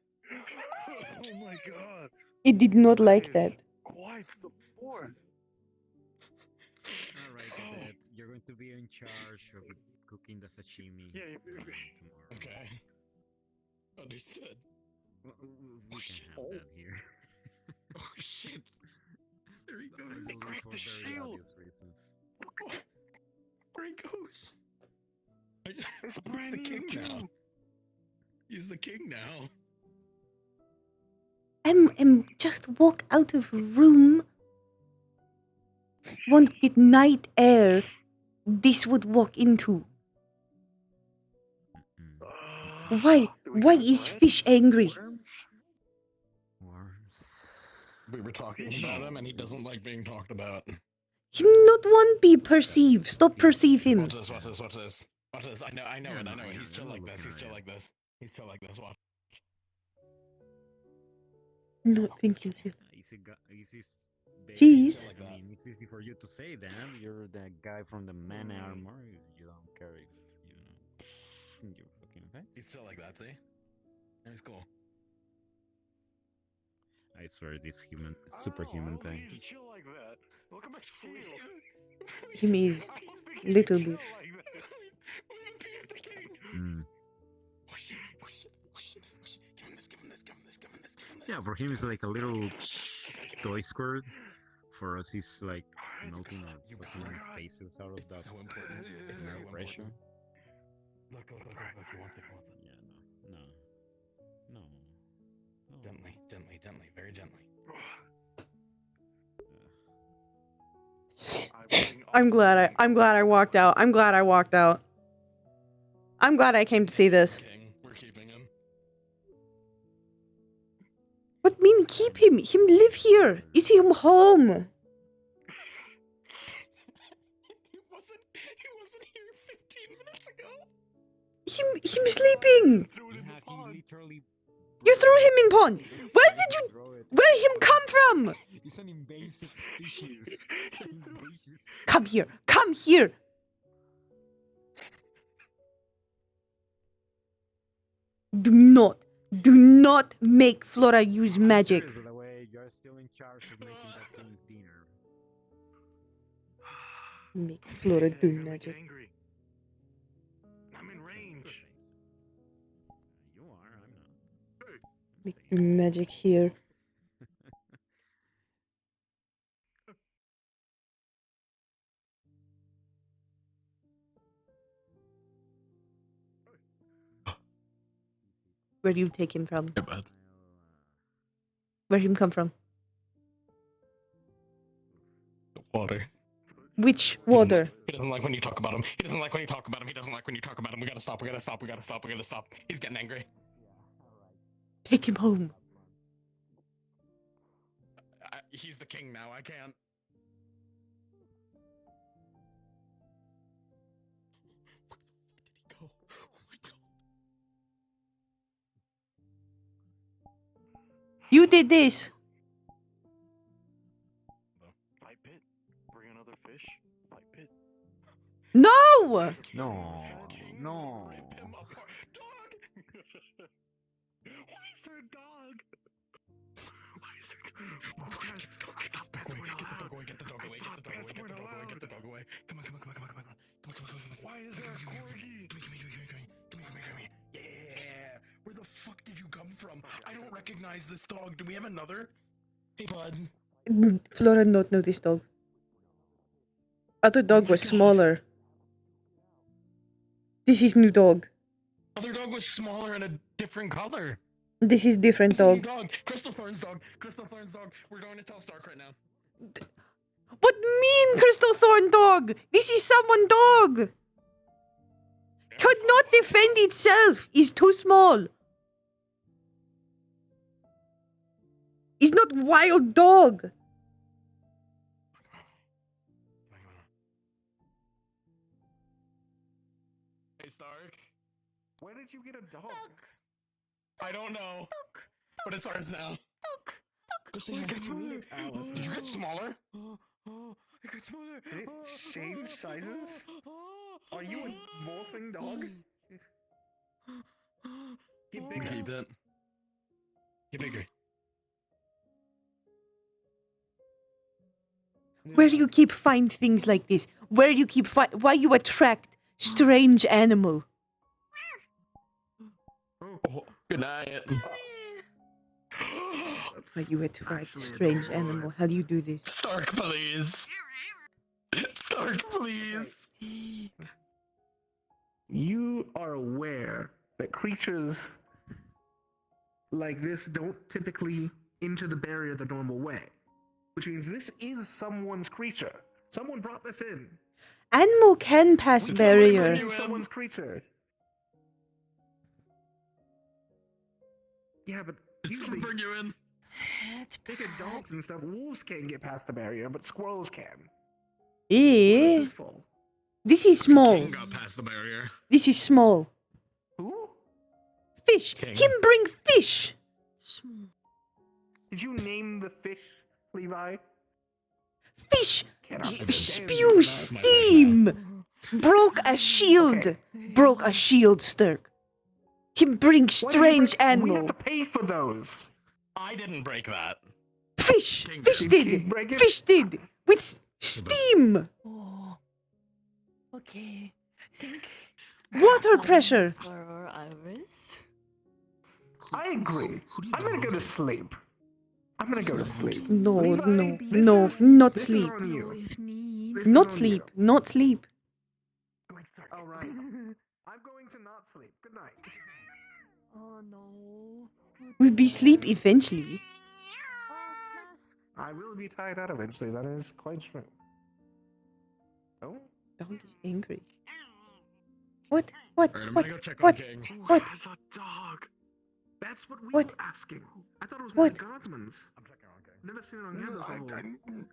Oh my god. It did not like that. Quite support. Alright, Cadet. You're going to be in charge of cooking the sashimi tomorrow. Okay. Understood. We can have that here. Oh shit. There he goes. Probably cracked for the very shield. obvious reasons. There he goes. It's He's brand the new king too. now. He's the king now. Just walk out of room. Won't get night air. This would walk into. Why is fish angry? We were talking about him, and he doesn't like being talked about. Him not one be perceive. Stop perceive him. Watch this. I know it. He's still like this. He's still like this. Watch. Not thinking too. Jeez. I mean, it's easy for you to say that. You're the guy from the man armor. You don't care if, your fucking face. He's still like that, see? He's cool. I swear, this superhuman thing. He's chill like that. Look at my shield. Him is little bit. Yeah, for him it's like a little toy squirt. For us, he's like melting our fucking faces out of that pressure. Look, he wants it. Yeah, no. Gently, very gently. I'm glad I walked out. I'm glad I came to see this. We're keeping him. What mean keep him? Him live here. Is him home? He wasn't here 15 minutes ago. Him sleeping. You threw him in pond. Where him come from? It's an invasive species. Come here. Do not make Flora use magic. By the way, you're still in charge of making that thing dinner. Make Flora do magic. Angry. I'm in range. You are, I'm not. Make the magic here. Where do you take him from? Yeah, bud. Where him come from? The water. Which water? He doesn't like when you talk about him. He doesn't like when you talk about him. We gotta stop. He's getting angry. Take him home. He's the king now. I can't. Where the fuck did he go? Oh my god. You did this. Fight pit. Bring another fish. Fight pit. No. No. Rip him apart. Dog. Why is there a dog? Get the dog away. Get the dog away. Get the dog away. Get the dog away. Come on. Why is there a corgi? Come here. Yeah. Where the fuck did you come from? I don't recognize this dog. Do we have another? Hey, bud. Flora not know this dog. Other dog was smaller. This is new dog. Other dog was smaller and a different color. This is different This is new dog. dog. Crystal Thorn's dog. We're going to tell Stark right now. What mean, Crystal Thorn dog? This is someone dog. Could not defend itself. Is too small. Is not wild dog. Hey, Stark. Where did you get a dog? I don't know. But it's ours now. Did you get smaller? I got smaller. Did it change sizes? Are you a morphing dog? Get bigger. Keep it. Get bigger. Where do you keep find things like this? Where do you keep why you attract strange animal? Oh, good night. Why you attract strange animal? How do you do this? Stark, please. Stark, please. You are aware that creatures like this don't typically enter the barrier the normal way, which means this is someone's creature. Someone brought this in. Animal can pass barrier. Someone's creature. Yeah, but usually bring you in. bigger dogs and stuff, wolves can't get past the barrier, but squirrels can. Eh? What's this for? This is small. King got past the barrier. This is small. Who? Fish. King. Him bring fish. Did you name the fish, Levi? Fish. Cannot Spew steam. Broke a shield. Broke a shield, Sturk. Him bring strange We animal. have to pay for those. I didn't break that. Fish. King Fish did. Fish did. With steam. Oh. Okay. Water pressure. For Iris. I agree. I'm gonna go to sleep. No, Levi, no, this not is sleep. on you. This is Not on sleep. you. Not sleep. All right. I'm going to not sleep. Good night. Oh no. We'll be sleep eventually. I will be tired out eventually. That is quite true. Oh? Dog is angry. What? What? Alright, I'm What? gonna go check on What? King. What? There's a dog. That's what we What? were asking. I thought it was What? one of the guardsmen's. I'm checking on King. Never seen it on campus before.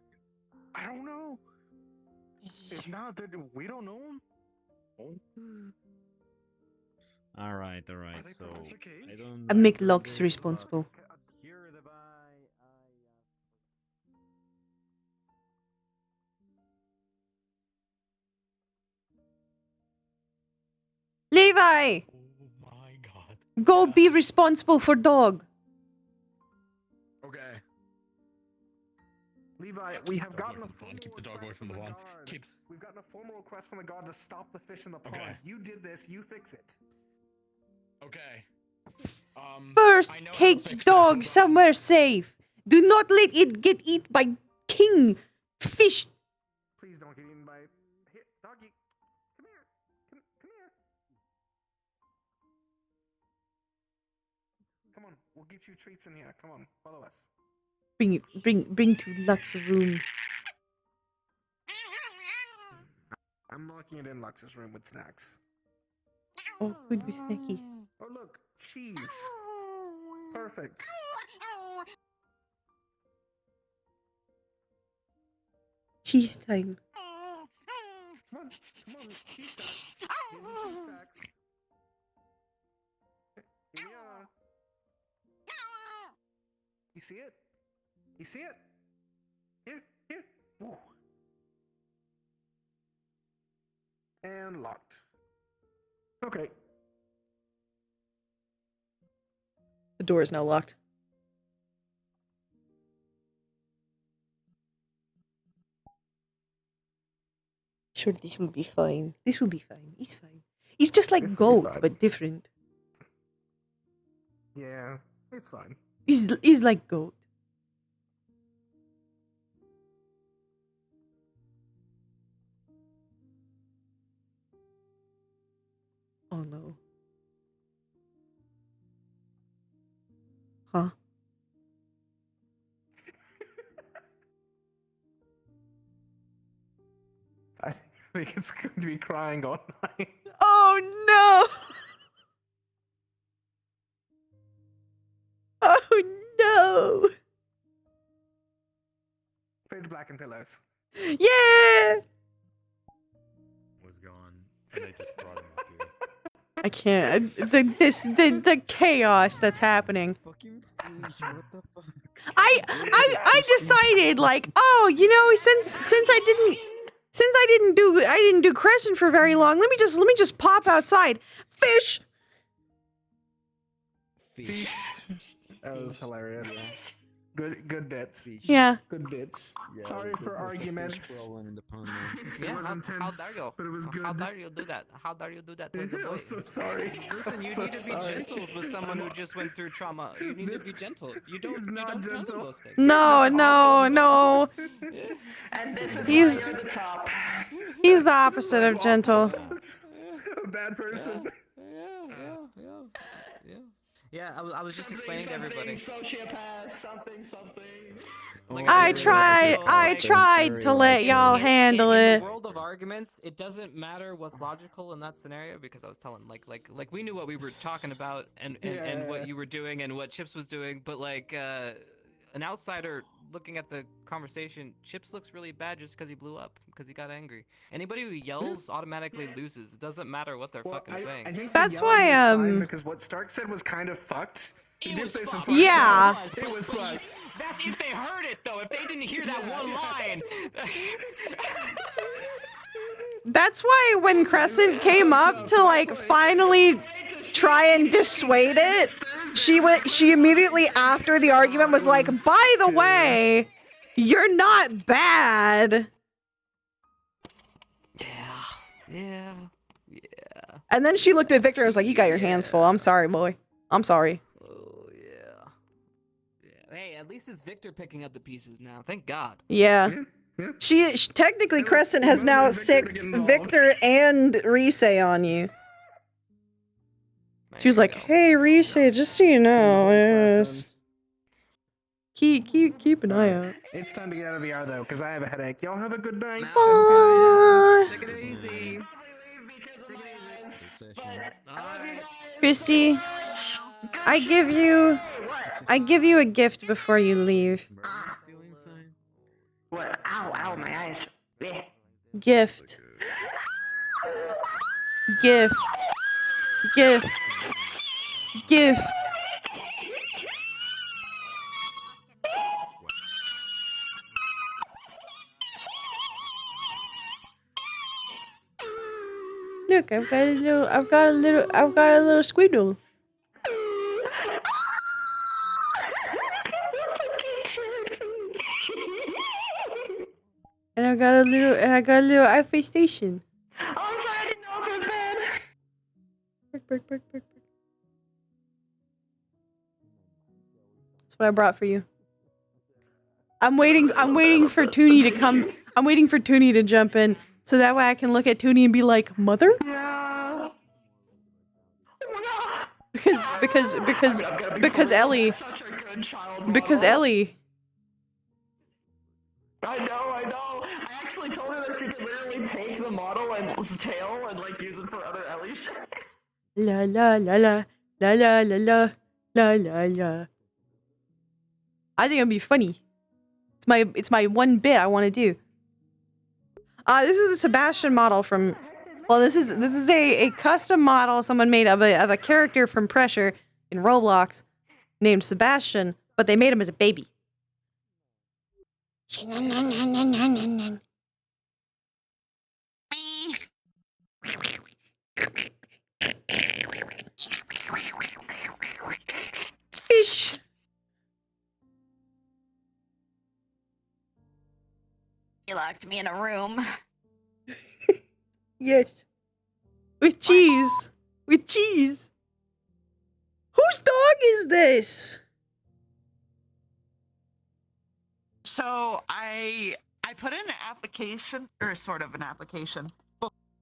I don't know. If not, then we don't know him. All right. So that's the case? I don't. I make Lux responsible. Levi! Oh my god. Go be responsible for dog. Okay. Levi, we have gotten a from the pond. Keep the dog away from the pond. Keep. We've gotten a formal request from the guard to stop the fish in the pond. Okay. You did this. You fix it. Okay. First, I know how to take fix dog this. somewhere safe. Do not let it get eaten by king fish. Please don't get eaten by. Here, doggy. Come here. Come here. Come on. We'll get you treats in here. Come on. Follow us. Bring to Lux's room. I'm locking it in Lux's room with snacks. Oh, good with snackies. Oh, look. Cheese. Perfect. Cheese time. Come on. Cheese stacks. Here's the cheese stacks. Here we are. You see it? You see it? Here. Woo. And locked. Okay. The door is now locked. Sure, this will be fine. This will be fine. He's fine. He's just like Goat, but different. Yeah, it's fine. He's like Goat. Oh no. Huh? I think it's going to be crying all night. Oh no! Oh no! Fade to black and pillows. Yeah! Was gone, and I just brought him up here. I can't. The chaos that's happening. I decided like, oh, you know, since I didn't do Crescent for very long, let me just pop outside. Fish. That was hilarious. Good bit. Yeah. Good bit. Sorry for argument. Yeah, It was intense, how dare you? but it was good. How dare you do that? How dare you do that with the boy? I'm so sorry. Listen, you So need to be sorry. gentle with someone who just went through trauma. You need to be gentle. You don't. He's You not don't tell them gentle. those things. No. And this is He's- why you're the top. He's the opposite of gentle. A bad person. Yeah, I was just explaining to everybody. Sociopath, something. I tried to let y'all handle in it. the world of arguments, it doesn't matter what's logical in that scenario because I was telling like we knew what we were talking about and what you were doing and what Chips was doing, but like an outsider looking at the conversation, Chips looks really bad just because he blew up, because he got angry. Anybody who yells automatically loses. It doesn't matter what they're fucking saying. I think That's the yelling why, was fine because what Stark said was kind of fucked. He did say some fucked Yeah. stuff. It was fucked. That's if they heard it though. If they didn't hear that one line. That's why when Crescent came up to like finally try and dissuade it, she immediately after the argument was like, by the way, you're not bad. Yeah. And then she looked at Victor and was like, you got your hands full. I'm sorry, boy. I'm sorry. Oh yeah. Hey, at least it's Victor picking up the pieces now. Thank God. Yeah. She technically Crescent has now sicked Victor and Rise on you. She was like, "Hey, Rise, just so you know, yes. keep an eye out." It's time to get out of VR though, because I have a headache. Y'all have a good night. Take it easy. Christy, I give you a gift before you leave. What? Ow, my eyes. Gift. Look, I've got a little squidgle. And I got a little eye face station. Oh, I'm sorry, I didn't know if it was bad. Bark. That's what I brought for you. I'm waiting for Toonie to come. I'm waiting for Toonie to jump in, so that way I can look at Toonie and be like, "Mother?" Because Ellie. Because Ellie. I know. I actually told her that she could literally take the model and its tail and like use it for other Ellie shit. La la la la la la la la la la la. I think it'd be funny. It's my one bit I want to do. This is a Sebastian model from. Well, this is a custom model someone made of a character from Pressure in Roblox named Sebastian, but they made him as a baby. Fish. You locked me in a room. Yes. With cheese. With cheese. Whose dog is this? So I put in an application, or sort of an application,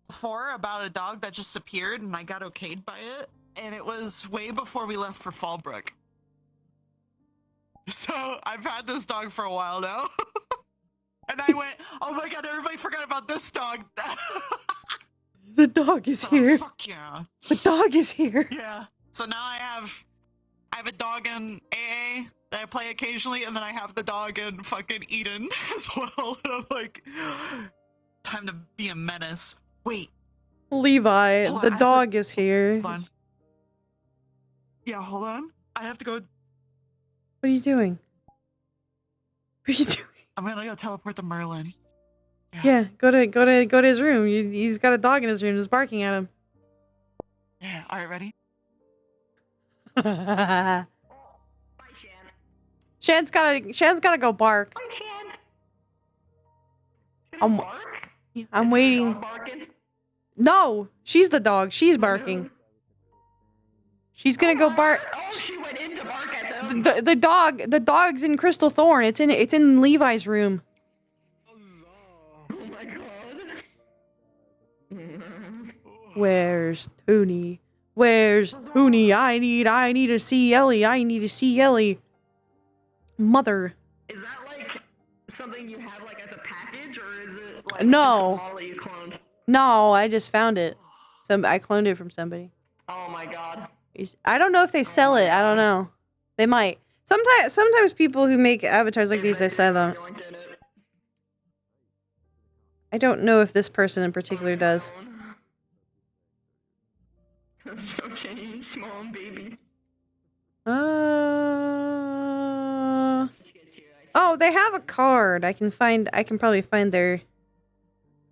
before about a dog that just appeared, and I got okayed by it, and it was way before we left for Fallbrook. So I've had this dog for a while now. And I went, oh my god, everybody forgot about this dog. The dog is here. Fuck yeah. The dog is here. Yeah. So now I have a dog in AA that I play occasionally, and then I have the dog in fucking Eden as well. And I'm like, time to be a menace. Wait. Levi, Hold on, the I have dog is here. Hold on. Yeah, hold on. I have to go. What are you doing? What are you doing? I'm gonna go teleport to Merlin. Yeah, go to his room. He's got a dog in his room just barking at him. Yeah, alright, ready? Shan's gotta go bark. I'm waiting. No, she's the dog. She's barking. She's gonna go bark. Oh, she went in to bark at them. The dog's in Crystal Thorn. It's in Levi's room. Oh my god. Where's Toonie? Where's Toonie? I need to see Ellie. I need to see Ellie. Mother. Is that like something you have like as a package, or is it like No. a model that you cloned? No, I just found it. I cloned it from somebody. Oh my god. I don't know if they sell it. I don't know. They might. Sometimes people who make avatars like these, they sell them. I don't know if this person in particular does. So James, small and baby. Oh, they have a card. I can probably find their.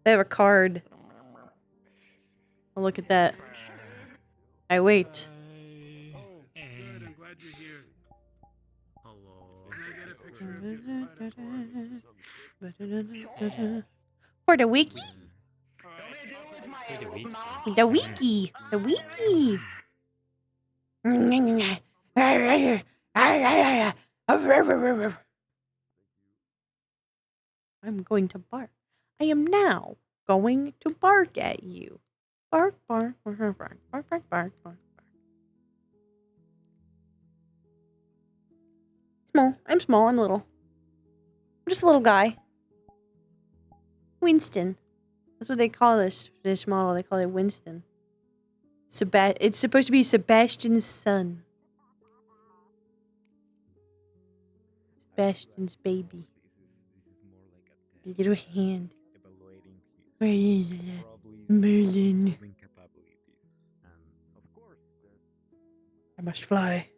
They have a card. Oh, look at that. I wait. Good, I'm glad you're here. Hello. For the wiki? The wiki. The wiki. I'm going to bark. I am now going to bark at you. Bark, bark, bark, bark, bark, bark, bark, bark, bark. Small. I'm small. I'm little. I'm just a little guy. Winston. That's what they call this model. They call it Winston. It's supposed to be Sebastian's son. Sebastian's baby. The little hand. Where is it? Merlin. I must fly.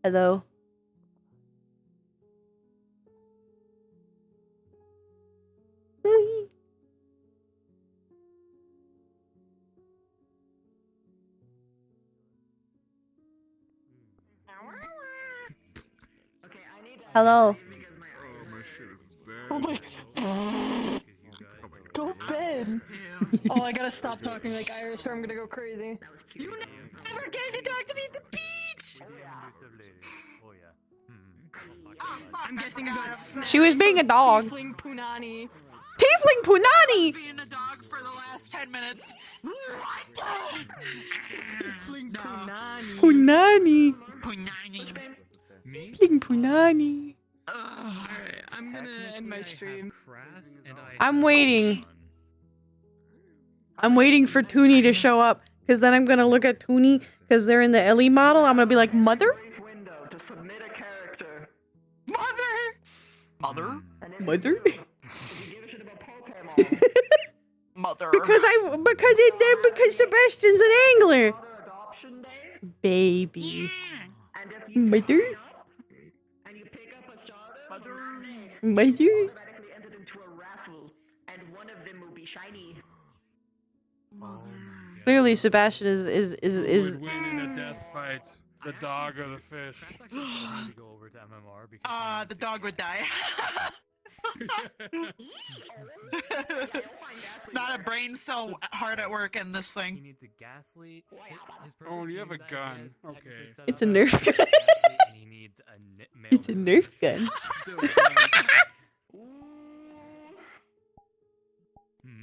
Hello. Whee. Hello. Oh my. Go to bed. Oh, I gotta stop talking like Iris, or I'm gonna go crazy. You never get to talk to me at the beach. I'm guessing you got snapped. She was being a dog. Tiefling Punani. Tiefling Punani! Being a dog for the last 10 minutes. What? Tiefling Punani. Punani. Punani. Tiefling Punani. Alright, I'm gonna end my stream. I'm waiting. I'm waiting for Toonie to show up, because then I'm gonna look at Toonie, because they're in the Ellie model. I'm gonna be like, Mother? To submit a character. Mother? Mother? Mother. Because Sebastian's an angler. Baby. Mother? Mother? Clearly, Sebastian is Who would win in a death fight? The dog or the fish? That's actually something to go over to MMR because The dog would die. Not a brain cell hard at work in this he thing. needs a gas lead. His Oh, you have a perfect team that he gun. has technically Okay. set It's up a as Nerf gas gun. lead, and he needs a male It's a Nerf gun.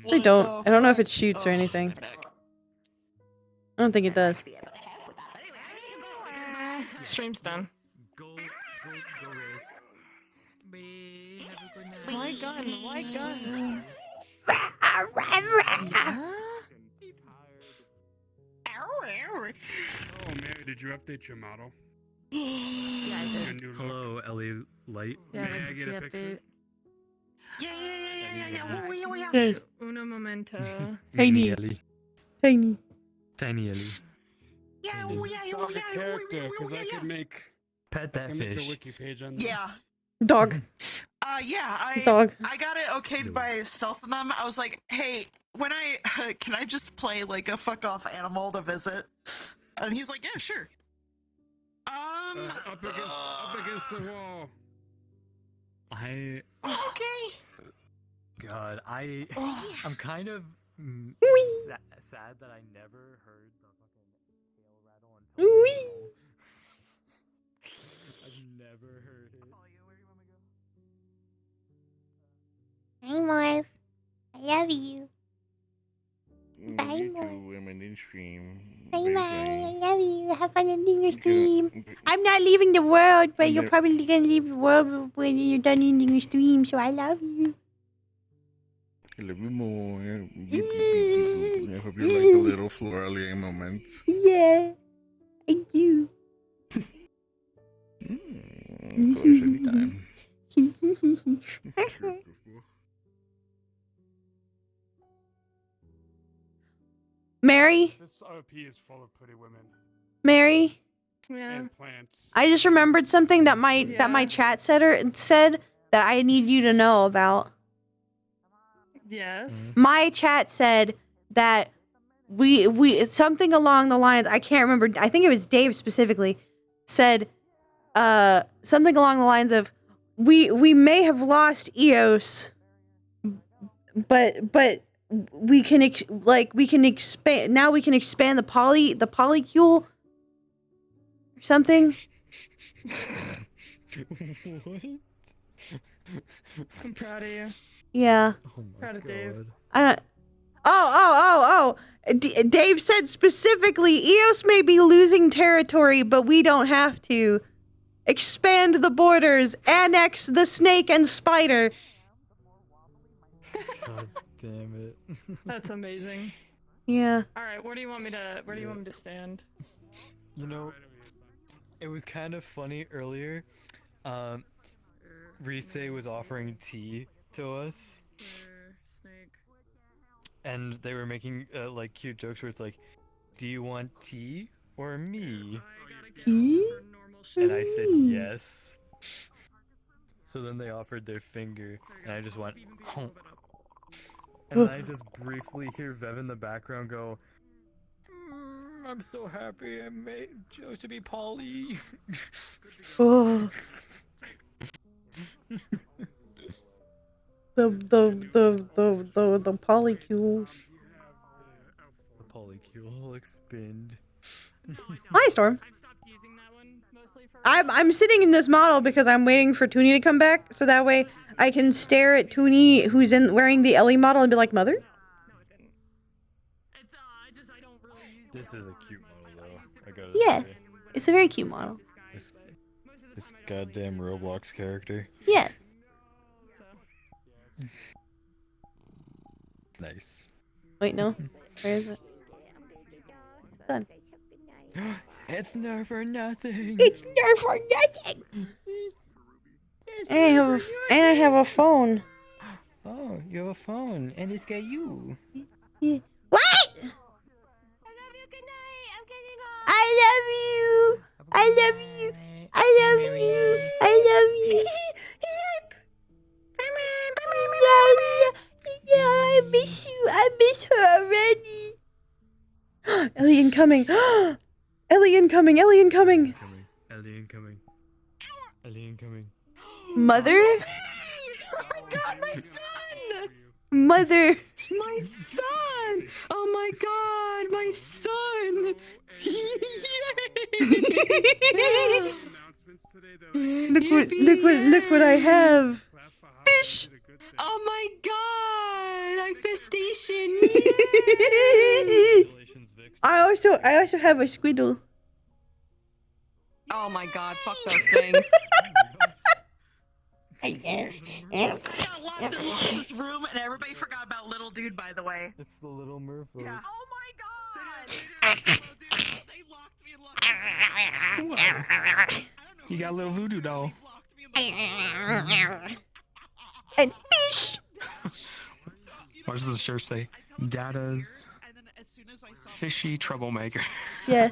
Actually, don't. I don't know if it shoots or anything. I don't think it does. Stream's done. Go race. Bye. Have a good night. Why gun? Why gun? Oh, Mary, did you update your model? Yeah, I This is did. your new look. Hello, Ellie Light. Yeah, May this I is get the a picture? update. Yes. Uno momento. Tiny. Ellie. Tiny. Tiny Ellie. Stop a character, because I could make, Pet that make a fish. wiki page on this. Yeah. Dog. Dog. I got it okayed by Stealth and them. I was like, hey, when can I just play like a fuck off animal to visit? And he's like, yeah, sure. Up against the wall. Okay. God, I'm kind of sad that I never heard the fucking tail rattle until I've never heard it. Hi, Marv. I love you. Bye, You Marv. two women in stream. Bye, Bye, bye. bye. I love you. Have fun ending your Okay. stream. I'm not leaving the world, but And you're there- probably gonna leave the world when you're done ending your stream. So I love you. I love you more. I hope you like the little Flora Liang moments. Yeah, I do. Of course, anytime. Mary? This RP is full of pretty women Mary? Yeah. and plants. I just remembered something that my chat said that I need you to know about. Yes. My chat said that we something along the lines, I can't remember, I think it was Dave specifically, said something along the lines of we may have lost Eos, but we can expand the polycule or something. What? I'm proud of you. Yeah. Oh my Proud of Dave. I don't. Dave said specifically, Eos may be losing territory, but we don't have to. Expand the borders, annex the snake and spider. God damn it. That's amazing. Yeah. All right, where do you want me to stand? You know, it was kind of funny earlier. Rise was offering tea to us, Snake. and they were making like cute jokes where it's like, "Do you want tea or me?" Tea? And I said yes. So then they offered their finger, and I just went, "Honk." And then I just briefly hear Vev in the background go, "I'm so happy I made Joe to be Polly." Oh. The polycule. The polycule will expand. Hi, Storm. I'm sitting in this model because I'm waiting for Toonie to come back, so that way I can stare at Toonie, who's wearing the Ellie model, and be like, "Mother." This is a cute model, though. I gotta Yes, say. it's a very cute model. This goddamn Roblox character. Yes. Nice. Wait, no. Where is it? Done. It's Nerf or nothing. It's Nerf or nothing. And I have a phone. Oh, you have a phone, and it's got you. Yeah. What? I love you. I love you. I love you. I love you. Yeah, I miss you. I miss her already. Ellie incoming. Ellie incoming! Ellie incoming! Ellie incoming. Ellie incoming. Mother? Oh my god, my son! Mother! My son! Oh my god, my son! Look what I have. Fish! Oh my god! I festation! I also have a squidle. Oh my god, fuck those things. I got locked in this room, and everybody forgot about little dude. By the way, It's the little merfolk. yeah. Oh my god! They locked me in locked. You got a little voodoo doll. And fish! What does the shirt say? Dada's fishy troublemaker. Yeah.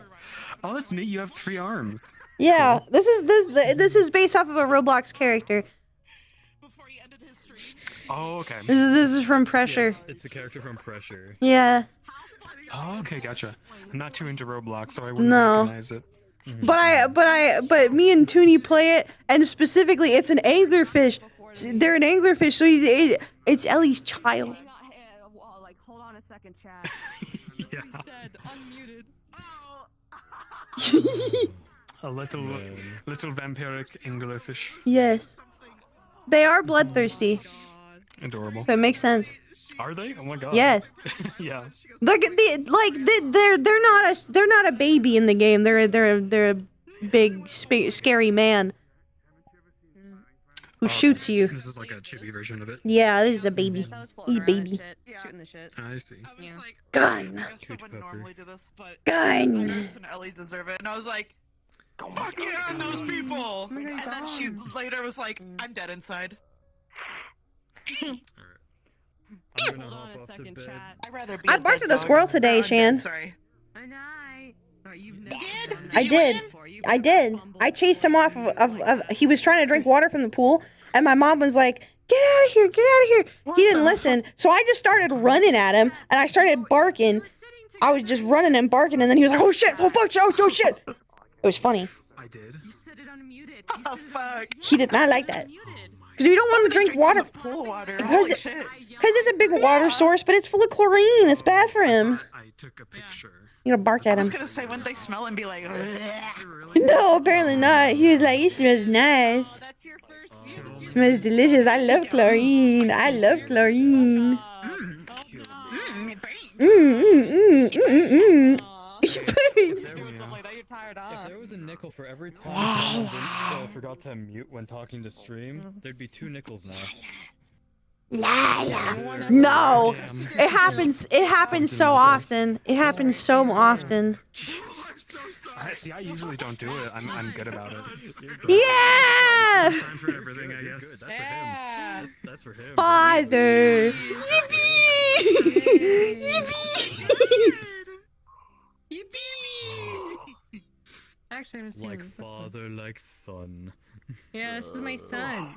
Oh, that's neat. You have 3 arms. Yeah, this is based off of a Roblox character. Oh, okay. This is from Pressure. It's a character from Pressure. Yeah. Oh, okay, gotcha. I'm not too into Roblox, so I wouldn't No. recognize it. But me and Toonie play it, and specifically, it's an anglerfish. They're an anglerfish, so it's Ellie's child. Like, hold on a second, chat. Yeah. Said unmuted. A little vampiric anglerfish. Yes. They are bloodthirsty. Adorable. So it makes sense. Are they? Oh my god. Yes. Yeah. They're not a baby in the game. They're a big scary man who shoots you. This is like a chibi version of it. Yeah, this is a baby. He's a baby. Shooting the shit. I see. Gun. I wouldn't normally do this, but Gun. Iris and Ellie deserve it, and I was like, "Fuck yeah, those people!" And then she later was like, "I'm dead inside." I'm gonna hop off to bed. I'd rather be. I barked at a squirrel today, Shan. Sorry. I did. I chased him off of he was trying to drink water from the pool, and my mom was like, "Get out of here! Get out of here!" He didn't listen, so I just started running at him, and I started barking. I was just running and barking, and then he was like, "Oh shit! Oh fuck! Oh shit!" It was funny. I did. You said it unmuted. Oh fuck. He did not like that. Because we don't want to drink water. Pool water. Because it's a big water source, but it's full of chlorine. It's bad for him. I took a picture. You know, bark at I was him. gonna say, wouldn't they smell and be like, No, apparently not. He was like, "It smells nice. It smells delicious. I love chlorine. I love chlorine." If there was a nickel for every time someone forgot to mute when talking to stream, there'd be 2 nickels now. No, it happens. It happens so often. It happens so often. See, I usually don't do it. I'm good about it. Yeah. Time for everything, I guess. That's for him. Father. Yippee! Yippee! Actually, I'm seeing Like this. father, like son. Yeah, this is my son.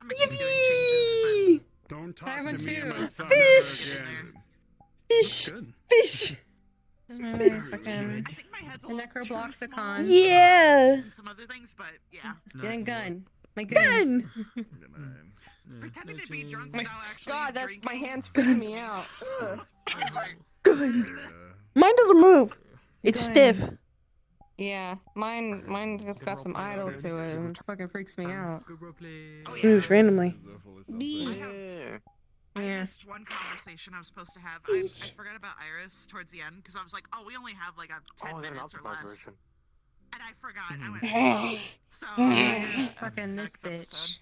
Yippee! Don't I have one too. Fish! Fish! Fish! Fucking the Necrobloxicon. Yeah! and some other things, but yeah. And gun. My gun. Pretending to be drunk My without actually God, that's drinking. my hands freaking me out. Ugh. Good. Mine doesn't move. It's stiff. Yeah, mine just got some idle to it, and it fucking freaks me out. Moves randomly. I missed one conversation I was supposed to have. I forgot about Iris towards the end because I was like, "Oh, we only have like 10 minutes or less," and I forgot. I went. So Fucking this bitch.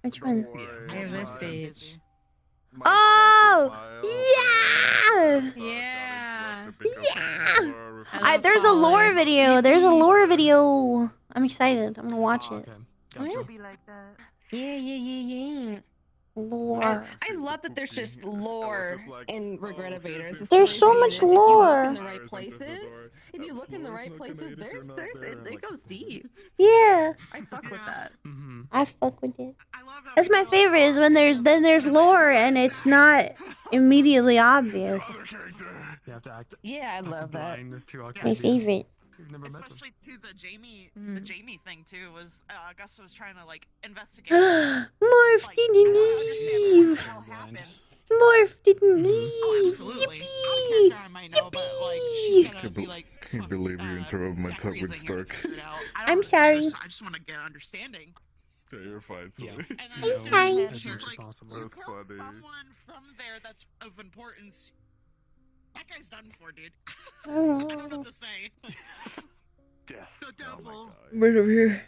Which one? I have this bitch. Oh! Yeah! Yeah. Yeah! There's a lore video. There's a lore video. I'm excited. I'm gonna watch it. Gotcha. Yeah. Lore. I love that there's just lore in Regret Evaders. There's so much lore. If you look in the right places, it goes deep. Yeah. I fuck with that. I fuck with it. That's my favorite is when there's lore and it's not immediately obvious. You have to act Yeah, I love that. blind to My favorite. especially to the Jamie thing too. Was Augusta was trying to like investigate. Morph didn't leave. Morph didn't leave. Yippee! Yippee! Can't believe you interrupted my talk with Stark. I'm sorry. I just want to get understanding. Yeah, you're fine. Yeah. Sorry. And I'm sorry. she's like, That's you killed funny. someone from there that's of importance. That guy's done for, dude. I Oh. don't know what to say. Death. The devil. Right over here.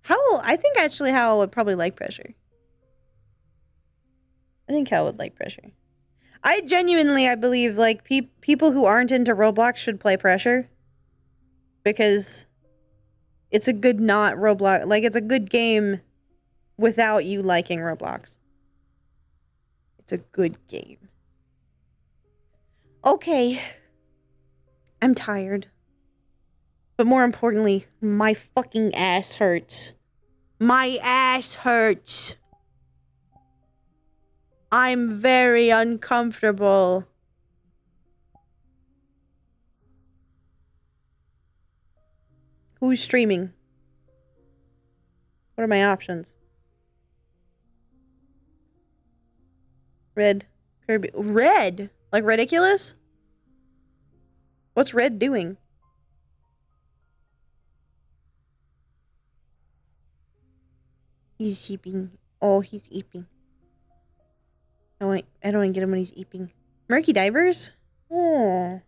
Howell, I think actually Howell would probably like pressure. I think Howell would like pressure. I believe like people who aren't into Roblox should play pressure. Because it's a good not Roblox, like it's a good game without you liking Roblox. It's a good game. Okay. I'm tired. But more importantly, my fucking ass hurts. My ass hurts. I'm very uncomfortable. Who's streaming? What are my options? Red. Kirby. Red? Like ridiculous? What's Red doing? He's eeping. Oh, he's eeping. I don't want to get him when he's eeping. Murky Divers? Oh.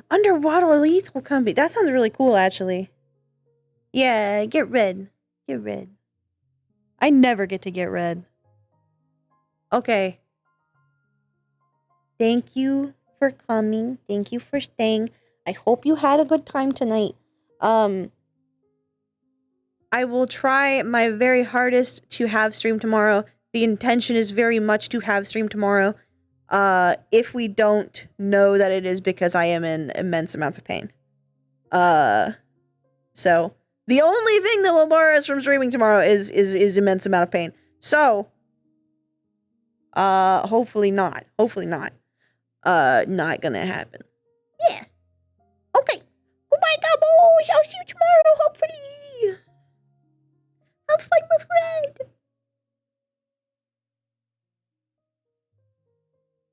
Underwater lethal company. That sounds really cool, actually. Yeah, get Red. Get Red. I never get to get Red. Okay. Thank you for coming. Thank you for staying. I hope you had a good time tonight. I will try my very hardest to have stream tomorrow. The intention is very much to have stream tomorrow. If we don't know that it is because I am in immense amounts of pain. So the only thing that will bar us from streaming tomorrow is immense amount of pain. So, hopefully not. Hopefully not. Not gonna happen. Yeah. Okay. Goodbye, Gabos. I'll see you tomorrow, hopefully. Have fun with Fred.